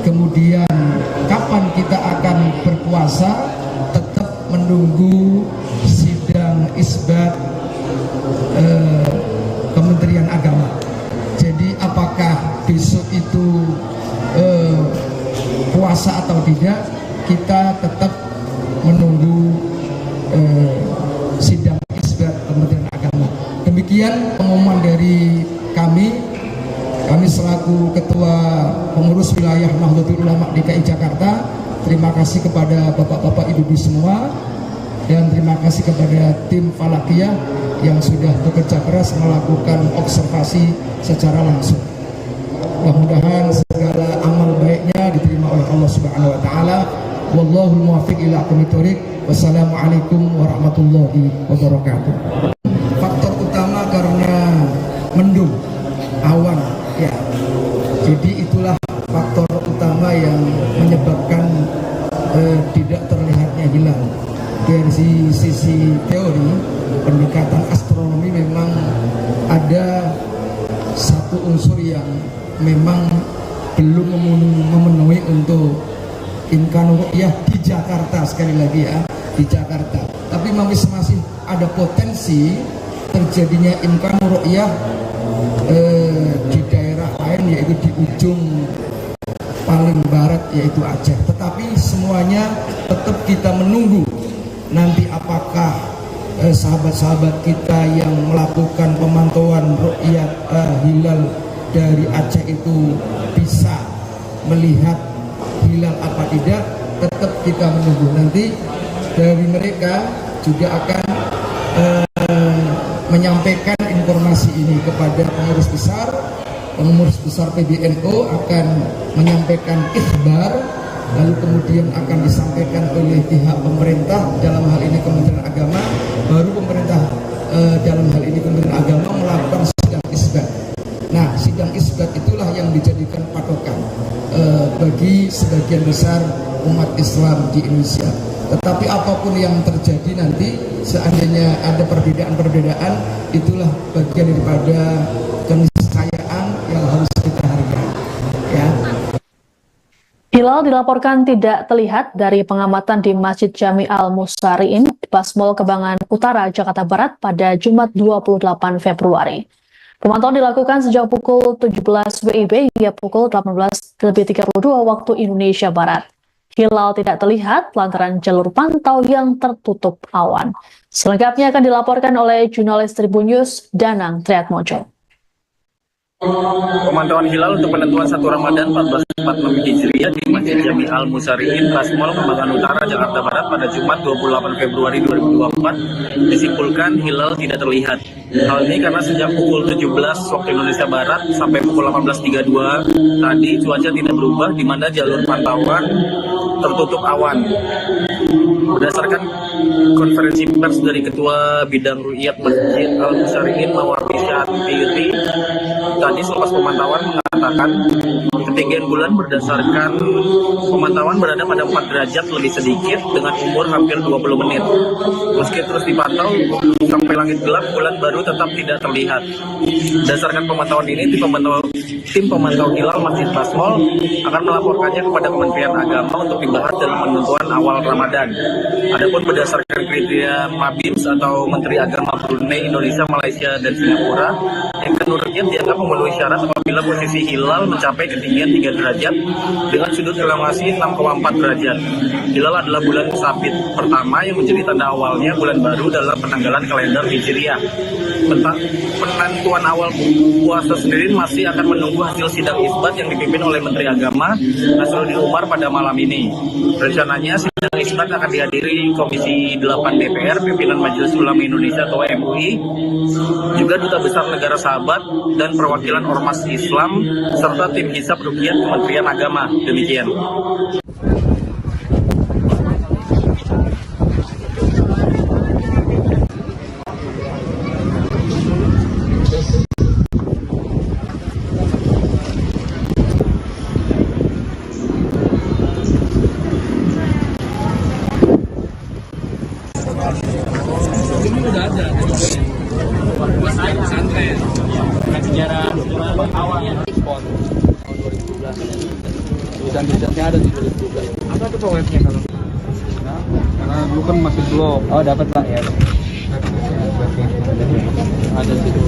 Kemudian kapan kita akan berpuasa, tetap menunggu sidang isbat Kementerian Agama. Jadi apakah besok itu puasa atau tidak, kita tetap menunggu sidang isbat Kementerian Agama. Demikian pengumuman dari kami selaku Ketua Pengurus pengurus wilayah Nahdlatul Ulama DKI Jakarta, terima kasih kepada bapak-bapak ibu-ibu semua, dan terima kasih kepada tim Falakiyah yang sudah bekerja keras melakukan observasi secara langsung. Mudah-mudahan segala amal baiknya diterima oleh Allah Subhanahu wa taala. Wallahul muwaffiq ila aqwamit thoriq. Wassalamualaikum warahmatullahi wabarakatuh. Faktor utama karena mendung, awan, ya. Jadi itulah faktor utama yang menyebabkan tidak terlihatnya hilal. Dari sisi teori pendekatan astronomi memang ada satu unsur yang memang belum memenuhi untuk imkan ru'yah di Jakarta, sekali lagi ya, di Jakarta. Tapi masih ada potensi terjadinya imkan ru'yah di daerah lain, yaitu di ujung paling barat yaitu Aceh. Tetapi semuanya tetap kita menunggu nanti apakah sahabat-sahabat kita yang melakukan pemantauan ru'yat hilal dari Aceh itu bisa melihat hilal apa tidak. Tetap kita menunggu, nanti dari mereka juga akan menyampaikan informasi ini kepada pengurus besar PBNU akan menyampaikan ikhbar, lalu kemudian akan disampaikan oleh pihak pemerintah, dalam hal ini Kementerian Agama, baru pemerintah dalam hal ini Kementerian Agama melakukan sidang isbat. Nah, sidang isbat itulah yang dijadikan patokan bagi sebagian besar umat Islam di Indonesia. Tetapi apapun yang terjadi nanti, seandainya ada perbedaan-perbedaan, itulah bagian daripada keniscayaan yang harus kita hargai. Ya. Hilal dilaporkan tidak terlihat dari pengamatan di Masjid Jami Al-Musari'in, Basmol Kembangan Utara, Jakarta Barat pada Jumat 28 Februari. Pemantauan dilakukan sejak pukul 17 WIB hingga pukul 18.32 waktu Indonesia Barat. Hilal tidak terlihat lantaran jalur pantau yang tertutup awan. Selengkapnya akan dilaporkan oleh jurnalis Tribun News, Danang Triatmojo. Pemantauan hilal untuk penentuan 1 Ramadan 1446 Hijriah di Masjid Jami Al-Musari'in, Basmol Kembangan Utara, Jakarta Barat pada Jumat 28 Februari 2024 disimpulkan hilal tidak terlihat. Hal ini karena sejak pukul 17 waktu Indonesia Barat sampai pukul 18.32 tadi cuaca tidak berubah, di mana jalur pantauan tertutup awan. Berdasarkan konferensi pers dari Ketua Bidang Ru'yat Masjid Al-Musari'in Mawardi Syatiri, tadi selepas pemantauan mengatakan ketinggian bulan berdasarkan pemantauan berada pada 4 derajat lebih sedikit dengan umur hampir 20 menit. Meski terus dipantau sampai langit gelap, bulan baru tetap tidak terlihat. Berdasarkan pemantauan ini, tim pemantau hilal Masjid Basmol akan melaporkannya kepada Kementerian Agama untuk dibahas dalam penentuan awal Ramadan. Adapun berdasarkan kriteria Mabims atau Menteri Agama Brunei, Indonesia, Malaysia, dan Singapura, yang menurutnya dianggap memenuhi syarat apabila posisi hilal mencapai ketinggian 3 derajat dengan sudut elongasi 6,4 derajat. Hilal adalah bulan sabit pertama yang menjadi tanda awalnya bulan baru dalam penanggalan kalender Hijriah. Penentuan awal puasa sendiri masih akan menunggu hasil sidang isbat yang dipimpin oleh Menteri Agama Nasruddin Umar pada malam ini. Rencananya sidang isbat akan dihadiri Komisi 8 DPR, pimpinan Majelis Ulama Indonesia atau MUI, juga Duta Besar Negara Sahabat dan perwakilan Ormas Islam serta tim hisab ruqyah Kementerian Agama. Demikian. Dan risetnya ada di 2012. Apa tuh proyeknya kalau? Karena dulu kan masih belum. Oh, dapat Pak ya. Ada situ.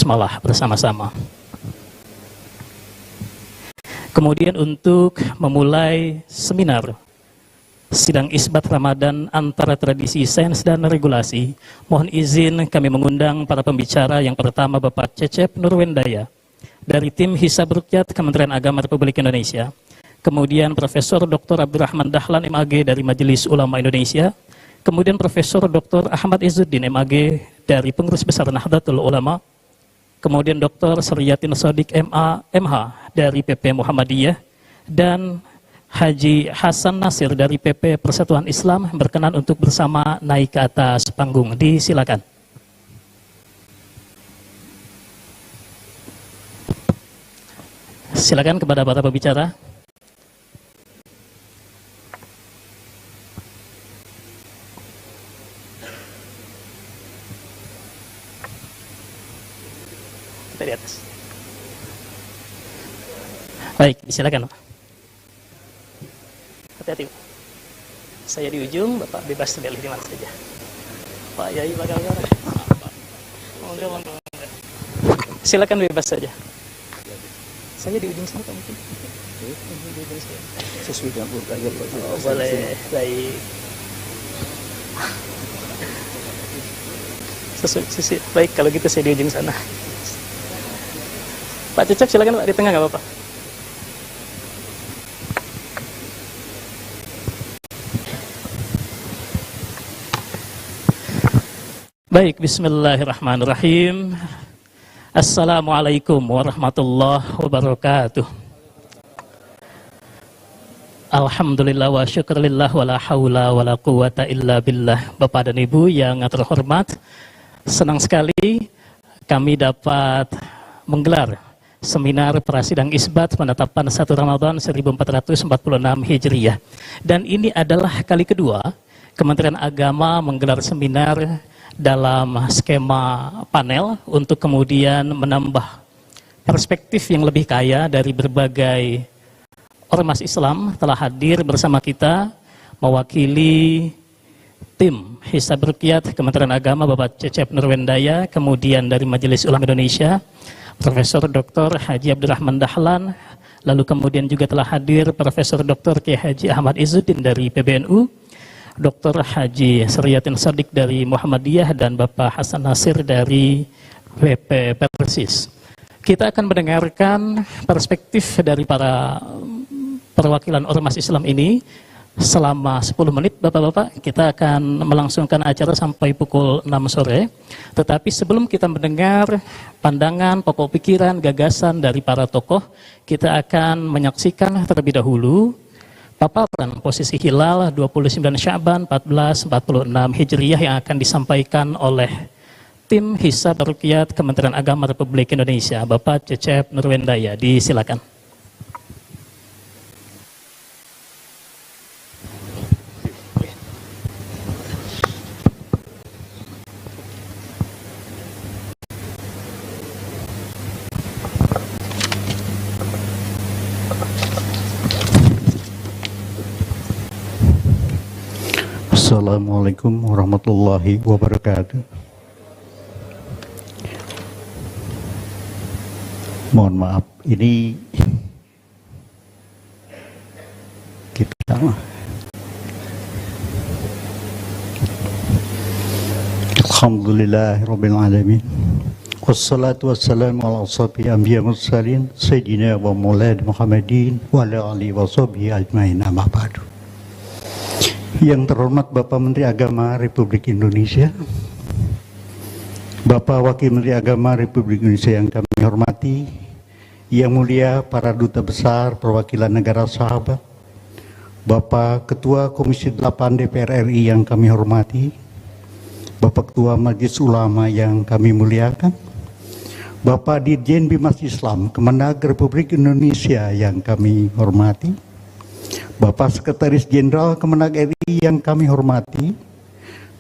basmalah bersama-sama. Kemudian untuk memulai seminar sidang isbat Ramadan antara tradisi sains dan regulasi, mohon izin kami mengundang para pembicara. Yang pertama Bapak Cecep Nurwendaya dari tim Hisab Ruqyat Kementerian Agama Republik Indonesia. Kemudian Profesor Dr. Abdurrahman Dahlan MAG dari Majelis Ulama Indonesia. Kemudian Profesor Dr. Ahmad Izzuddin MAG dari Pengurus Besar Nahdlatul Ulama. Kemudian Dr. Suryatin Sodik MH dari PP Muhammadiyah, dan Haji Hasan Nasir dari PP Persatuan Islam berkenan untuk bersama naik ke atas panggung. Disilakan. Silakan kepada para pembicara. Kita di atas. Baik, silakan, Pak. Hati-hati, Pak. Saya di ujung, Bapak bebas milih di mana saja. Pak Yai, Pak Gawar. Silakan bebas saja. Saya di ujung sana, Pak, mungkin. Sesuai dengan urut. Oh, boleh, baik. Sesuai, baik, kalau gitu saya di ujung sana. Pak Cecep, silakan Pak, di tengah nggak apa-apa. Baik, bismillahirrahmanirrahim. Assalamualaikum warahmatullahi wabarakatuh. Alhamdulillah wa syukurillah wa la hawla wa la quwata illa billah. Bapak dan Ibu yang terhormat, senang sekali kami dapat menggelar seminar prasidang isbat penetapan 1 Ramadan 1446 Hijriah. Dan ini adalah kali kedua Kementerian Agama menggelar seminar dalam skema panel untuk kemudian menambah perspektif yang lebih kaya dari berbagai ormas Islam. Telah hadir bersama kita mewakili tim Hisab Ruqyat Kementerian Agama Bapak Cecep Nurwendaya, kemudian dari Majelis Ulama Indonesia Profesor Dr. Haji Abdurrahman Dahlan, lalu kemudian juga telah hadir Profesor Dr. Kiai Haji Ahmad Izzuddin dari PBNU, Dr. Haji Suryatin Sodik dari Muhammadiyah, dan Bapak Hasan Nasir dari PP Persis. Kita akan mendengarkan perspektif dari para perwakilan ormas Islam ini selama 10 menit, Bapak-Bapak. Kita akan melangsungkan acara sampai pukul 6 sore. Tetapi sebelum kita mendengar pandangan, pokok pikiran, gagasan dari para tokoh, kita akan menyaksikan terlebih dahulu paparan posisi hilal 29 Sya'ban 1446 Hijriah yang akan disampaikan oleh tim Hisab Ruqyat Kementerian Agama Republik Indonesia. Bapak Cecep Nurwendaya, disilakan. Assalamualaikum warahmatullahi wabarakatuh. Mohon maaf, ini kita Alhamdulillahirabbil alamin. Wassalatu wassalamu ala ashabi anbiya mursalin sayyidina wa maulana Muhammadin wa ala alihi wa sahbihi ajmain, amma ba'du. Yang terhormat Bapak Menteri Agama Republik Indonesia, Bapak Wakil Menteri Agama Republik Indonesia yang kami hormati, yang mulia para duta besar perwakilan negara sahabat, Bapak Ketua Komisi 8 DPR RI yang kami hormati, Bapak Ketua Majelis Ulama yang kami muliakan, Bapak Dirjen Bimas Islam Kemenag Republik Indonesia yang kami hormati, Bapak Sekretaris Jenderal Kemenag RI yang kami hormati,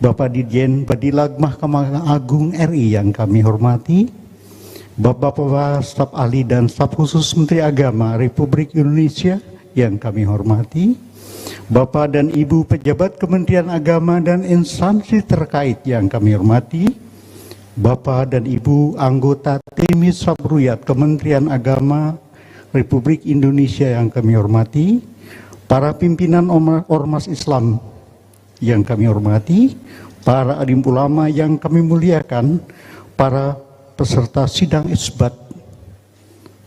Bapak Dirjen Badilag Mahkamah Agung RI yang kami hormati, Bapak-Bapak staf ahli dan staf khusus Menteri Agama Republik Indonesia yang kami hormati, Bapak dan Ibu pejabat Kementerian Agama dan instansi terkait yang kami hormati, Bapak dan Ibu anggota tim Hisab Ruyat Kementerian Agama Republik Indonesia yang kami hormati, para pimpinan Ormas Islam yang kami hormati, para alim ulama yang kami muliakan, para peserta sidang isbat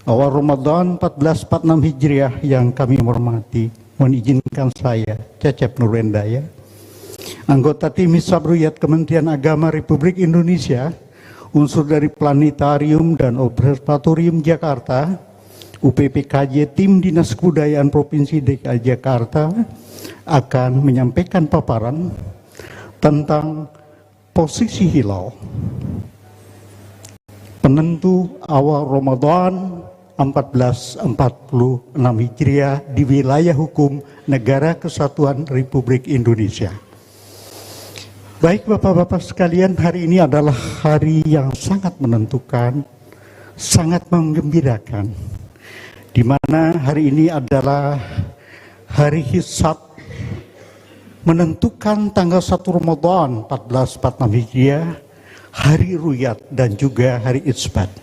awal Ramadan 1446 Hijriah yang kami hormati. Mohon izinkan saya, Cecep Nurwendaya, anggota tim Hisab Ruyat Kementerian Agama Republik Indonesia, unsur dari Planetarium dan Observatorium Jakarta, UPPKJ Tim Dinas Kebudayaan Provinsi DKI Jakarta, akan menyampaikan paparan tentang posisi hilal penentu awal Ramadan 1446 Hijriah di wilayah hukum Negara Kesatuan Republik Indonesia. Baik Bapak-Bapak sekalian, hari ini adalah hari yang sangat menentukan, sangat menggembirakan, di mana hari ini adalah hari hisab menentukan tanggal 1 Ramadan 1446 Hijriah, hari Ruyat dan juga hari Isbat.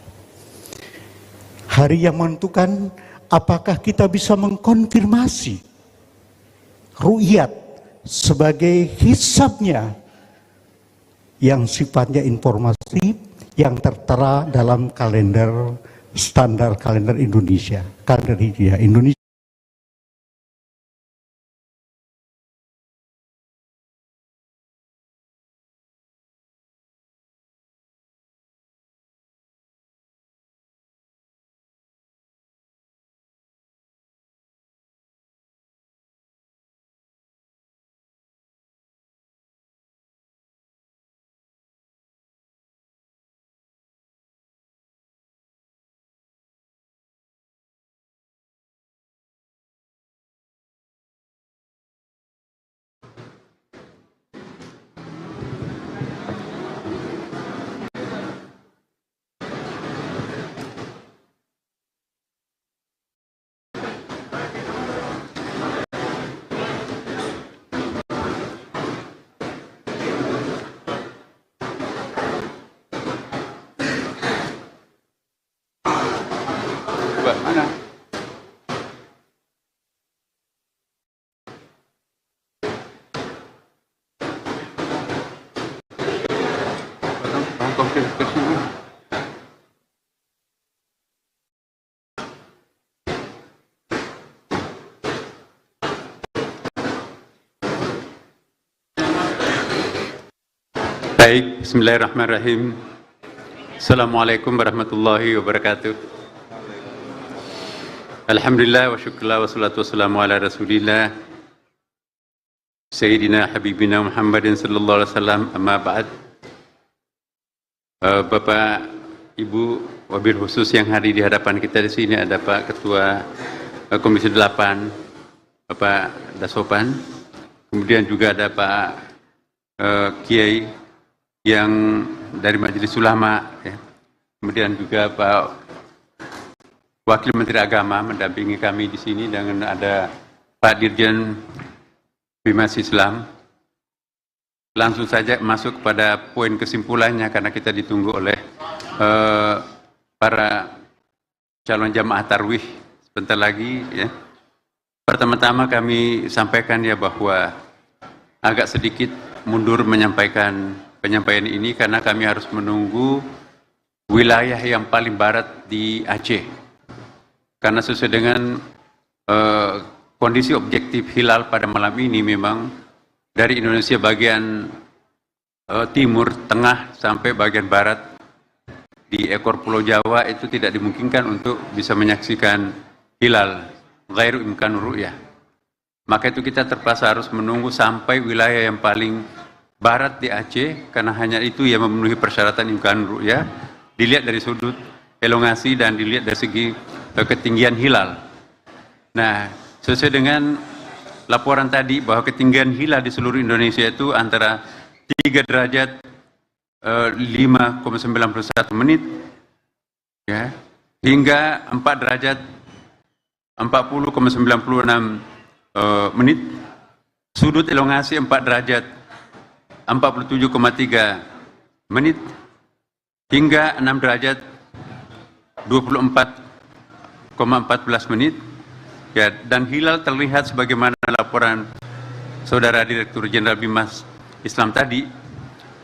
Hari yang menentukan apakah kita bisa mengkonfirmasi Ruyat sebagai hisabnya yang sifatnya informasi yang tertera dalam kalender standar kalender Indonesia, kalender Hijriah Indonesia. Mana? Baik, bismillahirrahmanirrahim. Assalamualaikum warahmatullahi wabarakatuh. Alhamdulillah wa syukurlah wa salatu wassalamu ala rasulillah Sayyidina Habibina Muhammadin sallallahu alaihi wasallam, amma ba'd. Bapak, Ibu, wabil khusus yang hadir di hadapan kita di sini ada Pak Ketua Komisi 8, Bapak Dasopan, kemudian juga ada Pak Kiai yang dari Majelis Ulama, ya. Kemudian juga Pak Wakil Menteri Agama mendampingi kami di sini, dengan ada Pak Dirjen Bimas Islam. Langsung saja masuk kepada poin kesimpulannya karena kita ditunggu oleh para calon jamaah tarwih sebentar lagi, ya. Pertama-tama kami sampaikan ya bahwa agak sedikit mundur menyampaikan penyampaian ini karena kami harus menunggu wilayah yang paling barat di Aceh. Karena sesuai dengan kondisi objektif hilal pada malam ini, memang dari Indonesia bagian timur, tengah, sampai bagian barat di ekor Pulau Jawa itu tidak dimungkinkan untuk bisa menyaksikan hilal, ghairu imkan ru'yah. Maka itu kita terpaksa harus menunggu sampai wilayah yang paling barat di Aceh, karena hanya itu yang memenuhi persyaratan imkan ru'yah, dilihat dari sudut elongasi dan dilihat dari segi ketinggian hilal. Nah, sesuai dengan laporan tadi bahwa ketinggian hilal di seluruh Indonesia itu antara 3 derajat 5,91 menit, ya, hingga 4 derajat 40,96 menit. Sudut elongasi 4 derajat 47,3 menit. hingga 6 derajat 24,14 menit, ya, dan hilal terlihat sebagaimana laporan Saudara Direktur Jenderal Bimas Islam tadi,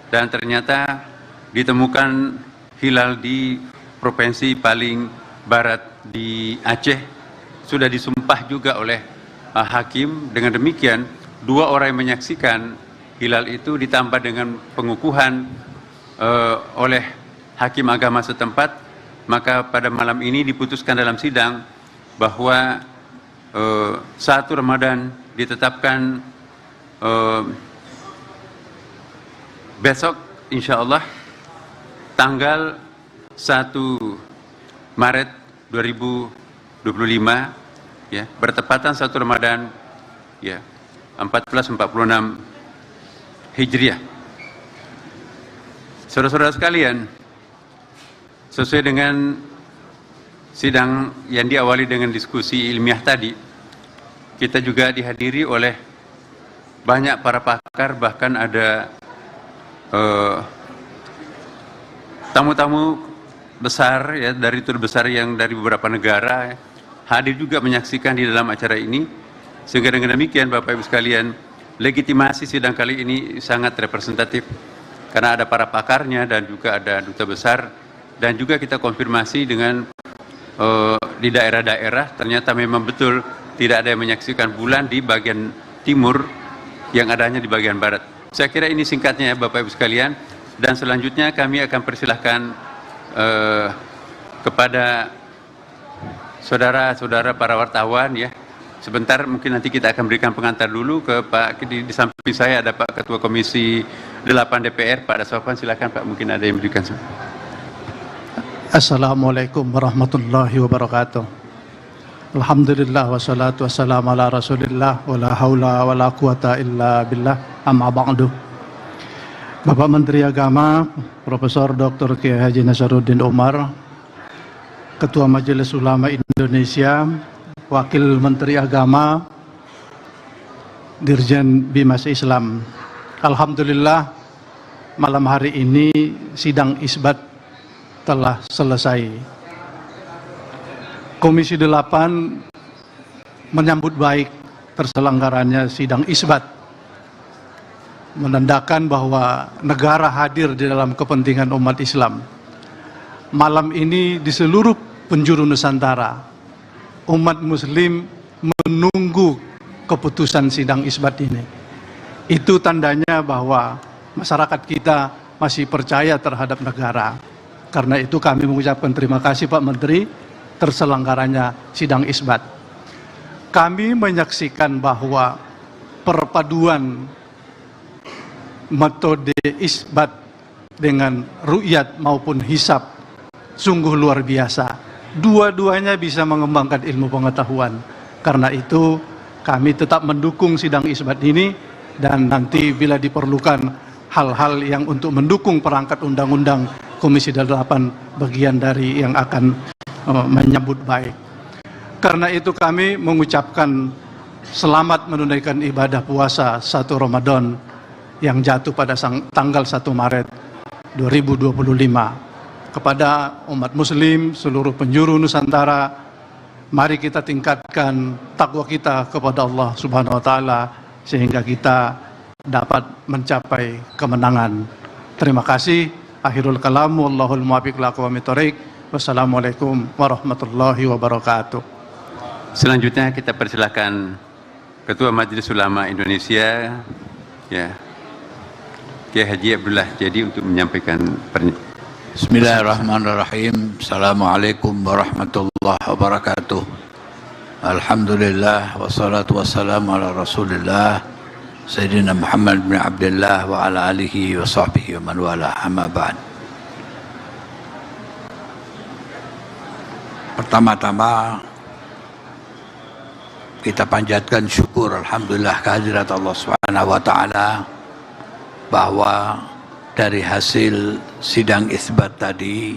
dan ternyata ditemukan hilal di provinsi paling barat di Aceh, sudah disumpah juga oleh hakim. Dengan demikian 2 orang yang menyaksikan hilal itu ditambah dengan pengukuhan oleh hakim agama setempat, maka pada malam ini diputuskan dalam sidang bahwa 1 Ramadan ditetapkan besok insya Allah tanggal 1 Maret 2025, ya, bertepatan 1 Ramadan, ya, 1446 Hijriah. Saudara-saudara sekalian, sesuai dengan sidang yang diawali dengan diskusi ilmiah tadi, kita juga dihadiri oleh banyak para pakar, bahkan ada tamu-tamu besar, ya, dari tur besar yang dari beberapa negara, ya, hadir juga menyaksikan di dalam acara ini. Sehingga dengan demikian Bapak Ibu sekalian, legitimasi sidang kali ini sangat representatif karena ada para pakarnya dan juga ada duta besar, dan juga kita konfirmasi dengan di daerah-daerah ternyata memang betul tidak ada yang menyaksikan bulan di bagian timur, yang adanya di bagian barat. Saya kira ini singkatnya ya Bapak Ibu sekalian, dan selanjutnya kami akan persilahkan kepada saudara-saudara para wartawan, ya. Sebentar mungkin nanti kita akan berikan pengantar dulu ke Pak, di samping saya ada Pak Ketua Komisi 8 DPR, Pak Dasofan, silakan Pak, mungkin ada yang berikan. Assalamualaikum warahmatullahi wabarakatuh. Alhamdulillah wassalatu wassalamu ala rasulillah wa la haula wa la quwata illa billah, amma ba'du. Bapak Menteri Agama Profesor Dr. Kiai Haji Nasaruddin Umar, Ketua Majelis Ulama Indonesia, Wakil Menteri Agama, Dirjen Bimas Islam. Alhamdulillah malam hari ini sidang isbat telah selesai. Komisi 8 menyambut baik terselenggaranya sidang isbat, menandakan bahwa negara hadir di dalam kepentingan umat Islam. Malam ini di seluruh penjuru Nusantara, umat Muslim menunggu keputusan sidang isbat ini. Itu tandanya bahwa masyarakat kita masih percaya terhadap negara. Karena itu kami mengucapkan terima kasih Pak Menteri terselenggaranya sidang isbat. Kami menyaksikan bahwa perpaduan metode isbat dengan ru'yat maupun hisab sungguh luar biasa. Dua-duanya bisa mengembangkan ilmu pengetahuan. Karena itu kami tetap mendukung sidang isbat ini, dan nanti bila diperlukan hal-hal yang untuk mendukung perangkat undang-undang, Komisi 8 bagian dari yang akan menyambut baik. Karena itu kami mengucapkan selamat menunaikan ibadah puasa 1 Ramadan yang jatuh pada tanggal 1 Maret 2025. Kepada umat Muslim seluruh penjuru Nusantara, mari kita tingkatkan takwa kita kepada Allah Subhanahu wa Ta'ala sehingga kita dapat mencapai kemenangan. Terima kasih. Akhirul kalam, wallahul muwaffiq ila aqwamit thoriq. Wassalamualaikum warahmatullahi wabarakatuh. Selanjutnya kita persilakan Ketua Majelis Ulama Indonesia, ya, Kiai Haji Abdullah Jadi untuk menyampaikan pernyataan. Bismillahirrahmanirrahim. Assalamualaikum warahmatullahi wabarakatuh. Alhamdulillah wassalatu wassalamu ala Rasulillah Sayyidina Muhammad bin Abdullah wa ala alihi wa sahbihi wa man wala, amma ba'd. Pertama-tama kita panjatkan syukur alhamdulillah kehadirat Allah Subhanahu wa taala bahwa dari hasil sidang isbat tadi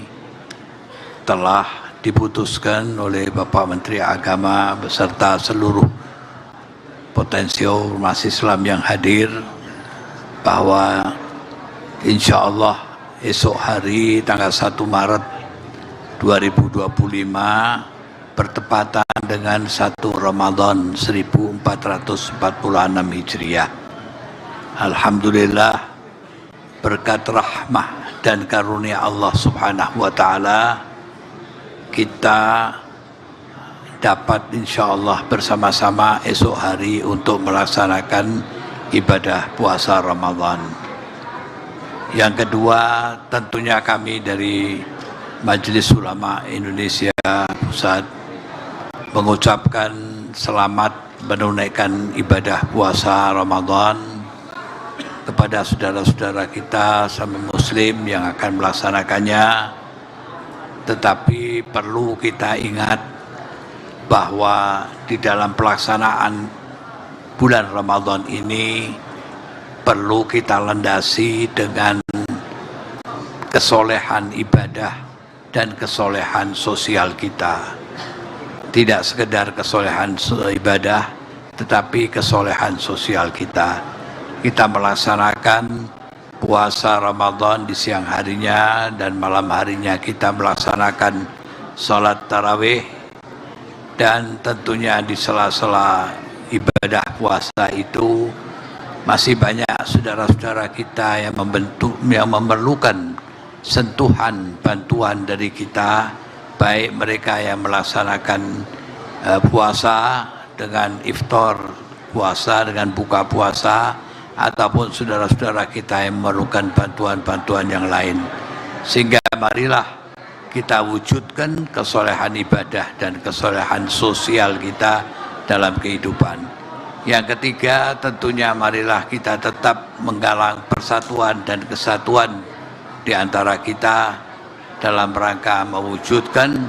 telah diputuskan oleh Bapak Menteri Agama beserta seluruh potensi ormas Islam yang hadir bahwa insya Allah esok hari tanggal 1 Maret 2025 bertepatan dengan 1 Ramadan 1446 Hijriah. Alhamdulillah, berkat rahmah dan karunia Allah Subhanahu wa Ta'ala, kita dapat insyaallah bersama-sama esok hari untuk melaksanakan ibadah puasa Ramadan. Yang kedua, tentunya kami dari Majelis Ulama Indonesia Pusat mengucapkan selamat menunaikan ibadah puasa Ramadan kepada saudara-saudara kita sama muslim yang akan melaksanakannya. Tetapi perlu kita ingat bahwa di dalam pelaksanaan bulan Ramadan ini perlu kita landasi dengan kesolehan ibadah dan kesolehan sosial kita. Tidak sekedar kesolehan ibadah, tetapi kesolehan sosial kita. Kita melaksanakan puasa Ramadan di siang harinya dan malam harinya kita melaksanakan sholat tarawih, dan tentunya di sela-sela ibadah puasa itu masih banyak saudara-saudara kita yang memerlukan sentuhan bantuan dari kita, baik mereka yang melaksanakan puasa dengan iftar puasa, dengan buka puasa, ataupun saudara-saudara kita yang memerlukan bantuan-bantuan yang lain. Sehingga marilah kita wujudkan kesolehan ibadah dan kesolehan sosial kita dalam kehidupan. Yang ketiga, tentunya marilah kita tetap menggalang persatuan dan kesatuan di antara kita dalam rangka mewujudkan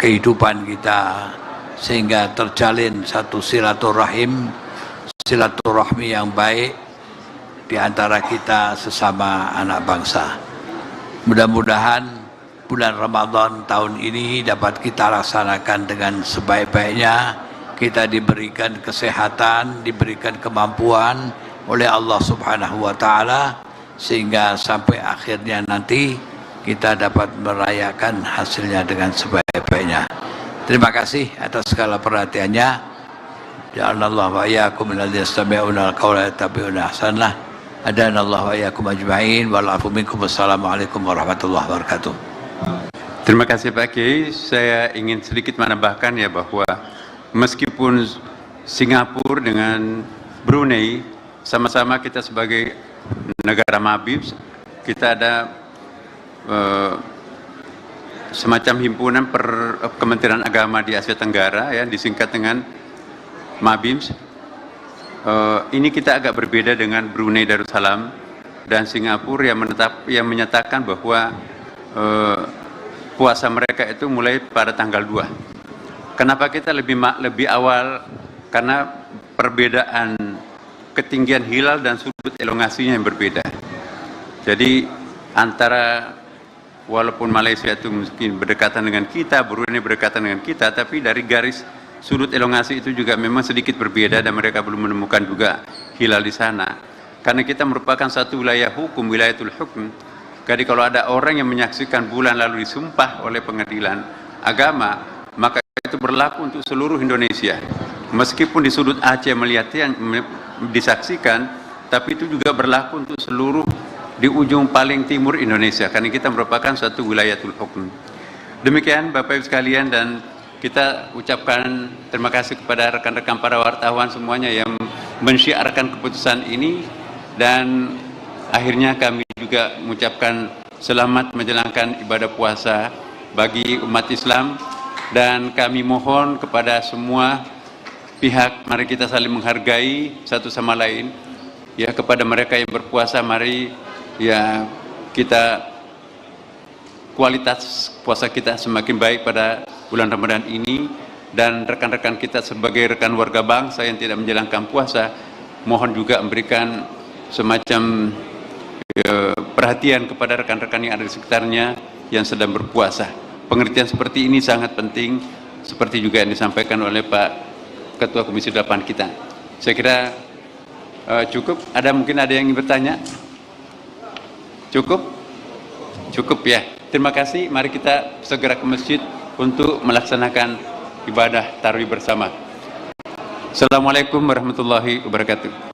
kehidupan kita, sehingga terjalin satu silaturahmi yang baik di antara kita sesama anak bangsa. Mudah-mudahan bulan Ramadan tahun ini dapat kita laksanakan dengan sebaik-baiknya. Kita diberikan kesehatan, diberikan kemampuan oleh Allah Subhanahu wa Ta'ala, sehingga sampai akhirnya nanti kita dapat merayakan hasilnya dengan sebaik-baiknya. Terima kasih atas segala perhatiannya. Ja'alallahu wa iyyakum minalladzina yastami'una al-qawla yattabi'una ahsanah. Adanallahu wa iyyakum ajma'in wal 'afu minkum. Wassalamualaikum warahmatullahi wabarakatuh. Terima kasih Pak Kiai. Saya ingin sedikit menambahkan ya bahwa meskipun Singapura dengan Brunei sama-sama kita sebagai negara Mabib, kita ada semacam himpunan Kementerian Agama di Asia Tenggara ya, disingkat dengan Mabims. Ini kita agak berbeda dengan Brunei Darussalam dan Singapura yang menyatakan bahwa puasa mereka itu mulai pada tanggal 2. Kenapa kita lebih awal? Karena perbedaan ketinggian hilal dan sudut elongasinya yang berbeda. Jadi antara walaupun Malaysia itu mungkin berdekatan dengan kita, Brunei berdekatan dengan kita, tapi dari garis sudut elongasi itu juga memang sedikit berbeda dan mereka belum menemukan juga hilal di sana. Karena kita merupakan satu wilayah hukum, wilayatul hukum. Jadi kalau ada orang yang menyaksikan bulan lalu disumpah oleh pengadilan agama, maka itu berlaku untuk seluruh Indonesia. Meskipun di sudut Aceh melihatnya disaksikan, tapi itu juga berlaku untuk seluruh di ujung paling timur Indonesia, karena kita merupakan satu wilayatul hukum. Demikian Bapak Ibu sekalian, dan kita ucapkan terima kasih kepada rekan-rekan para wartawan semuanya yang mensyiarkan keputusan ini, dan akhirnya kami juga mengucapkan selamat menjalankan ibadah puasa bagi umat Islam, dan kami mohon kepada semua pihak, mari kita saling menghargai satu sama lain. Ya, kepada mereka yang berpuasa, mari ya kita kualitas puasa kita semakin baik pada bulan Ramadan ini, dan rekan-rekan kita sebagai rekan warga bangsa yang tidak menjalankan puasa, mohon juga memberikan semacam perhatian kepada rekan-rekan yang ada di sekitarnya yang sedang berpuasa. Pengertian seperti ini sangat penting, seperti juga yang disampaikan oleh Pak Ketua Komisi 8 kita. Saya kira cukup. Mungkin ada yang ingin bertanya? Cukup? Cukup ya. Terima kasih. Mari kita segera ke masjid untuk melaksanakan ibadah tarawih bersama. Assalamualaikum warahmatullahi wabarakatuh.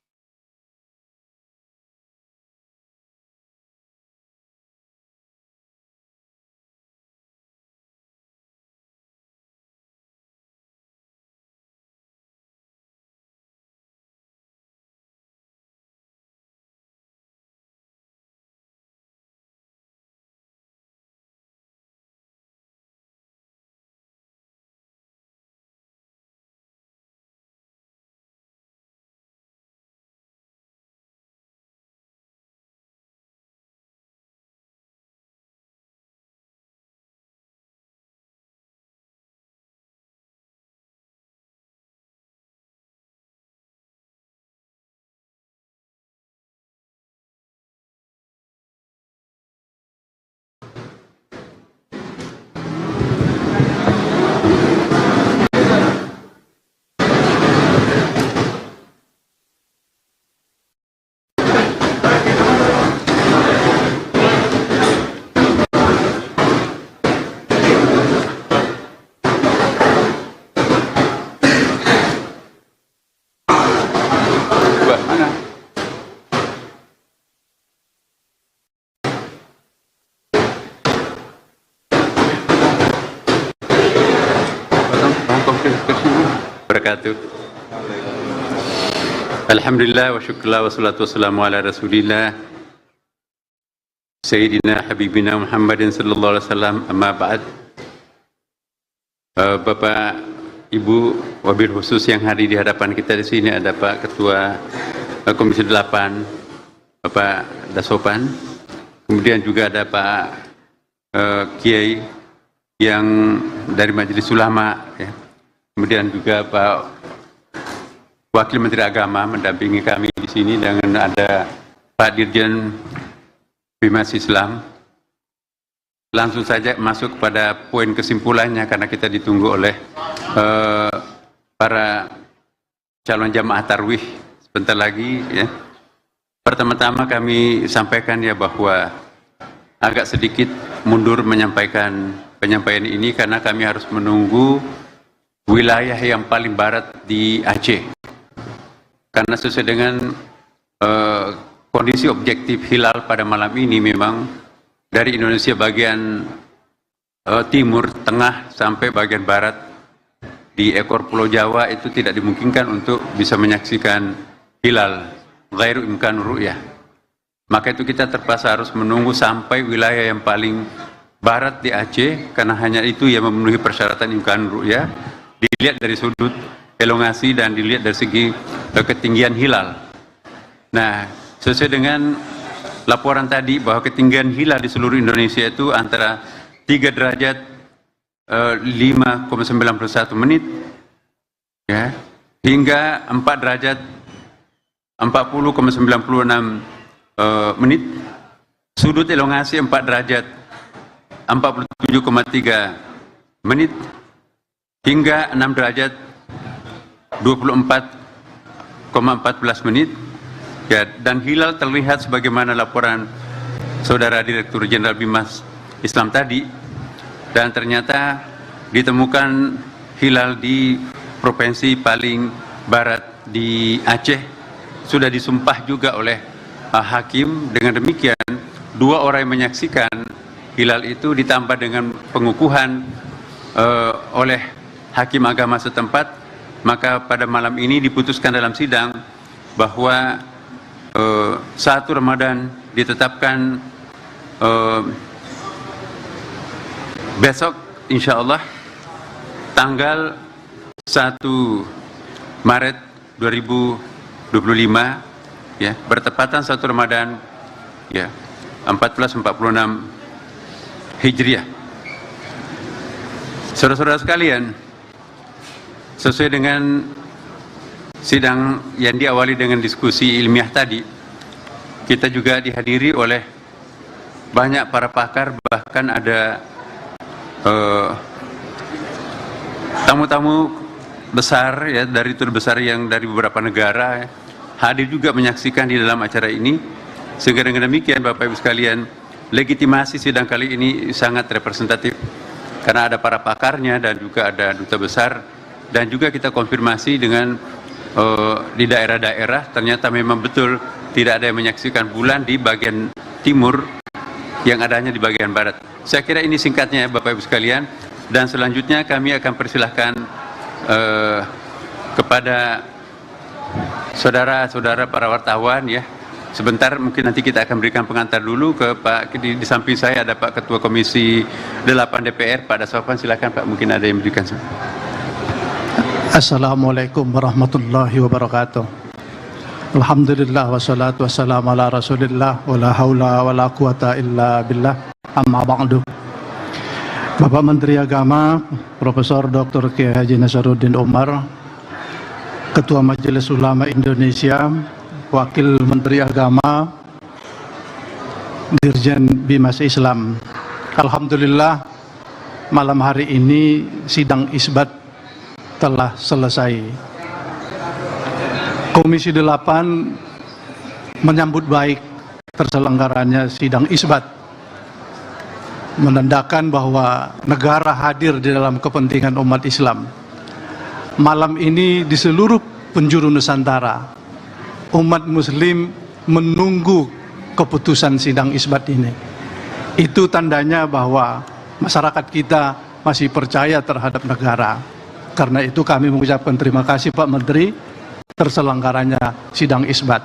Alhamdulillah wa syukurlah wa salatu wassalamu ala rasulillah Sayyidina Habibina Muhammadin sallallahu alaihi wasallam, amma ba'd. Bapak, Ibu, wabil khusus yang hadir di hadapan kita di sini ada Pak Ketua Komisi 8, Bapak Dasopan, kemudian juga ada Pak Kiai yang dari Majelis Ulama, ya. Kemudian juga Pak Wakil Menteri Agama mendampingi kami di sini, dengan ada Pak Dirjen Bimas Islam. Langsung saja masuk kepada poin kesimpulannya karena kita ditunggu oleh para calon jamaah tarwih sebentar lagi, ya. Pertama-tama kami sampaikan ya bahwa agak sedikit mundur menyampaikan penyampaian ini karena kami harus menunggu wilayah yang paling barat di Aceh. Karena sesuai dengan kondisi objektif hilal pada malam ini, memang dari Indonesia bagian timur, tengah, sampai bagian barat di ekor Pulau Jawa itu tidak dimungkinkan untuk bisa menyaksikan hilal, ghairu imkan ru'yah. Maka itu kita terpaksa harus menunggu sampai wilayah yang paling barat di Aceh, karena hanya itu yang memenuhi persyaratan imkan ru'yah, dilihat dari sudut elongasi dan dilihat dari segi ketinggian hilal. Nah, sesuai dengan laporan tadi bahwa ketinggian hilal di seluruh Indonesia itu antara 3 derajat 5,91 menit, ya, hingga 4 derajat 40,96 menit. Sudut elongasi 4 derajat 47,3 menit hingga 6 derajat 24,14 menit, ya, dan hilal terlihat sebagaimana laporan Saudara Direktur Jenderal Bimas Islam tadi, dan ternyata ditemukan hilal di provinsi paling barat di Aceh, sudah disumpah juga oleh hakim. Dengan demikian 2 orang yang menyaksikan hilal itu ditambah dengan pengukuhan oleh hakim agama setempat, maka pada malam ini diputuskan dalam sidang bahwa 1 Ramadan ditetapkan besok insya Allah tanggal 1 Maret 2025, ya, bertepatan 1 Ramadan, ya, 1446 Hijriah. Saudara-saudara sekalian, sesuai dengan sidang yang diawali dengan diskusi ilmiah tadi, kita juga dihadiri oleh banyak para pakar, bahkan ada tamu-tamu besar, ya, dari tur besar yang dari beberapa negara, ya, hadir juga menyaksikan di dalam acara ini. Sehingga dengan demikian Bapak Ibu sekalian, legitimasi sidang kali ini sangat representatif karena ada para pakarnya dan juga ada duta besar, dan juga kita konfirmasi dengan di daerah-daerah ternyata memang betul tidak ada yang menyaksikan bulan di bagian timur, yang adanya di bagian barat. Saya kira ini singkatnya Bapak Ibu sekalian, dan selanjutnya kami akan persilahkan kepada saudara-saudara para wartawan ya. Sebentar mungkin nanti kita akan berikan pengantar dulu ke Pak, di samping saya ada Pak Ketua Komisi 8 DPR, Pak Daswapan, silakan Pak, mungkin ada yang memberikan. Assalamualaikum warahmatullahi wabarakatuh. Alhamdulillah wassalatu wassalamu ala rasulillah wa la haula wa la quwata illa billah, amma ba'du. Bapak Menteri Agama Profesor Dr. Kiai Haji Nasaruddin Umar, Ketua Majelis Ulama Indonesia, Wakil Menteri Agama, Dirjen Bimas Islam. Alhamdulillah malam hari ini sidang isbat telah selesai. Komisi 8 menyambut baik terselenggaranya sidang isbat, menandakan bahwa negara hadir di dalam kepentingan umat Islam. Malam ini di seluruh penjuru Nusantara, umat Muslim menunggu keputusan sidang isbat ini. Itu tandanya bahwa masyarakat kita masih percaya terhadap negara. Karena itu kami mengucapkan terima kasih Pak Menteri terselenggaranya sidang isbat.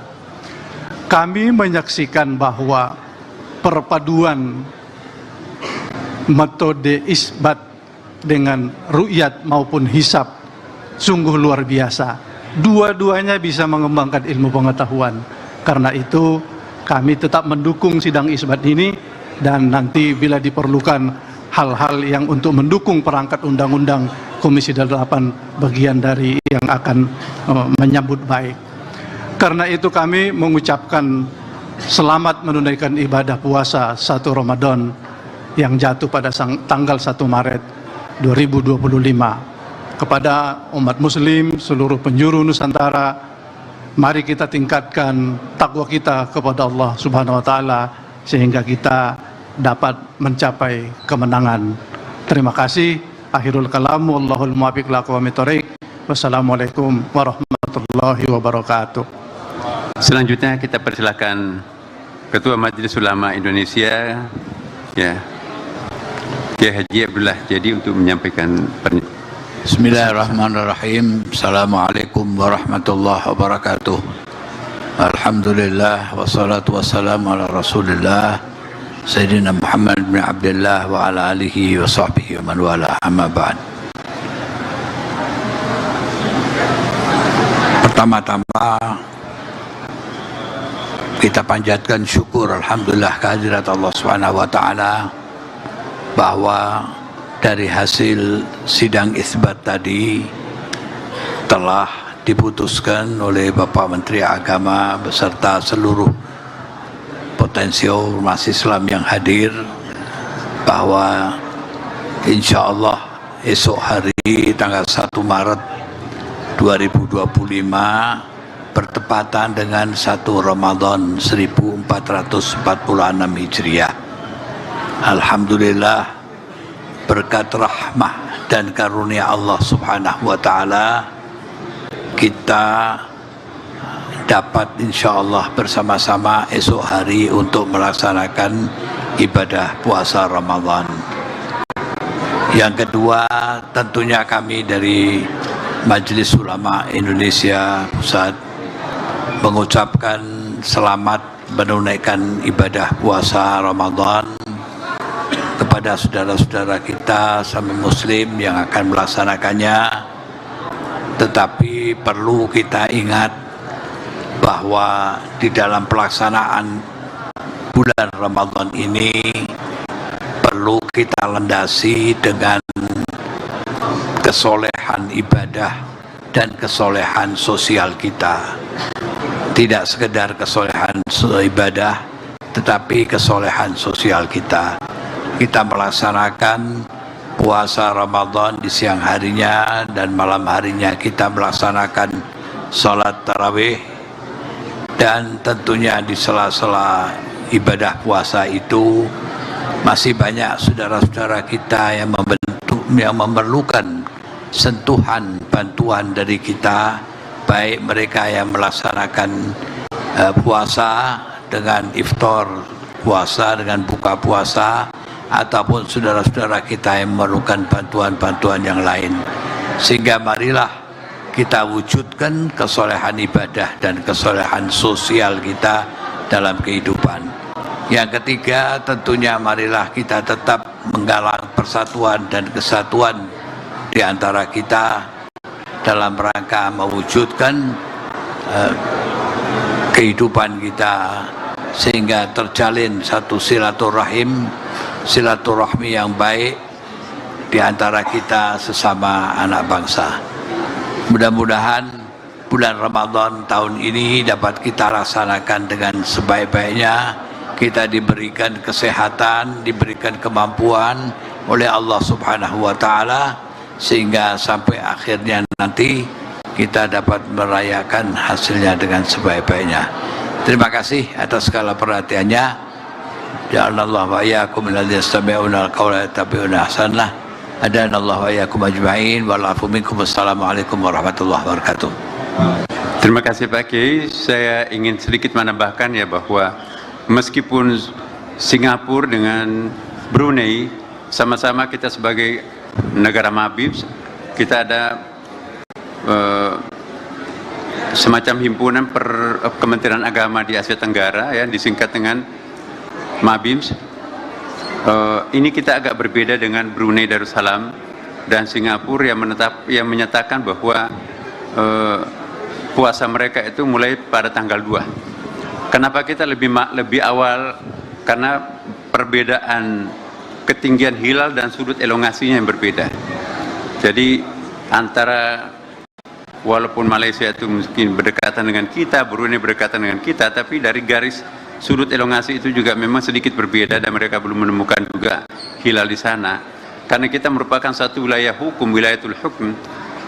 Kami menyaksikan bahwa perpaduan metode isbat dengan ru'yat maupun hisab sungguh luar biasa. Dua-duanya bisa mengembangkan ilmu pengetahuan. Karena itu kami tetap mendukung sidang isbat ini, dan nanti bila diperlukan hal-hal yang untuk mendukung perangkat undang-undang, Komisi 8 bagian dari yang akan menyambut baik. Karena itu kami mengucapkan selamat menunaikan ibadah puasa 1 Ramadan yang jatuh pada tanggal 1 Maret 2025. Kepada umat Muslim seluruh penjuru Nusantara, mari kita tingkatkan takwa kita kepada Allah Subhanahu wa Ta'ala sehingga kita dapat mencapai kemenangan. Terima kasih. Akhirul kalam, wallahul muwaffiq ila aqwamit thoriq. Wassalamualaikum warahmatullahi wabarakatuh. Selanjutnya kita persilakan Ketua Majelis Ulama Indonesia ya, Kiai Haji Abdullah Jadi untuk menyampaikan pernyataan. Bismillahirrahmanirrahim. Assalamualaikum warahmatullahi wabarakatuh. Alhamdulillah wassalatu wassalamu ala Rasulillah Sayyidina Muhammad bin Abdullah wa ala alihi wa sahbihi wa man wala, amma ba'd. Pertama-tama kita panjatkan syukur alhamdulillah kehadirat Allah Subhanahu wa taala bahwa dari hasil sidang isbat tadi telah diputuskan oleh Bapak Menteri Agama beserta seluruh potensial umat Islam yang hadir bahwa insya Allah esok hari tanggal 1 Maret 2025 bertepatan dengan 1 Ramadan 1446 Hijriah. Alhamdulillah berkat rahmah dan karunia Allah Subhanahu wa Ta'ala kita dapat insya Allah bersama-sama esok hari untuk melaksanakan ibadah puasa Ramadan. Yang kedua, tentunya kami dari Majelis Ulama Indonesia Pusat mengucapkan selamat menunaikan ibadah puasa Ramadan kepada saudara-saudara kita sama Muslim yang akan melaksanakannya. Tetapi perlu kita ingat bahwa di dalam pelaksanaan bulan Ramadan ini perlu kita landasi dengan kesolehan ibadah dan kesolehan sosial kita. Tidak sekedar kesolehan ibadah, tetapi kesolehan sosial kita. Kita melaksanakan puasa Ramadan di siang harinya dan malam harinya kita melaksanakan sholat tarawih, dan Dan tentunya di sela-sela ibadah puasa itu masih banyak saudara-saudara kita yang memerlukan sentuhan bantuan dari kita, baik mereka yang melaksanakan puasa dengan iftar puasa, dengan buka puasa, ataupun saudara-saudara kita yang memerlukan bantuan-bantuan yang lain. Sehingga marilah kita wujudkan kesolehan ibadah dan kesolehan sosial kita dalam kehidupan. Yang ketiga, tentunya marilah kita tetap menggalang persatuan dan kesatuan di antara kita dalam rangka mewujudkan kehidupan kita, sehingga terjalin satu silaturahmi yang baik di antara kita sesama anak bangsa. Mudah-mudahan bulan Ramadan tahun ini dapat kita laksanakan dengan sebaik-baiknya. Kita diberikan kesehatan, diberikan kemampuan oleh Allah Subhanahu wa Ta'ala, sehingga sampai akhirnya nanti kita dapat merayakan hasilnya dengan sebaik-baiknya. Terima kasih atas segala perhatiannya. Ja'alallahu wa iyyakum minalladzina yastami'una al-qawla yattabi'una ahsanah. Adanallahu wa iyyakum ajma'in. Wa'alafu minkum. Wassalamualaikum warahmatullahi wabarakatuh. Terima kasih Pak Kiai. Saya ingin sedikit menambahkan ya bahwa meskipun Singapura dengan Brunei sama-sama kita sebagai negara Mabib, kita ada semacam himpunan Kementerian Agama di Asia Tenggara ya, disingkat dengan Mabims. Ini kita agak berbeda dengan Brunei Darussalam dan Singapura yang menyatakan bahwa puasa mereka itu mulai pada tanggal 2. Kenapa kita lebih awal? Karena perbedaan ketinggian hilal dan sudut elongasinya yang berbeda. Jadi antara walaupun Malaysia itu mungkin berdekatan dengan kita, Brunei berdekatan dengan kita, tapi dari garis sudut elongasi itu juga memang sedikit berbeda dan mereka belum menemukan juga hilal di sana. Karena kita merupakan satu wilayah hukum, wilayatul hukum.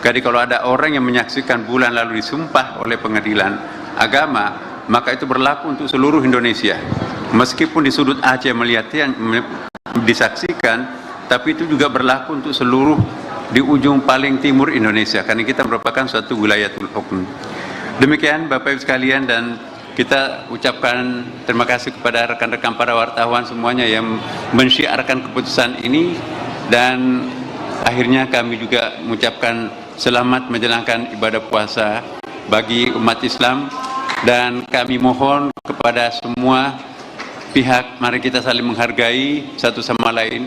Jadi kalau ada orang yang menyaksikan bulan lalu disumpah oleh pengadilan agama, maka itu berlaku untuk seluruh Indonesia. Meskipun di sudut Aceh melihatnya disaksikan, tapi itu juga berlaku untuk seluruh di ujung paling timur Indonesia, karena kita merupakan suatu wilayatul hukum. Demikian Bapak Ibu sekalian, dan kita ucapkan terima kasih kepada rekan-rekan para wartawan semuanya yang mensyiarkan keputusan ini, dan akhirnya kami juga mengucapkan selamat menjalankan ibadah puasa bagi umat Islam, dan kami mohon kepada semua pihak, mari kita saling menghargai satu sama lain.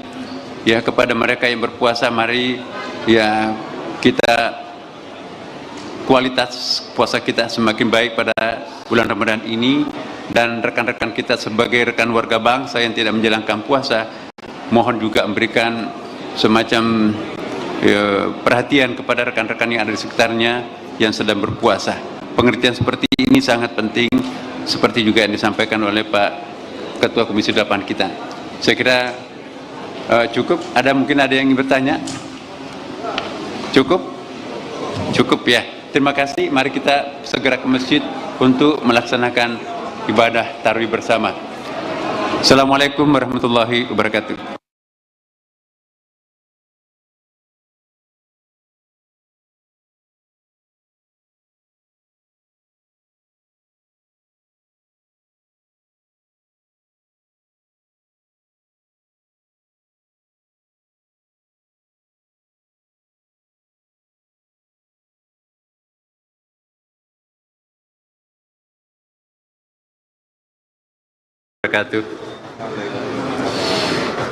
Ya, kepada mereka yang berpuasa, mari ya kita kualitas puasa kita semakin baik pada bulan Ramadan ini, dan rekan-rekan kita sebagai rekan warga bangsa yang tidak menjalankan puasa, mohon juga memberikan semacam perhatian kepada rekan-rekan yang ada di sekitarnya yang sedang berpuasa. Pengertian seperti ini sangat penting, seperti juga yang disampaikan oleh Pak Ketua Komisi 8 kita. Saya kira cukup. Mungkin ada yang ingin bertanya? Cukup? Cukup ya. Terima kasih. Mari kita segera ke masjid untuk melaksanakan ibadah tarawih bersama. Assalamualaikum warahmatullahi wabarakatuh.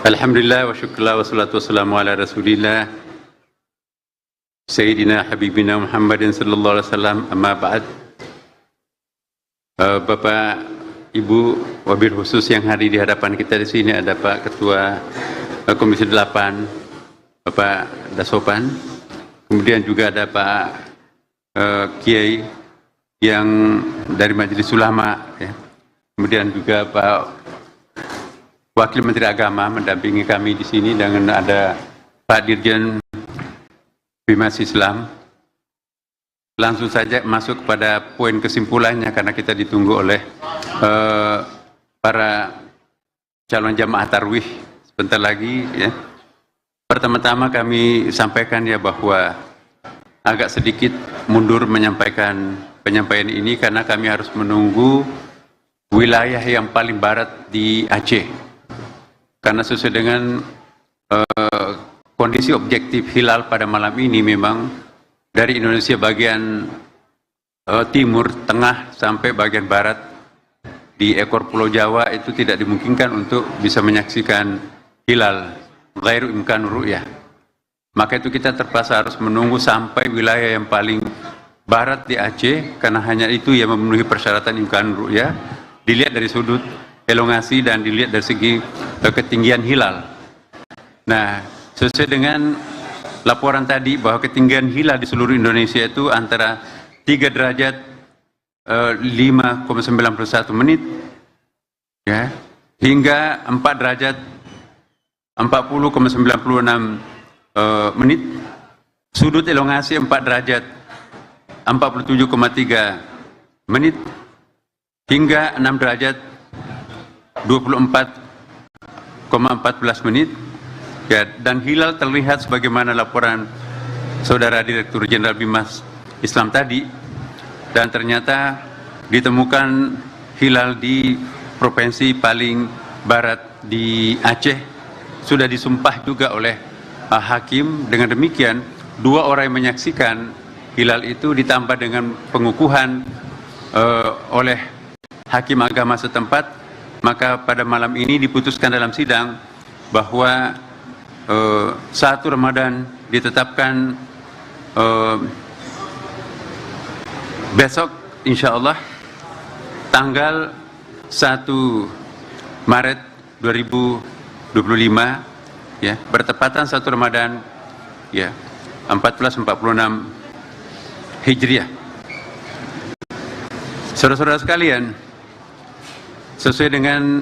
Alhamdulillah wa syukurlah wa salatu wassalamu ala rasulillah Sayyidina Habibina Muhammadin sallallahu alaihi wasallam, amma ba'd. Bapak, Ibu, wabil khusus yang hadir di hadapan kita di sini ada Pak Ketua Komisi 8, Bapak Dasopan, kemudian juga ada Pak Kiai yang dari Majelis Ulama ya. Kemudian juga Pak Wakil Menteri Agama mendampingi kami di sini, dengan ada Pak Dirjen Bimas Islam. langsung saja masuk kepada poin kesimpulannya karena kita ditunggu oleh para calon jamaah tarwih sebentar lagi ya. Pertama-tama kami sampaikan ya bahwa agak sedikit mundur menyampaikan penyampaian ini karena kami harus menunggu wilayah yang paling barat di Aceh. Karena sesuai dengan kondisi objektif hilal pada malam ini memang dari Indonesia bagian timur, tengah sampai bagian barat di ekor Pulau Jawa itu tidak dimungkinkan untuk bisa menyaksikan hilal ghairu imkan ru'yah. Maka itu kita terpaksa harus menunggu sampai wilayah yang paling barat di Aceh karena hanya itu yang memenuhi persyaratan imkan ru'yah, dilihat dari sudut elongasi dan dilihat dari segi ketinggian hilal. Nah, sesuai dengan laporan tadi bahwa ketinggian hilal di seluruh Indonesia itu antara 3 derajat 5,91 menit ya, hingga 4 derajat 40,96 menit, sudut elongasi 4 derajat 47,3 menit, hingga 6 derajat 24,14 menit. Ya, dan hilal terlihat sebagaimana laporan Saudara Direktur Jenderal Bimas Islam tadi, dan ternyata ditemukan hilal di provinsi paling barat di Aceh. Sudah disumpah juga oleh hakim. Dengan demikian 2 orang yang menyaksikan hilal itu ditambah dengan pengukuhan oleh hakim agama setempat, maka pada malam ini diputuskan dalam sidang bahwa 1 Ramadan ditetapkan besok insya Allah tanggal 1 Maret 2025 ya, bertepatan 1 Ramadan ya 1446 Hijriah. Saudara-saudara sekalian, sesuai dengan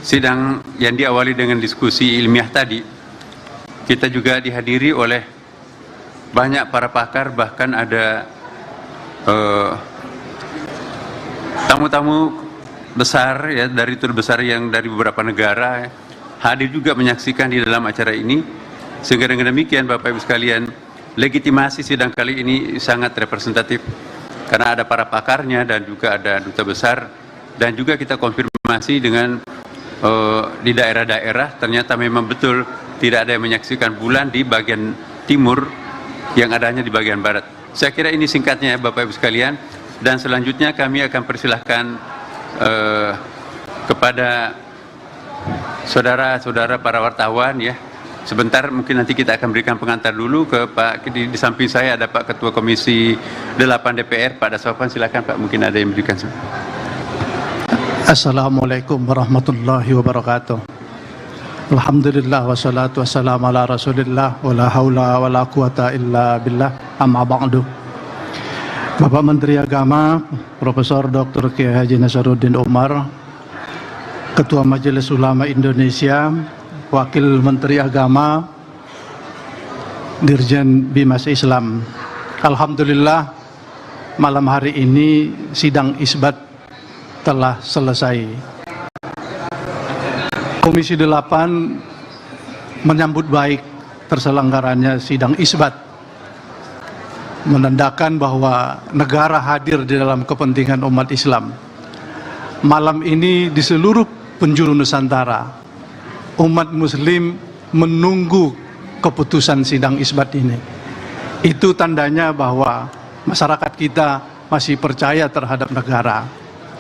sidang yang diawali dengan diskusi ilmiah tadi, kita juga dihadiri oleh banyak para pakar, bahkan ada tamu-tamu besar ya dari tur besar yang dari beberapa negara hadir juga menyaksikan di dalam acara ini, sehingga dengan demikian Bapak Ibu sekalian, legitimasi sidang kali ini sangat representatif karena ada para pakarnya dan juga ada duta besar, dan juga kita konfirmasi dengan di daerah-daerah ternyata memang betul tidak ada yang menyaksikan bulan di bagian timur, yang adanya di bagian barat. Saya kira ini singkatnya ya Bapak Ibu sekalian, dan selanjutnya kami akan persilahkan kepada saudara-saudara para wartawan ya. Sebentar mungkin nanti kita akan berikan pengantar dulu ke Pak, di samping saya ada Pak Ketua Komisi 8 DPR, Pak Dasofan, silakan Pak, mungkin ada yang berikan. Assalamualaikum warahmatullahi wabarakatuh. Alhamdulillah wassalatu wassalamu ala rasulillah wa la haula wa la quwata illa billah, amma ba'du. Bapak Menteri Agama Profesor Dr. Kiai Haji Nasaruddin Umar, Ketua Majelis Ulama Indonesia, Wakil Menteri Agama, Dirjen Bimas Islam. Alhamdulillah malam hari ini sidang isbat telah selesai. Komisi 8 menyambut baik terselenggaranya sidang isbat, menandakan bahwa negara hadir di dalam kepentingan umat Islam. Malam ini di seluruh penjuru Nusantara, umat Muslim menunggu keputusan sidang isbat ini. Itu tandanya bahwa masyarakat kita masih percaya terhadap negara.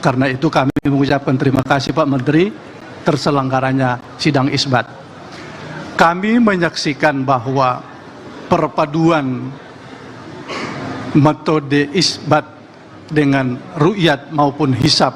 Karena itu kami mengucapkan terima kasih Pak Menteri terselenggaranya sidang isbat. Kami menyaksikan bahwa perpaduan metode isbat dengan ru'yat maupun hisab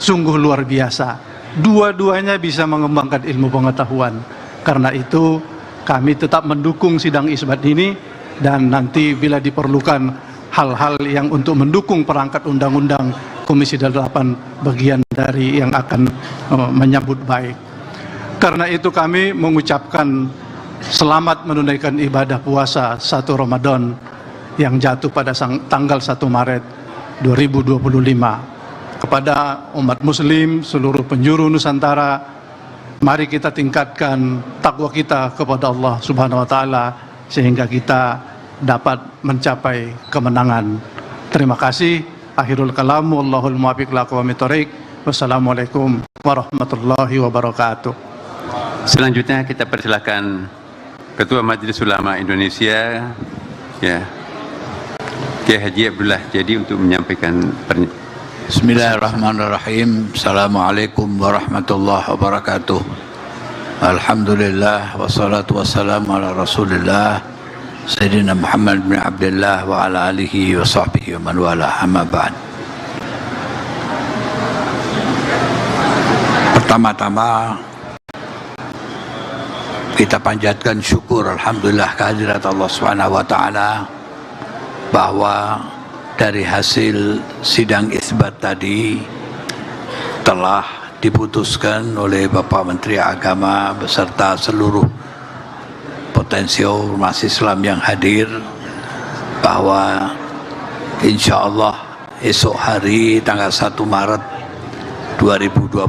sungguh luar biasa. Dua-duanya bisa mengembangkan ilmu pengetahuan. Karena itu kami tetap mendukung sidang isbat ini, dan nanti bila diperlukan hal-hal yang untuk mendukung perangkat undang-undang, Komisi 8 bagian dari yang akan menyambut baik. Karena itu kami mengucapkan selamat menunaikan ibadah puasa 1 Ramadan yang jatuh pada tanggal 1 Maret 2025. Kepada umat muslim seluruh penjuru Nusantara, mari kita tingkatkan takwa kita kepada Allah Subhanahu wa taala sehingga kita dapat mencapai kemenangan. Terima kasih. Akhirul kalam, wallahul muwaffiq ila aqwamit thoriq. Wassalamualaikum warahmatullahi wabarakatuh. Selanjutnya kita persilakan Ketua Majelis Ulama Indonesia, ya, Kiai Haji Abdullah Jadi untuk menyampaikan pernyataan. Bismillahirrahmanirrahim. Assalamualaikum warahmatullahi wabarakatuh. Alhamdulillah wassalatu wassalamu ala Rasulillah Sayyidina Muhammad bin Abdullah wa ala alihi wa sahbihi wa man wala, amma ba'd. Pertama-tama kita panjatkan syukur alhamdulillah kehadirat Allah Subhanahu wa taala bahwa dari hasil sidang isbat tadi telah diputuskan oleh Bapak Menteri Agama beserta seluruh potensial ormas Islam yang hadir bahwa insya Allah esok hari tanggal 1 Maret 2025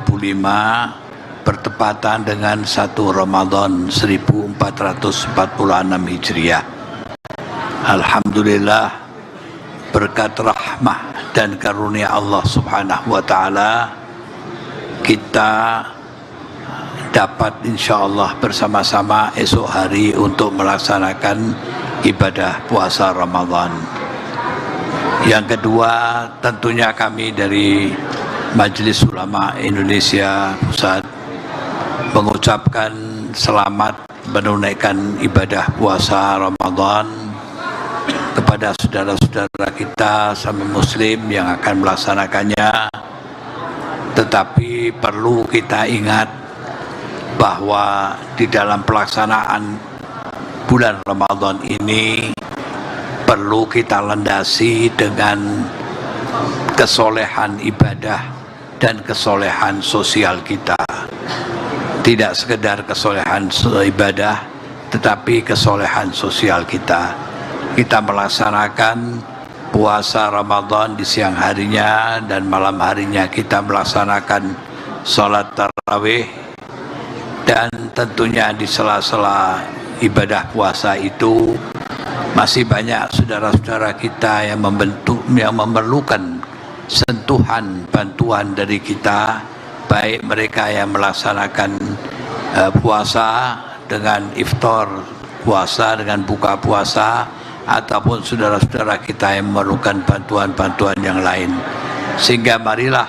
bertepatan dengan 1 Ramadan 1446 Hijriah. Alhamdulillah, berkat rahmah dan karunia Allah Subhanahu wa taala kita dapat insyaallah bersama-sama esok hari untuk melaksanakan ibadah puasa Ramadan. Yang kedua, tentunya kami dari Majelis Ulama Indonesia Pusat mengucapkan selamat menunaikan ibadah puasa Ramadan kepada saudara-saudara kita sama muslim yang akan melaksanakannya. Tetapi perlu kita ingat bahwa di dalam pelaksanaan bulan Ramadan ini perlu kita landasi dengan kesolehan ibadah dan kesolehan sosial kita. Tidak sekedar kesolehan ibadah, tetapi kesolehan sosial kita. Kita melaksanakan puasa Ramadan di siang harinya dan malam harinya kita melaksanakan sholat tarawih, dan tentunya di sela-sela ibadah puasa itu masih banyak saudara-saudara kita yang memerlukan sentuhan bantuan dari kita, baik mereka yang melaksanakan puasa dengan iftar puasa, dengan buka puasa, ataupun saudara-saudara kita yang memerlukan bantuan-bantuan yang lain. Sehingga marilah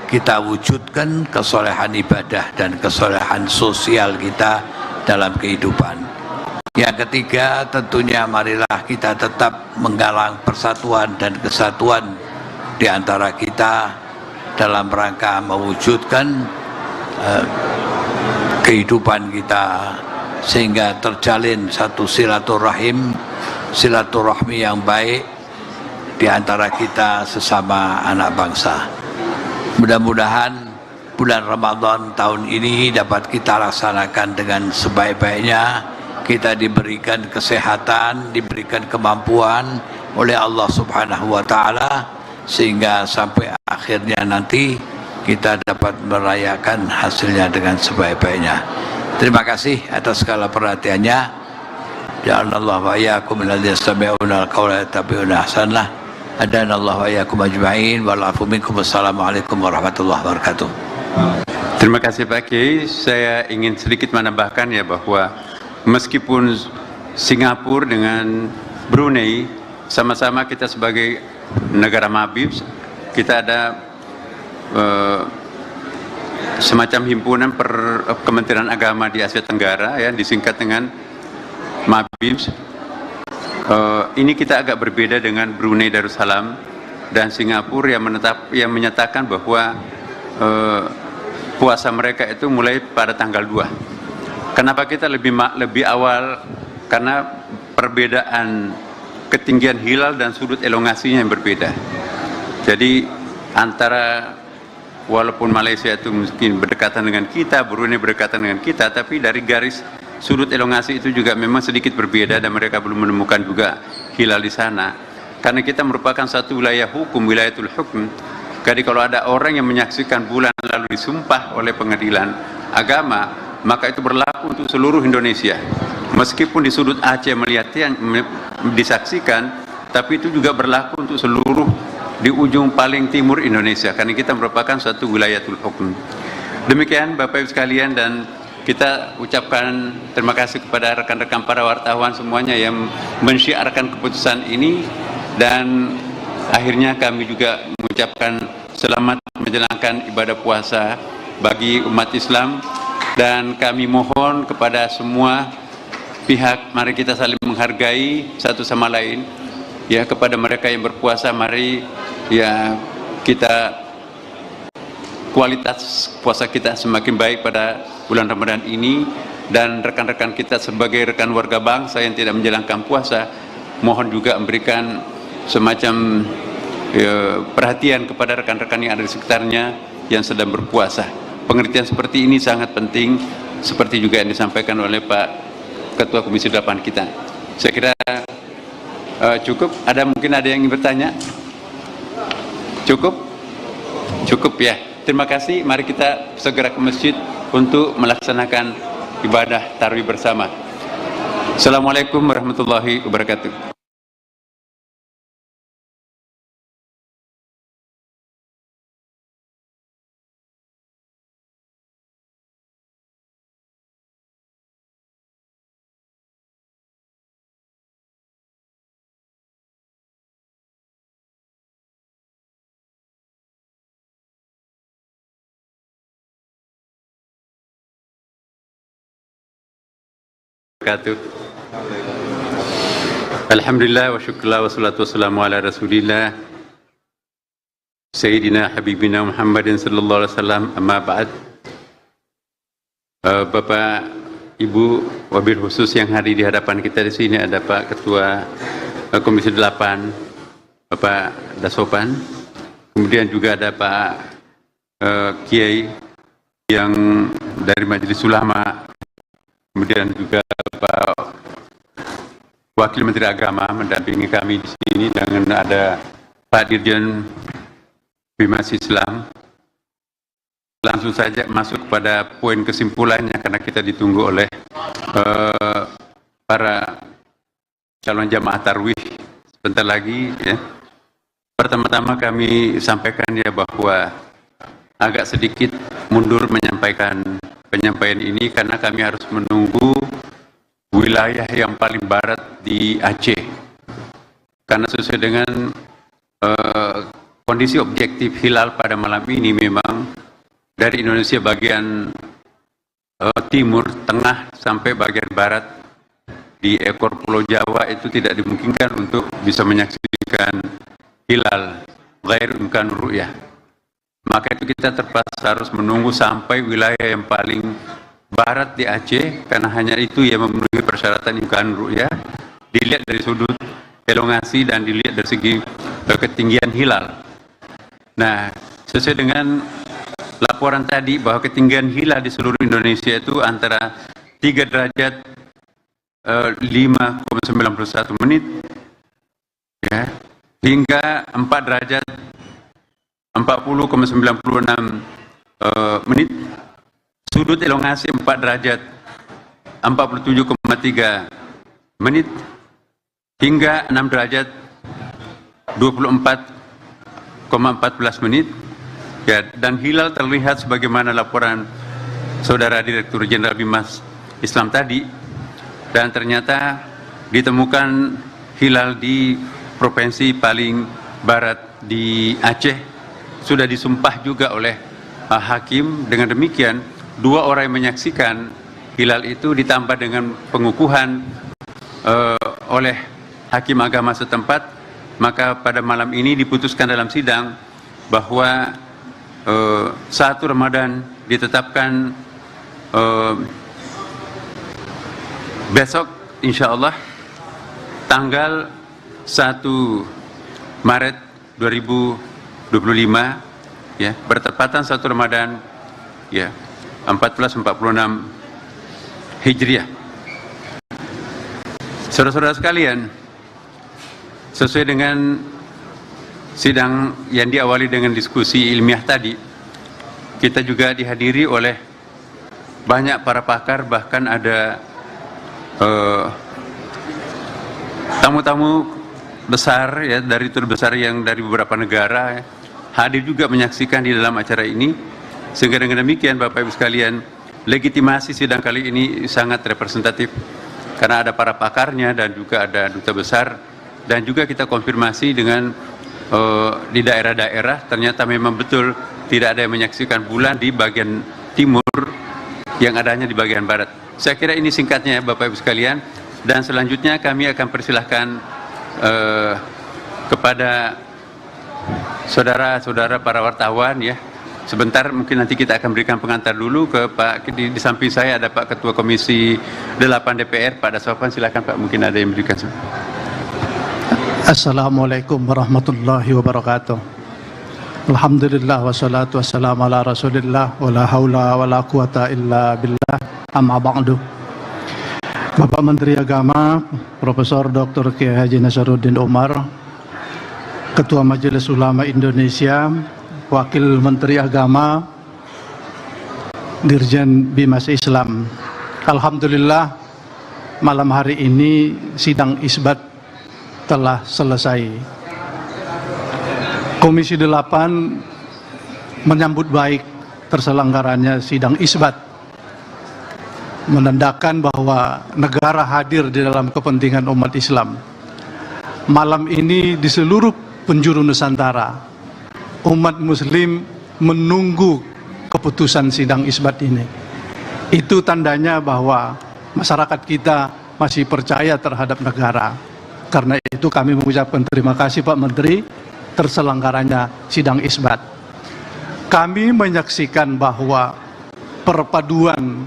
kita wujudkan kesolehan ibadah dan kesolehan sosial kita dalam kehidupan. Yang ketiga, tentunya marilah kita tetap menggalang persatuan dan kesatuan di antara kita dalam rangka mewujudkan kehidupan kita sehingga terjalin satu silaturahmi yang baik di antara kita sesama anak bangsa. Mudah-mudahan bulan Ramadan tahun ini dapat kita laksanakan dengan sebaik-baiknya. Kita diberikan kesehatan, diberikan kemampuan oleh Allah Subhanahu wa taala sehingga sampai akhirnya nanti kita dapat merayakan hasilnya dengan sebaik-baiknya. Terima kasih atas segala perhatiannya. Ja'alallahu wa iyyakum minalladzina yastami'una al-qawla yattabi'una ahsanah. Adanallahu wa iyyakum ajma'in wal 'afwu minkum. Wassalamualaikum warahmatullahi wabarakatuh. Terima kasih Pak Kiai. Saya ingin sedikit menambahkan ya bahwa meskipun Singapura dengan Brunei sama-sama kita sebagai negara Mabib, kita ada semacam himpunan Kementerian Agama di Asia Tenggara ya, disingkat dengan Mabib. Ini kita agak berbeda dengan Brunei Darussalam dan Singapura yang menyatakan bahwa puasa mereka itu mulai pada tanggal 2. Kenapa kita lebih awal? Karena perbedaan ketinggian hilal dan sudut elongasinya yang berbeda. Jadi antara walaupun Malaysia itu mungkin berdekatan dengan kita, Brunei berdekatan dengan kita, tapi dari garis sudut elongasi itu juga memang sedikit berbeda dan mereka belum menemukan juga hilal di sana, karena kita merupakan satu wilayah hukum, wilayatul hukum. Jadi kalau ada orang yang menyaksikan bulan lalu disumpah oleh pengadilan agama, maka itu berlaku untuk seluruh Indonesia. Meskipun di sudut Aceh melihatnya disaksikan, tapi itu juga berlaku untuk seluruh di ujung paling timur Indonesia, karena kita merupakan satu wilayatul hukum. Demikian Bapak Ibu sekalian, dan kita ucapkan terima kasih kepada rekan-rekan para wartawan semuanya yang mensyiarkan keputusan ini, dan akhirnya kami juga mengucapkan selamat menjalankan ibadah puasa bagi umat Islam, dan kami mohon kepada semua pihak, mari kita saling menghargai satu sama lain. Ya, kepada mereka yang berpuasa, mari ya kita kualitas puasa kita semakin baik pada bulan Ramadan ini, dan rekan-rekan kita sebagai rekan warga bangsa yang tidak menjalankan puasa, mohon juga memberikan semacam perhatian kepada rekan-rekan yang ada di sekitarnya yang sedang berpuasa. Pengertian seperti ini sangat penting, seperti juga yang disampaikan oleh Pak Ketua Komisi 8 kita. Saya kira cukup. Mungkin ada yang ingin bertanya? Cukup? Cukup ya. Terima kasih. Mari kita segera ke masjid untuk melaksanakan ibadah tarawih bersama. Assalamualaikum warahmatullahi wabarakatuh. Alhamdulillah wa syukurlah wa salatu wassalamu ala rasulillah Sayyidina Habibina Muhammadin sallallahu alaihi wasallam, amma ba'd. Bapak, Ibu, wabil khusus yang hadir di hadapan kita di sini ada Pak Ketua Komisi 8, Bapak Dasopan, kemudian juga ada Pak Kiai yang dari Majelis Ulama, kemudian juga Pak Wakil Menteri Agama mendampingi kami di sini, dengan ada Pak Dirjen Bimas Islam. Langsung saja masuk pada poin kesimpulannya, karena kita ditunggu oleh para calon jamaah tarwih sebentar lagi ya. Pertama-tama kami sampaikan ya bahwa agak sedikit mundur menyampaikan penyampaian ini, karena kami harus menunggu wilayah yang paling barat di Aceh, karena sesuai dengan kondisi objektif hilal pada malam ini, memang dari Indonesia bagian timur, tengah sampai bagian barat di ekor Pulau Jawa itu tidak dimungkinkan untuk bisa menyaksikan hilal ghair imkan ru'yah. Maka itu kita terpaksa harus menunggu sampai wilayah yang paling barat di Aceh, karena hanya itu yang memenuhi persyaratan imkan ru'yah, dilihat dari sudut elongasi dan dilihat dari segi ketinggian hilal. Nah, sesuai dengan laporan tadi bahwa ketinggian hilal di seluruh Indonesia itu antara 3 derajat 5,91 menit ya, hingga 4 derajat 40,96 menit. Sudut elongasi 4 derajat 47,3 menit hingga 6 derajat 24,14 menit ya, dan hilal terlihat sebagaimana laporan Saudara Direktur Jenderal Bimas Islam tadi, dan ternyata ditemukan hilal di provinsi paling barat di Aceh, sudah disumpah juga oleh hakim. Dengan demikian 2 orang yang menyaksikan hilal itu ditambah dengan pengukuhan oleh hakim agama setempat, maka pada malam ini diputuskan dalam sidang bahwa 1 Ramadan ditetapkan besok insya Allah tanggal 1 Maret 2025 ya, bertepatan 1 Ramadan ya 1446 Hijriah. Saudara-saudara sekalian, sesuai dengan sidang yang diawali dengan diskusi ilmiah tadi, kita juga dihadiri oleh banyak para pakar, bahkan ada tamu-tamu besar ya, dari terbesar yang dari beberapa negara ya, hadir juga menyaksikan di dalam acara ini, sehingga dengan demikian Bapak Ibu sekalian, legitimasi sidang kali ini sangat representatif karena ada para pakarnya dan juga ada duta besar, dan juga kita konfirmasi dengan di daerah-daerah ternyata memang betul tidak ada yang menyaksikan bulan di bagian timur, yang adanya di bagian barat. Saya kira ini singkatnya ya Bapak Ibu sekalian, dan selanjutnya kami akan persilahkan kepada saudara-saudara para wartawan ya. Sebentar mungkin nanti kita akan berikan pengantar dulu ke Pak, di samping saya ada Pak Ketua Komisi 8 DPR, Pak Daswapan, silakan Pak, mungkin ada yang berikan. Assalamualaikum warahmatullahi wabarakatuh. Alhamdulillah wassalatu wassalamu ala rasulillah wa la haula wa la quwata illa billah, amma ba'du. Bapak Menteri Agama Profesor Dr. Kiai Haji Nasaruddin Umar, Ketua Majelis Ulama Indonesia, Wakil Menteri Agama, Dirjen Bimas Islam. Alhamdulillah malam hari ini sidang isbat telah selesai. Komisi 8 menyambut baik terselenggaranya sidang isbat, menandakan bahwa negara hadir di dalam kepentingan umat Islam. Malam ini di seluruh penjuru Nusantara, umat Muslim menunggu keputusan sidang isbat ini. Itu tandanya bahwa masyarakat kita masih percaya terhadap negara. Karena itu kami mengucapkan terima kasih Pak Menteri terselenggaranya sidang isbat. Kami menyaksikan bahwa perpaduan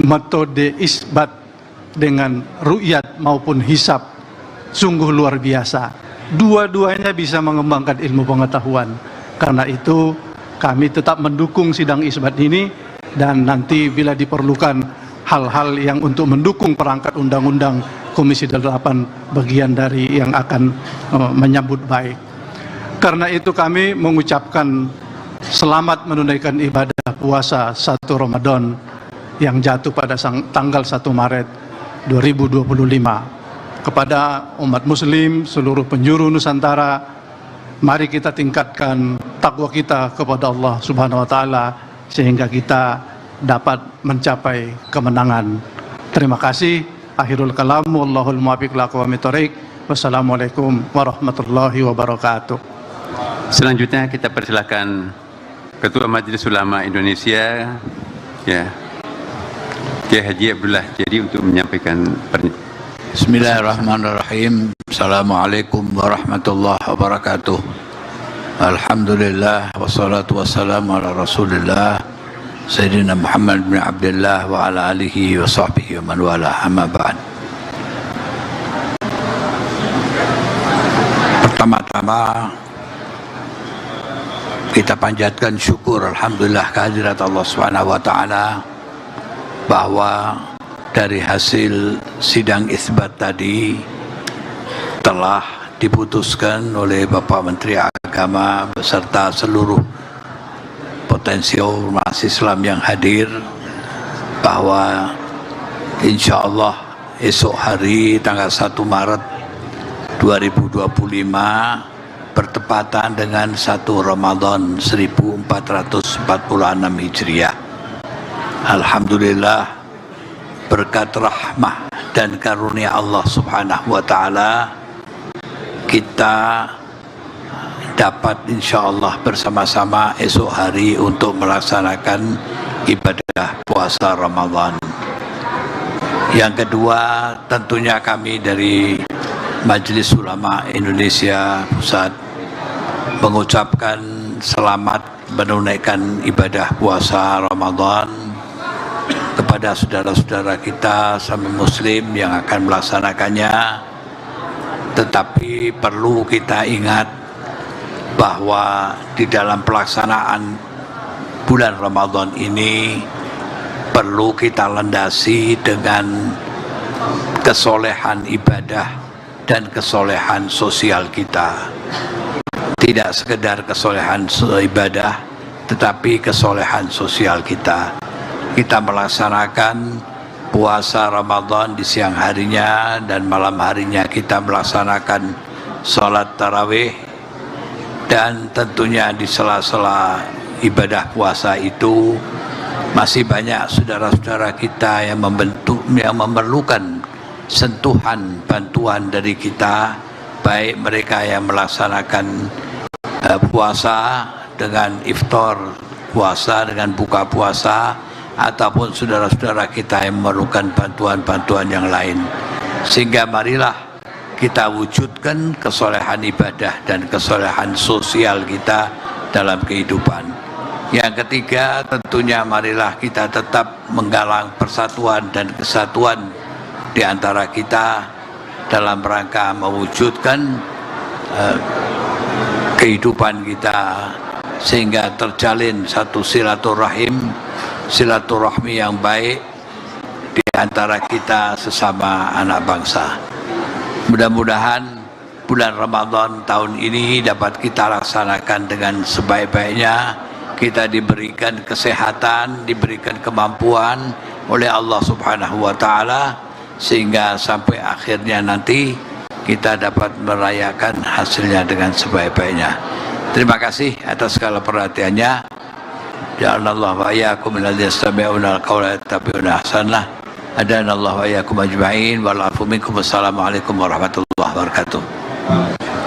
metode isbat dengan ru'yat maupun hisab sungguh luar biasa. Dua-duanya bisa mengembangkan ilmu pengetahuan. Karena itu kami tetap mendukung sidang isbat ini, dan nanti bila diperlukan hal-hal yang untuk mendukung perangkat undang-undang, Komisi 8 bagian dari yang akan menyambut baik. Karena itu kami mengucapkan selamat menunaikan ibadah puasa 1 Ramadan yang jatuh pada tanggal 1 Maret 2025. Kepada umat Muslim seluruh penjuru Nusantara, mari kita tingkatkan takwa kita kepada Allah Subhanahu wa Ta'ala sehingga kita dapat mencapai kemenangan. Terima kasih. Akhirul kalam, wallahul muwaffiq ila aqwamit thoriq. Wassalamualaikum warahmatullahi wabarakatuh. Selanjutnya kita persilakan Ketua Majelis Ulama Indonesia ya, Kiai Haji Abdullah Jadi untuk menyampaikan pernyataan. Bismillahirrahmanirrahim. Assalamualaikum warahmatullahi wabarakatuh. Alhamdulillah wassalatu wassalamu ala Rasulillah Sayyidina Muhammad bin Abdullah wa ala alihi wa sahbihi wa man wala, amma ba'd. Pertama-tama kita panjatkan syukur alhamdulillah kehadirat Allah Subhanahu wa taala bahwa dari hasil sidang isbat tadi telah diputuskan oleh Bapak Menteri Agama beserta seluruh potensi ormas Islam yang hadir bahwa insya Allah esok hari tanggal 1 Maret 2025 bertepatan dengan 1 Ramadan 1446 Hijriah. Alhamdulillah berkat rahmah dan karunia Allah Subhanahu wa taala kita dapat insya Allah bersama-sama esok hari untuk melaksanakan ibadah puasa Ramadan. Yang kedua, tentunya kami dari Majelis Ulama Indonesia Pusat mengucapkan selamat menunaikan ibadah puasa Ramadan kepada saudara-saudara kita sama Muslim yang akan melaksanakannya. Tetapi perlu kita ingat bahwa di dalam pelaksanaan bulan Ramadan ini perlu kita landasi dengan kesolehan ibadah dan kesolehan sosial kita. Tidak sekedar kesolehan ibadah, tetapi kesolehan sosial kita. Kita melaksanakan puasa Ramadan di siang harinya dan malam harinya kita melaksanakan sholat tarawih, dan tentunya di sela-sela ibadah puasa itu masih banyak saudara-saudara kita yang memerlukan sentuhan bantuan dari kita, baik mereka yang melaksanakan puasa dengan iftar puasa, dengan buka puasa, ataupun saudara-saudara kita yang memerlukan bantuan-bantuan yang lain. Sehingga marilah kita wujudkan kesolehan ibadah dan kesolehan sosial kita dalam kehidupan. Yang ketiga, tentunya marilah kita tetap menggalang persatuan dan kesatuan di antara kita dalam rangka mewujudkan kehidupan kita, sehingga terjalin satu silaturahmi yang baik di antara kita sesama anak bangsa. Mudah-mudahan bulan Ramadan tahun ini dapat kita laksanakan dengan sebaik-baiknya. Kita diberikan kesehatan, diberikan kemampuan oleh Allah Subhanahu wa Ta'ala, sehingga sampai akhirnya nanti kita dapat merayakan hasilnya dengan sebaik-baiknya. Terima kasih atas segala perhatiannya. Ja'alallahu wa iyyakum minalladzina yastami'una al-qawla yattabi'una ahsanah. Adanallahu wa iyyakum ajma'in wal 'afu minkum. Wassalamualaikum warahmatullahi wabarakatuh.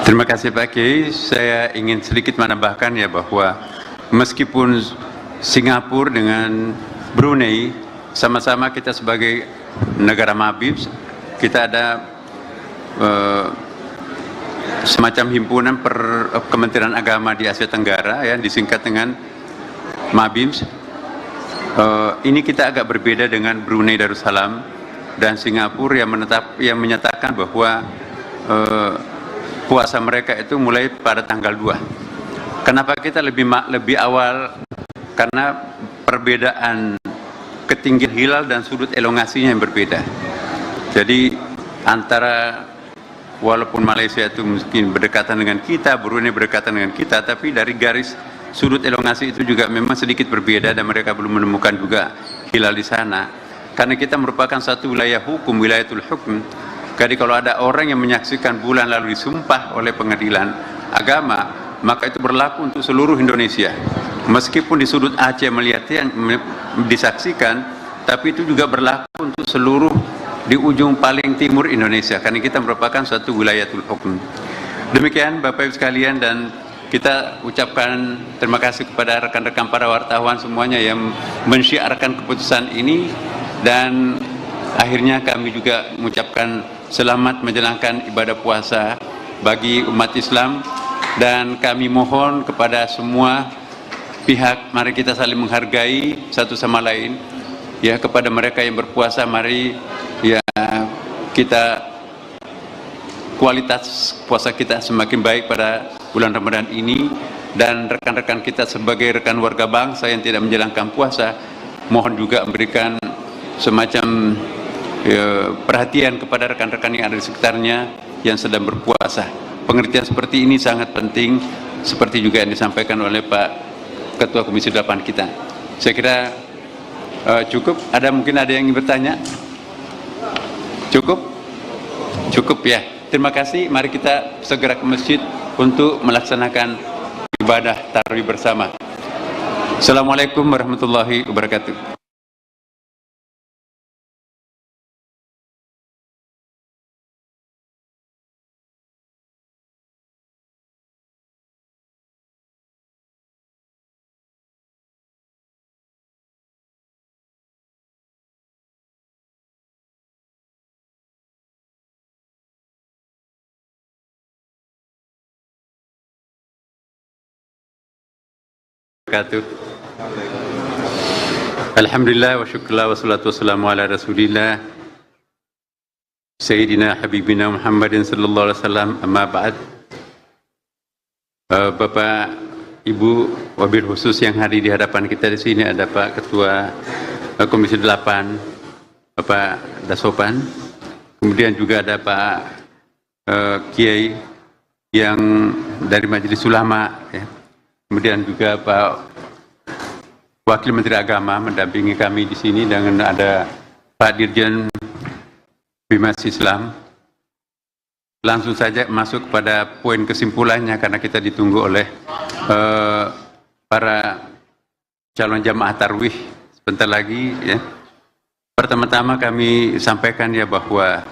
Terima kasih Pak Kiai. Saya ingin sedikit menambahkan ya bahwa meskipun Singapura dengan Brunei sama-sama kita sebagai negara Mabib, kita ada semacam himpunan Kementerian Agama di Asia Tenggara ya, disingkat dengan Mabims. Ini kita agak berbeda dengan Brunei Darussalam dan Singapura yang menyatakan bahwa puasa mereka itu mulai pada tanggal 2. Kenapa kita lebih awal? Karena perbedaan ketinggian hilal dan sudut elongasinya yang berbeda. Jadi antara walaupun Malaysia itu mungkin berdekatan dengan kita, Brunei berdekatan dengan kita, tapi dari garis sudut elongasi itu juga memang sedikit berbeda dan mereka belum menemukan juga hilal di sana. Karena kita merupakan satu wilayah hukum, wilayatul hukum. Jadi kalau ada orang yang menyaksikan bulan lalu disumpah oleh pengadilan agama, maka itu berlaku untuk seluruh Indonesia. Meskipun di sudut Aceh melihatnya disaksikan, tapi itu juga berlaku untuk seluruh di ujung paling timur Indonesia, karena kita merupakan suatu wilayatul hukum. Demikian Bapak Ibu sekalian, dan kita ucapkan terima kasih kepada rekan-rekan para wartawan semuanya yang mensyiarkan keputusan ini, dan akhirnya kami juga mengucapkan selamat menjalankan ibadah puasa bagi umat Islam, dan kami mohon kepada semua pihak, mari kita saling menghargai satu sama lain ya. Kepada mereka yang berpuasa, mari ya kita kualitas puasa kita semakin baik pada bulan Ramadan ini, dan rekan-rekan kita sebagai rekan warga bangsa yang tidak menjalankan puasa, mohon juga memberikan semacam perhatian kepada rekan-rekan yang ada di sekitarnya yang sedang berpuasa. Pengertian seperti ini sangat penting, seperti juga yang disampaikan oleh Pak Ketua Komisi 8 kita. Saya kira cukup. Mungkin ada yang ingin bertanya? Cukup? Cukup ya. Terima kasih. Mari kita segera ke masjid untuk melaksanakan ibadah tarawih bersama. Assalamualaikum warahmatullahi wabarakatuh. Alhamdulillah wa syukurlah wa salatu wassalamu ala rasulillah Sayyidina Habibina Muhammadin sallallahu alaihi wasallam, amma ba'd. Bapak, Ibu, wabil khusus yang hadir di hadapan kita di sini ada Pak Ketua Komisi 8, Bapak Dasopan, kemudian juga ada Pak Kiai yang dari Majelis Ulama, ya. Kemudian juga Pak Wakil Menteri Agama mendampingi kami di sini, dengan ada Pak Dirjen Bimas Islam. Langsung saja masuk pada poin kesimpulannya karena kita ditunggu oleh para calon jamaah tarwih sebentar lagi, ya. Pertama-tama kami sampaikan ya bahwa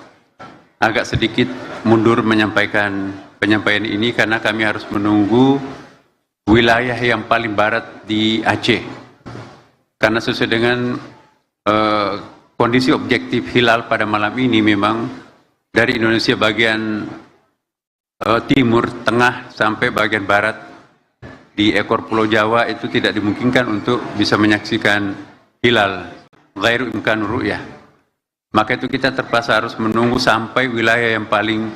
agak sedikit mundur menyampaikan penyampaian ini karena kami harus menunggu wilayah yang paling barat di Aceh. Karena sesuai dengan kondisi objektif hilal pada malam ini, memang dari Indonesia bagian timur, tengah sampai bagian barat di ekor Pulau Jawa itu tidak dimungkinkan untuk bisa menyaksikan hilal ghairu imkan ru'yah. Maka itu kita terpaksa harus menunggu sampai wilayah yang paling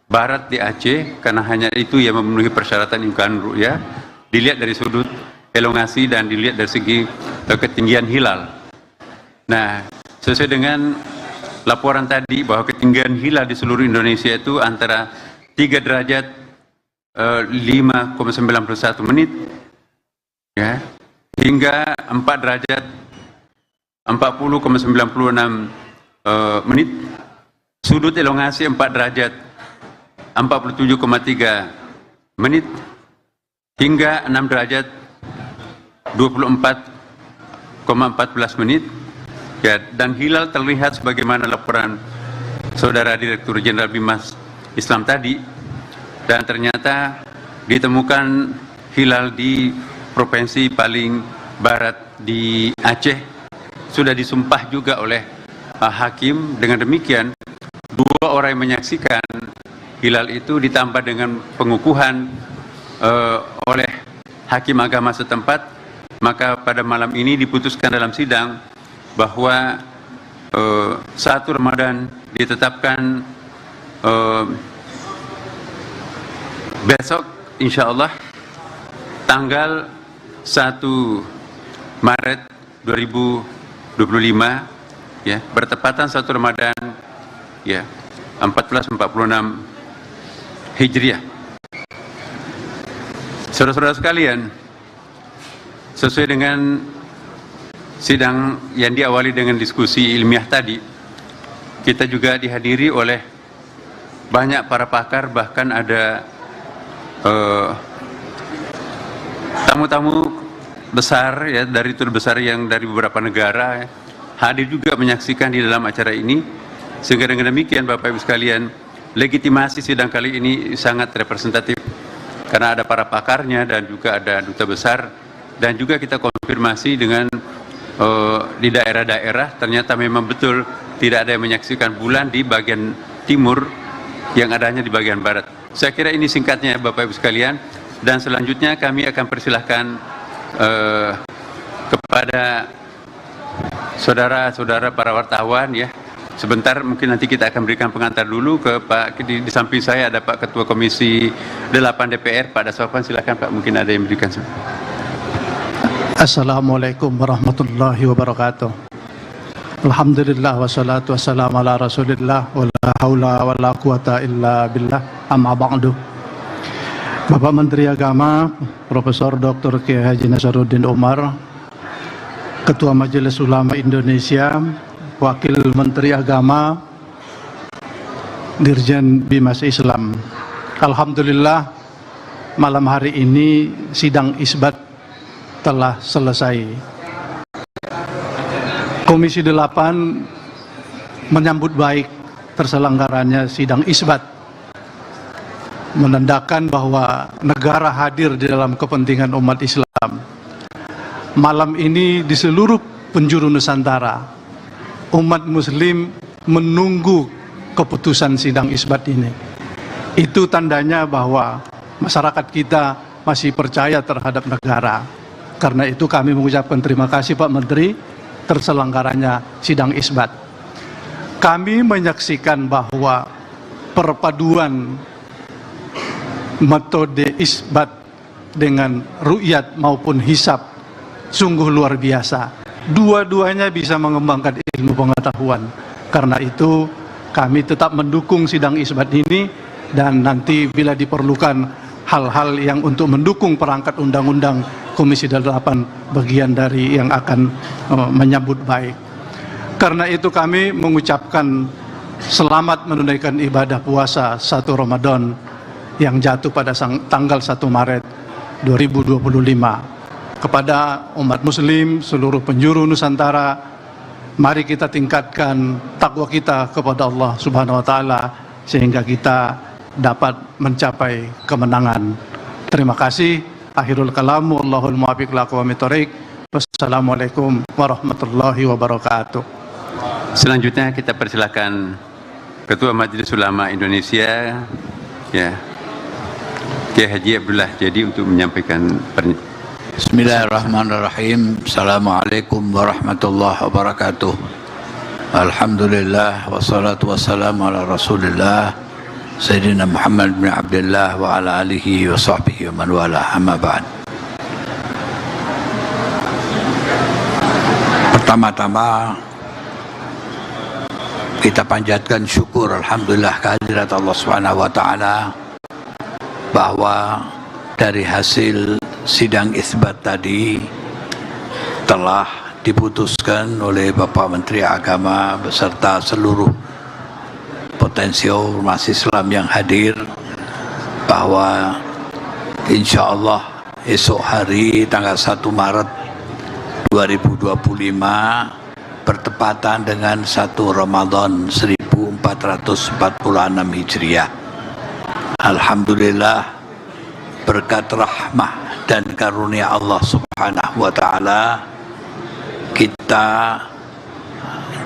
barat di Aceh, karena hanya itu yang memenuhi persyaratan imkan ru'yah, dilihat dari sudut elongasi dan dilihat dari segi ketinggian hilal. Nah, sesuai dengan laporan tadi bahwa ketinggian hilal di seluruh Indonesia itu antara 3 derajat 5,91 menit, ya, hingga 4 derajat 40,96 menit, sudut elongasi 4 derajat 47,3 menit, hingga 6 derajat 24,14 menit, ya, dan hilal terlihat sebagaimana laporan Saudara Direktur Jenderal Bimas Islam tadi, dan ternyata ditemukan hilal di provinsi paling barat di Aceh. Sudah disumpah juga oleh hakim. Dengan demikian 2 orang yang menyaksikan hilal itu ditambah dengan pengukuhan oleh hakim agama setempat, maka pada malam ini diputuskan dalam sidang bahwa 1 Ramadan ditetapkan besok insya Allah tanggal 1 Maret 2025, ya, bertepatan 1 Ramadan, ya, 1446 Hijriah. Saudara-saudara sekalian, sesuai dengan sidang yang diawali dengan diskusi ilmiah tadi, kita juga dihadiri oleh banyak para pakar, bahkan ada tamu-tamu besar, ya, dari tur besar yang dari beberapa negara, ya, hadir juga menyaksikan di dalam acara ini. Sehingga dengan demikian Bapak Ibu sekalian, legitimasi sidang kali ini sangat representatif karena ada para pakarnya dan juga ada duta besar, dan juga kita konfirmasi dengan di daerah-daerah ternyata memang betul tidak ada yang menyaksikan bulan di bagian timur, yang adanya di bagian barat. Saya kira ini singkatnya Bapak Ibu sekalian, dan selanjutnya kami akan persilahkan kepada saudara-saudara para wartawan, ya. Sebentar mungkin nanti kita akan berikan pengantar dulu ke Pak, di samping saya ada Pak Ketua Komisi 8 DPR, Pak Daswapan, silakan Pak, mungkin ada yang berikan. Assalamualaikum warahmatullahi wabarakatuh. Alhamdulillah wassalatu wassalamu ala Rasulillah wa la haula wa la quwata illa billah, amma ba'du. Bapak Menteri Agama Profesor Dr. Kiai Haji Nasaruddin Umar, Ketua Majelis Ulama Indonesia, Wakil Menteri Agama, Dirjen Bimas Islam. Alhamdulillah malam hari ini sidang isbat telah selesai. Komisi 8 menyambut baik terselenggaranya sidang isbat, menandakan bahwa negara hadir di dalam kepentingan umat Islam. Malam ini di seluruh penjuru Nusantara, umat Muslim menunggu keputusan sidang isbat ini. Itu tandanya bahwa masyarakat kita masih percaya terhadap negara. Karena itu kami mengucapkan terima kasih Pak Menteri terselenggaranya sidang isbat. Kami menyaksikan bahwa perpaduan metode isbat dengan ru'yat maupun hisab sungguh luar biasa. Dua-duanya bisa mengembangkan ilmu pengetahuan. Karena itu kami tetap mendukung sidang isbat ini dan nanti bila diperlukan hal-hal yang untuk mendukung perangkat undang-undang Komisi 8 bagian dari yang akan menyambut baik. Karena itu kami mengucapkan selamat menunaikan ibadah puasa 1 Ramadan yang jatuh pada tanggal 1 Maret 2025. Kepada umat muslim seluruh penjuru Nusantara, mari kita tingkatkan takwa kita kepada Allah Subhanahu wa taala sehingga kita dapat mencapai kemenangan. Terima kasih. Akhirul kalam, wallahul muwaffiq ila aqwamit thoriq. Wassalamualaikum warahmatullahi wabarakatuh. Selanjutnya kita persilakan Ketua Majelis Ulama Indonesia, ya, Kiai Haji Abdullah Jadi untuk menyampaikan pernyataan. Bismillahirrahmanirrahim. Assalamualaikum warahmatullahi wabarakatuh. Alhamdulillah wassalatu wassalamu ala Rasulillah Sayyidina Muhammad bin Abdullah wa ala alihi wa sahbihi wa man wala, amma ba'd. Pertama-tama kita panjatkan syukur alhamdulillah kehadirat Allah Subhanahu wa taala bahwa dari hasil sidang isbat tadi telah diputuskan oleh Bapak Menteri Agama beserta seluruh potensial ormas Islam yang hadir bahwa insya Allah esok hari tanggal 1 Maret 2025 bertepatan dengan 1 Ramadan 1446 Hijriah. Alhamdulillah berkat rahmah dan karunia Allah Subhanahu wa taala kita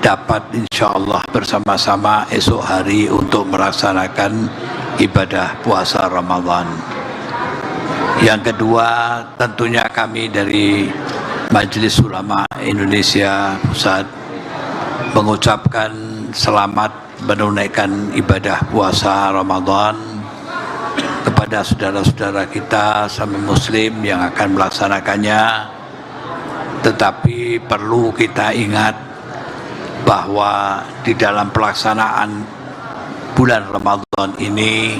dapat insyaallah bersama-sama esok hari untuk melaksanakan ibadah puasa Ramadan. Yang kedua, tentunya kami dari Majelis Ulama Indonesia Pusat mengucapkan selamat menunaikan ibadah puasa Ramadan kepada saudara-saudara kita sama muslim yang akan melaksanakannya. Tetapi perlu kita ingat bahwa di dalam pelaksanaan bulan Ramadan ini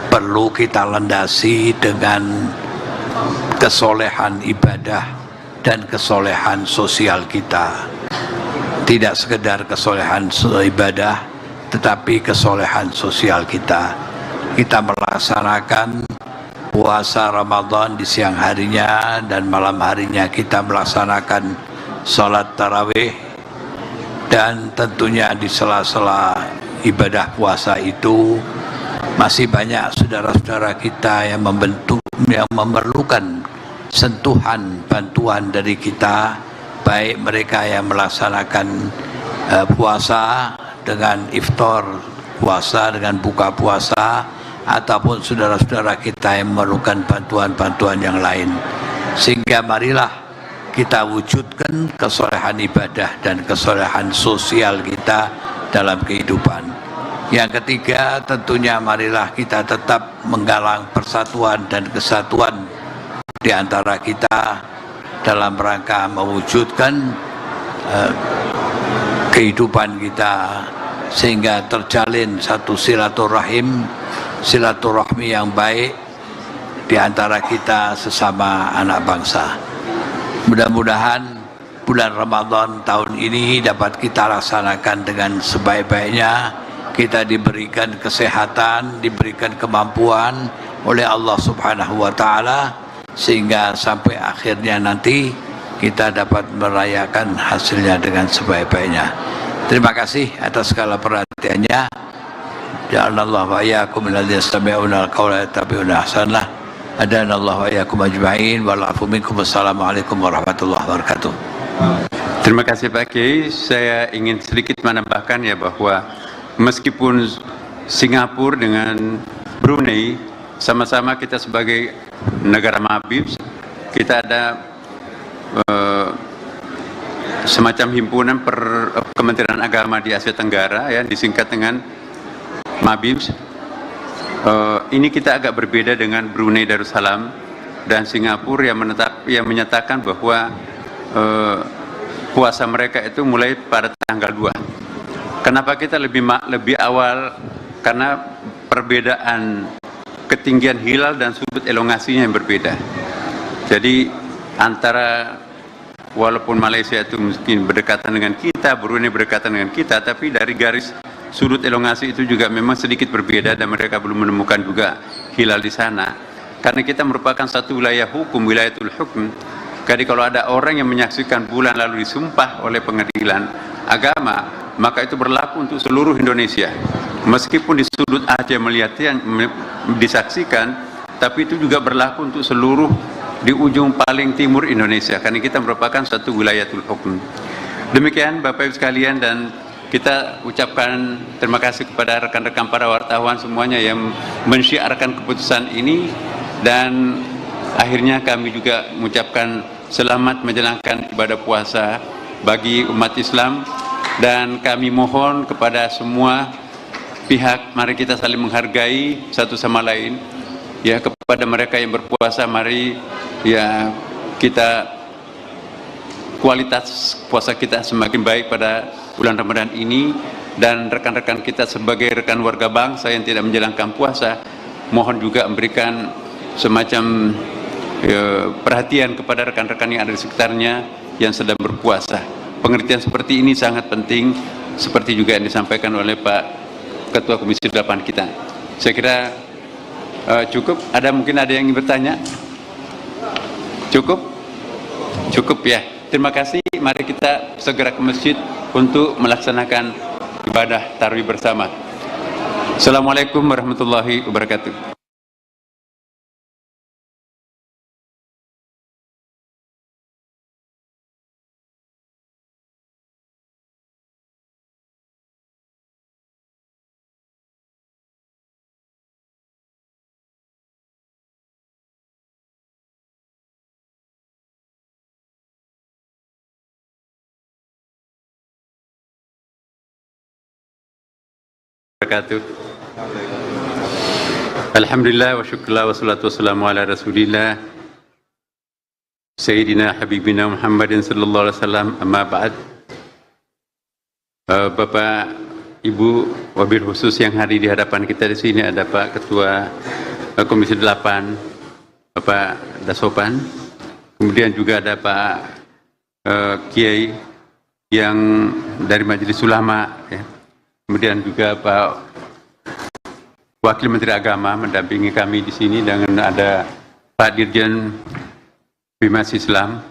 perlu kita landasi dengan kesolehan ibadah dan kesolehan sosial kita. Tidak sekedar kesolehan ibadah, tetapi kesolehan sosial kita. Kita melaksanakan puasa Ramadan di siang harinya dan malam harinya kita melaksanakan sholat tarawih, dan tentunya di sela-sela ibadah puasa itu masih banyak saudara-saudara kita yang memerlukan sentuhan bantuan dari kita, baik mereka yang melaksanakan puasa dengan iftar puasa, dengan buka puasa, ataupun saudara-saudara kita yang memerlukan bantuan-bantuan yang lain. Sehingga marilah kita wujudkan kesolehan ibadah dan kesolehan sosial kita dalam kehidupan. Yang ketiga, tentunya marilah kita tetap menggalang persatuan dan kesatuan di antara kita dalam rangka mewujudkan kehidupan kita sehingga terjalin satu silaturahmi yang baik di antara kita sesama anak bangsa. Mudah-mudahan bulan Ramadan tahun ini dapat kita laksanakan dengan sebaik-baiknya. Kita diberikan kesehatan, diberikan kemampuan oleh Allah Subhanahu wa taala sehingga sampai akhirnya nanti kita dapat merayakan hasilnya dengan sebaik-baiknya. Terima kasih atas segala perhatiannya. Ja'alallahu wa iyyakum minalladzina yastami'una al-qawla yattabi'una ahsanah. Adanallahu wa iyyakum ajma'in wal 'afwu minkum. Wassalamualaikum warahmatullahi wabarakatuh. Terima kasih Pak Kiai. Saya ingin sedikit menambahkan ya bahwa meskipun Singapura dengan Brunei sama-sama kita sebagai negara Mabib, kita ada semacam himpunan Kementerian Agama di Asia Tenggara ya, disingkat dengan Mabib. Ini kita agak berbeda dengan Brunei Darussalam dan Singapura yang menyatakan bahwa puasa mereka itu mulai pada tanggal 2. Kenapa kita lebih awal karena perbedaan ketinggian hilal dan sudut elongasinya yang berbeda. Jadi antara walaupun Malaysia itu mungkin berdekatan dengan kita, Brunei berdekatan dengan kita, tapi dari garis sudut elongasi itu juga memang sedikit berbeda dan mereka belum menemukan juga hilal di sana. Karena kita merupakan satu wilayah hukum, wilayatul hukum. Jadi kalau ada orang yang menyaksikan bulan lalu disumpah oleh pengadilan agama, maka itu berlaku untuk seluruh Indonesia. Meskipun di sudut Aceh melihatnya disaksikan, tapi itu juga berlaku untuk seluruh di ujung paling timur Indonesia, karena kita merupakan satu wilayatul hukum. Demikian Bapak Ibu sekalian, dan kita ucapkan terima kasih kepada rekan-rekan para wartawan semuanya yang mensyiarkan keputusan ini, dan akhirnya kami juga mengucapkan selamat menjalankan ibadah puasa bagi umat Islam, dan kami mohon kepada semua pihak, mari kita saling menghargai satu sama lain. Ya, kepada mereka yang berpuasa, mari ya kita kualitas puasa kita semakin baik pada bulan Ramadan ini, dan rekan-rekan kita sebagai rekan warga bangsa yang tidak menjalankan puasa, mohon juga memberikan semacam perhatian kepada rekan-rekan yang ada di sekitarnya yang sedang berpuasa. Pengertian seperti ini sangat penting, seperti juga yang disampaikan oleh Pak Ketua Komisi 8 kita. Saya kira cukup. Ada mungkin ada yang ingin bertanya? Cukup? Cukup ya. Terima kasih. Mari kita segera ke masjid untuk melaksanakan ibadah tarawih bersama. Assalamualaikum warahmatullahi wabarakatuh. Alhamdulillah wa syukurlah wa salatu wassalamu ala rasulillah Sayyidina Habibina Muhammadin sallallahu alaihi wasallam, amma ba'd. Bapak, Ibu, wabil khusus yang hadir di hadapan kita di sini ada Pak Ketua Komisi 8, Bapak Dasopan, kemudian juga ada Pak Kiai yang dari Majelis Ulama, ya. Kemudian juga Pak Wakil Menteri Agama mendampingi kami di sini, dengan ada Pak Dirjen Bimas Islam.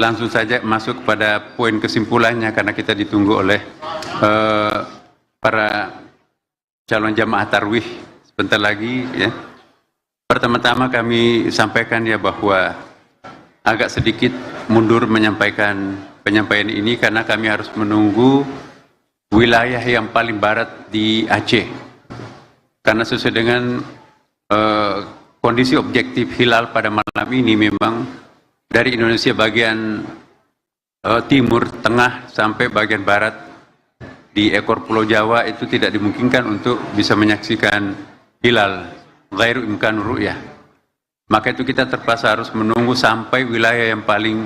Langsung saja masuk pada poin kesimpulannya, karena kita ditunggu oleh para calon jamaah tarwih sebentar lagi. Ya. Pertama-tama kami sampaikan ya bahwa agak sedikit mundur menyampaikan penyampaian ini karena kami harus menunggu wilayah yang paling barat di Aceh, karena sesuai dengan kondisi objektif hilal pada malam ini memang dari Indonesia bagian timur, tengah sampai bagian barat di ekor Pulau Jawa itu tidak dimungkinkan untuk bisa menyaksikan hilal, ghairu imkan ru'yah. Maka itu kita terpaksa harus menunggu sampai wilayah yang paling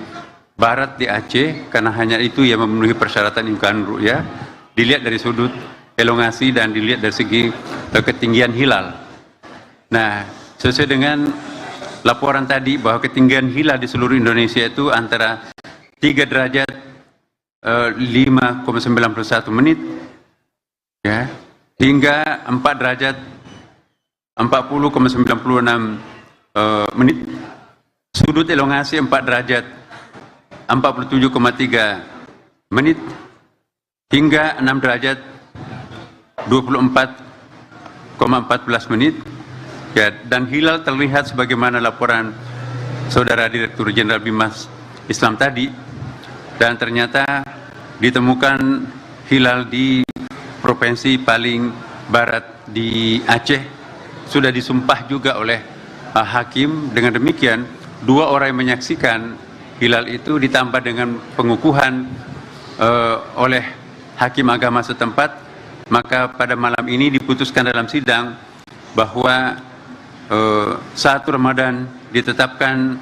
barat di Aceh, karena hanya itu yang memenuhi persyaratan imkan ru'yah, dilihat dari sudut elongasi dan dilihat dari segi ketinggian hilal. Nah, sesuai dengan laporan tadi bahwa ketinggian hilal di seluruh Indonesia itu antara 3 derajat 5,91 menit ya, hingga 4 derajat 40,96 menit. Sudut elongasi 4 derajat 47,3 menit hingga 6 derajat 24,14 menit ya, dan hilal terlihat sebagaimana laporan Saudara Direktur Jenderal Bimas Islam tadi, dan ternyata ditemukan hilal di provinsi paling barat di Aceh, sudah disumpah juga oleh hakim. Dengan demikian 2 orang yang menyaksikan hilal itu ditambah dengan pengukuhan oleh hakim agama setempat, maka pada malam ini diputuskan dalam sidang bahwa 1 Ramadan ditetapkan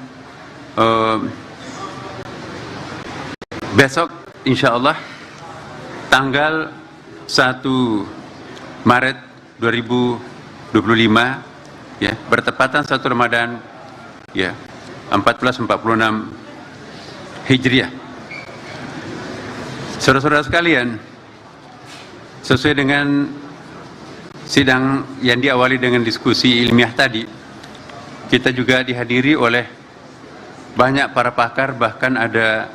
besok insya Allah tanggal 1 Maret 2025 ya, bertepatan 1 Ramadan ya 1446 Hijriah. Saudara-saudara sekalian, sesuai dengan sidang yang diawali dengan diskusi ilmiah tadi, kita juga dihadiri oleh banyak para pakar, bahkan ada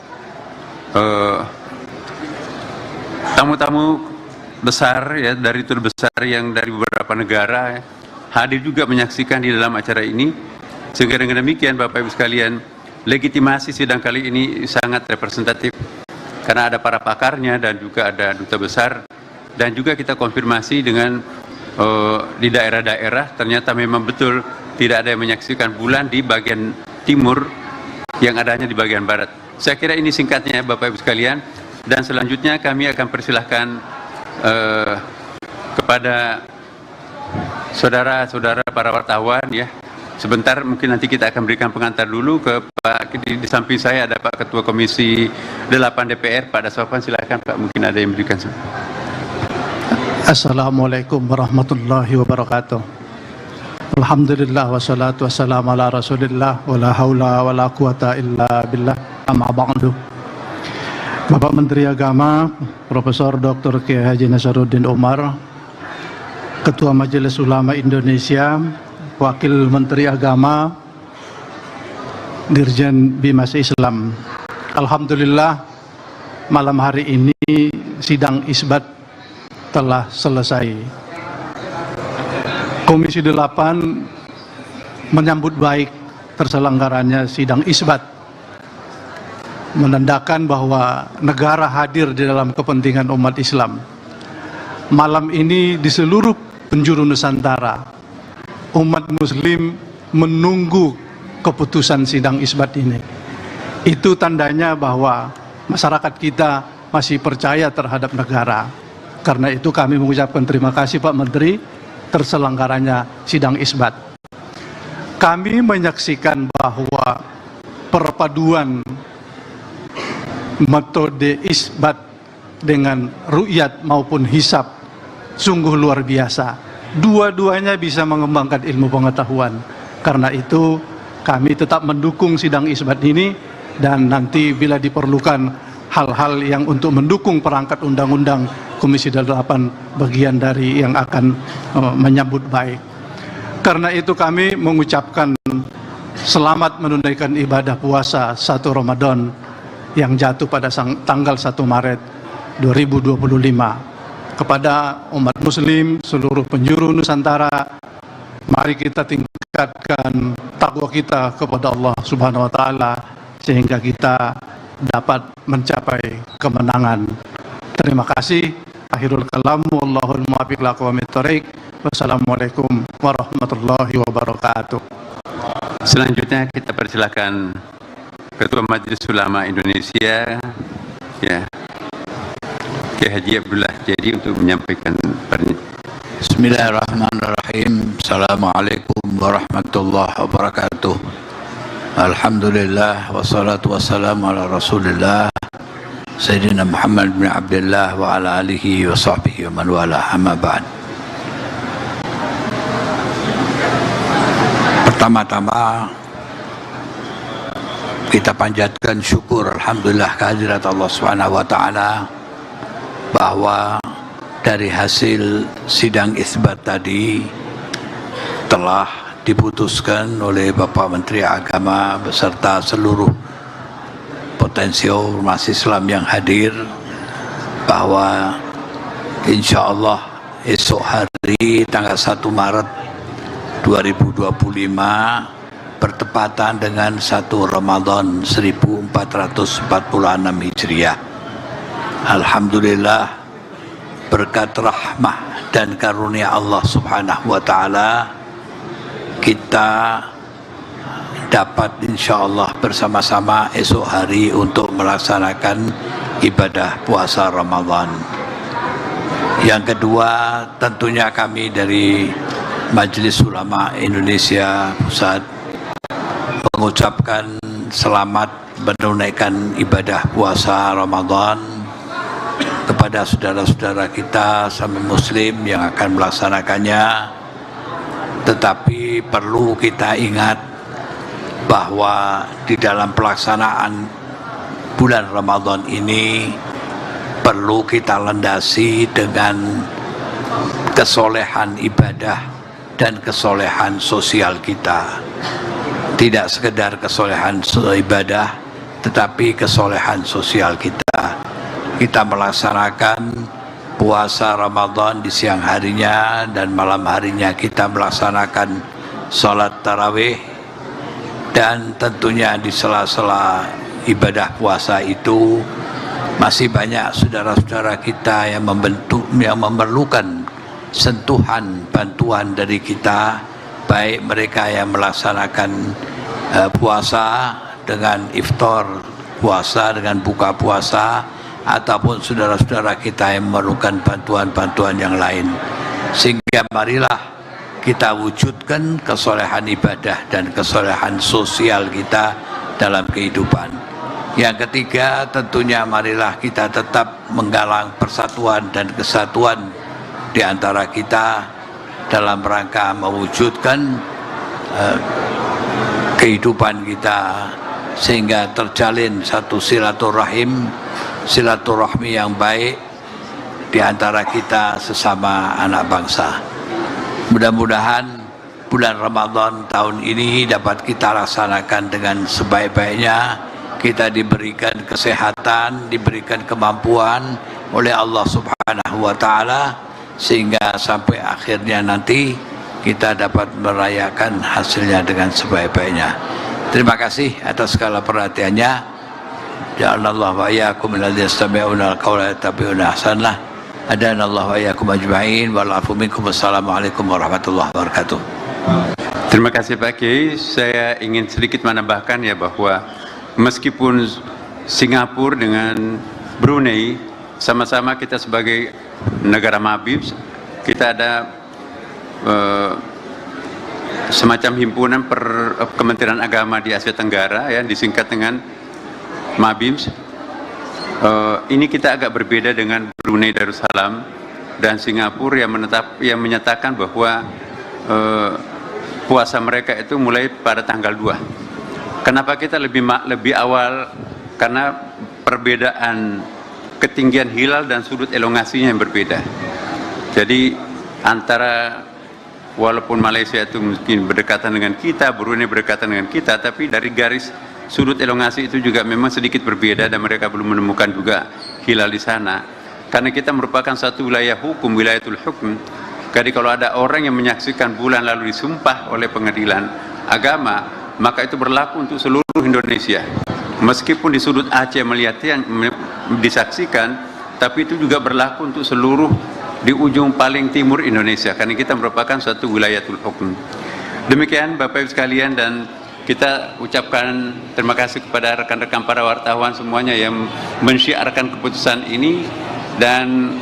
tamu-tamu besar ya, dari tur besar yang dari beberapa negara ya, hadir juga menyaksikan di dalam acara ini, sehingga dengan demikian Bapak Ibu sekalian, legitimasi sidang kali ini sangat representatif karena ada para pakarnya dan juga ada duta besar, dan juga kita konfirmasi dengan di daerah-daerah ternyata memang betul tidak ada yang menyaksikan bulan di bagian timur, yang adanya di bagian barat. Saya kira ini singkatnya Bapak Ibu sekalian, dan selanjutnya kami akan persilahkan kepada saudara-saudara para wartawan ya. Sebentar mungkin nanti kita akan berikan pengantar dulu ke Pak, di samping saya ada Pak Ketua Komisi 8 DPR, Pak Daswapan, silakan Pak, mungkin ada yang berikan. Assalamualaikum warahmatullahi wabarakatuh. Alhamdulillah wassalatu wassalamu ala rasulillah wa la haula wa la quwata illa billah, amma ba'du. Bapak Menteri Agama Profesor Dr. Kiai Haji Nasaruddin Umar, Ketua Majelis Ulama Indonesia, Wakil Menteri Agama, Dirjen Bimas Islam. Alhamdulillah malam hari ini sidang isbat telah selesai. Komisi 8 menyambut baik terselenggaranya sidang isbat, menandakan bahwa negara hadir di dalam kepentingan umat Islam. Malam ini di seluruh penjuru Nusantara, umat Muslim menunggu keputusan sidang isbat ini. Itu tandanya bahwa masyarakat kita masih percaya terhadap negara. Karena itu kami mengucapkan terima kasih Pak Menteri terselenggaranya sidang isbat. Kami menyaksikan bahwa perpaduan metode isbat dengan ru'yat maupun hisab sungguh luar biasa. Dua-duanya bisa mengembangkan ilmu pengetahuan. Karena itu kami tetap mendukung sidang isbat ini, dan nanti bila diperlukan hal-hal yang untuk mendukung perangkat undang-undang, Komisi 8 bagian dari yang akan menyambut baik. Karena itu kami mengucapkan selamat menunaikan ibadah puasa 1 Ramadan yang jatuh pada tanggal 1 Maret 2025. Kepada umat Muslim seluruh penjuru Nusantara, mari kita tingkatkan takwa kita kepada Allah Subhanahu wa Ta'ala sehingga kita dapat mencapai kemenangan. Terima kasih. Akhirul kalam, wallahul muwaffiq ila aqwamit thoriq. Wassalamualaikum warahmatullahi wabarakatuh. Selanjutnya kita persilakan Ketua Majelis Ulama Indonesia ya, Kiai Haji Abdullah Jadi untuk menyampaikan pernyataan. Bismillahirrahmanirrahim. Assalamualaikum warahmatullahi wabarakatuh. Alhamdulillah wassalatu wassalamu ala Rasulillah Sayyidina Muhammad bin Abdullah wa ala alihi wa sahbihi wa man wala, amma ba'd. Pertama-tama kita panjatkan syukur alhamdulillah kehadirat Allah Subhanahu wa taala bahwa dari hasil sidang isbat tadi telah diputuskan oleh Bapak Menteri Agama beserta seluruh potensi ormas Islam yang hadir bahwa insya Allah esok hari tanggal 1 Maret 2025 bertepatan dengan 1 Ramadan 1446 Hijriah. Alhamdulillah berkat rahmah dan karunia Allah Subhanahu wa taala kita dapat insya Allah bersama-sama esok hari untuk melaksanakan ibadah puasa Ramadan. Yang kedua, tentunya kami dari Majelis Ulama Indonesia Pusat mengucapkan selamat menunaikan ibadah puasa Ramadan kepada saudara-saudara kita sama muslim yang akan melaksanakannya, tetapi perlu kita ingat bahwa di dalam pelaksanaan bulan Ramadan ini perlu kita landasi dengan kesolehan ibadah dan kesolehan sosial kita. Tidak sekedar kesolehan ibadah, tetapi kesolehan sosial kita. Kita melaksanakan puasa Ramadan di siang harinya dan malam harinya kita melaksanakan sholat tarawih, dan tentunya di sela-sela ibadah puasa itu masih banyak saudara-saudara kita yang memerlukan sentuhan bantuan dari kita, baik mereka yang melaksanakan puasa dengan iftar puasa, dengan buka puasa, ataupun saudara-saudara kita yang memerlukan bantuan-bantuan yang lain. Sehingga marilah kita wujudkan kesolehan ibadah dan kesolehan sosial kita dalam kehidupan. Yang ketiga, tentunya marilah kita tetap menggalang persatuan dan kesatuan di antara kita dalam rangka mewujudkan kehidupan kita, sehingga terjalin satu silaturahmi yang baik di antara kita sesama anak bangsa. Mudah-mudahan bulan Ramadan tahun ini dapat kita laksanakan dengan sebaik-baiknya. Kita diberikan kesehatan, diberikan kemampuan oleh Allah Subhanahu wa Ta'ala, sehingga sampai akhirnya nanti kita dapat merayakan hasilnya dengan sebaik-baiknya. Terima kasih atas segala perhatiannya. Ja'alallahu wa iyyakum minalladzina yastami'una al-qawla yattabi'una ahsanah. Hadanallahu wa iyyakum ajma'in wal 'afu minkum. Wassalamualaikum warahmatullahi wabarakatuh. Terima kasih Pak Kiai. Saya ingin sedikit menambahkan ya bahwa meskipun Singapura dengan Brunei sama-sama kita sebagai negara Mabib, kita ada semacam himpunan Kementerian Agama di Asia Tenggara ya, disingkat dengan Mabib. Ini kita agak berbeda dengan Brunei Darussalam dan Singapura yang menyatakan bahwa puasa mereka itu mulai pada tanggal 2. Kenapa kita lebih awal? Karena perbedaan ketinggian hilal dan sudut elongasinya yang berbeda. Jadi antara walaupun Malaysia itu mungkin berdekatan dengan kita, Brunei berdekatan dengan kita, tapi dari garis sudut elongasi itu juga memang sedikit berbeda dan mereka belum menemukan juga hilal di sana. Karena kita merupakan satu wilayah hukum, wilayatul hukum. Jadi kalau ada orang yang menyaksikan bulan lalu disumpah oleh pengadilan agama, maka itu berlaku untuk seluruh Indonesia. Meskipun di sudut Aceh melihatnya disaksikan, tapi itu juga berlaku untuk seluruh di ujung paling timur Indonesia, karena kita merupakan suatu wilayatul hukum. Demikian Bapak Ibu sekalian, dan kita ucapkan terima kasih kepada rekan-rekan para wartawan semuanya yang mensyiarkan keputusan ini, dan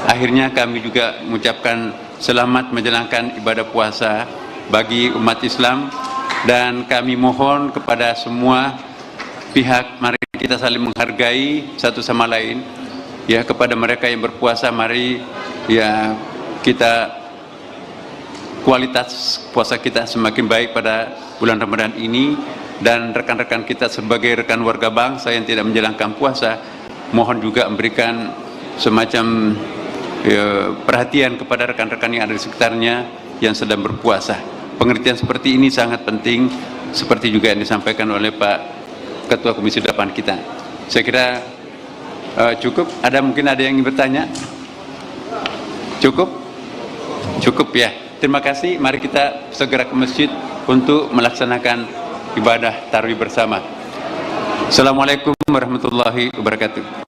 akhirnya kami juga mengucapkan selamat menjalankan ibadah puasa bagi umat Islam, dan kami mohon kepada semua pihak, mari kita saling menghargai satu sama lain. Ya, kepada mereka yang berpuasa, mari ya kita kualitas puasa kita semakin baik pada bulan Ramadan ini, dan rekan-rekan kita sebagai rekan warga bangsa yang tidak menjalankan puasa, mohon juga memberikan semacam perhatian kepada rekan-rekan yang ada di sekitarnya yang sedang berpuasa. Pengertian seperti ini sangat penting, seperti juga yang disampaikan oleh Pak Ketua Komisi 8 kita. Saya kira cukup. Mungkin ada yang ingin bertanya? Cukup? Cukup ya. Terima kasih. Mari kita segera ke masjid untuk melaksanakan ibadah tarawih bersama. Assalamualaikum warahmatullahi wabarakatuh.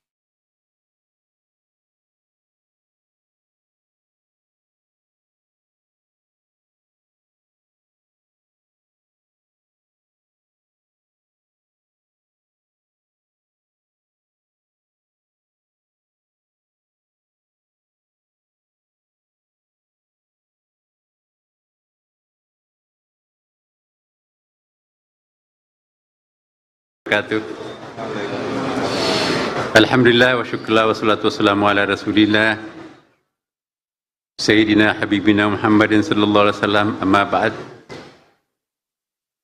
Alhamdulillah wa syukurlah wa salatu wassalamu ala rasulillah Sayyidina Habibina Muhammadin sallallahu alaihi wasallam, amma ba'd.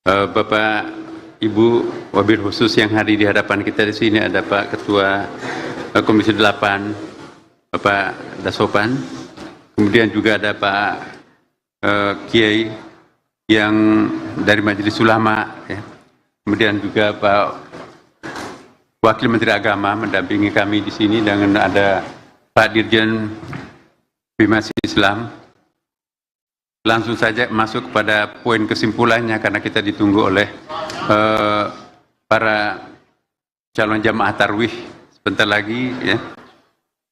Bapak, Ibu, wabil khusus yang hadir di hadapan kita di sini ada Pak Ketua Komisi 8, Bapak Dasopan, kemudian juga ada Pak Kiai yang dari Majelis Ulama, ya. Kemudian juga Pak Wakil Menteri Agama mendampingi kami di sini, dengan ada Pak Dirjen Bimas Islam. Langsung saja masuk kepada poin kesimpulannya karena kita ditunggu oleh para calon jamaah tarwih sebentar lagi, ya.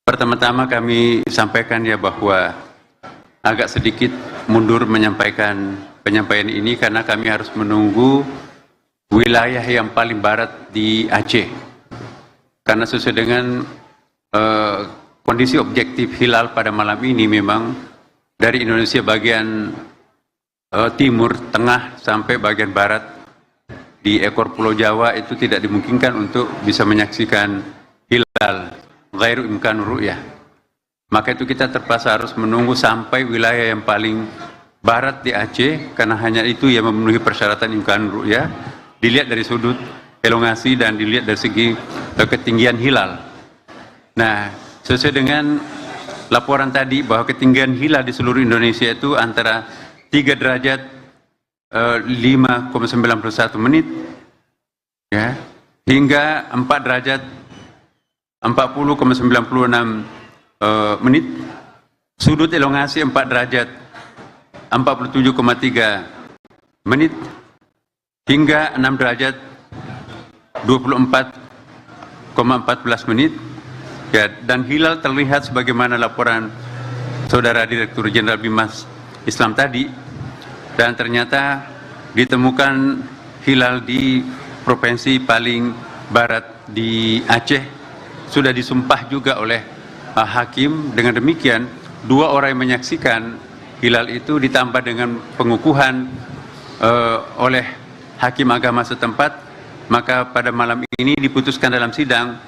Pertama-tama kami sampaikan ya bahwa agak sedikit mundur menyampaikan penyampaian ini karena kami harus menunggu wilayah yang paling barat di Aceh. Karena sesuai dengan kondisi objektif hilal pada malam ini, memang dari Indonesia bagian timur, tengah, sampai bagian barat di ekor Pulau Jawa itu tidak dimungkinkan untuk bisa menyaksikan hilal ghairu imkan ru'yah. Maka itu kita terpaksa harus menunggu sampai wilayah yang paling barat di Aceh, karena hanya itu yang memenuhi persyaratan imkan ru'yah, dilihat dari sudut elongasi dan dilihat dari segi ketinggian hilal. Nah, sesuai dengan laporan tadi bahwa ketinggian hilal di seluruh Indonesia itu antara 3 derajat 5,91 menit, ya, hingga 4 derajat 40,96 menit. Sudut elongasi 4 derajat 47,3 menit hingga 6 derajat 24,14 menit, ya, dan hilal terlihat sebagaimana laporan Saudara Direktur Jenderal Bimas Islam tadi, dan ternyata ditemukan hilal di provinsi paling barat di Aceh, sudah disumpah juga oleh hakim. Dengan demikian 2 orang yang menyaksikan hilal itu ditambah dengan pengukuhan oleh hakim agama setempat, maka pada malam ini diputuskan dalam sidang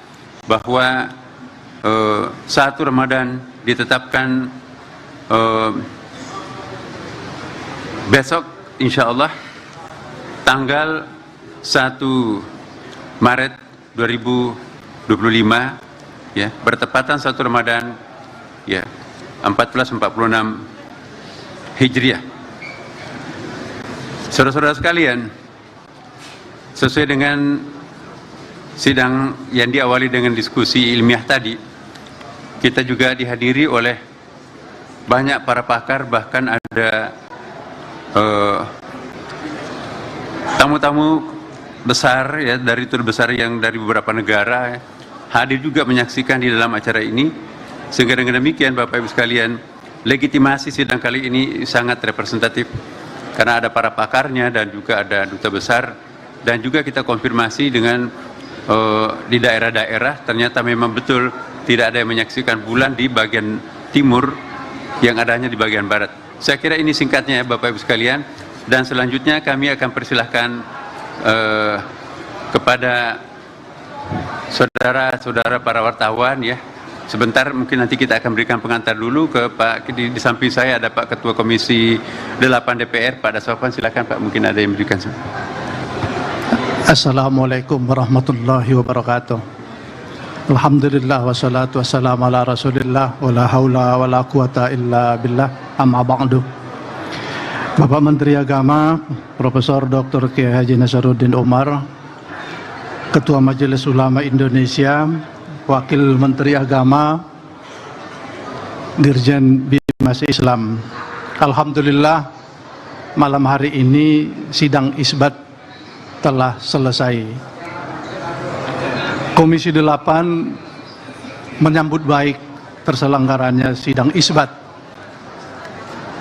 bahwa 1 Ramadan ditetapkan besok insya Allah tanggal 1 Maret 2025, ya, bertepatan 1 Ramadan, ya, 1446 Hijriah. Saudara-saudara sekalian, sesuai dengan sidang yang diawali dengan diskusi ilmiah tadi, kita juga dihadiri oleh banyak para pakar, bahkan ada tamu-tamu besar, ya, dari tur besar yang dari beberapa negara, ya, hadir juga menyaksikan di dalam acara ini. Sehingga dengan demikian Bapak Ibu sekalian, legitimasi sidang kali ini sangat representatif karena ada para pakarnya dan juga ada duta besar. Dan juga kita konfirmasi dengan di daerah-daerah, ternyata memang betul tidak ada yang menyaksikan bulan di bagian timur, yang adanya di bagian barat. Saya kira ini singkatnya ya Bapak Ibu sekalian, dan selanjutnya kami akan persilahkan kepada saudara-saudara para wartawan, ya. Sebentar mungkin nanti kita akan berikan pengantar dulu ke Pak, di samping saya ada Pak Ketua Komisi 8 DPR, Pak Dasopan, silakan Pak, mungkin ada yang memberikan. Assalamualaikum warahmatullahi wabarakatuh. Alhamdulillah wassalatu wassalamu ala rasulillah wa la hawla wa la quwata illa billah, amma ba'du. Bapak Menteri Agama Profesor Dr. Kiai Haji Nasaruddin Umar, Ketua Majelis Ulama Indonesia, Wakil Menteri Agama, Dirjen Bimas Islam. Alhamdulillah malam hari ini sidang isbat telah selesai. Komisi 8 menyambut baik terselenggaranya sidang isbat,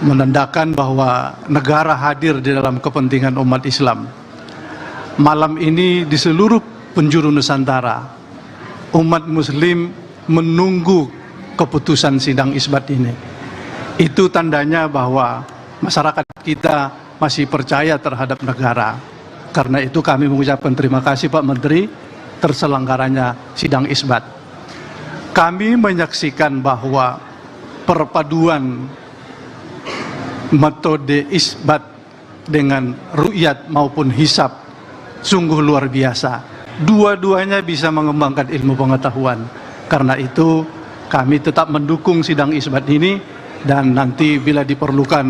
menandakan bahwa negara hadir di dalam kepentingan umat Islam. Malam ini di seluruh penjuru Nusantara, umat Muslim menunggu keputusan sidang isbat ini. Itu tandanya bahwa masyarakat kita masih percaya terhadap negara. Karena itu kami mengucapkan terima kasih Pak Menteri terselenggaranya sidang isbat. kami menyaksikan bahwa perpaduan metode isbat dengan ru'yat maupun hisab sungguh luar biasa. Dua-duanya bisa mengembangkan ilmu pengetahuan. Karena itu kami tetap mendukung sidang isbat ini, dan nanti bila diperlukan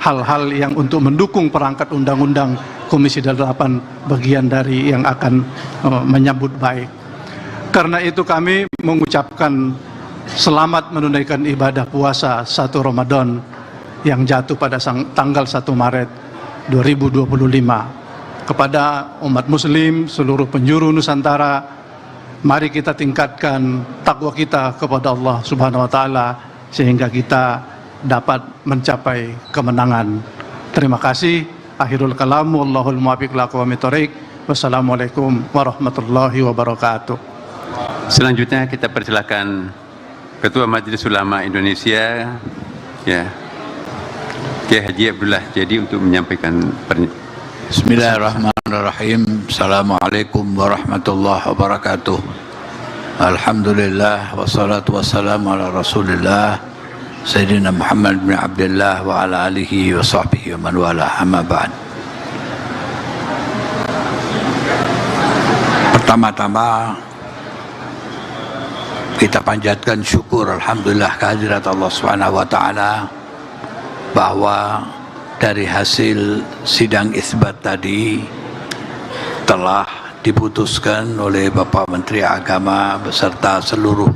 hal-hal yang untuk mendukung perangkat undang-undang, Komisi 8 bagian dari yang akan menyambut baik. Karena itu kami mengucapkan selamat menunaikan ibadah puasa 1 Ramadan yang jatuh pada tanggal 1 Maret 2025. Kepada umat muslim seluruh penjuru Nusantara, mari kita tingkatkan takwa kita kepada Allah Subhanahu wa taala sehingga kita dapat mencapai kemenangan. Terima kasih. Akhirul kalam, wallahul muwaffiq ila aqwamit thoriq. Wassalamualaikum warahmatullahi wabarakatuh. Selanjutnya kita persilakan Ketua Majelis Ulama Indonesia, ya, Kiai Haji Abdullah Jadi untuk menyampaikan pernyataan. Bismillahirrahmanirrahim. Assalamualaikum warahmatullahi wabarakatuh. Alhamdulillah wassalatu wassalamu ala Rasulillah Sayyidina Muhammad bin Abdullah wa ala alihi wa sahbihi wa man wala, amma ba'd. Pertama-tama kita panjatkan syukur alhamdulillah kehadirat Allah Subhanahu wa taala bahwa dari hasil sidang isbat tadi telah diputuskan oleh Bapak Menteri Agama beserta seluruh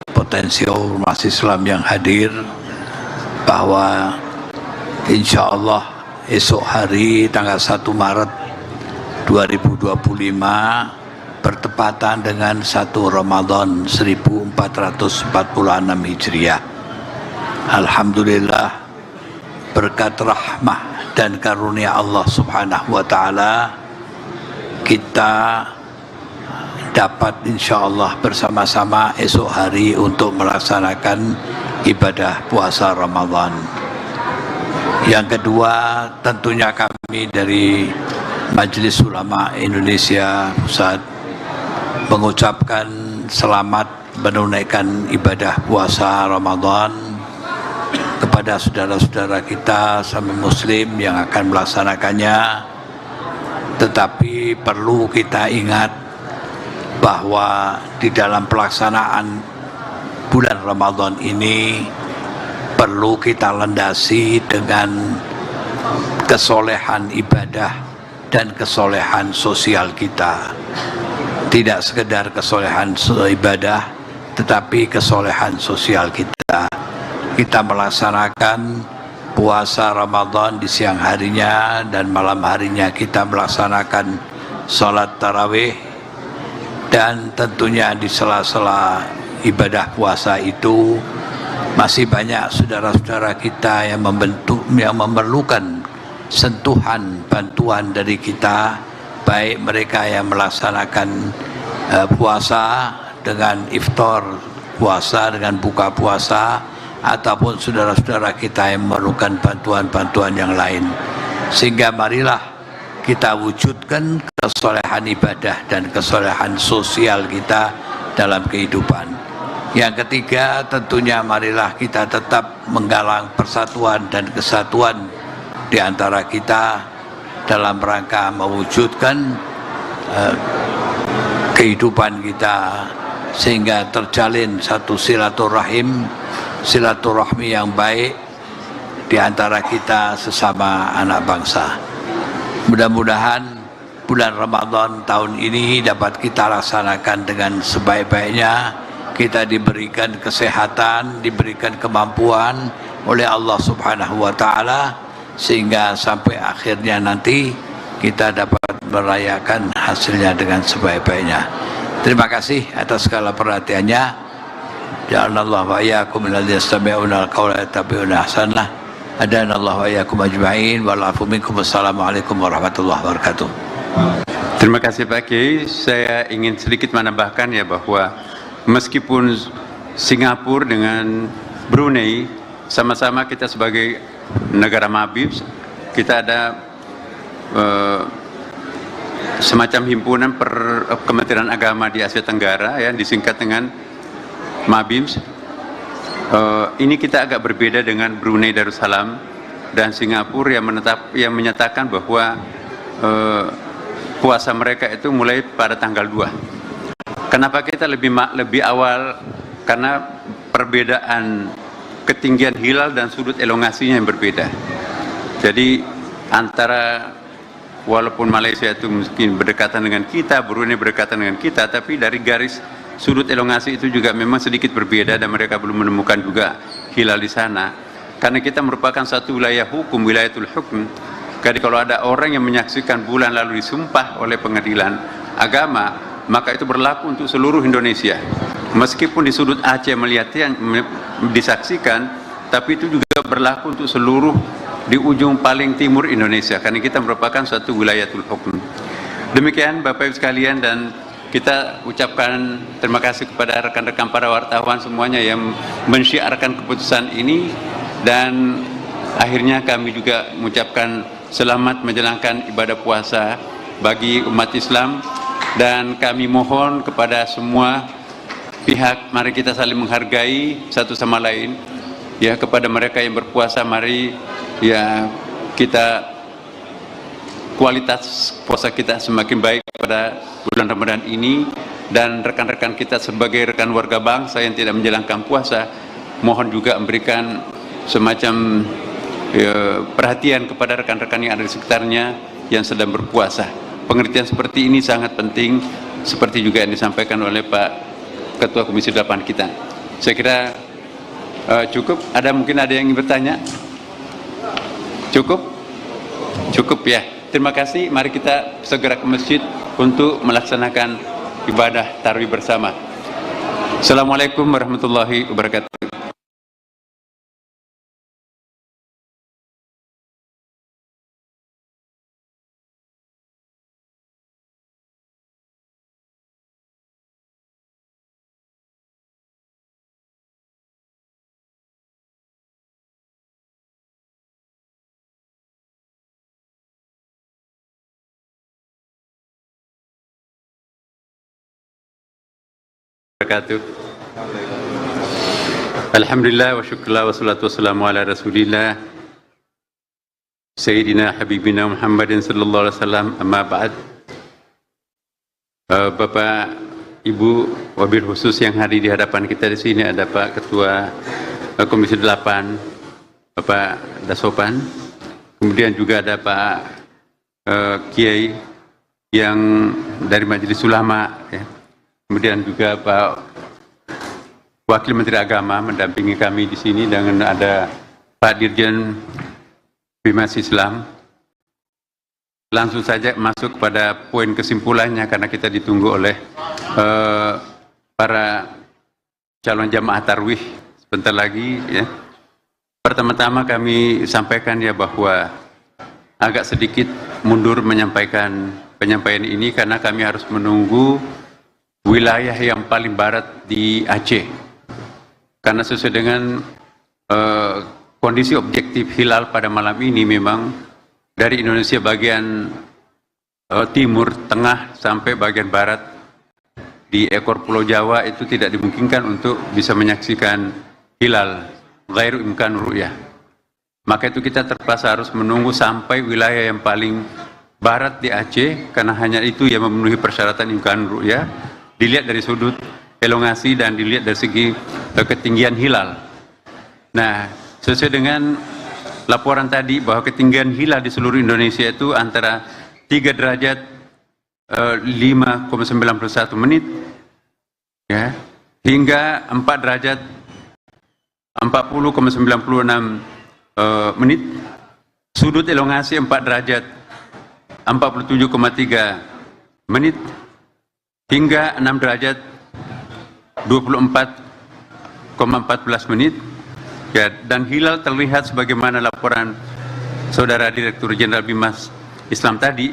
potensi ormas Islam yang hadir bahwa insya Allah esok hari tanggal 1 Maret 2025 bertepatan dengan 1 Ramadan 1446 Hijriah. Alhamdulillah, berkat rahmah dan karunia Allah Subhanahu wa taala kita dapat insya Allah bersama-sama esok hari untuk melaksanakan ibadah puasa Ramadan. Yang kedua, tentunya kami dari Majelis Ulama Indonesia Pusat mengucapkan selamat menunaikan ibadah puasa Ramadan kepada saudara-saudara kita sama muslim yang akan melaksanakannya. Tetapi perlu kita ingat bahwa di dalam pelaksanaan bulan Ramadan ini perlu kita landasi dengan kesolehan ibadah dan kesolehan sosial kita. Tidak sekedar kesolehan ibadah, tetapi kesolehan sosial kita. Kita melaksanakan puasa Ramadan di siang harinya dan malam harinya kita melaksanakan sholat tarawih, dan tentunya di sela-sela ibadah puasa itu masih banyak saudara-saudara kita yang memerlukan sentuhan bantuan dari kita, baik mereka yang melaksanakan puasa dengan iftar puasa, dengan buka puasa, ataupun saudara-saudara kita yang memerlukan bantuan-bantuan yang lain. Sehingga marilah kita wujudkan kesolehan ibadah dan kesolehan sosial kita dalam kehidupan. Yang ketiga, tentunya marilah kita tetap menggalang persatuan dan kesatuan di antara kita dalam rangka mewujudkan kehidupan kita sehingga terjalin satu silaturahmi yang baik di antara kita sesama anak bangsa. Mudah-mudahan bulan Ramadan tahun ini dapat kita laksanakan dengan sebaik-baiknya. Kita diberikan kesehatan, diberikan kemampuan oleh Allah Subhanahu wa taala sehingga sampai akhirnya nanti kita dapat merayakan hasilnya dengan sebaik-baiknya. Terima kasih atas segala perhatiannya. Ja'alallahu wa iyyakum minalladzina yastami'una al-qawla yattabi'una ahsanah. Hadanallahu wa iyyakum ajma'in wal 'afu minkum. Wassalamualaikum warahmatullahi wabarakatuh. Terima kasih Pak Kiai. Saya ingin sedikit menambahkan ya bahwa meskipun Singapura dengan Brunei sama-sama kita sebagai negara mabib, kita ada semacam himpunan Kementerian Agama di Asia Tenggara ya, disingkat dengan Mabims. Ini kita agak berbeda dengan Brunei Darussalam dan Singapura yang menyatakan bahwa puasa mereka itu mulai pada tanggal 2. Kenapa kita lebih awal? Karena perbedaan ketinggian hilal dan sudut elongasinya yang berbeda. Jadi antara walaupun Malaysia itu mungkin berdekatan dengan kita, Brunei berdekatan dengan kita, tapi dari garis sudut elongasi itu juga memang sedikit berbeda dan mereka belum menemukan juga hilal di sana. Karena kita merupakan satu wilayah hukum, wilayatul hukum. Jadi kalau ada orang yang menyaksikan bulan lalu disumpah oleh pengadilan agama, maka itu berlaku untuk seluruh Indonesia. Meskipun di sudut Aceh melihatnya disaksikan, tapi itu juga berlaku untuk seluruh di ujung paling timur Indonesia, karena kita merupakan suatu wilayatul hukum. Demikian Bapak Ibu sekalian, dan kita ucapkan terima kasih kepada rekan-rekan para wartawan semuanya yang mensyiarkan keputusan ini, dan akhirnya kami juga mengucapkan selamat menjalankan ibadah puasa bagi umat Islam, dan kami mohon kepada semua pihak, mari kita saling menghargai satu sama lain. Ya, kepada mereka yang berpuasa, mari ya kita kualitas puasa kita semakin baik pada bulan Ramadan ini, dan rekan-rekan kita sebagai rekan warga bangsa yang tidak menjalankan puasa, mohon juga memberikan semacam perhatian kepada rekan-rekan yang ada di sekitarnya yang sedang berpuasa. Pengertian seperti ini sangat penting, seperti juga yang disampaikan oleh Pak Ketua Komisi 8 kita. Saya kira cukup. Mungkin ada yang ingin bertanya? Cukup? Cukup ya. Terima kasih. Mari kita segera ke masjid untuk melaksanakan ibadah tarawih bersama. Assalamualaikum warahmatullahi wabarakatuh. Alhamdulillah wa syukurlah wa salatu wassalamu ala rasulillah Sayyidina Habibina Muhammadin sallallahu alaihi wasallam, amma ba'd. Bapak, Ibu, wabil khusus yang hadir di hadapan kita di sini ada Pak Ketua Komisi 8, Bapak Dasopan, kemudian juga ada Pak Kiai yang dari Majelis Ulama, ya. Kemudian juga Pak Wakil Menteri Agama mendampingi kami di sini, dengan ada Pak Dirjen Bimas Islam. Langsung saja masuk pada poin kesimpulannya, karena kita ditunggu oleh para calon jamaah tarwih sebentar lagi. Ya. Pertama-tama kami sampaikan ya bahwa agak sedikit mundur menyampaikan penyampaian ini karena kami harus menunggu wilayah yang paling barat di Aceh, karena sesuai dengan kondisi objektif hilal pada malam ini memang dari Indonesia bagian timur, tengah sampai bagian barat di ekor Pulau Jawa itu tidak dimungkinkan untuk bisa menyaksikan hilal ghairu imkan ru'yah. Maka itu kita terpaksa harus menunggu sampai wilayah yang paling barat di Aceh, karena hanya itu yang memenuhi persyaratan imkan ru'yah, dilihat dari sudut elongasi dan dilihat dari segi ketinggian hilal. Nah, sesuai dengan laporan tadi bahwa ketinggian hilal di seluruh Indonesia itu antara 3 derajat 5,91 menit ya, hingga 4 derajat 40,96 menit. Sudut elongasi 4 derajat 47,3 menit hingga 6 derajat 24,14 menit ya, dan hilal terlihat sebagaimana laporan Saudara Direktur Jenderal Bimas Islam tadi,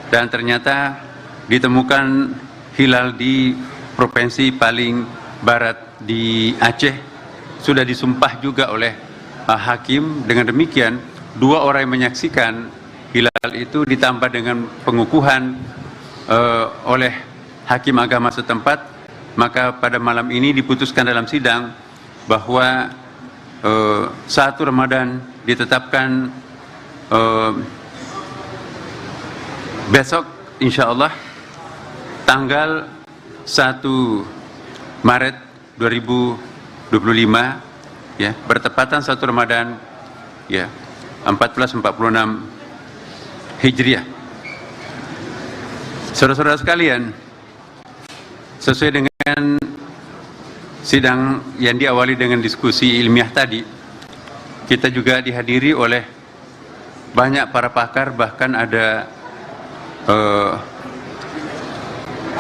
dan ternyata ditemukan hilal di provinsi paling barat di Aceh, sudah disumpah juga oleh hakim. Dengan demikian 2 orang yang menyaksikan hilal itu ditambah dengan pengukuhan oleh hakim agama setempat, maka pada malam ini diputuskan dalam sidang bahwa 1 Ramadan ditetapkan besok insya Allah tanggal 1 Maret 2025 ya, bertepatan 1 Ramadan ya 1446 Hijriah. Saudara-saudara sekalian, sesuai dengan sidang yang diawali dengan diskusi ilmiah tadi, kita juga dihadiri oleh banyak para pakar, bahkan ada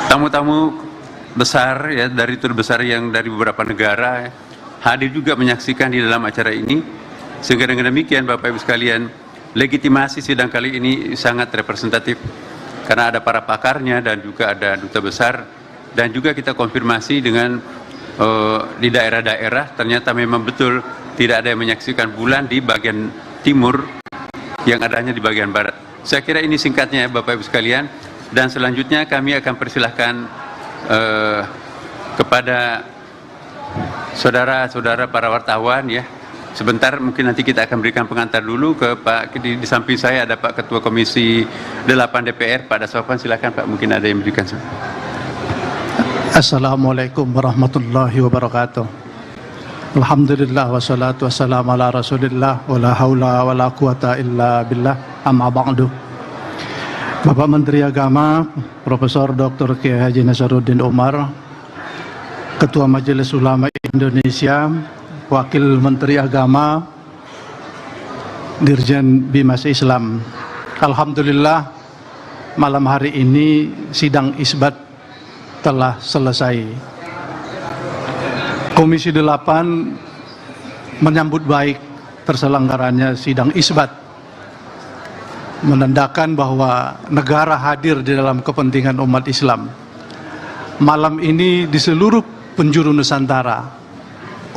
tamu-tamu besar ya, dari tur besar yang dari beberapa negara ya, hadir juga menyaksikan di dalam acara ini, sehingga dengan demikian Bapak Ibu sekalian, legitimasi sidang kali ini sangat representatif karena ada para pakarnya dan juga ada duta besar, dan juga kita konfirmasi dengan di daerah-daerah ternyata memang betul tidak ada yang menyaksikan bulan di bagian timur, yang adanya di bagian barat. Saya kira ini singkatnya ya Bapak Ibu sekalian, dan selanjutnya kami akan persilahkan kepada saudara-saudara para wartawan ya. Sebentar mungkin nanti kita akan berikan pengantar dulu ke Pak, di samping saya ada Pak Ketua Komisi 8 DPR, Pak Daswapan, silakan Pak, mungkin ada yang memberikan. Assalamualaikum warahmatullahi wabarakatuh. Alhamdulillah wassalatu wassalamu ala rasulillah wa la haula wa la quwata illa billah, amma ba'du. Bapak Menteri Agama Profesor Dr. Kiai Haji Nasaruddin Umar, Ketua Majelis Ulama Indonesia, Wakil Menteri Agama, Dirjen Bimas Islam. Alhamdulillah malam hari ini sidang isbat telah selesai. Komisi 8 menyambut baik terselenggaranya sidang isbat, menandakan bahwa negara hadir di dalam kepentingan umat Islam. Malam ini di seluruh penjuru Nusantara,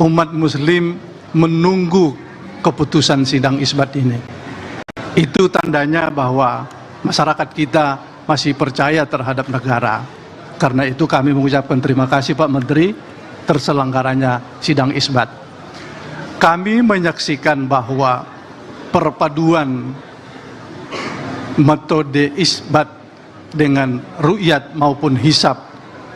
umat Muslim menunggu keputusan sidang isbat ini. Itu tandanya bahwa masyarakat kita masih percaya terhadap negara. Karena itu kami mengucapkan terima kasih Pak Menteri terselenggaranya sidang isbat. Kami menyaksikan bahwa perpaduan metode isbat dengan ru'yat maupun hisab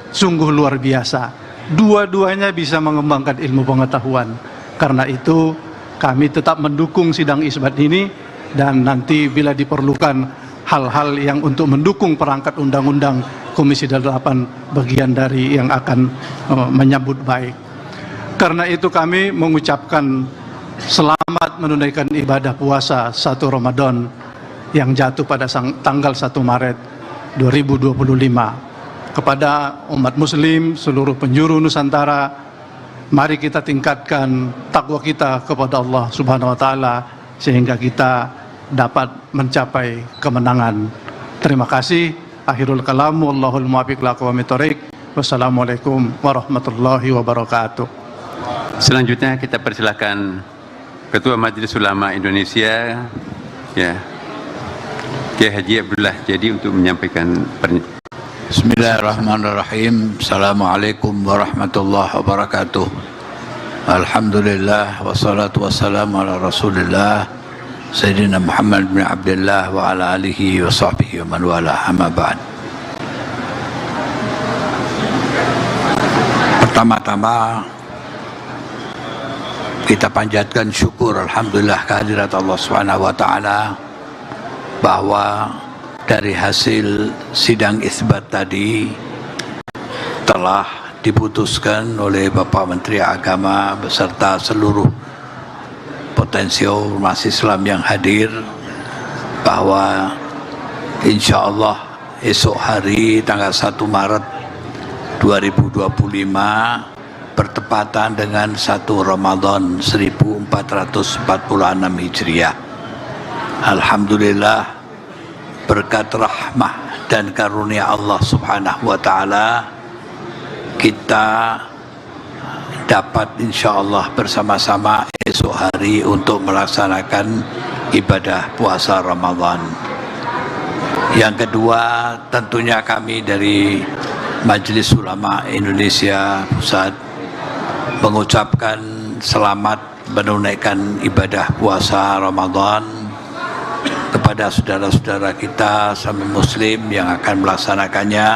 sungguh luar biasa. Dua-duanya bisa mengembangkan ilmu pengetahuan. Karena itu kami tetap mendukung sidang isbat ini, dan nanti bila diperlukan hal-hal yang untuk mendukung perangkat undang-undang, Komisi 8 bagian dari yang akan menyambut baik. Karena itu kami mengucapkan selamat menunaikan ibadah puasa 1 Ramadan yang jatuh pada tanggal 1 Maret 2025. Kepada umat Muslim seluruh penjuru Nusantara, mari kita tingkatkan takwa kita kepada Allah Subhanahu wa Ta'ala sehingga kita dapat mencapai kemenangan. Terima kasih. Akhirul kalam, wallahul muwaffiq ila aqwamit thoriq. Wassalamualaikum warahmatullahi wabarakatuh. Selanjutnya kita persilakan Ketua Majelis Ulama Indonesia ya, Kiai Haji Abdullah Jadi untuk menyampaikan pernyataan. Bismillahirrahmanirrahim. Assalamualaikum warahmatullahi wabarakatuh. Alhamdulillah wassalatu wassalamu ala Rasulillah Sayyidina Muhammad bin Abdullah wa ala alihi wa sahbihi wa man wala, amma ba'd. Pertama-tama kita panjatkan syukur alhamdulillah kehadirat Allah Subhanahu wa taala bahwa dari hasil sidang isbat tadi telah diputuskan oleh Bapak Menteri Agama beserta seluruh potensial umat Islam yang hadir bahwa insya Allah esok hari tanggal 1 Maret 2025 bertepatan dengan 1 Ramadan 1446 Hijriah. Alhamdulillah, berkat rahmah dan karunia Allah Subhanahu wa Ta'ala, kita dapat insya Allah bersama-sama esok hari untuk melaksanakan ibadah puasa Ramadan. Yang kedua, tentunya kami dari Majelis Ulama Indonesia Pusat mengucapkan selamat menunaikan ibadah puasa Ramadan kepada saudara-saudara kita sama muslim yang akan melaksanakannya.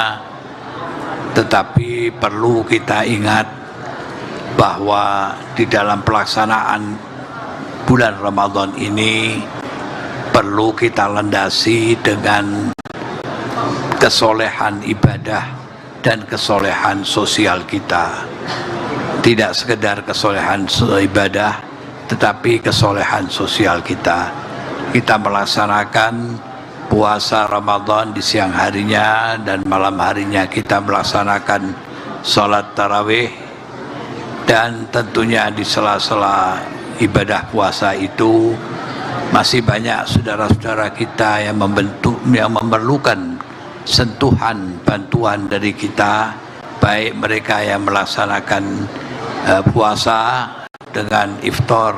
Tetapi perlu kita ingat bahwa di dalam pelaksanaan bulan Ramadan ini perlu kita landasi dengan kesolehan ibadah dan kesolehan sosial kita. Tidak sekedar kesolehan ibadah, tetapi kesolehan sosial kita. Kita melaksanakan puasa Ramadan di siang harinya dan malam harinya kita melaksanakan sholat tarawih, dan tentunya di sela-sela ibadah puasa itu masih banyak saudara-saudara kita yang memerlukan sentuhan bantuan dari kita, baik mereka yang melaksanakan puasa dengan iftar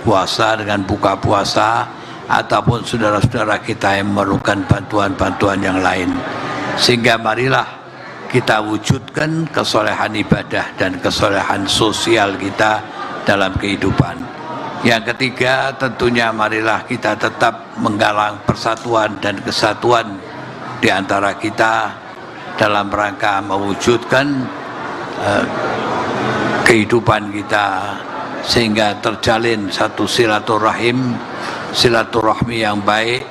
puasa, dengan buka puasa, ataupun saudara-saudara kita yang memerlukan bantuan-bantuan yang lain. Sehingga marilah kita wujudkan kesolehan ibadah dan kesolehan sosial kita dalam kehidupan. Yang ketiga, tentunya marilah kita tetap menggalang persatuan dan kesatuan di antara kita dalam rangka mewujudkan kehidupan kita, sehingga terjalin satu silaturahmi yang baik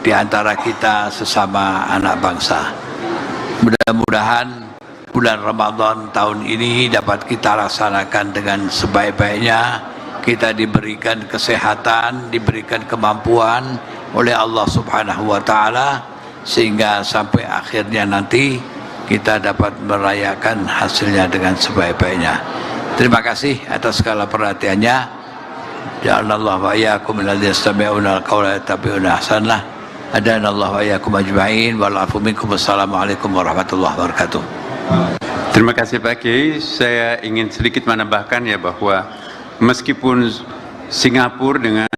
di antara kita sesama anak bangsa. Mudah-mudahan bulan Ramadan tahun ini dapat kita laksanakan dengan sebaik-baiknya. Kita diberikan kesehatan, diberikan kemampuan oleh Allah Subhanahu wa Ta'ala, sehingga sampai akhirnya nanti kita dapat merayakan hasilnya dengan sebaik-baiknya. Terima kasih atas segala perhatiannya. Ja'alallahu wa iyyakum minal ladzina yastami'una al-qawla yattabi'una ahsanah. Adanallahu wa iyyakum ajma'in wal 'afu minkum. Wassalamualaikum warahmatullahi wabarakatuh. Terima kasih Pak Kiai. Saya ingin sedikit menambahkan ya bahwa meskipun Singapura dengan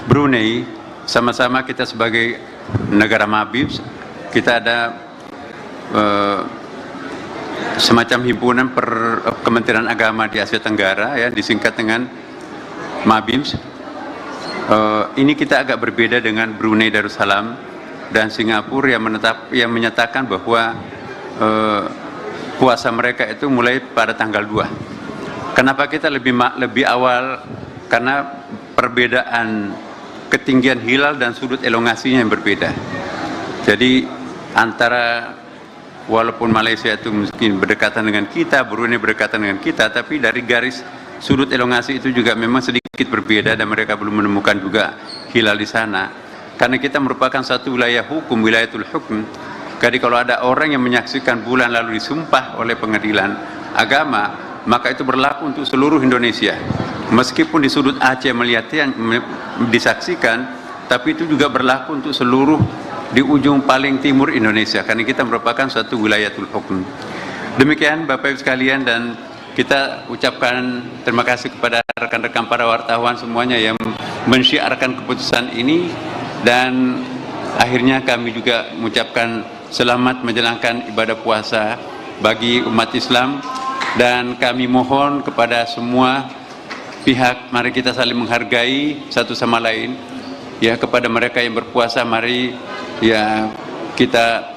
Brunei sama-sama kita sebagai negara Mabib, kita ada semacam himpunan Kementerian Agama di Asia Tenggara ya, disingkat dengan Mabims. Ini kita agak berbeda dengan Brunei Darussalam dan Singapura yang menyatakan bahwa puasa mereka itu mulai pada tanggal 2. Kenapa kita lebih awal? Karena perbedaan ketinggian hilal dan sudut elongasinya yang berbeda. Jadi antara walaupun Malaysia itu mungkin berdekatan dengan kita, Brunei berdekatan dengan kita, tapi dari garis sudut elongasi itu juga memang sedikit berbeda dan mereka belum menemukan juga hilal di sana. Karena kita merupakan satu wilayah hukum, wilayatul hukum. Jadi kalau ada orang yang menyaksikan bulan lalu disumpah oleh pengadilan agama, maka itu berlaku untuk seluruh Indonesia. Meskipun di sudut Aceh melihatnya disaksikan, tapi itu juga berlaku untuk seluruh di ujung paling timur Indonesia, karena kita merupakan suatu wilayatul hukum. Demikian Bapak Ibu sekalian, dan kita ucapkan terima kasih kepada rekan-rekan para wartawan semuanya yang mensyiarkan keputusan ini, dan akhirnya kami juga mengucapkan selamat menjalankan ibadah puasa bagi umat Islam. Dan kami mohon kepada semua pihak, mari kita saling menghargai satu sama lain. Ya, kepada mereka yang berpuasa, mari ya kita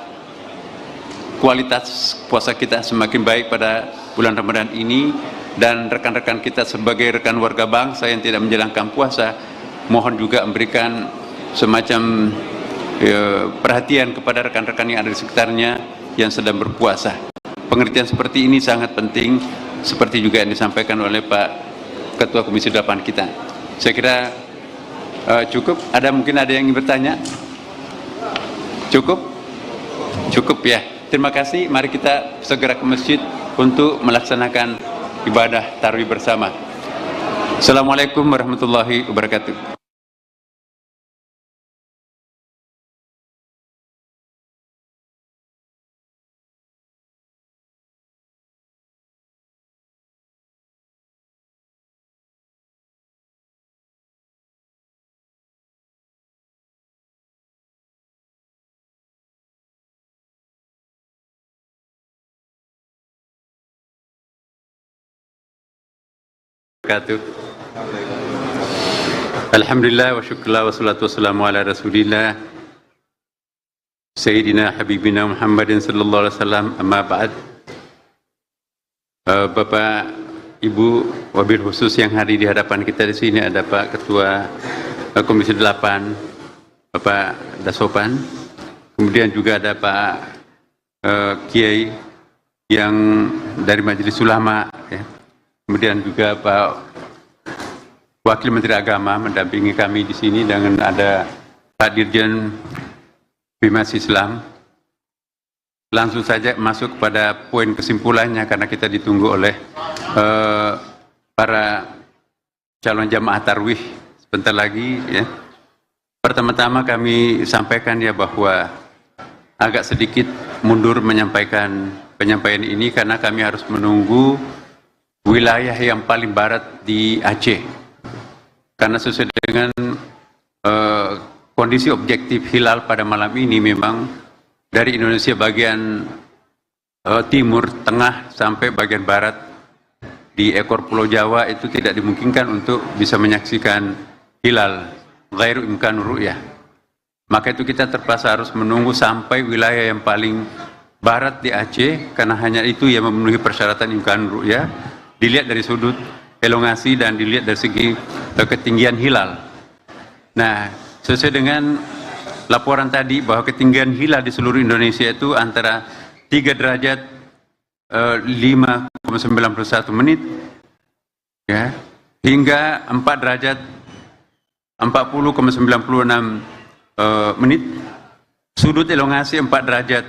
kualitas puasa kita semakin baik pada bulan Ramadan ini. Dan rekan-rekan kita sebagai rekan warga bangsa yang tidak menjalankan puasa, mohon juga memberikan semacam perhatian kepada rekan-rekan yang ada di sekitarnya yang sedang berpuasa. Pengertian seperti ini sangat penting, seperti juga yang disampaikan oleh Pak Ketua Komisi 8 kita. Saya kira cukup. Mungkin ada yang ingin bertanya? Cukup? Cukup ya. Terima kasih. Mari kita segera ke masjid untuk melaksanakan ibadah tarawih bersama. Assalamualaikum warahmatullahi wabarakatuh. wabarakatuh. Alhamdulillah wa syukurlah wa salatu wassalamu ala rasulillah Sayyidina Habibina Muhammadin sallallahu alaihi wasallam, amma ba'd. Bapak, Ibu, wabil khusus yang hari di hadapan kita di sini ada Pak Ketua Komisi 8, Bapak Dasopan, kemudian juga ada Pak Kiai yang dari Majelis Ulama, ya. Kemudian juga Pak Wakil Menteri Agama mendampingi kami di sini, dengan ada Pak Dirjen Bimas Islam. Langsung saja masuk pada poin kesimpulannya karena kita ditunggu oleh para calon jamaah tarwih sebentar lagi, ya. Pertama-tama kami sampaikan ya bahwa agak sedikit mundur menyampaikan penyampaian ini karena kami harus menunggu wilayah yang paling barat di Aceh. Karena sesuai dengan kondisi objektif hilal pada malam ini, memang dari Indonesia bagian timur, tengah, sampai bagian barat di ekor Pulau Jawa itu tidak dimungkinkan untuk bisa menyaksikan hilal ghairu imkan ru'yah. Maka itu kita terpaksa harus menunggu sampai wilayah yang paling barat di Aceh, karena hanya itu yang memenuhi persyaratan imkan ru'yah, dilihat dari sudut elongasi dan dilihat dari segi ketinggian hilal. Nah, sesuai dengan laporan tadi bahwa ketinggian hilal di seluruh Indonesia itu antara 3 derajat 5,91 menit, ya, hingga 4 derajat 40,96 menit. Sudut elongasi 4 derajat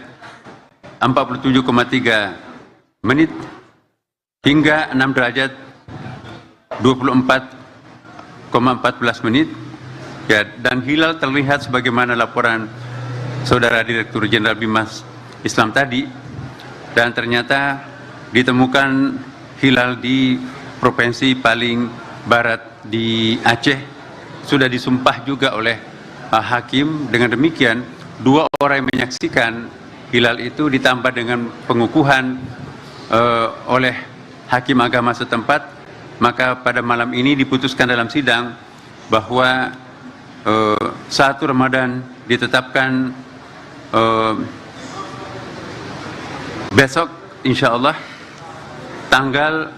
47,3 menit hingga 6 derajat 24,14 menit, ya. Dan hilal terlihat sebagaimana laporan Saudara Direktur Jenderal Bimas Islam tadi, dan ternyata ditemukan hilal di provinsi paling barat di Aceh. Sudah disumpah juga oleh hakim. Dengan demikian 2 orang yang menyaksikan hilal itu ditambah dengan pengukuhan oleh hakim agama setempat, maka pada malam ini diputuskan dalam sidang bahwa 1 Ramadan ditetapkan besok insya Allah tanggal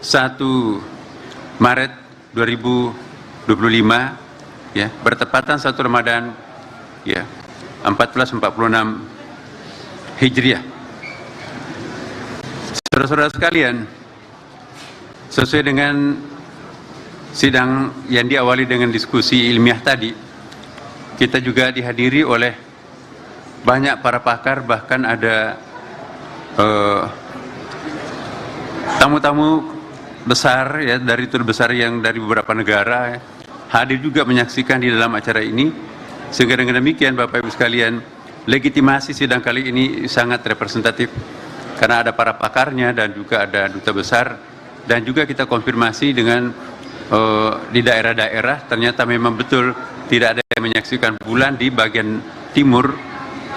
1 Maret 2025, ya, bertepatan 1 Ramadan, ya, 1446 Hijriah. Saudara-saudara sekalian, sesuai dengan sidang yang diawali dengan diskusi ilmiah tadi, kita juga dihadiri oleh banyak para pakar, bahkan ada tamu-tamu besar, ya, dari tur besar yang dari beberapa negara, ya, hadir juga menyaksikan di dalam acara ini. Sehingga dengan demikian Bapak Ibu sekalian, legitimasi sidang kali ini sangat representatif karena ada para pakarnya dan juga ada duta besar, dan juga kita konfirmasi dengan di daerah-daerah ternyata memang betul tidak ada yang menyaksikan bulan di bagian timur,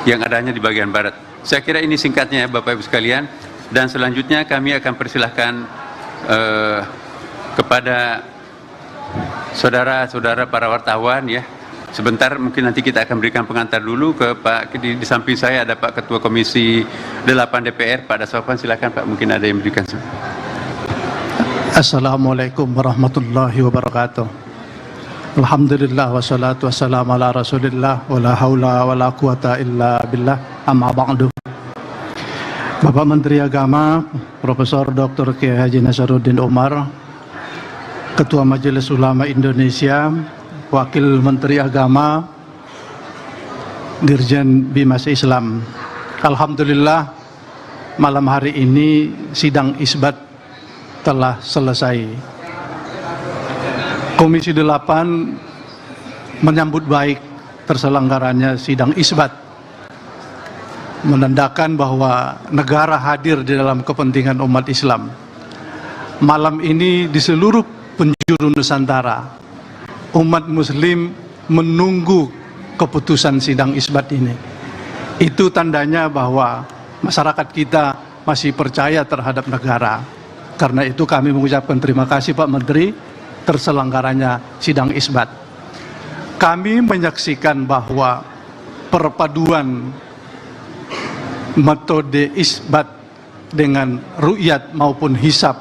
yang adanya di bagian barat. Saya kira ini singkatnya ya Bapak Ibu sekalian, dan selanjutnya kami akan persilahkan kepada saudara-saudara para wartawan, ya. Sebentar mungkin nanti kita akan berikan pengantar dulu ke Pak, di samping saya ada Pak Ketua Komisi 8 DPR, Pak Dasopan, silakan Pak, mungkin ada yang memberikan. Assalamualaikum warahmatullahi wabarakatuh. Alhamdulillah wassalatu wassalamu ala rasulillah wa la haula wa la quwata illa billah, amma ba'du. Bapak Menteri Agama Profesor Dr. Kiai Haji Nasaruddin Umar, Ketua Majelis Ulama Indonesia, Wakil Menteri Agama, Dirjen Bimas Islam. Alhamdulillah malam hari ini sidang isbat telah selesai. Komisi 8 menyambut baik terselenggaranya sidang isbat, menandakan bahwa negara hadir di dalam kepentingan umat Islam. Malam ini di seluruh penjuru Nusantara, umat muslim menunggu keputusan sidang isbat ini. Itu tandanya bahwa masyarakat kita masih percaya terhadap negara. Karena itu kami mengucapkan terima kasih Pak Menteri terselenggaranya sidang isbat. Kami menyaksikan bahwa perpaduan metode isbat dengan ru'yat maupun hisab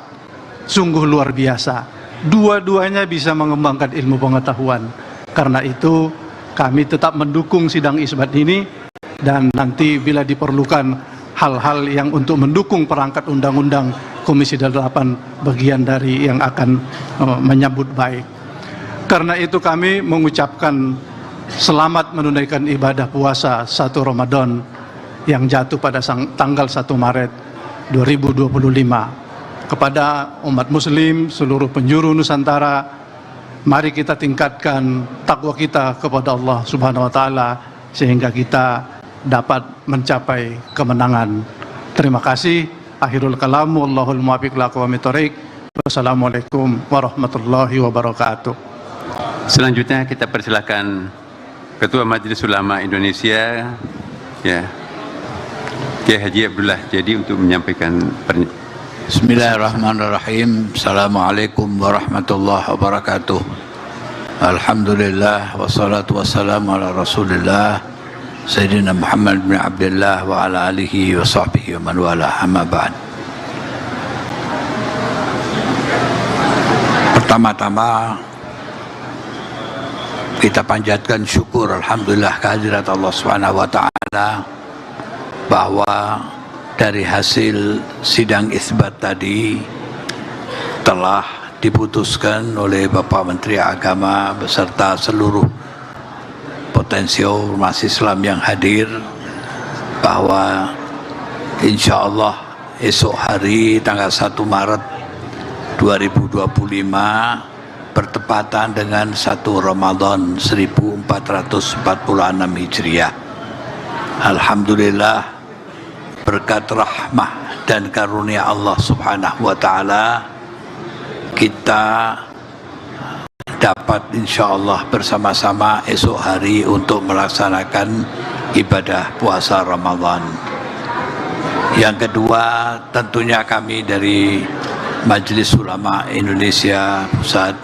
sungguh luar biasa. Dua-duanya bisa mengembangkan ilmu pengetahuan. Karena itu kami tetap mendukung sidang isbat ini, dan nanti bila diperlukan hal-hal yang untuk mendukung perangkat undang-undang, Komisi 8 bagian dari yang akan menyambut baik. Karena itu kami mengucapkan selamat menunaikan ibadah puasa 1 Ramadan yang jatuh pada tanggal 1 Maret 2025. Kepada umat muslim seluruh penjuru Nusantara, mari kita tingkatkan takwa kita kepada Allah Subhanahu wa taala sehingga kita dapat mencapai kemenangan. Terima kasih. Akhirul kalam, wallahul muwaffiq ila aqwamit thoriq. Wassalamualaikum warahmatullahi wabarakatuh. Selanjutnya kita persilakan Ketua Majelis Ulama Indonesia, ya, Kiai Haji Abdullah Jadi untuk menyampaikan pernyataan. Bismillahirrahmanirrahim. Assalamualaikum warahmatullahi wabarakatuh. Alhamdulillah wassalatu wassalamu ala Rasulillah Sayyidina Muhammad bin Abdullah wa ala alihi wa sahbihi wa man wala, amma ba'd. Pertama-tama kita panjatkan syukur alhamdulillah kehadirat Allah Subhanahu wa taala bahwa dari hasil sidang isbat tadi telah diputuskan oleh Bapak Menteri Agama beserta seluruh potensial umat Islam yang hadir bahwa insya Allah esok hari tanggal 1 Maret 2025 bertepatan dengan 1 Ramadan 1446 Hijriah. Alhamdulillah, berkat rahmah dan karunia Allah Subhanahu wa taala kita dapat insyaallah bersama-sama esok hari untuk melaksanakan ibadah puasa Ramadan. Yang kedua, tentunya kami dari Majelis Ulama Indonesia Pusat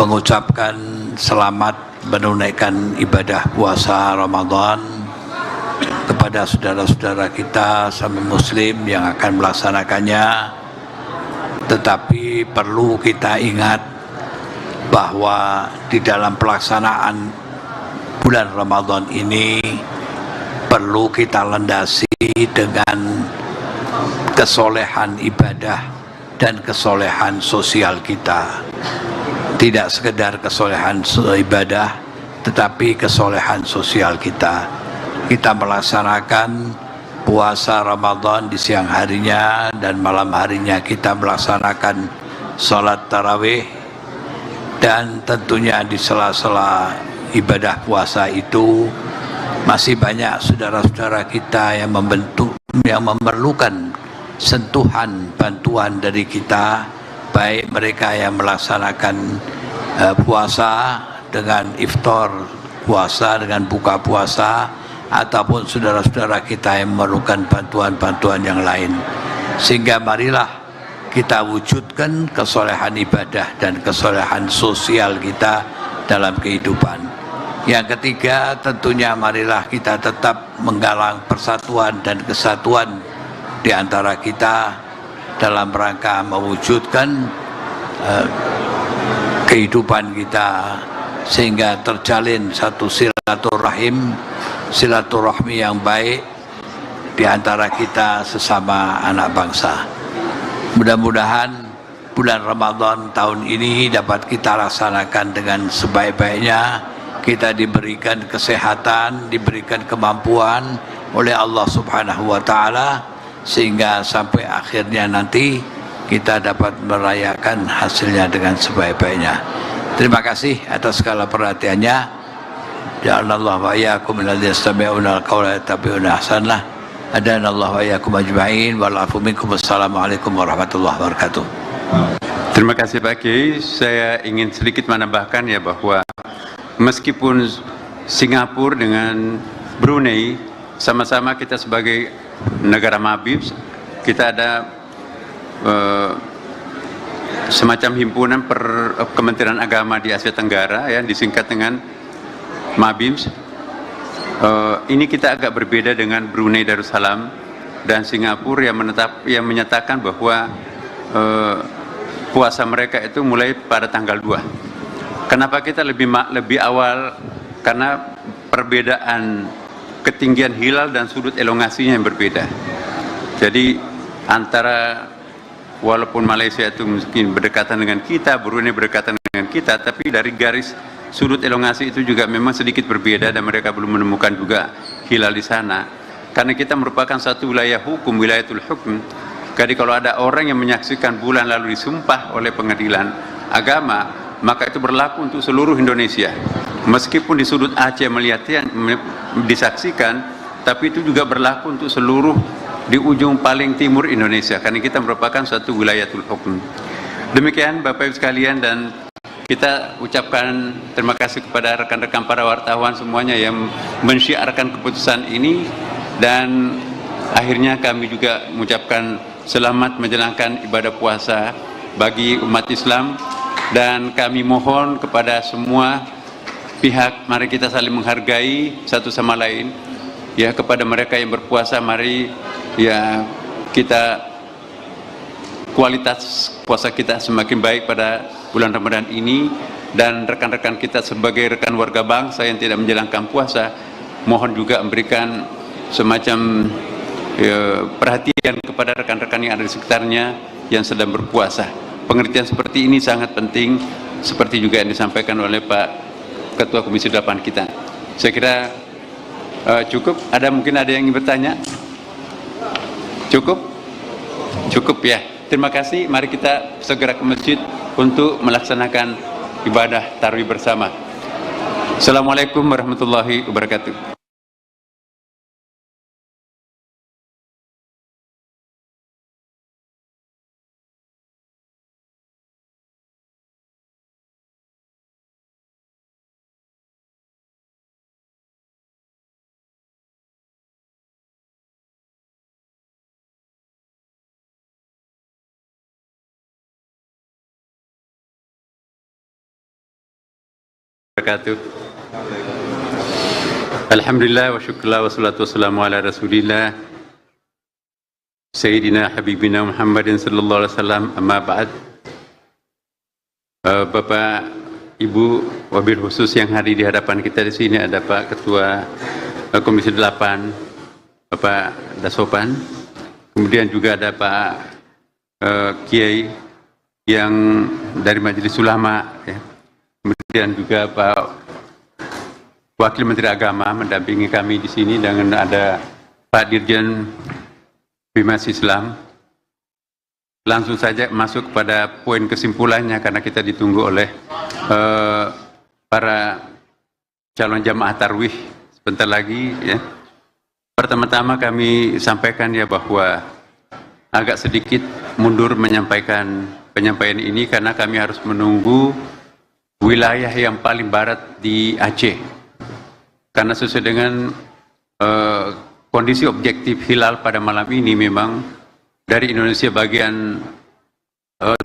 mengucapkan selamat menunaikan ibadah puasa Ramadan kepada saudara-saudara kita sama muslim yang akan melaksanakannya. Tetapi perlu kita ingat bahwa di dalam pelaksanaan bulan Ramadan ini perlu kita landasi dengan kesolehan ibadah dan kesolehan sosial kita. Tidak sekedar kesolehan ibadah, tetapi kesolehan sosial kita. Kita melaksanakan puasa Ramadan di siang harinya dan malam harinya kita melaksanakan sholat tarawih, dan tentunya di sela-sela ibadah puasa itu masih banyak saudara-saudara kita yang memerlukan sentuhan bantuan dari kita, baik mereka yang melaksanakan puasa dengan iftar puasa, dengan buka puasa, ataupun saudara-saudara kita yang memerlukan bantuan-bantuan yang lain. Sehingga marilah kita wujudkan kesolehan ibadah dan kesolehan sosial kita dalam kehidupan. Yang ketiga, tentunya marilah kita tetap menggalang persatuan dan kesatuan di antara kita dalam rangka mewujudkan kehidupan kita sehingga terjalin satu silaturahmi yang baik di antara kita sesama anak bangsa. Mudah-mudahan bulan Ramadan tahun ini dapat kita laksanakan dengan sebaik-baiknya. Kita diberikan kesehatan, diberikan kemampuan oleh Allah Subhanahu wa taala sehingga sampai akhirnya nanti kita dapat merayakan hasilnya dengan sebaik-baiknya. Terima kasih atas segala perhatiannya. Ja'alallahu wa iyyakum minalladzina yastami'una al-qawla yattabi'una ahsanah. Adanallahu wa iyyakum ajma'in wal afu minkum. Wassalamualaikum warahmatullahi wabarakatuh. Terima kasih Pak Kiai. Saya ingin sedikit menambahkan ya bahwa meskipun Singapura dengan Brunei sama-sama kita sebagai negara mabib, kita ada semacam himpunan Kementerian Agama di Asia Tenggara, ya, disingkat dengan MABIMS. Ini kita agak berbeda dengan Brunei Darussalam dan Singapura yang menyatakan bahwa puasa mereka itu mulai pada tanggal 2. Kenapa kita lebih awal? Karena perbedaan ketinggian hilal dan sudut elongasinya yang berbeda. Jadi antara, walaupun Malaysia itu mungkin berdekatan dengan kita, Brunei berdekatan dengan kita, tapi dari garis sudut elongasi itu juga memang sedikit berbeda dan mereka belum menemukan juga hilal di sana. Karena kita merupakan satu wilayah hukum, wilayatul hukum. Jadi kalau ada orang yang menyaksikan bulan lalu disumpah oleh pengadilan agama, maka itu berlaku untuk seluruh Indonesia. Meskipun di sudut Aceh melihatnya disaksikan, tapi itu juga berlaku untuk seluruh di ujung paling timur Indonesia, karena kita merupakan suatu wilayatul hukum. Demikian Bapak Ibu sekalian, dan kita ucapkan terima kasih kepada rekan-rekan para wartawan semuanya yang mensyiarkan keputusan ini, dan akhirnya kami juga mengucapkan selamat menjalankan ibadah puasa bagi umat Islam, dan kami mohon kepada semua pihak, mari kita saling menghargai satu sama lain, ya. Kepada mereka yang berpuasa, mari ya kita kualitas puasa kita semakin baik pada bulan Ramadan ini, dan rekan-rekan kita sebagai rekan warga bangsa yang tidak menjalankan puasa, mohon juga memberikan semacam perhatian kepada rekan-rekan yang ada di sekitarnya yang sedang berpuasa. Pengertian seperti ini sangat penting, seperti juga yang disampaikan oleh Pak Ketua Komisi 8 kita. Saya kira cukup. Mungkin ada yang ingin bertanya? Cukup? Cukup ya. Terima kasih. Mari kita segera ke masjid untuk melaksanakan ibadah tarawih bersama. Assalamualaikum warahmatullahi wabarakatuh. Alhamdulillah wa syukurlah wa salatu wassalamu ala rasulillah Sayyidina Habibina Muhammadin sallallahu alaihi wasallam, amma ba'd. Bapak, Ibu, wabil khusus yang hadir di hadapan kita di sini ada Pak Ketua Komisi 8, Bapak Dasopan, kemudian juga ada Pak Kiai yang dari Majelis Ulama, ya. Kemudian juga Pak Wakil Menteri Agama mendampingi kami di sini, dengan ada Pak Dirjen Bimas Islam. Langsung saja masuk pada poin kesimpulannya, karena kita ditunggu oleh para calon jamaah tarwih sebentar lagi, ya. Pertama-tama kami sampaikan ya bahwa agak sedikit mundur menyampaikan penyampaian ini karena kami harus menunggu wilayah yang paling barat di Aceh, karena sesuai dengan kondisi objektif hilal pada malam ini, memang dari Indonesia bagian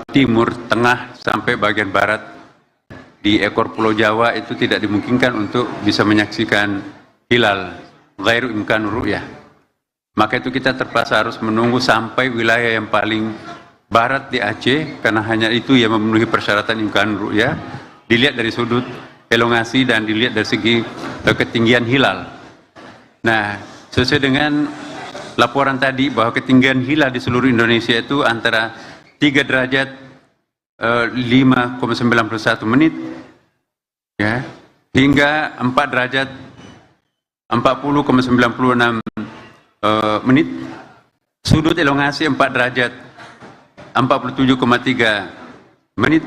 timur, tengah sampai bagian barat di ekor Pulau Jawa itu tidak dimungkinkan untuk bisa menyaksikan hilal ghairu imkan ru'yah. Maka itu kita terpaksa harus menunggu sampai wilayah yang paling barat di Aceh, karena hanya itu yang memenuhi persyaratan imkan ru'yah, dilihat dari sudut elongasi dan dilihat dari segi ketinggian hilal. Nah, sesuai dengan laporan tadi bahwa ketinggian hilal di seluruh Indonesia itu antara 3 derajat 5,91 menit, ya, hingga 4 derajat 40,96 menit. Sudut elongasi 4 derajat 47,3 menit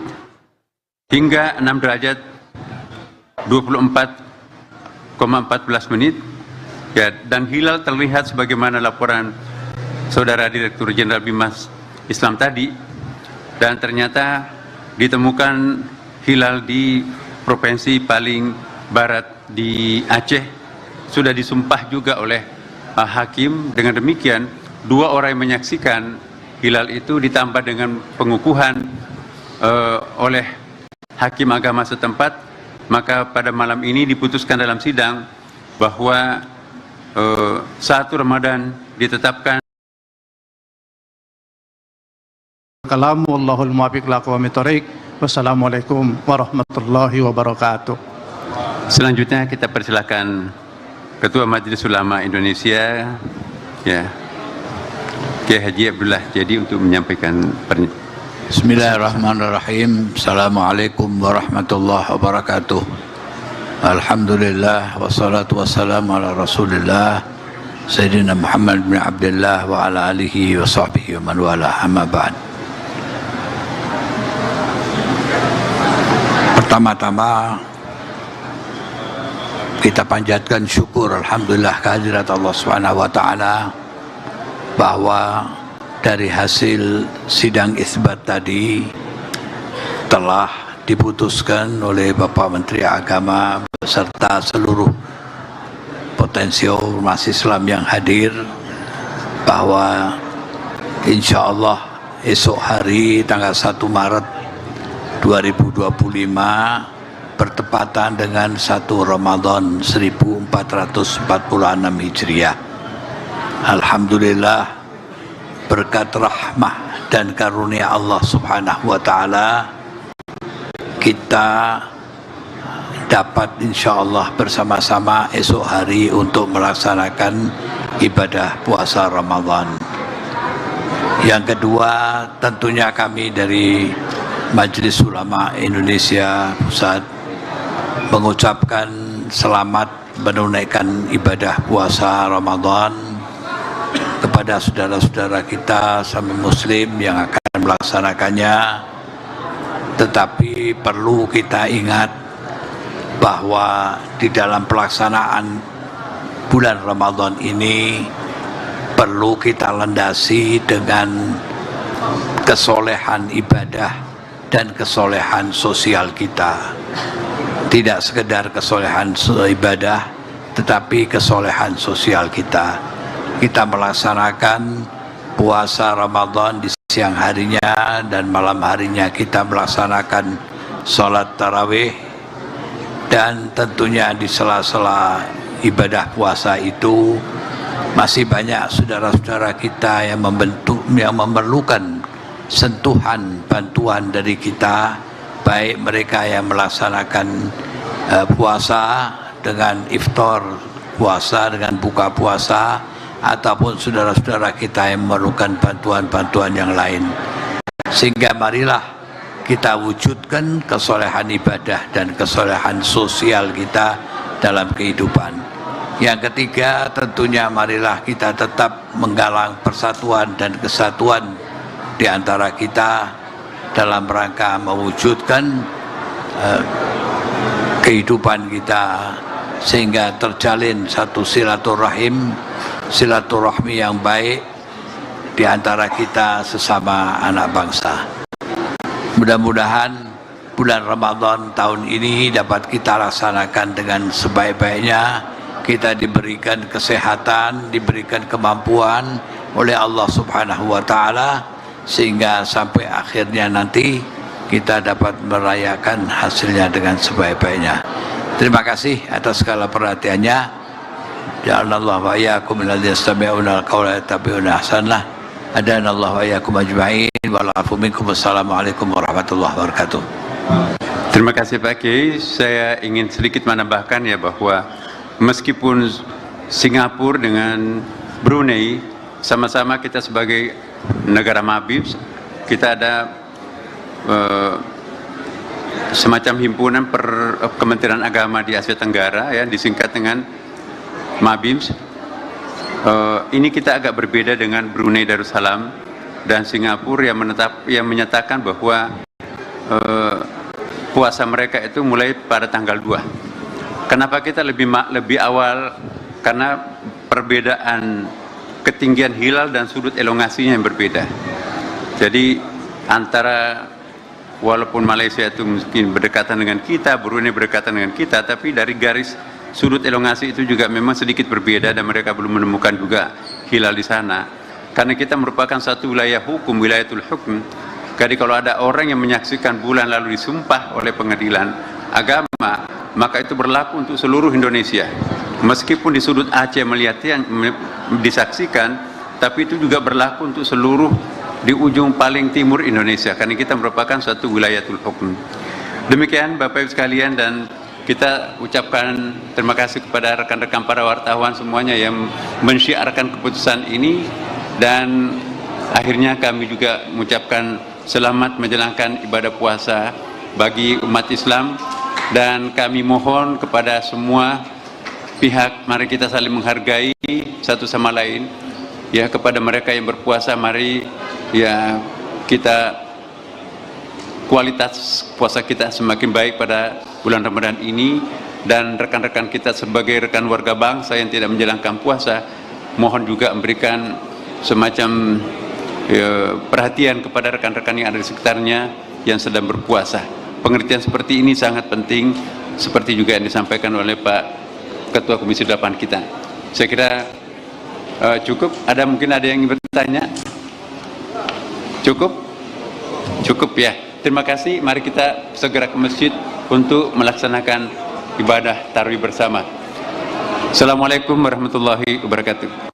hingga 6 derajat 24,14 menit, ya, dan hilal terlihat sebagaimana laporan Saudara Direktur Jenderal Bimas Islam tadi, dan ternyata ditemukan hilal di provinsi paling barat di Aceh, sudah disumpah juga oleh hakim. Dengan demikian 2 orang yang menyaksikan hilal itu ditambah dengan pengukuhan oleh hakim agama setempat, maka pada malam ini diputuskan dalam sidang bahwa 1 Ramadan ditetapkan. Kalamu Allahul muwaffiq ila aqwamit thoriq. Wassalamualaikum warahmatullahi wabarakatuh. Selanjutnya kita persilakan Ketua Majelis Ulama Indonesia, ya, Kiai Haji Abdullah Jadi untuk menyampaikan pernyataan. Bismillahirrahmanirrahim. Assalamualaikum warahmatullahi wabarakatuh. Alhamdulillah wassalatu wassalamu ala Rasulillah Sayyidina Muhammad bin Abdullah wa ala alihi wa sahbihi wa man wala, amma ba'd. Pertama-tama kita panjatkan syukur alhamdulillah kehadirat Allah Subhanahu wa taala bahwa dari hasil sidang isbat tadi telah diputuskan oleh Bapak Menteri Agama beserta seluruh potensi ormas Islam yang hadir bahwa insya Allah esok hari tanggal 1 Maret 2025 bertepatan dengan 1 Ramadan 1446 Hijriah. Alhamdulillah, berkat rahmah dan karunia Allah Subhanahu wa taala kita dapat insya Allah bersama-sama esok hari untuk melaksanakan ibadah puasa Ramadan. Yang kedua, tentunya kami dari Majelis Ulama Indonesia Pusat mengucapkan selamat menunaikan ibadah puasa Ramadan kepada saudara-saudara kita sama muslim yang akan melaksanakannya. Tetapi perlu kita ingat bahwa di dalam pelaksanaan bulan Ramadan ini perlu kita landasi dengan kesolehan ibadah dan kesolehan sosial kita. Tidak sekedar kesolehan ibadah, tetapi kesolehan sosial kita. Kita melaksanakan puasa Ramadan di siang harinya dan malam harinya kita melaksanakan sholat tarawih, dan tentunya di sela-sela ibadah puasa itu masih banyak saudara-saudara kita yang memerlukan sentuhan bantuan dari kita, baik mereka yang melaksanakan puasa dengan iftar puasa, dengan buka puasa, ataupun saudara-saudara kita yang memerlukan bantuan-bantuan yang lain. Sehingga marilah kita wujudkan kesolehan ibadah dan kesolehan sosial kita dalam kehidupan. Yang ketiga, tentunya marilah kita tetap menggalang persatuan dan kesatuan di antara kita dalam rangka mewujudkan kehidupan kita sehingga terjalin satu silaturahmi yang baik di antara kita sesama anak bangsa. Mudah-mudahan bulan Ramadan tahun ini dapat kita laksanakan dengan sebaik-baiknya. Kita diberikan kesehatan, diberikan kemampuan oleh Allah Subhanahu wa taala, sehingga sampai akhirnya nanti kita dapat merayakan hasilnya dengan sebaik-baiknya. Terima kasih atas segala perhatiannya. Ja'alallahu wa iyyakum minalladzina yastami'una al-qawla yattabi'una ahsanah. Adanallahu wa iyyakum ajma'in. Wa'alafu minkum. Wassalamualaikum warahmatullahi wabarakatuh. Terima kasih Pak Kiai. Saya ingin sedikit menambahkan ya bahwa meskipun Singapura dengan Brunei sama-sama kita sebagai negara Mabib, kita ada semacam himpunan Kementerian Agama di Asia Tenggara ya, disingkat dengan Mabib. Ini kita agak berbeda dengan Brunei Darussalam dan Singapura yang menyatakan bahwa puasa mereka itu mulai pada tanggal 2. Kenapa kita lebih awal? Karena perbedaan ketinggian hilal dan sudut elongasinya yang berbeda. Jadi antara walaupun Malaysia itu mungkin berdekatan dengan kita, Brunei berdekatan dengan kita, tapi dari garis sudut elongasi itu juga memang sedikit berbeda dan mereka belum menemukan juga hilal di sana. karena kita merupakan satu wilayah hukum, wilayatul hukum. Jadi kalau ada orang yang menyaksikan bulan lalu disumpah oleh pengadilan agama, maka itu berlaku untuk seluruh Indonesia. Meskipun di sudut Aceh melihatnya disaksikan, tapi itu juga berlaku untuk seluruh di ujung paling timur Indonesia, karena kita merupakan suatu wilayatul hukum. Demikian Bapak Ibu sekalian, dan kita ucapkan terima kasih kepada rekan-rekan para wartawan semuanya yang mensyiarkan keputusan ini, dan akhirnya kami juga mengucapkan selamat menjalankan ibadah puasa bagi umat Islam, dan kami mohon kepada semua pihak, mari kita saling menghargai satu sama lain. Ya, kepada mereka yang berpuasa, mari ya kita kualitas puasa kita semakin baik pada bulan Ramadan ini, dan rekan-rekan kita sebagai rekan warga bangsa yang tidak menjalankan puasa, mohon juga memberikan semacam perhatian kepada rekan-rekan yang ada di sekitarnya yang sedang berpuasa. Pengertian seperti ini sangat penting, seperti juga yang disampaikan oleh Pak Ketua Komisi 8 kita. Saya kira cukup. Mungkin ada yang ingin bertanya? Cukup? Cukup ya. Terima kasih. Mari kita segera ke masjid untuk melaksanakan ibadah tarawih bersama. Assalamualaikum warahmatullahi wabarakatuh.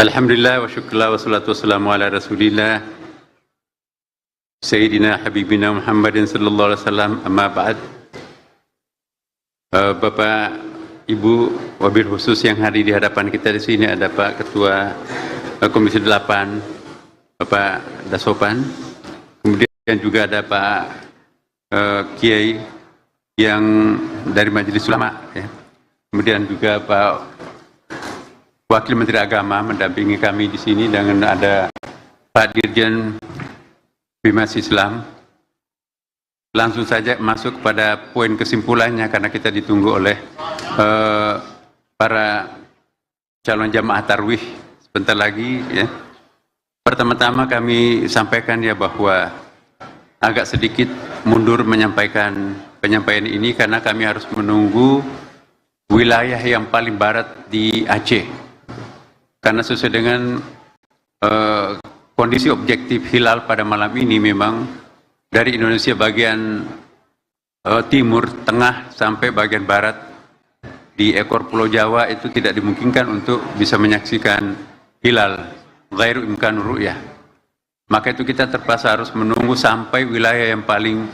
Alhamdulillah wa syukurlah wa salatu wassalamu ala rasulillah Sayyidina Habibina Muhammadin sallallahu alaihi wasallam, amma ba'd. Bapak, Ibu, wabil khusus yang hadir di hadapan kita di sini ada Pak Ketua Komisi 8, Bapak Dasopan, kemudian juga ada Pak Kiai yang dari Majelis Ulama, ya. Kemudian juga Pak Wakil Menteri Agama mendampingi kami di sini, dengan ada Pak Dirjen Bimas Islam. Langsung saja masuk kepada poin kesimpulannya, karena kita ditunggu oleh para calon jamaah tarwih sebentar lagi, ya. Pertama-tama kami sampaikan ya bahwa agak sedikit mundur menyampaikan penyampaian ini, karena kami harus menunggu wilayah yang paling barat di Aceh, karena sesuai dengan kondisi objektif hilal pada malam ini, memang dari Indonesia bagian timur, tengah sampai bagian barat di ekor Pulau Jawa itu tidak dimungkinkan untuk bisa menyaksikan hilal, ghairu imkan ru'yah. Maka itu kita terpaksa harus menunggu sampai wilayah yang paling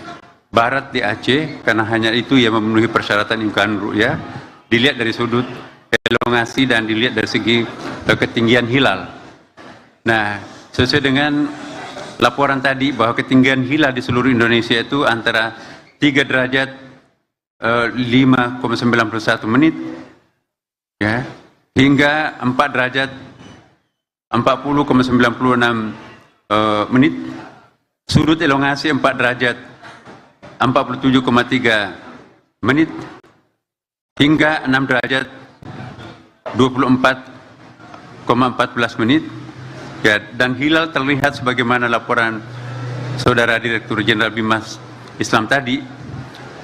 barat di Aceh, karena hanya itu yang memenuhi persyaratan imkan ru'yah, dilihat dari sudut elongasi dan dilihat dari segi ketinggian hilal. Nah, sesuai dengan laporan tadi bahwa ketinggian hilal di seluruh Indonesia itu antara 3 derajat 5,91 menit, ya, hingga 4 derajat 40,96 menit. Sudut elongasi 4 derajat 47,3 menit hingga 6 derajat 24,14 menit, ya, dan hilal terlihat sebagaimana laporan Saudara Direktur Jenderal Bimas Islam tadi,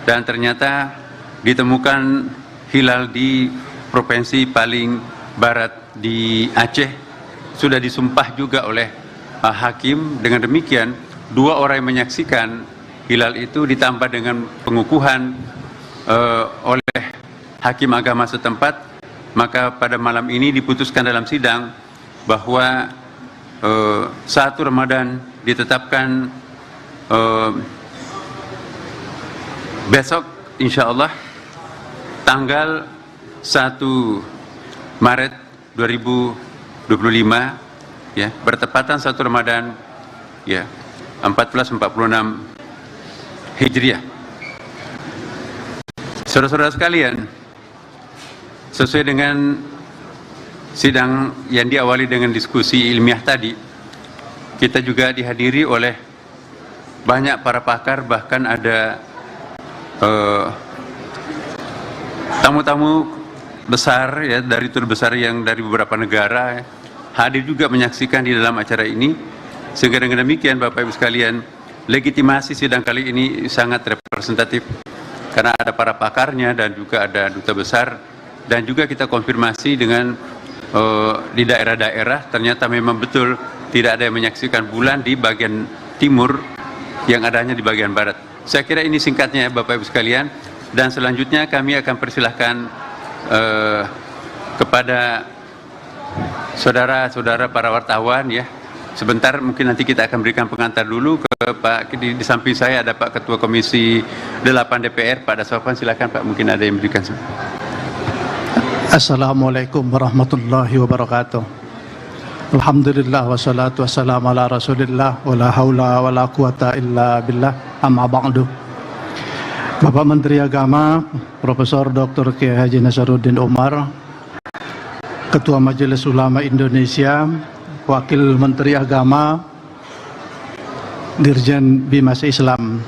dan ternyata ditemukan hilal di provinsi paling barat di Aceh, sudah disumpah juga oleh hakim. Dengan demikian 2 orang yang menyaksikan hilal itu ditambah dengan pengukuhan oleh hakim agama setempat, maka pada malam ini diputuskan dalam sidang bahwa 1 Ramadan ditetapkan besok insya Allah tanggal 1 Maret 2025, ya, bertepatan 1 Ramadan, ya, 1446 Hijriah. Saudara-saudara sekalian, sesuai dengan sidang yang diawali dengan diskusi ilmiah tadi, kita juga dihadiri oleh banyak para pakar, bahkan ada tamu-tamu besar ya, dari tur besar yang dari beberapa negara hadir juga menyaksikan di dalam acara ini. Sehingga dengan demikian Bapak Ibu sekalian, legitimasi sidang kali ini sangat representatif karena ada para pakarnya dan juga ada duta besar, dan juga kita konfirmasi dengan di daerah-daerah ternyata memang betul tidak ada yang menyaksikan bulan di bagian timur, yang adanya di bagian barat. Saya kira ini singkatnya ya Bapak Ibu sekalian, dan selanjutnya kami akan persilahkan kepada saudara-saudara para wartawan ya. Sebentar mungkin nanti kita akan berikan pengantar dulu ke Pak, di samping saya ada Pak Ketua Komisi 8 DPR, Pak Daswapan, silakan Pak, mungkin ada yang berikan. Assalamualaikum warahmatullahi wabarakatuh. Alhamdulillah wassalatu wassalamu ala rasulillah wa la haula wa la quwata illa billah, amma ba'du. Bapak Menteri Agama Profesor Dr. Kiai Haji Nasaruddin Umar, Ketua Majelis Ulama Indonesia, Wakil Menteri Agama, Dirjen Bimas Islam.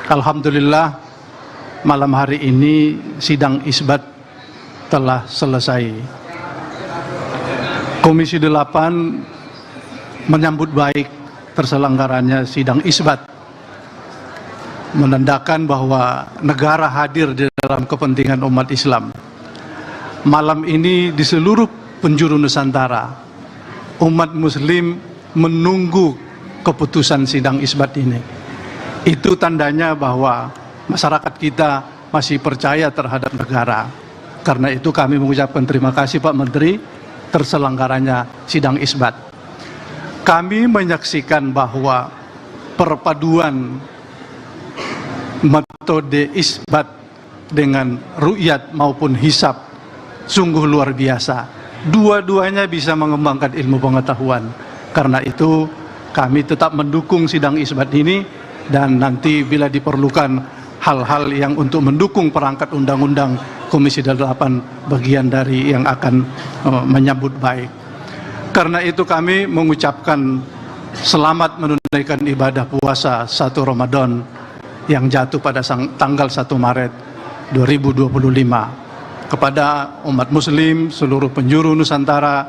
Alhamdulillah malam hari ini sidang isbat telah selesai. Komisi 8 menyambut baik terselenggaranya sidang isbat, menandakan bahwa negara hadir di dalam kepentingan umat Islam. Malam ini di seluruh penjuru Nusantara, umat Muslim menunggu keputusan sidang isbat ini. Itu tandanya bahwa masyarakat kita masih percaya terhadap negara. Karena itu kami mengucapkan terima kasih Pak Menteri terselenggaranya sidang isbat. Kami menyaksikan bahwa perpaduan metode isbat dengan ru'yat maupun hisab sungguh luar biasa. Dua-duanya bisa mengembangkan ilmu pengetahuan. Karena itu kami tetap mendukung sidang isbat ini, dan nanti bila diperlukan hal-hal yang untuk mendukung perangkat undang-undang, Komisi 8 bagian dari yang akan menyambut baik. Karena itu kami mengucapkan selamat menunaikan ibadah puasa 1 Ramadan yang jatuh pada tanggal 1 Maret 2025. Kepada umat Muslim seluruh penjuru Nusantara,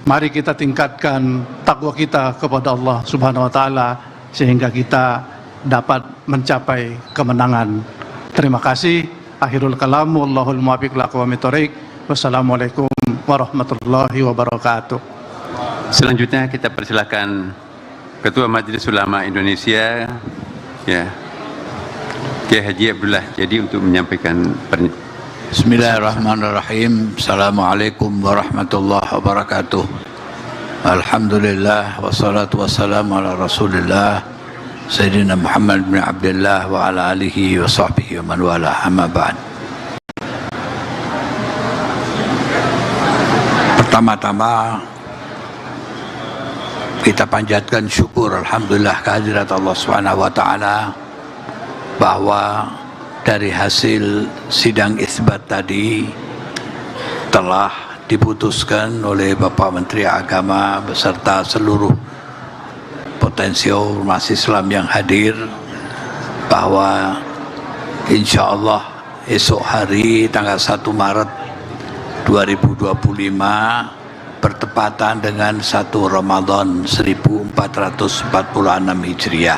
mari kita tingkatkan takwa kita kepada Allah Subhanahu wa Ta'ala sehingga kita dapat mencapai kemenangan. Terima kasih. Akhirul kalam, wallahul muwaffiq ila aqwamit thoriq. Wassalamualaikum warahmatullahi wabarakatuh. Selanjutnya kita persilakan Ketua Majelis Ulama Indonesia ya, Kiai Haji Abdullah Jadi untuk menyampaikan pernyataan. Bismillahirrahmanirrahim. Assalamualaikum warahmatullahi wabarakatuh. Alhamdulillah wassalatu wassalamu ala Rasulillah Sayyidina Muhammad bin Abdullah wa ala alihi wa sahbihi wa man wala, amma ba'd. Pertama-tama kita panjatkan syukur alhamdulillah kehadirat Allah Subhanahu wa taala bahwa dari hasil sidang isbat tadi telah diputuskan oleh Bapak Menteri Agama beserta seluruh potensi umat Islam yang hadir bahwa insya Allah esok hari tanggal 1 Maret 2025 bertepatan dengan 1 Ramadan 1446 Hijriah.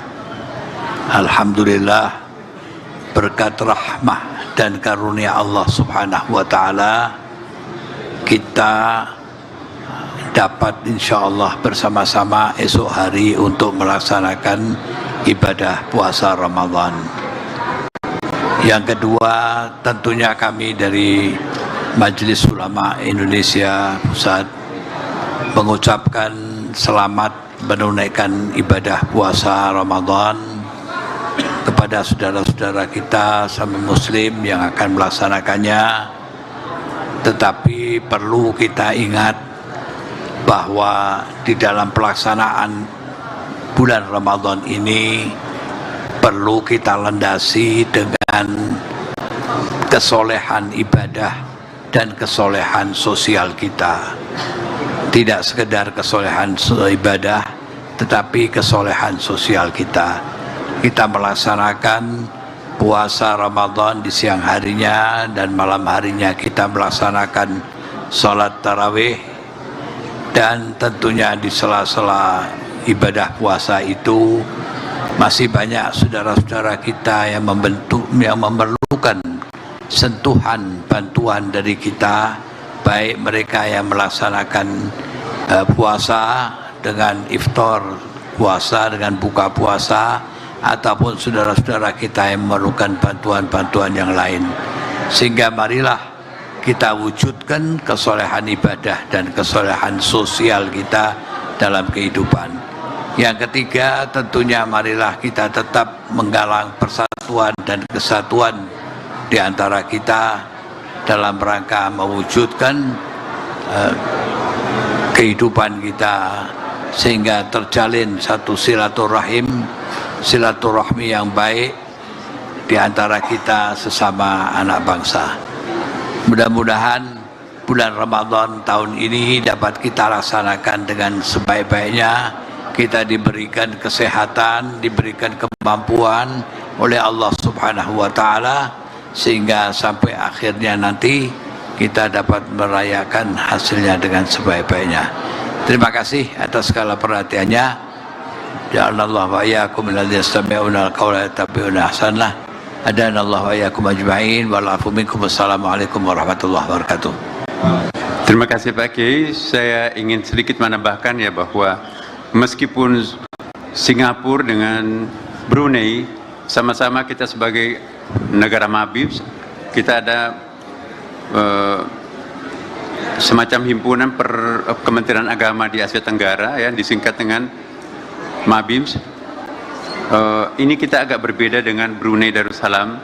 Alhamdulillah berkat rahmah dan karunia Allah Subhanahu wa taala kita dapat insyaallah bersama-sama esok hari untuk melaksanakan ibadah puasa Ramadan. Yang kedua, tentunya kami dari Majelis Ulama Indonesia Pusat mengucapkan selamat menunaikan ibadah puasa Ramadan kepada saudara-saudara kita sama Muslim yang akan melaksanakannya. Tetapi perlu kita ingat bahwa di dalam pelaksanaan bulan Ramadan ini perlu kita landasi dengan kesolehan ibadah dan kesolehan sosial kita. Tidak sekedar kesolehan ibadah, tetapi kesolehan sosial kita. Kita melaksanakan puasa Ramadan di siang harinya dan malam harinya kita melaksanakan sholat tarawih, dan tentunya di sela-sela ibadah puasa itu masih banyak saudara-saudara kita yang memerlukan sentuhan bantuan dari kita, baik mereka yang melaksanakan puasa dengan iftar puasa, dengan buka puasa, ataupun saudara-saudara kita yang memerlukan bantuan-bantuan yang lain. Sehingga marilah kita wujudkan kesolehan ibadah dan kesolehan sosial kita dalam kehidupan. Yang ketiga, tentunya marilah kita tetap menggalang persatuan dan kesatuan di antara kita dalam rangka mewujudkan kehidupan kita, sehingga terjalin satu silaturahmi yang baik di antara kita sesama anak bangsa. Mudah-mudahan bulan Ramadan tahun ini dapat kita laksanakan dengan sebaik-baiknya. Kita diberikan kesehatan, diberikan kemampuan oleh Allah Subhanahu wa Ta'ala, sehingga sampai akhirnya nanti kita dapat merayakan hasilnya dengan sebaik-baiknya. Terima kasih atas segala perhatiannya. Ja'alallahu wa iyyakum minalladzina yastami'una al-qawla yattabi'una ahsanah. Hadanallahu wa iyyakum ajma'in wal 'afu minkum. Wassalamualaikum warahmatullahi wabarakatuh. Terima kasih Pak Kiai. Saya ingin sedikit menambahkan ya bahwa meskipun Singapura dengan Brunei sama-sama kita sebagai negara Mabib, kita ada semacam himpunan Kementerian Agama di Asia Tenggara ya, disingkat dengan Mabims. Ini kita agak berbeda dengan Brunei Darussalam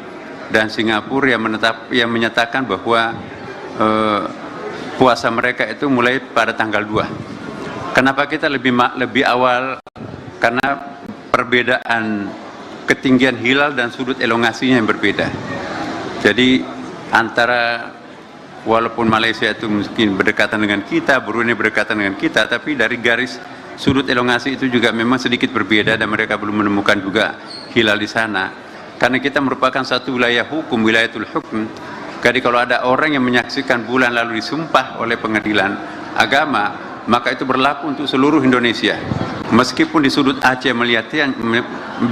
dan Singapura yang menyatakan bahwa puasa mereka itu mulai pada tanggal 2. Kenapa kita lebih awal? Karena perbedaan ketinggian hilal dan sudut elongasinya yang berbeda. Jadi antara walaupun Malaysia itu mungkin berdekatan dengan kita, Brunei berdekatan dengan kita, tapi dari garis sudut elongasi itu juga memang sedikit berbeda dan mereka belum menemukan juga hilal di sana. Karena kita merupakan satu wilayah hukum, wilayatul hukum. Jadi kalau ada orang yang menyaksikan bulan lalu disumpah oleh pengadilan agama, maka itu berlaku untuk seluruh Indonesia. Meskipun di sudut Aceh melihatnya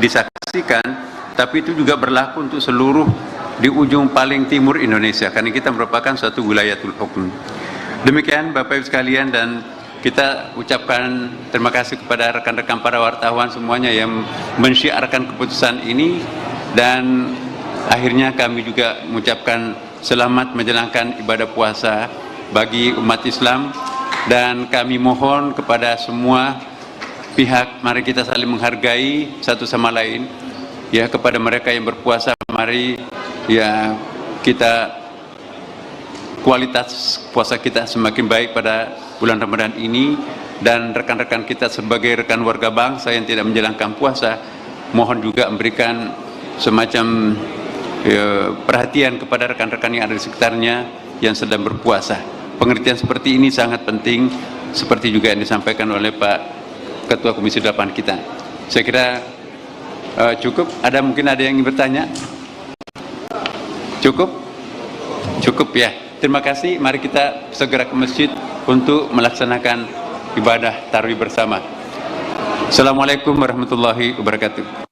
disaksikan, tapi itu juga berlaku untuk seluruh di ujung paling timur Indonesia, karena kita merupakan suatu wilayatul hukum. Demikian Bapak Ibu sekalian, dan kita ucapkan terima kasih kepada rekan-rekan para wartawan semuanya yang mensyiarkan keputusan ini, dan akhirnya kami juga mengucapkan selamat menjalankan ibadah puasa bagi umat Islam. Dan kami mohon kepada semua pihak, mari kita saling menghargai satu sama lain ya. Kepada mereka yang berpuasa, mari ya kita kualitas puasa kita semakin baik pada bulan Ramadan ini. Dan rekan-rekan kita sebagai rekan warga bangsa yang tidak menjalankan puasa, mohon juga memberikan semacam perhatian kepada rekan-rekan yang ada di sekitarnya yang sedang berpuasa. Pengertian seperti ini sangat penting, seperti juga yang disampaikan oleh Pak Ketua Komisi 8 kita. Saya kira cukup. Mungkin ada yang ingin bertanya? Cukup? Cukup ya. Terima kasih. Mari kita segera ke masjid untuk melaksanakan ibadah tarawih bersama. Assalamualaikum warahmatullahi wabarakatuh.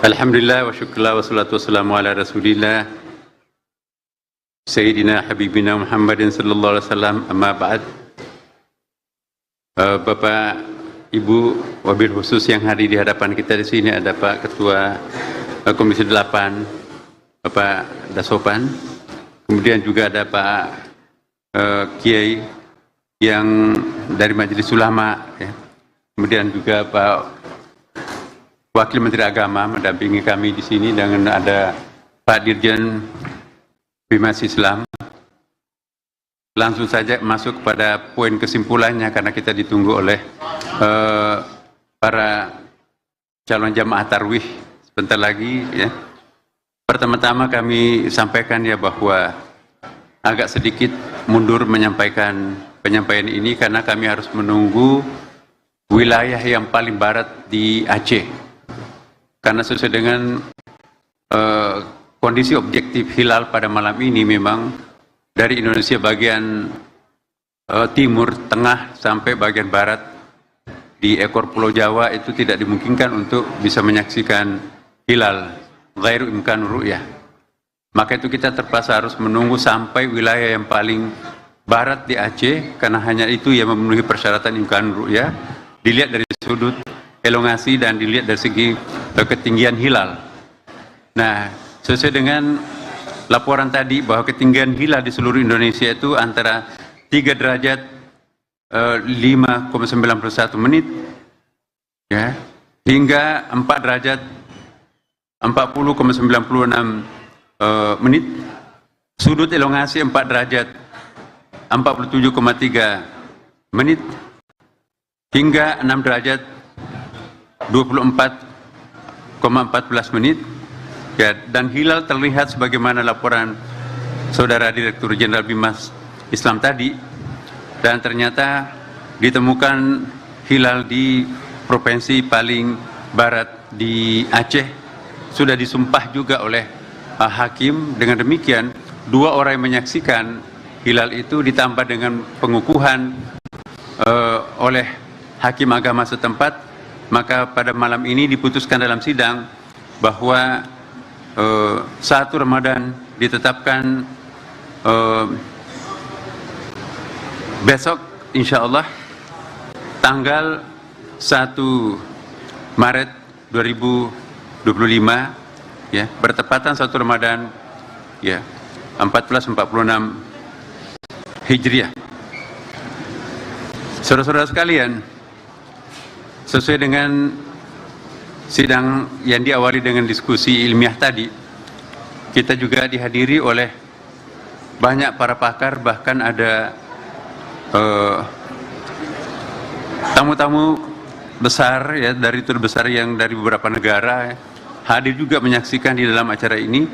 Alhamdulillah wa syukurlah wa salatu wassalamu ala rasulillah Sayyidina Habibina Muhammadin sallallahu alaihi wasallam, amma ba'd. Bapak, Ibu, wabil khusus yang hadir di hadapan kita di sini ada Pak Ketua Komisi 8, Bapak Dasopan, kemudian juga ada Pak Kiai yang dari Majelis Ulama ya. Kemudian juga Pak Wakil Menteri Agama mendampingi kami di sini dengan ada Pak Dirjen Bimas Islam. Langsung saja masuk pada poin kesimpulannya karena kita ditunggu oleh para calon jamaah tarwih sebentar lagi ya. Pertama-tama kami sampaikan ya bahwa agak sedikit mundur menyampaikan penyampaian ini karena kami harus menunggu wilayah yang paling barat di Aceh. Karena sesuai dengan kondisi objektif hilal pada malam ini memang dari Indonesia bagian timur, tengah sampai bagian barat di ekor Pulau Jawa itu tidak dimungkinkan untuk bisa menyaksikan hilal ghairu imkan ru'yah. Maka itu kita terpaksa harus menunggu sampai wilayah yang paling barat di Aceh karena hanya itu yang memenuhi persyaratan imkan ru'yah, dilihat dari sudut elongasi dan dilihat dari segi ketinggian hilal. Nah, sesuai dengan laporan tadi bahwa ketinggian hilal di seluruh Indonesia itu antara 3 derajat 5,91 menit ya, hingga 4 derajat 40,96 menit. Sudut elongasi 4 derajat 47,3 menit hingga 6 derajat 24,14 menit. Ya, dan hilal terlihat sebagaimana laporan Saudara Direktur Jenderal Bimas Islam tadi, dan ternyata ditemukan hilal di provinsi paling barat di Aceh, sudah disumpah juga oleh hakim. Dengan demikian 2 orang yang menyaksikan hilal itu ditambah dengan pengukuhan oleh hakim agama setempat, maka pada malam ini diputuskan dalam sidang bahwa 1 Ramadan ditetapkan besok insya Allah tanggal 1 Maret 2025 ya, bertepatan 1 Ramadan ya 1446 Hijriah. Saudara-saudara sekalian, sesuai dengan sidang yang diawali dengan diskusi ilmiah tadi, kita juga dihadiri oleh banyak para pakar, bahkan ada tamu-tamu besar ya, dari tur besar yang dari beberapa negara ya, hadir juga menyaksikan di dalam acara ini.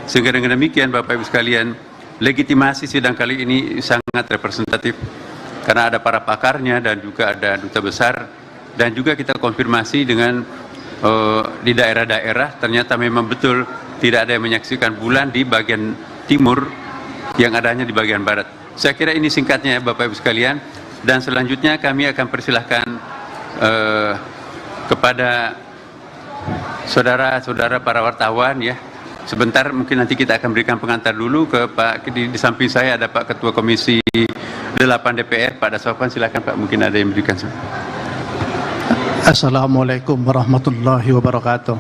Sehingga dengan demikian Bapak Ibu sekalian, legitimasi sidang kali ini sangat representatif karena ada para pakarnya dan juga ada duta besar, dan juga kita konfirmasi dengan di daerah-daerah ternyata memang betul tidak ada yang menyaksikan bulan di bagian timur, yang adanya di bagian barat. Saya kira ini singkatnya ya Bapak Ibu sekalian, dan selanjutnya kami akan persilahkan kepada saudara-saudara para wartawan ya. Sebentar mungkin nanti kita akan berikan pengantar dulu ke Pak, di samping saya ada Pak Ketua Komisi 8 DPR, Pak Daswapan, silakan Pak, mungkin ada yang berikan. Assalamualaikum warahmatullahi wabarakatuh.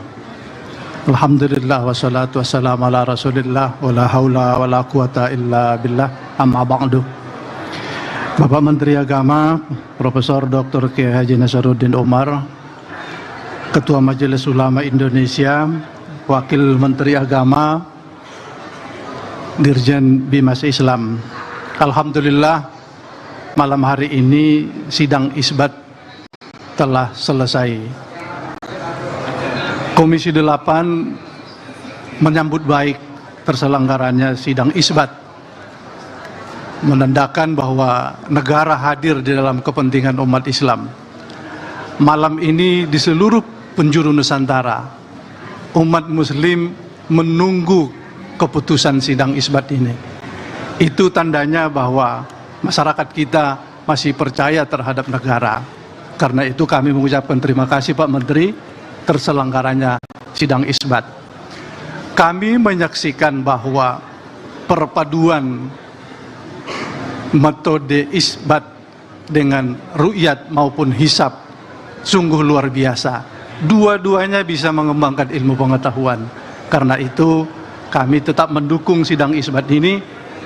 Alhamdulillah wassalatu wassalamu ala rasulillah wa la hawla wa la quwata illa billah, amma ba'du. Bapak Menteri Agama Profesor Dr. Kiai Haji Nasaruddin Umar, Ketua Majelis Ulama Indonesia, Wakil Menteri Agama, Dirjen Bimas Islam. Alhamdulillah malam hari ini sidang isbat telah selesai. Komisi 8 menyambut baik terselenggaranya sidang isbat, menandakan bahwa negara hadir di dalam kepentingan umat Islam. Malam ini di seluruh penjuru Nusantara, umat Muslim menunggu keputusan sidang isbat ini. Itu tandanya bahwa masyarakat kita masih percaya terhadap negara. Karena itu kami mengucapkan terima kasih Pak Menteri terselenggaranya sidang isbat. Kami menyaksikan bahwa perpaduan metode isbat dengan ru'yat maupun hisab sungguh luar biasa. Dua-duanya bisa mengembangkan ilmu pengetahuan. Karena itu kami tetap mendukung sidang isbat ini,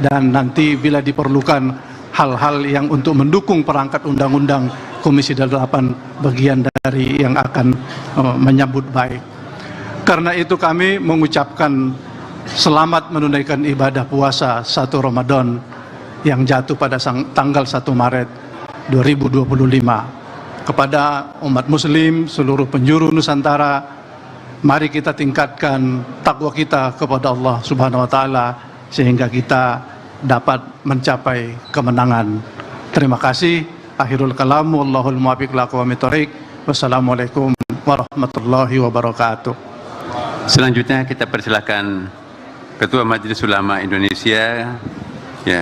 dan nanti bila diperlukan hal-hal yang untuk mendukung perangkat undang-undang Komisi 8 bagian dari yang akan menyambut baik. Karena itu kami mengucapkan selamat menunaikan ibadah puasa 1 Ramadan yang jatuh pada tanggal 1 Maret 2025. Kepada umat muslim seluruh penjuru Nusantara, mari kita tingkatkan takwa kita kepada Allah Subhanahu wa taala sehingga kita dapat mencapai kemenangan. Terima kasih. Akhirul kalam, wallahul muwaffiq ila aqwamit thoriq. Wassalamualaikum warahmatullahi wabarakatuh. Selanjutnya kita persilakan Ketua Majelis Ulama Indonesia, ya,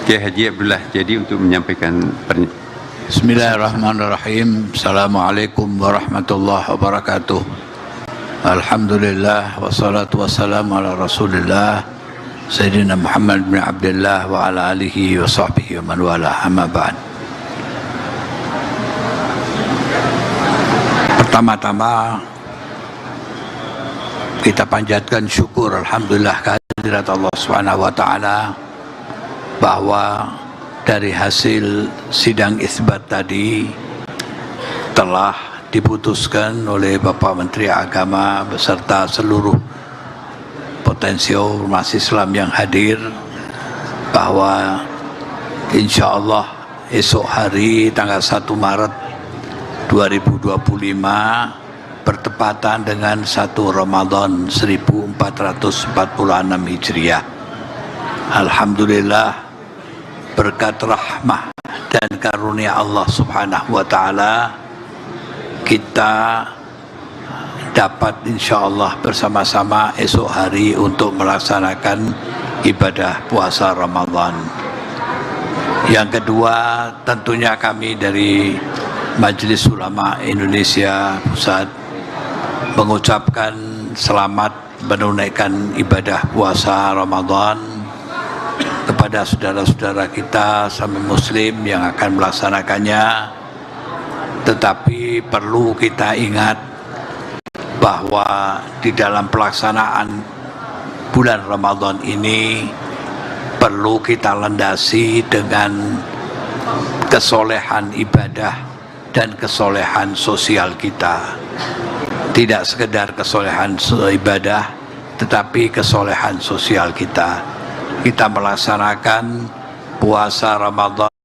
Kiai Haji Abdullah Jadi untuk menyampaikan pernyataan. Bismillahirrahmanirrahim. Assalamualaikum warahmatullahi wabarakatuh. Alhamdulillah wassalatu wassalamu ala Rasulillah Sayyidina Muhammad bin Abdullah wa ala alihi wa sahbihi wa man wala, amma ba'd. Pertama-tama kita panjatkan syukur alhamdulillah kehadirat Allah Subhanahu wa taala bahwa dari hasil sidang isbat tadi telah diputuskan oleh Bapak Menteri Agama beserta seluruh potensi ormas Islam yang hadir bahwa insya Allah esok hari tanggal 1 Maret 2025 bertepatan dengan 1 Ramadan 1446 Hijriah. Alhamdulillah, berkat rahmah dan karunia Allah Subhanahu wa taala kita dapat insyaallah bersama-sama esok hari untuk melaksanakan ibadah puasa Ramadan. Yang kedua, tentunya kami dari Majelis Ulama Indonesia Pusat mengucapkan selamat menunaikan ibadah puasa Ramadan kepada saudara-saudara kita sama muslim yang akan melaksanakannya. Tetapi perlu kita ingat bahwa di dalam pelaksanaan bulan Ramadan ini perlu kita landasi dengan kesolehan ibadah dan kesolehan sosial kita. Tidak sekedar kesolehan ibadah, tetapi kesolehan sosial kita. Kita melaksanakan puasa Ramadan